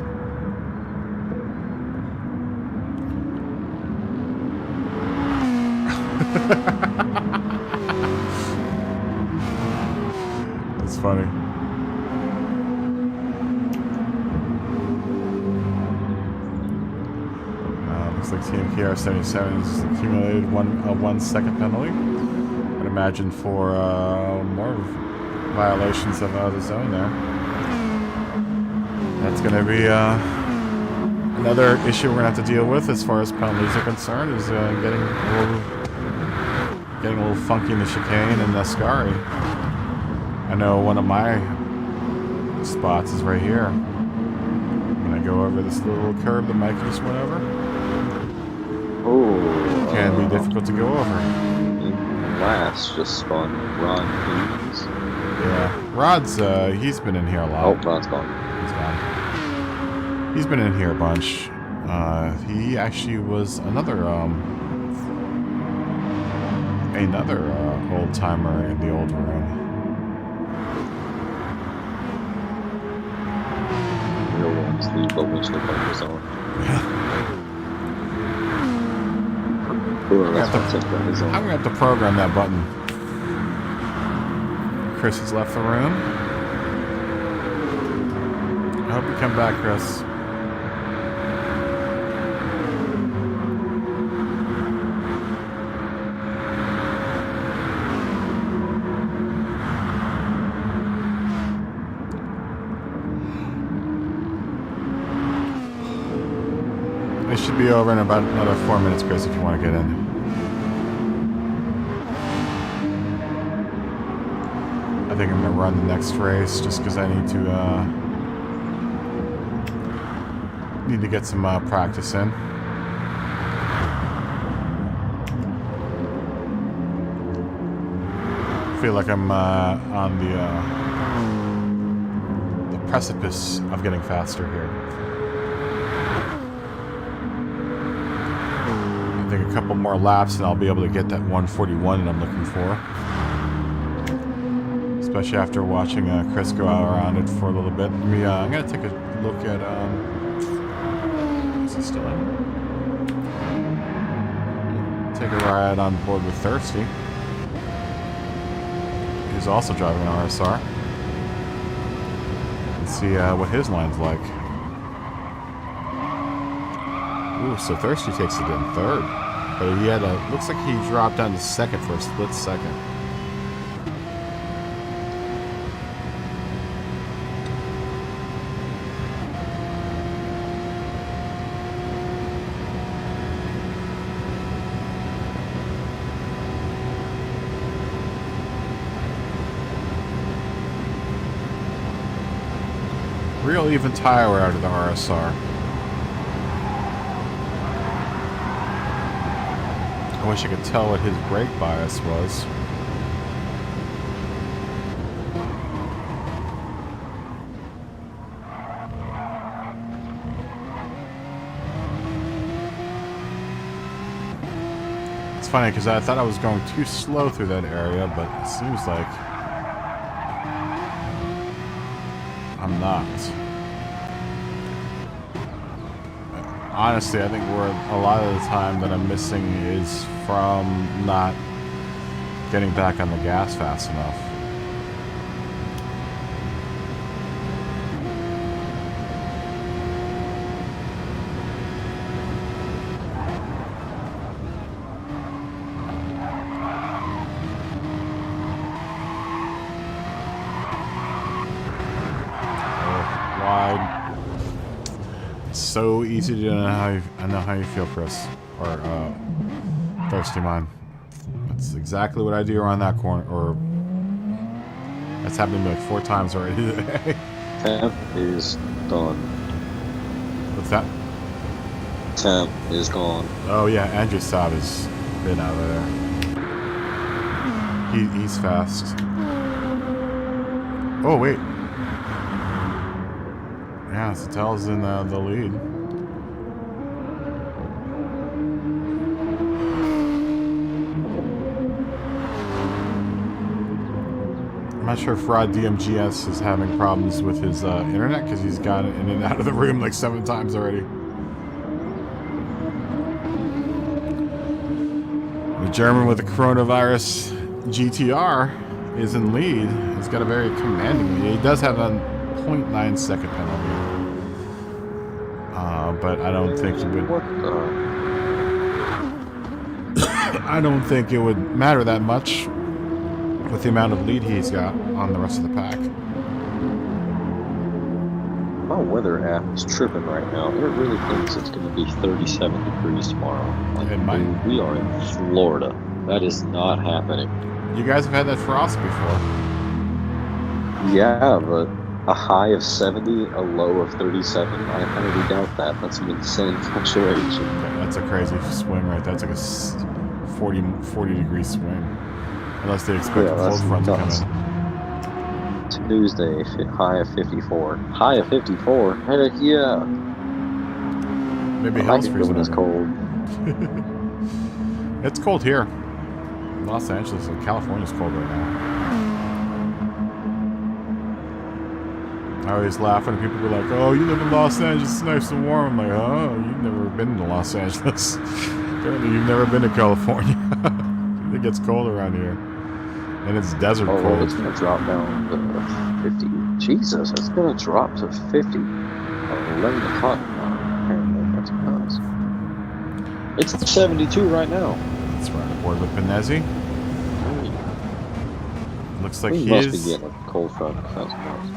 That's funny. Looks like Team KR77 has accumulated a 1 second penalty. I'd imagine for more violations of the zone there. That's going to be another issue we're going to have to deal with as far as penalties are concerned, is getting a little funky in the chicane and Ascari. I know one of my spots is right here. When I go over this little curve that Mike just went over, oh, it can be difficult to go over. Last just spun Ron Hughes. Yeah, Rod's he's been in here a lot. Oh, Rod's gone. He's gone. He's been in here a bunch. He actually was another old timer in the old room. Real ones leave the windshield wipers on. Yeah. Ooh, that's what I'm gonna have to program that button. Chris has left the room. I hope you come back, Chris. It should be over in about another 4 minutes, Chris, if you want to get in. I think I'm going to run the next race just because I need to get some practice in. I feel like I'm on the precipice of getting faster here. a couple more laps and I'll be able to get that 141 that I'm looking for. Especially after watching Chris go out around it for a little bit. I'm going to take a look at... is he still in? Take a ride on board with Thirsty. He's also driving an RSR. Let's see what his line's like. Ooh, so Thirsty takes it in third. But he had a... looks like he dropped down to second for a split second. Real even tire out of the RSR. I wish I could tell what his brake bias was. It's funny because I thought I was going too slow through that area, but it seems like I'm not. Honestly, I think where a lot of the time that I'm missing is from not getting back on the gas fast enough. Wide. So easy to know how you feel, Chris, or Thirsty Mind. That's exactly what I do around that corner. Or that's happened to me like 4 times already today. Temp is done. What's that? Temp is gone. Oh yeah, Andrew Saab has been out of there. He's fast. Oh wait. Yeah, Satel's in the lead. I'm not sure if Rod DMGS is having problems with his internet because he's gotten in and out of the room like 7 times already. The German with the coronavirus GTR is in lead. He's got a very commanding lead. He does have a 0.9 second penalty. But I don't think it would. I don't think it would matter that much with the amount of lead he's got on the rest of the pack. My weather app is tripping right now. It really thinks it's going to be 37 degrees tomorrow. Like, It might. dude, we are in Florida. That is not happening. You guys have had that frost before. Yeah, but a high of 70, a low of 37. I highly doubt that. That's an insane fluctuation. That's a crazy swing right there. That's like a 40 degree swing. Unless they expect a cold front to come in. Tuesday, high of 54. High of 54? Heck yeah. Maybe I like hell's it freezing when it's over. cold. It's cold here. Los Angeles and California's cold right now. I always laugh when people go like, "Oh, you live in Los Angeles, it's nice and warm." I'm like, "Oh, you've never been to Los Angeles. Apparently you've never been to California." It gets cold around here. And it's desert cold. It's going to drop down to 50. Jesus, it's going to drop to 50. 11 o'clock now. Apparently, that's nuts. It's 72 right now. That's right aboard with Benezzi. Looks like We he must be is... getting a cold front. That's nuts.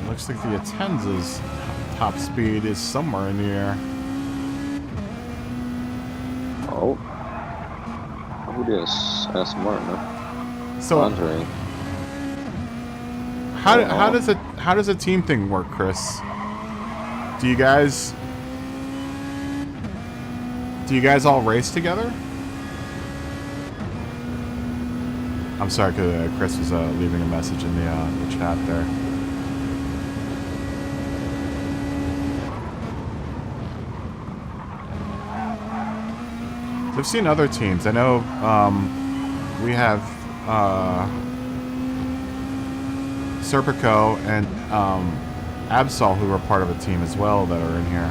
Looks like the Atenza's top speed is somewhere in the air. Oh. Who this? Aston Martin, huh? So Andre. how does a team thing work, Chris? Do you guys all race together? I'm sorry, because Chris was leaving a message in the chat there. I've seen other teams. I know we have Serpico and Absol, who are part of a team as well, that are in here.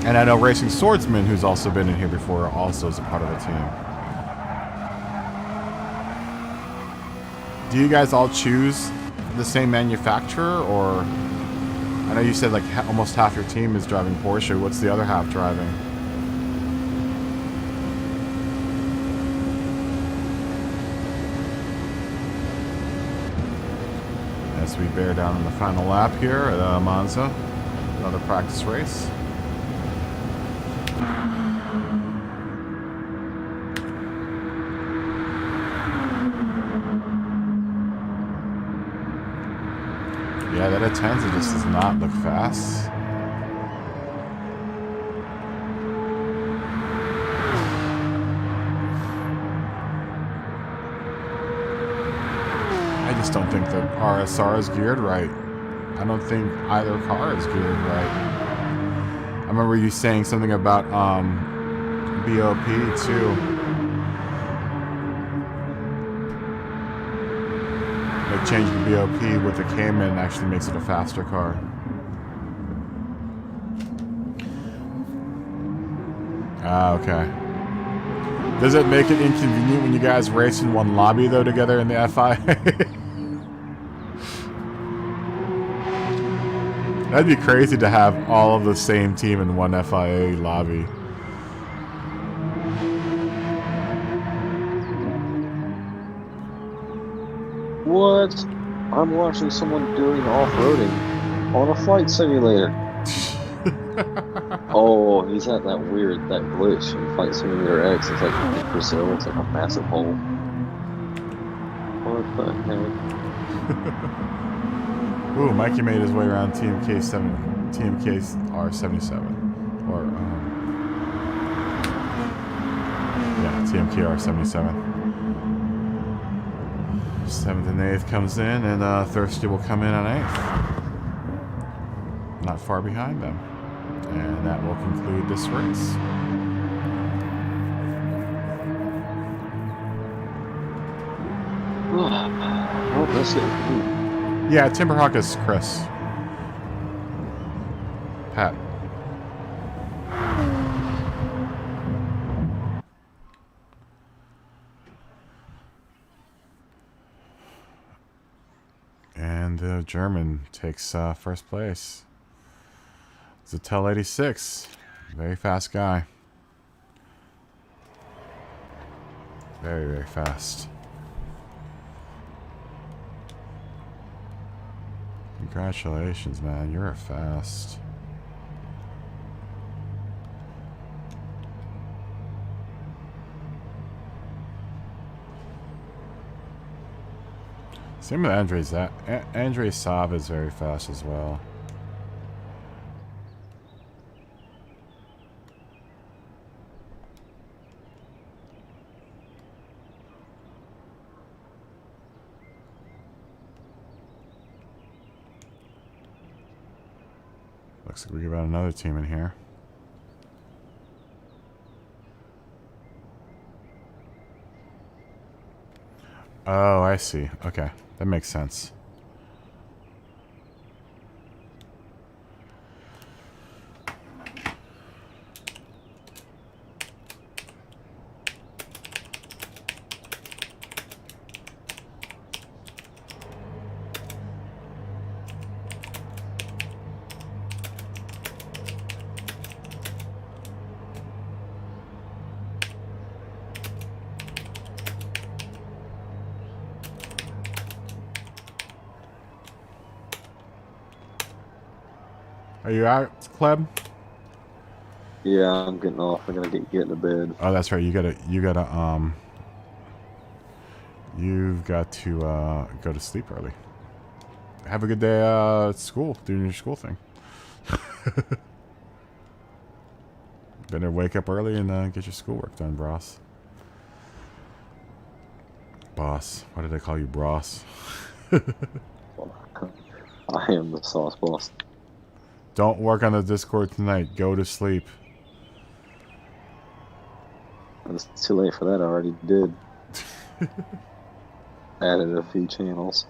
And I know Racing Swordsman, who's also been in here before, also is a part of a team. Do you guys all choose the same manufacturer, or... I know you said like almost half your team is driving Porsche. What's the other half driving? As we bear down on the final lap here at Monza. Another practice race. Yeah, that Atenza just does not look fast. I just don't think the RSR is geared right. I don't think either car is geared right. I remember you saying something about BOP too. Like changing BOP with the Cayman actually makes it a faster car. Ah, okay. Does it make it inconvenient when you guys race in one lobby though together in the FIA? That'd be crazy to have all of the same team in one FIA lobby. What? I'm watching someone doing off-roading on a flight simulator. Oh, he's had that glitch in Flight Simulator X. It's like in Brazil, it's like a massive hole. What the heck? Ooh, Mikey made his way around TMKR77. Or, yeah, TMKR77. 7th and 8th comes in, and Thirsty will come in on 8th. Not far behind them. And that will conclude this race. Oh, that's it. Yeah, Timberhawk is Chris. Pat. And the German takes first place. Zatel 86. Very fast guy. Very, very fast. Congratulations, man. You're a fast. Same with Andres. Andre Saab is very fast as well. Looks like we got another team in here. Oh, I see. Okay, that makes sense. Are you out, Cleb? Yeah, I'm getting off. I'm gonna get into bed. Oh, that's right. You've got to go to sleep early. Have a good day at school, doing your school thing. Better wake up early and get your schoolwork done, boss. Boss. Why did I call you boss? I am the sauce boss. Don't work on the Discord tonight. Go to sleep. It's too late for that. I already did. Added a few channels.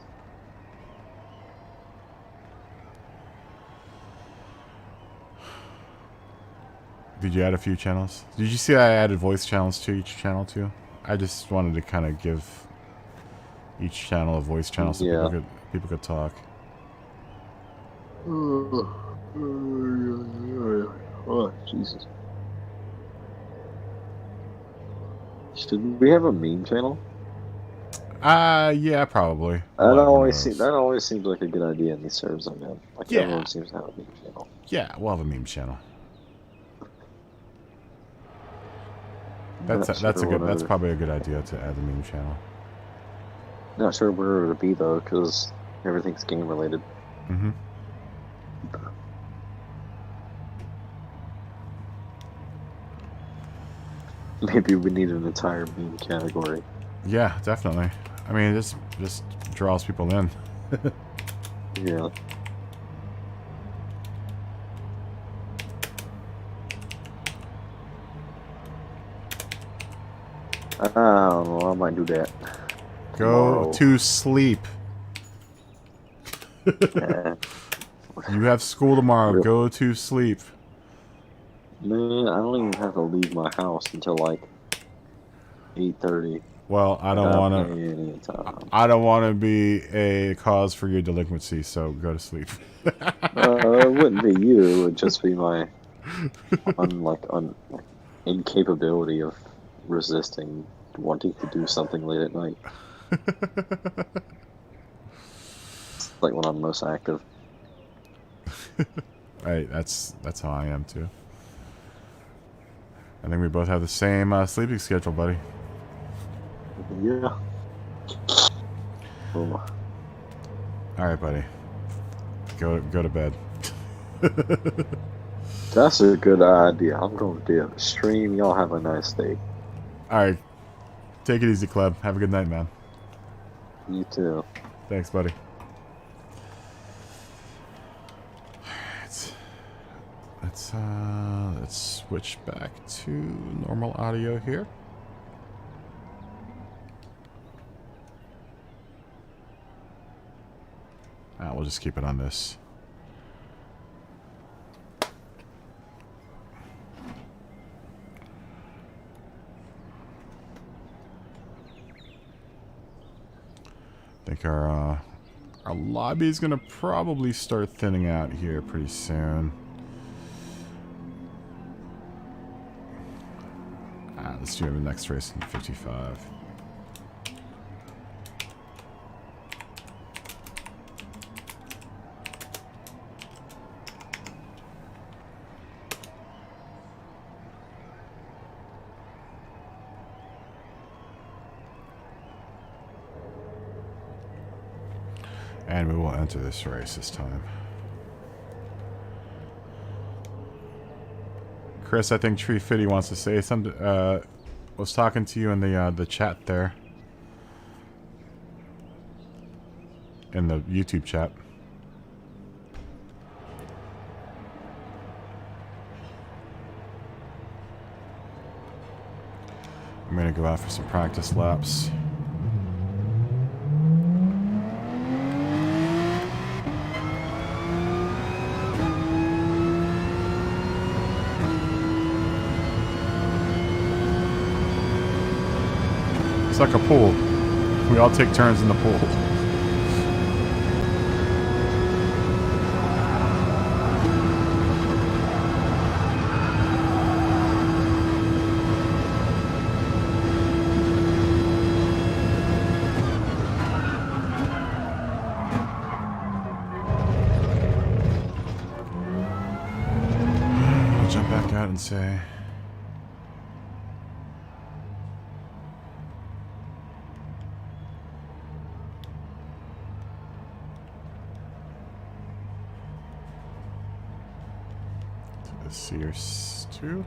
Did you add a few channels? Did you see I added voice channels to each channel too? I just wanted to kind of give each channel a voice channel so people could talk. Oh, Jesus. Should we have a meme channel? Yeah, probably. That always seems like a good idea in these servers I'm in. Like everyone seems to have a meme channel. Yeah, we'll have a meme channel. That's probably a good idea to add the meme channel. Not sure where it'll be though, because everything's game related. Mm-hmm. Maybe we need an entire meme category. Yeah, definitely. I mean, it just draws people in. Yeah. I don't know, I might do that. Go to sleep. You have school tomorrow. Really? Go to sleep. Man, I don't even have to leave my house until like 8:30. Well, I don't want to be a cause for your delinquency, so go to sleep. It wouldn't be you. It would just be my incapability of resisting wanting to do something late at night. It's like when I'm most active. Right, that's how I am too. I think we both have the same sleeping schedule, buddy. Yeah. Oh. All right, buddy. Go to bed. That's a good idea. I'm going to do a stream. Y'all have a nice day. All right. Take it easy, Cleb. Have a good night, man. You too. Thanks, buddy. Let's switch back to normal audio here. We'll just keep it on this. I think our lobby is gonna probably start thinning out here pretty soon. Let's do the next race in 55. And we will enter this race this time. Chris, I think Tree Fitty wants to say something. Was talking to you in the chat there. In the YouTube chat. I'm gonna go out for some practice laps. It's like a pool. We all take turns in the pool. I'll jump back out and say... Sears 2.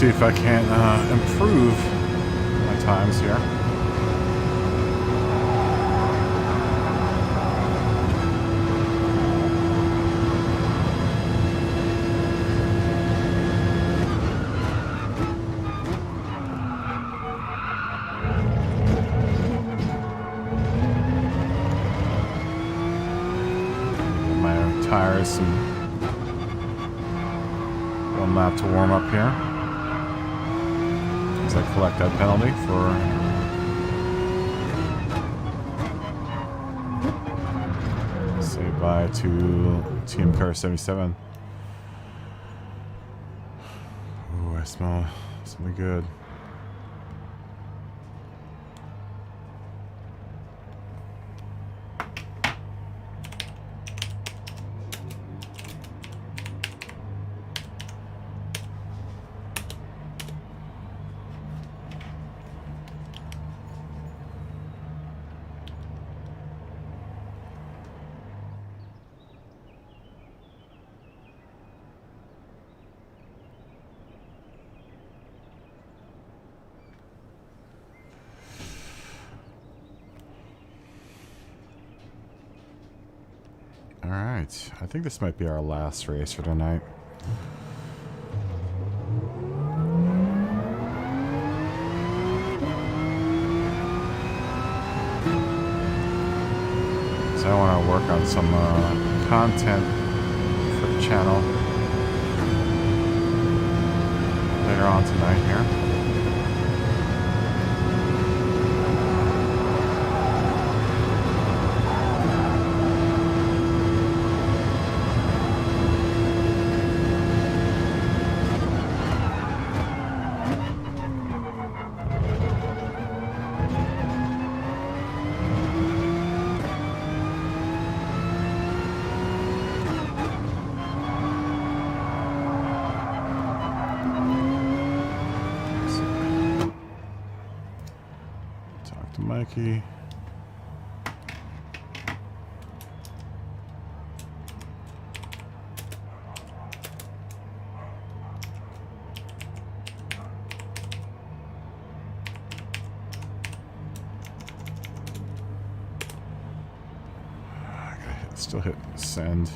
see if I can improve my times here. My tires, some one lap to warm up here. As I collect that penalty for say bye to Team Car 77. Ooh, I smell something good. Alright, I think this might be our last race for tonight. So I want to work on some content for the channel later on tonight here. Mikey. I gotta still hit send.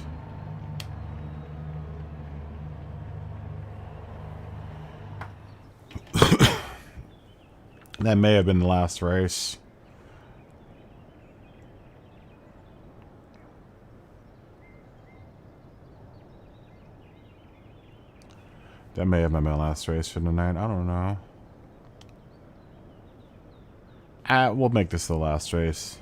That may have been the last race. That may have been my last race for tonight. I don't know. We'll make this the last race.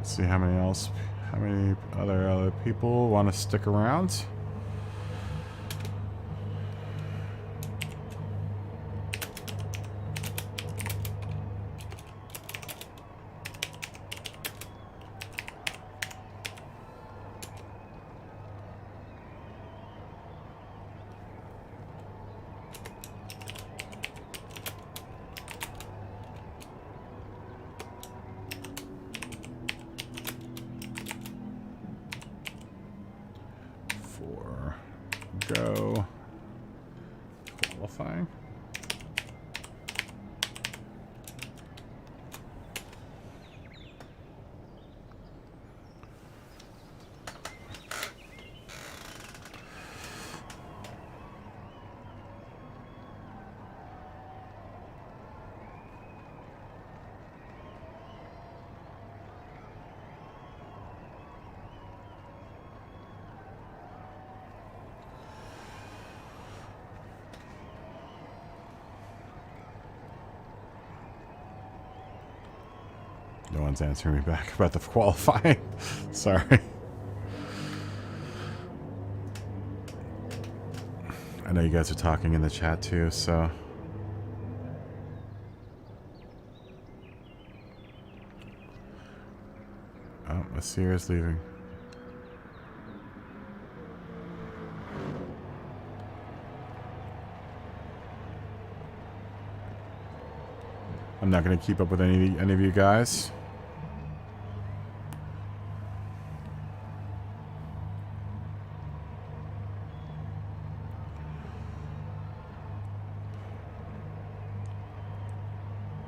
See how many other people want to stick around. Go qualifying. No one's answering me back about the qualifying. Sorry. I know you guys are talking in the chat too, so... Oh, Asir is leaving. I'm not going to keep up with any of you guys.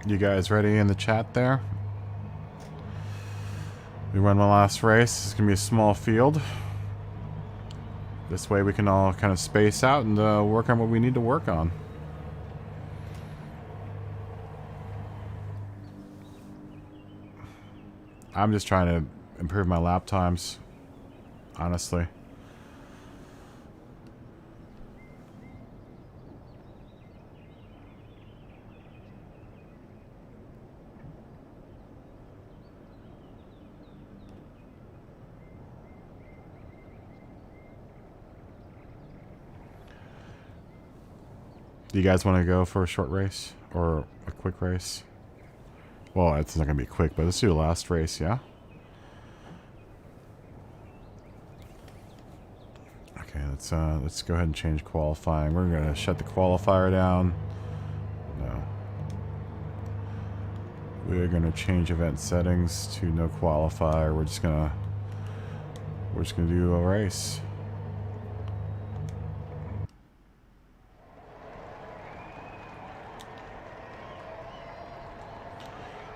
You guys ready in the chat there? We run my last race. It's going to be a small field. This way we can all kind of space out and work on what we need to work on. I'm just trying to improve my lap times, honestly. Do you guys want to go for a short race or a quick race? Well, it's not going to be quick, but let's do the last race, yeah? Okay, let's go ahead and change qualifying. We're going to shut the qualifier down. No. We're going to change event settings to no qualifier. We're just going to do a race.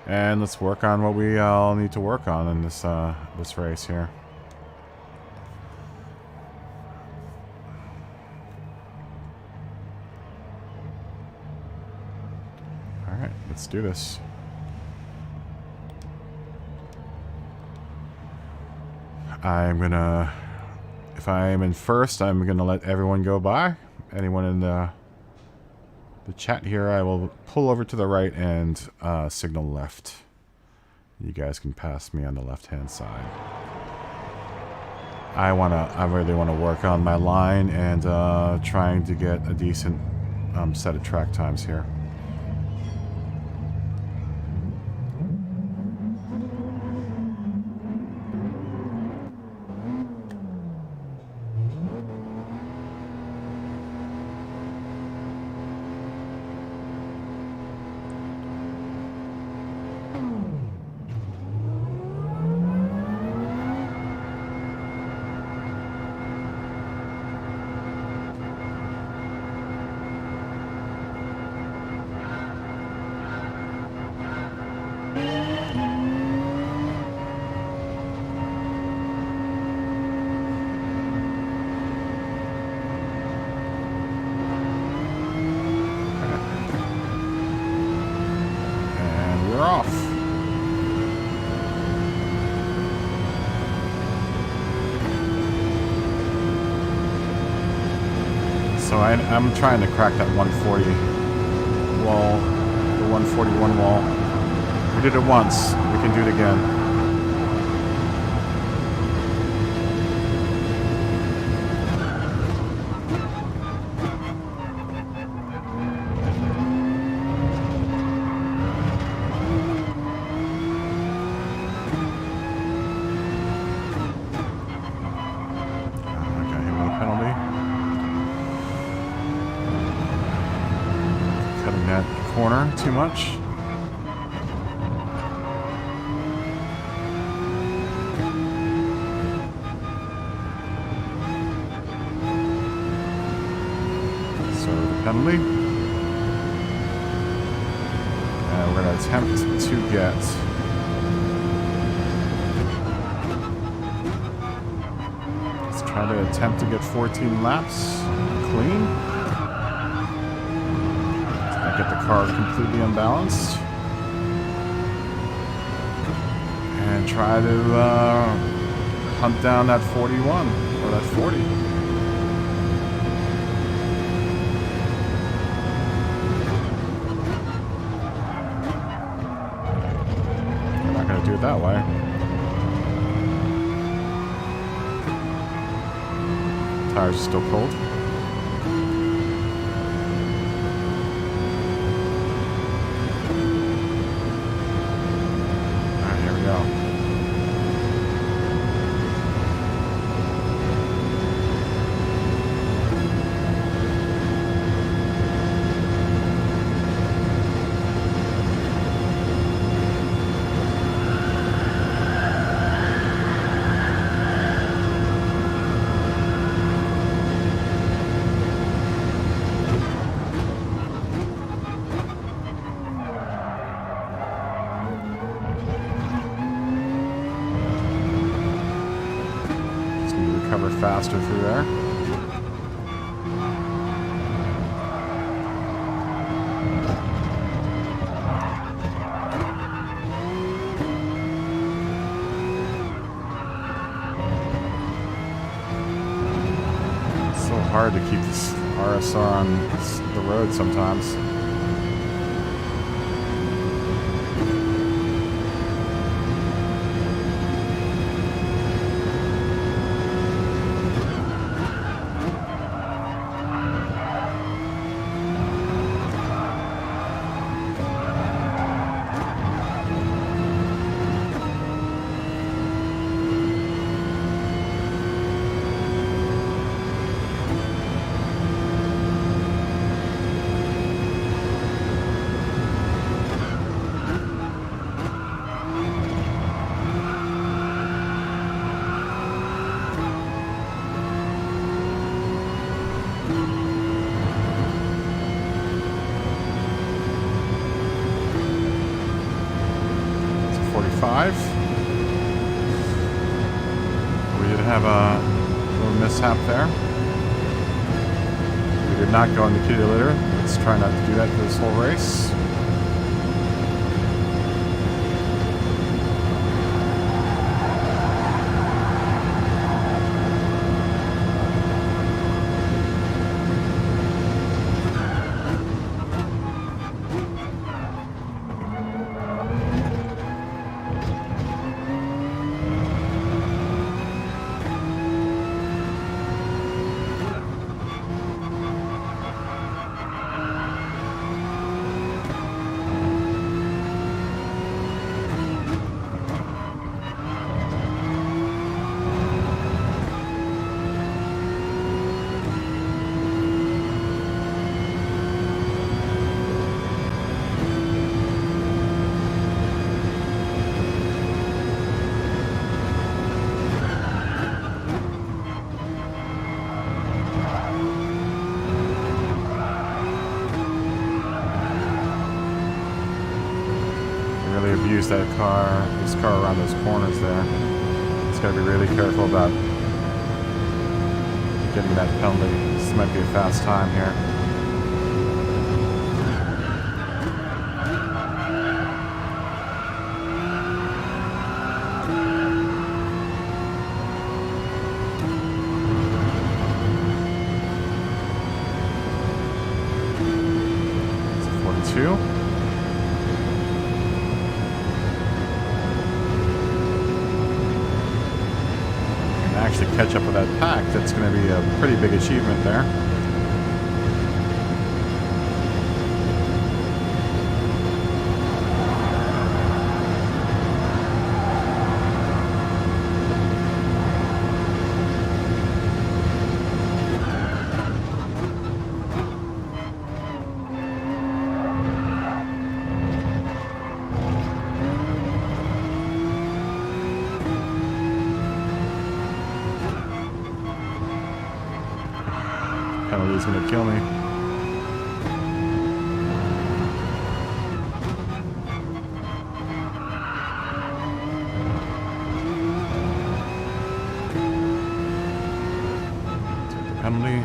And let's work on what we all need to work on in this this race here. All right, let's do this. I'm gonna, if I am in first, I'm gonna let everyone go by. Anyone in the chat here, I will pull over to the right and signal left. You guys can pass me on the left-hand side. I really wanna work on my line and trying to get a decent set of track times here. So I'm trying to crack that 140 wall, the 141 wall. We did it once, we can do it again. Too much. So the penalty. And we're going to attempt to get let's try to attempt to get 14 laps clean. Get the car completely unbalanced and try to hunt down that 41 or that 40. We're not going to do it that way. Tires are still cold. faster through there. It's so hard to keep this RSR on the road sometimes. We did have a little mishap there. We did not go in the kitty litter. Let's try not to do that for this whole race. Abuse this car around those corners there. It's got to be really careful about getting that penalty. This might be a fast time here. It's a 42. Actually catch up with that pack. That's going to be a pretty big achievement there. Penalty's gonna kill me. Take the penalty.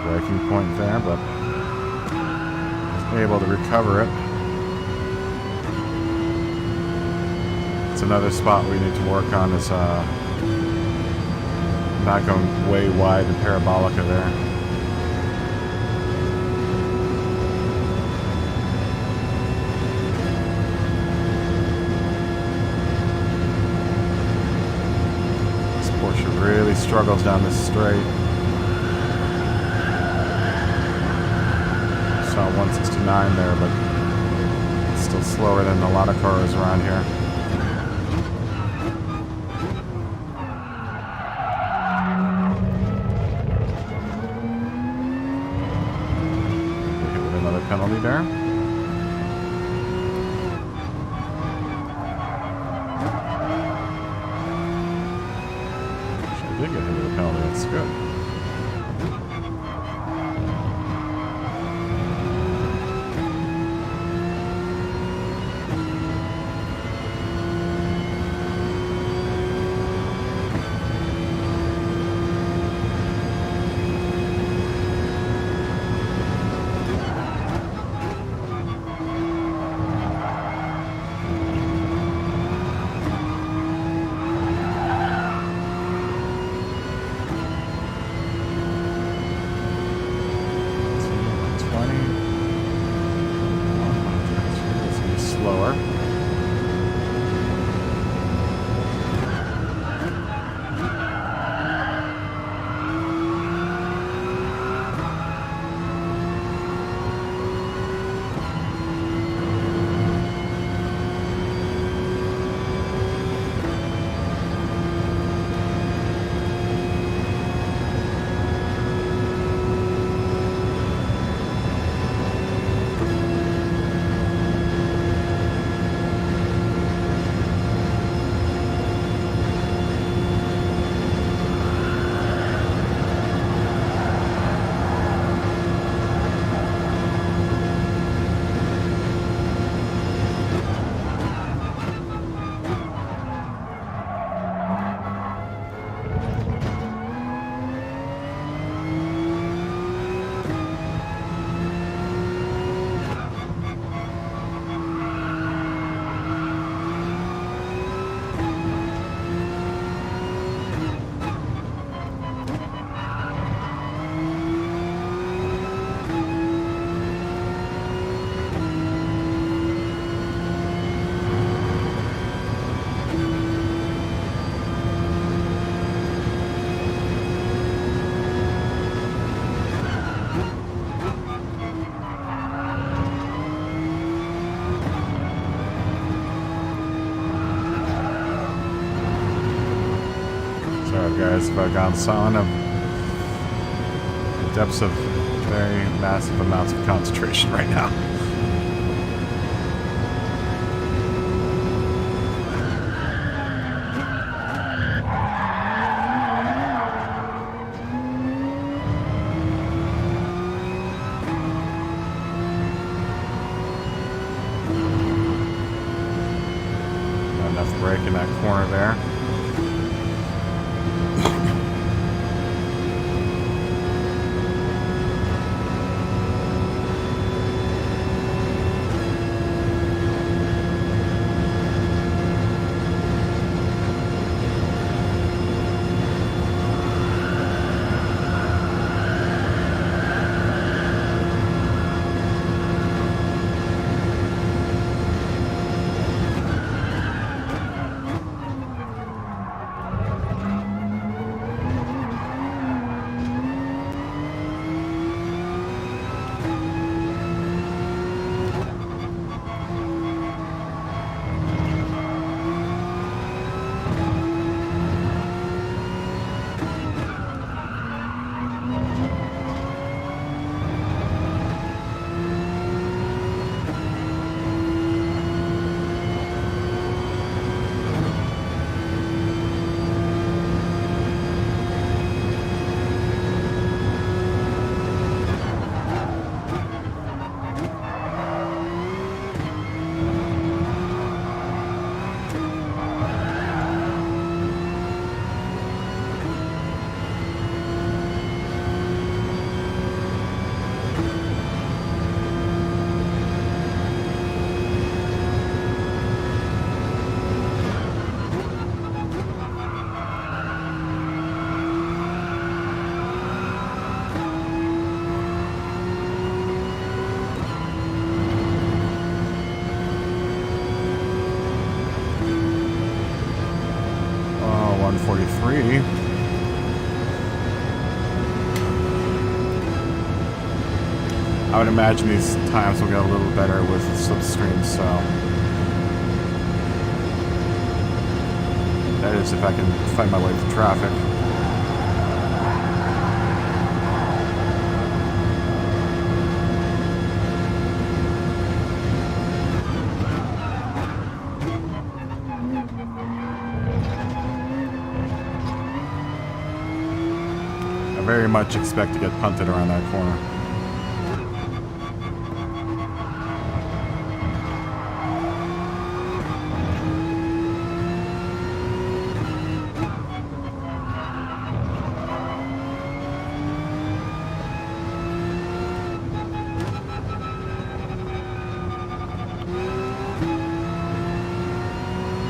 Breaking point there, but able to recover it. It's another spot we need to work on is not going way wide in parabolica there. This Porsche really struggles down this straight. Saw 169 there, but Still slower than a lot of cars around here. We hit with another penalty there. Actually, I did get hit with a penalty. That's good. Slower. Sorry guys if I've gone silent. I'm in the depths of very massive amounts of concentration right now. Not enough brake in that corner there. I would imagine these times will get a little better with slipstream, so that is if I can find my way through traffic. I very much expect to get punted around that corner.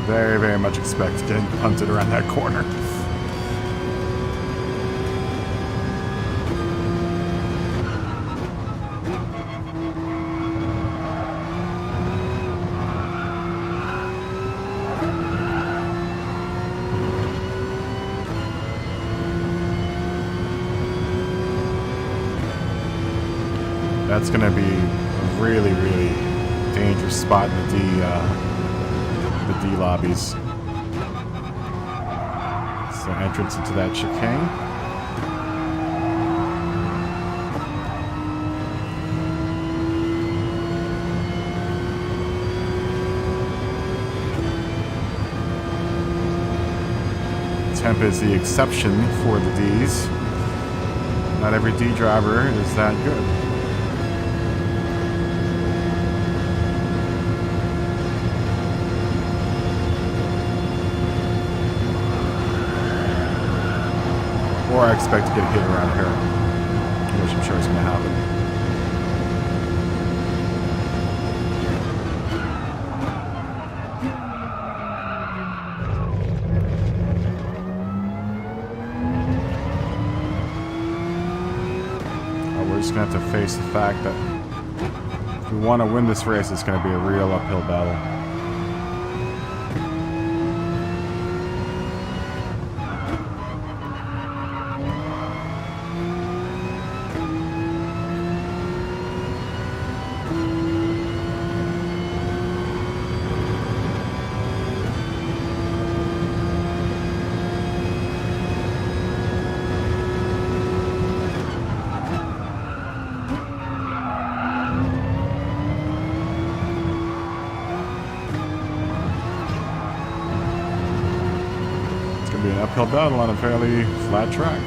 Very, very much expect getting punted around that corner. That's going to be a really, really dangerous spot in the D lobbies. So entrance into that chicane. Temp is the exception for the Ds. Not every D driver is that good. Or I expect to get hit around here, which I'm sure is going to happen. We're just going to have to face the fact that if we want to win this race, it's going to be a real uphill battle. Be an uphill battle on a fairly flat track.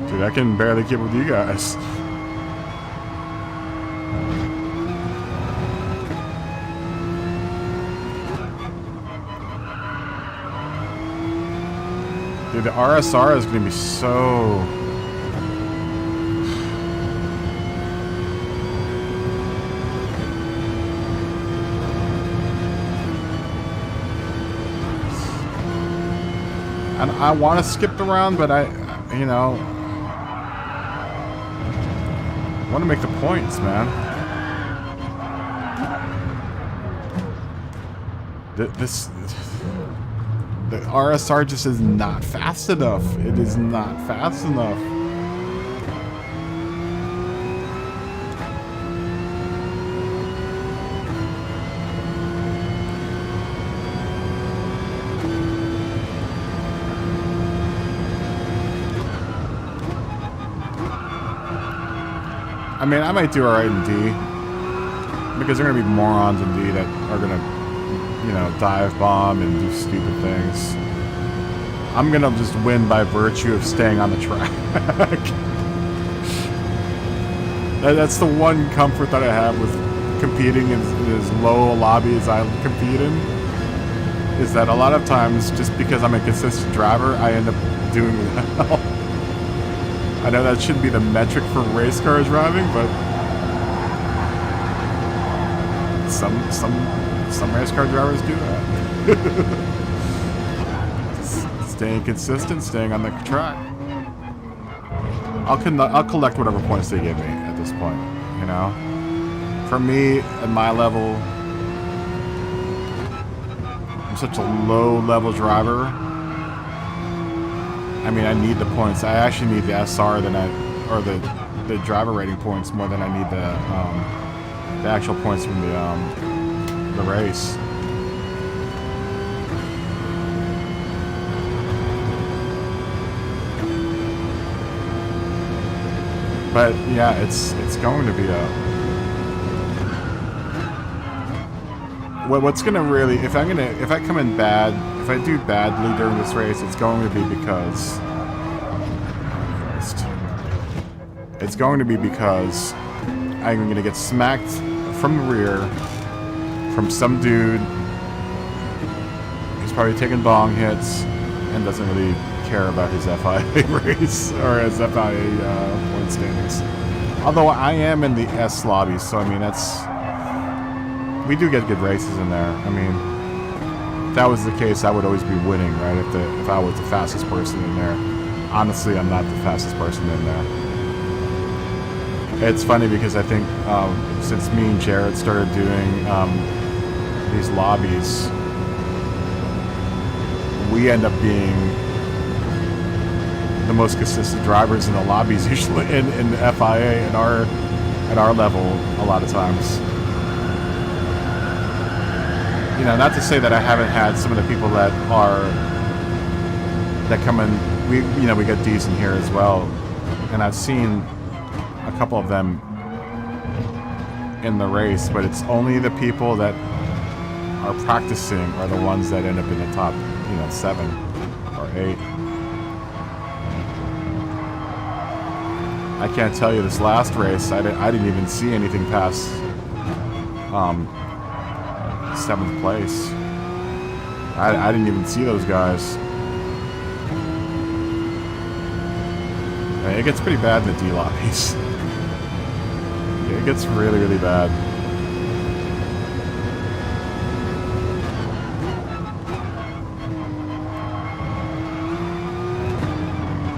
Dude, I can barely keep up with you guys. Dude, the RSR is going to be so... I want to skip the round, but I want to make the points, man. The RSR just is not fast enough. It is not fast enough. I mean, I might do alright in D. Because there are going to be morons in D that are going to, you know, dive bomb and do stupid things. I'm going to just win by virtue of staying on the track. That's the one comfort that I have with competing in as low a lobby as I compete in. Is that a lot of times, just because I'm a consistent driver, I end up doing well. I know that shouldn't be the metric for race car driving, but some race car drivers do that. Staying consistent, staying on the track. I'll collect whatever points they give me at this point, you know? For me, at my level, I'm such a low-level driver. I mean, I need the points. I actually need the SR or the driver rating points more than I need the actual points from the race. But yeah, it's going to be a what's gonna really if I come in bad, if I do badly during this race, it's going to be because it's going to be because I'm gonna get smacked from the rear from some dude who's probably taking bong hits and doesn't really care about his FIA race or his FIA point standings. Although I am in the S lobby, so I mean we do get good races in there. I mean, if that was the case, I would always be winning, right? If I was the fastest person in there. Honestly, I'm not the fastest person in there. It's funny because I think since me and Jared started doing these lobbies, we end up being the most consistent drivers in the lobbies usually in the FIA at our level a lot of times. You know, not to say that I haven't had some of the people that come in. We get D's in here as well, and I've seen a couple of them in the race, but it's only the people that are practicing are the ones that end up in the top, 7 or 8. I can't tell you this last race. I didn't even see anything past 7th place. I didn't even see those guys. It gets pretty bad in the D lobbies. It gets really, really bad.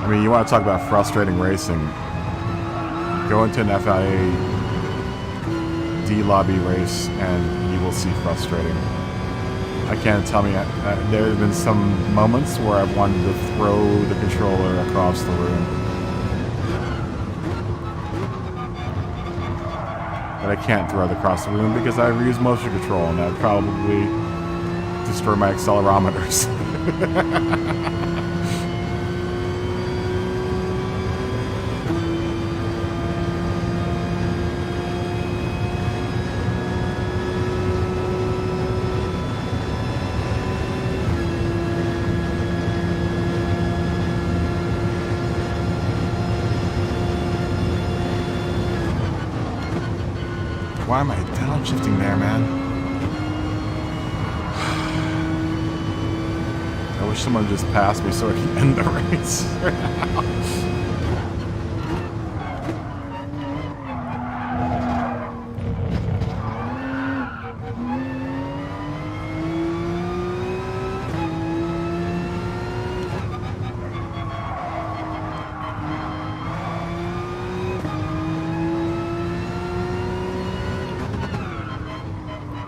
I mean, you want to talk about frustrating racing. Go into an FIA D lobby race and you will see frustrating. I can't tell me. There have been some moments where I've wanted to throw the controller across the room. But I can't throw it across the room because I use motion control and that would probably destroy my accelerometers. Why am I downshifting there, man? I wish someone would just passed me so I could end the race.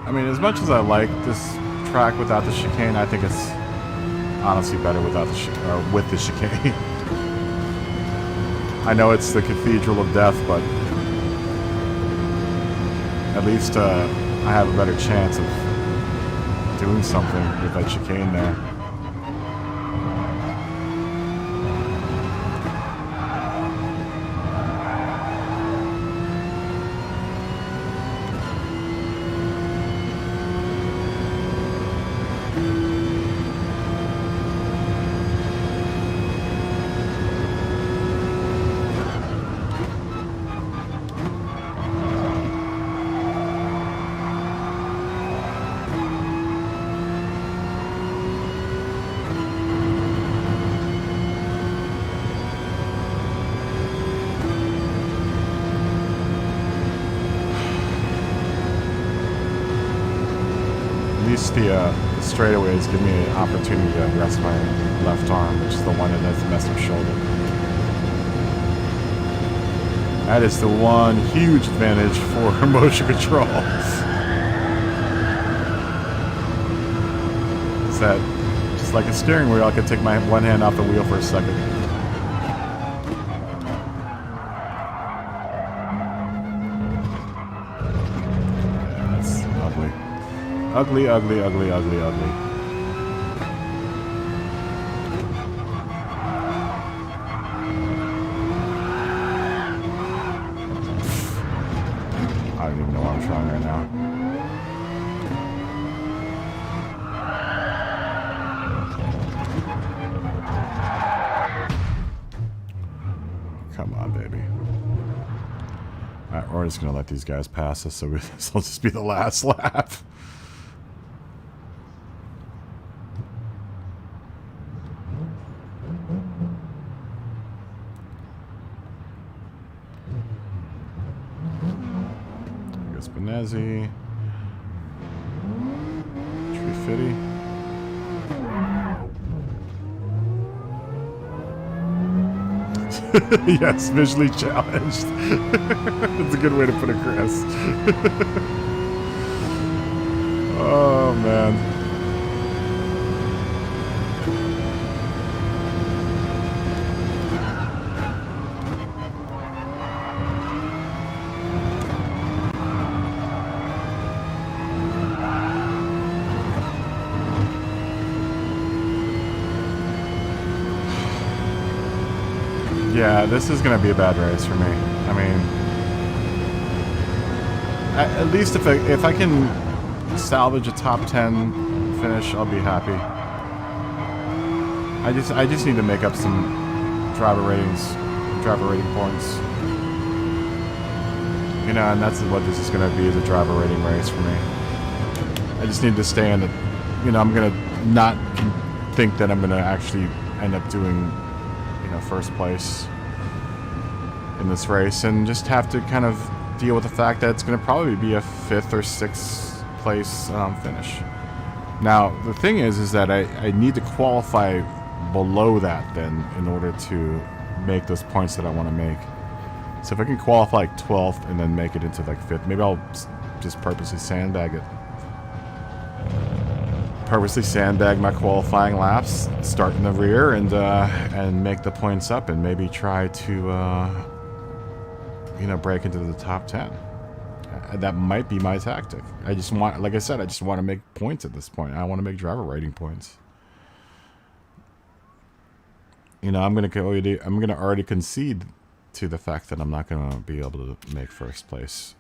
I mean, as much as I like this track without the chicane, I think it's honestly better without the with the chicane. I know it's the Cathedral of Death, but at least I have a better chance of doing something with that chicane there. the straightaways give me an opportunity to rest my left arm, which is the one that has messed up shoulder. That is the one huge advantage for motion control. Is that just like a steering wheel, I can take my one hand off the wheel for a second. Yeah, that's ugly. Ugly, ugly, ugly, ugly, ugly. I don't even know what I'm trying right now. Come on, baby. Alright, we're just gonna let these guys pass us, so this will just be the last lap. Benezzi, Trifidi. Yes, visually challenged. That's a good way to put it, Chris. Oh, man. Yeah, this is going to be a bad race for me. I mean, at least if I can salvage a top 10 finish, I'll be happy. I just need to make up some driver rating points. You know, and that's what this is going to be, is a driver rating race for me. I just need to stay in it. You know, I'm going to not think that I'm going to actually end up doing, first place in this race, and just have to kind of deal with the fact that it's going to probably be a 5th or 6th place finish. Now, the thing is that I need to qualify below that then in order to make those points that I want to make. So if I can qualify like 12th and then make it into like 5th, maybe I'll just purposely sandbag it. Purposely sandbag my qualifying laps, start in the rear, and make the points up, and maybe try to break into the top 10. That might be my tactic. I just want, like I said, I just want to make points at this point. I want to make driver rating points. I'm gonna already concede to the fact that I'm not gonna be able to make first place.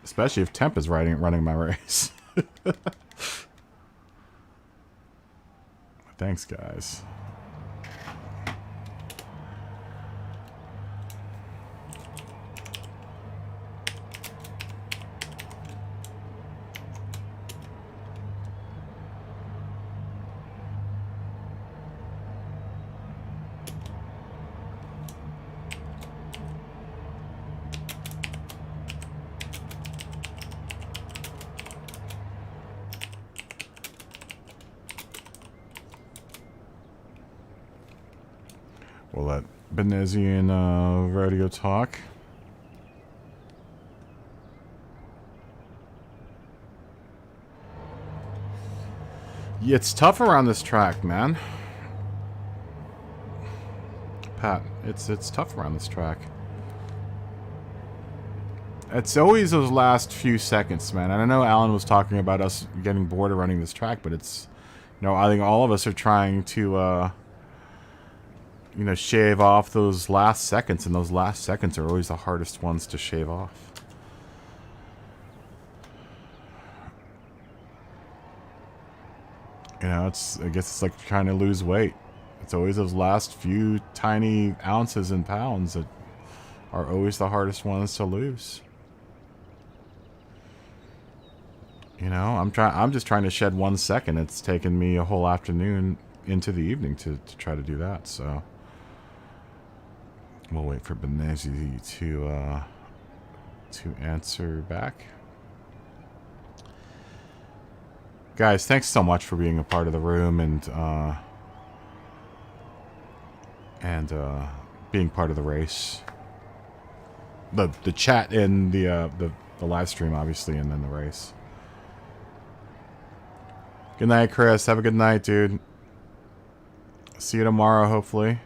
Especially if Temp is running my race. Thanks, guys. We'll let Benezzi and Radio talk. Yeah, it's tough around this track, man. Pat, it's tough around this track. It's always those last few seconds, man. And I know Alan was talking about us getting bored of running this track, but it's, I think all of us are trying to, shave off those last seconds, and those last seconds are always the hardest ones to shave off. I guess it's like trying to lose weight. It's always those last few tiny ounces and pounds that are always the hardest ones to lose. I'm just trying to shed 1 second. It's taken me a whole afternoon into the evening to try to do that, so we'll wait for Benezzi to answer back. Guys, thanks so much for being a part of the room and being part of the race. The chat and the live stream, obviously, and then the race. Good night, Chris. Have a good night, dude. See you tomorrow, hopefully.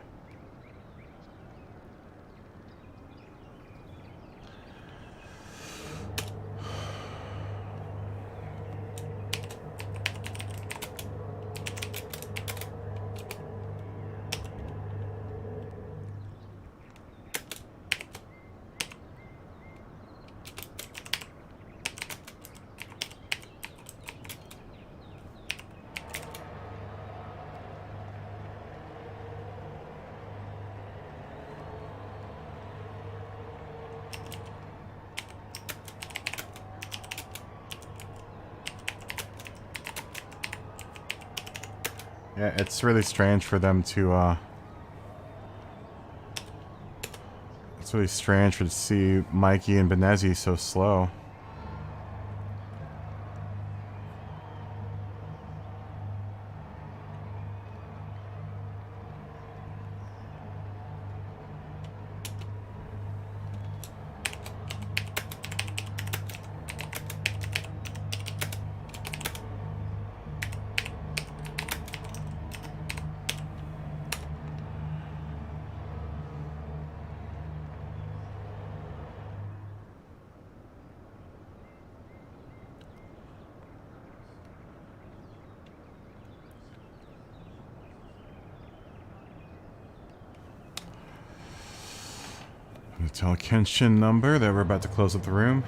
Yeah, it's really strange for them to, it's really strange to see Mikey and Benezi so slow. Tell Kenshin number that we're about to close up the room.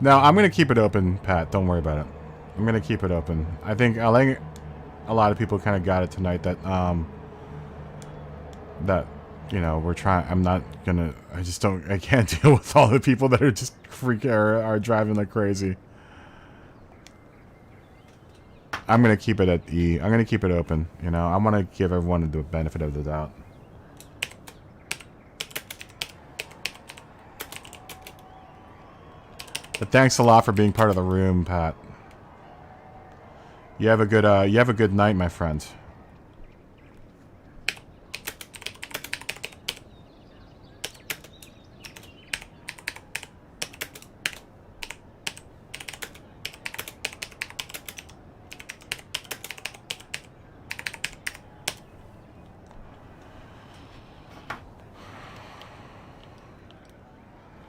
No, I'm gonna keep it open, Pat. Don't worry about it. I'm gonna keep it open. I think a lot of people kind of got it tonight that that you know we're trying. I'm not gonna. I can't deal with all the people that are just are driving like crazy. I'm gonna keep it at E. I'm gonna keep it open. You know, I want to give everyone the benefit of the doubt. But thanks a lot for being part of the room, Pat. You have a good night, my friend.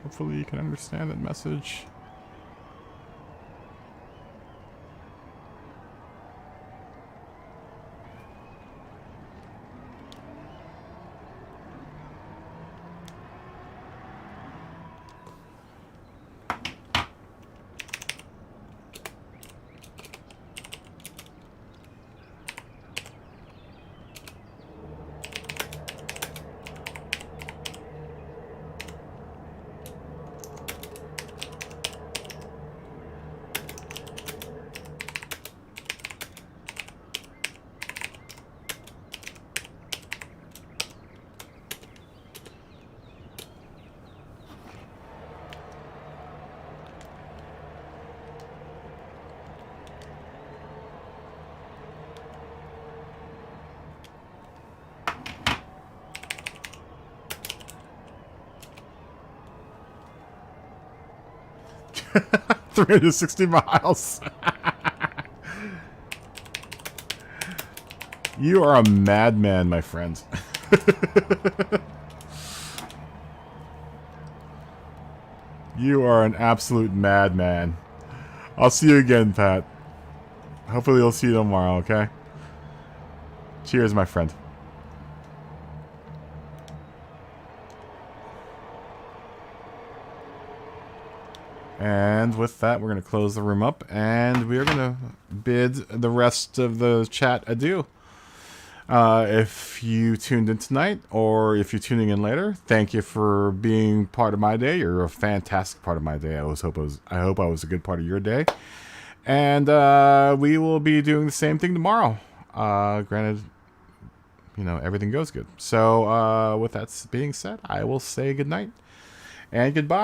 Hopefully you can understand that message. $360 miles. You are a madman, my friend. You are an absolute madman. I'll see you again, Pat. Hopefully I'll see you tomorrow, okay? Cheers, my friend. And with that, we're going to close the room up, and we are going to bid the rest of the chat adieu. If you tuned in tonight, or if you're tuning in later, thank you for being part of my day. You're a fantastic part of my day. I hope I was a good part of your day. And we will be doing the same thing tomorrow. Granted, you know, everything goes good. So with that being said, I will say good night and goodbye.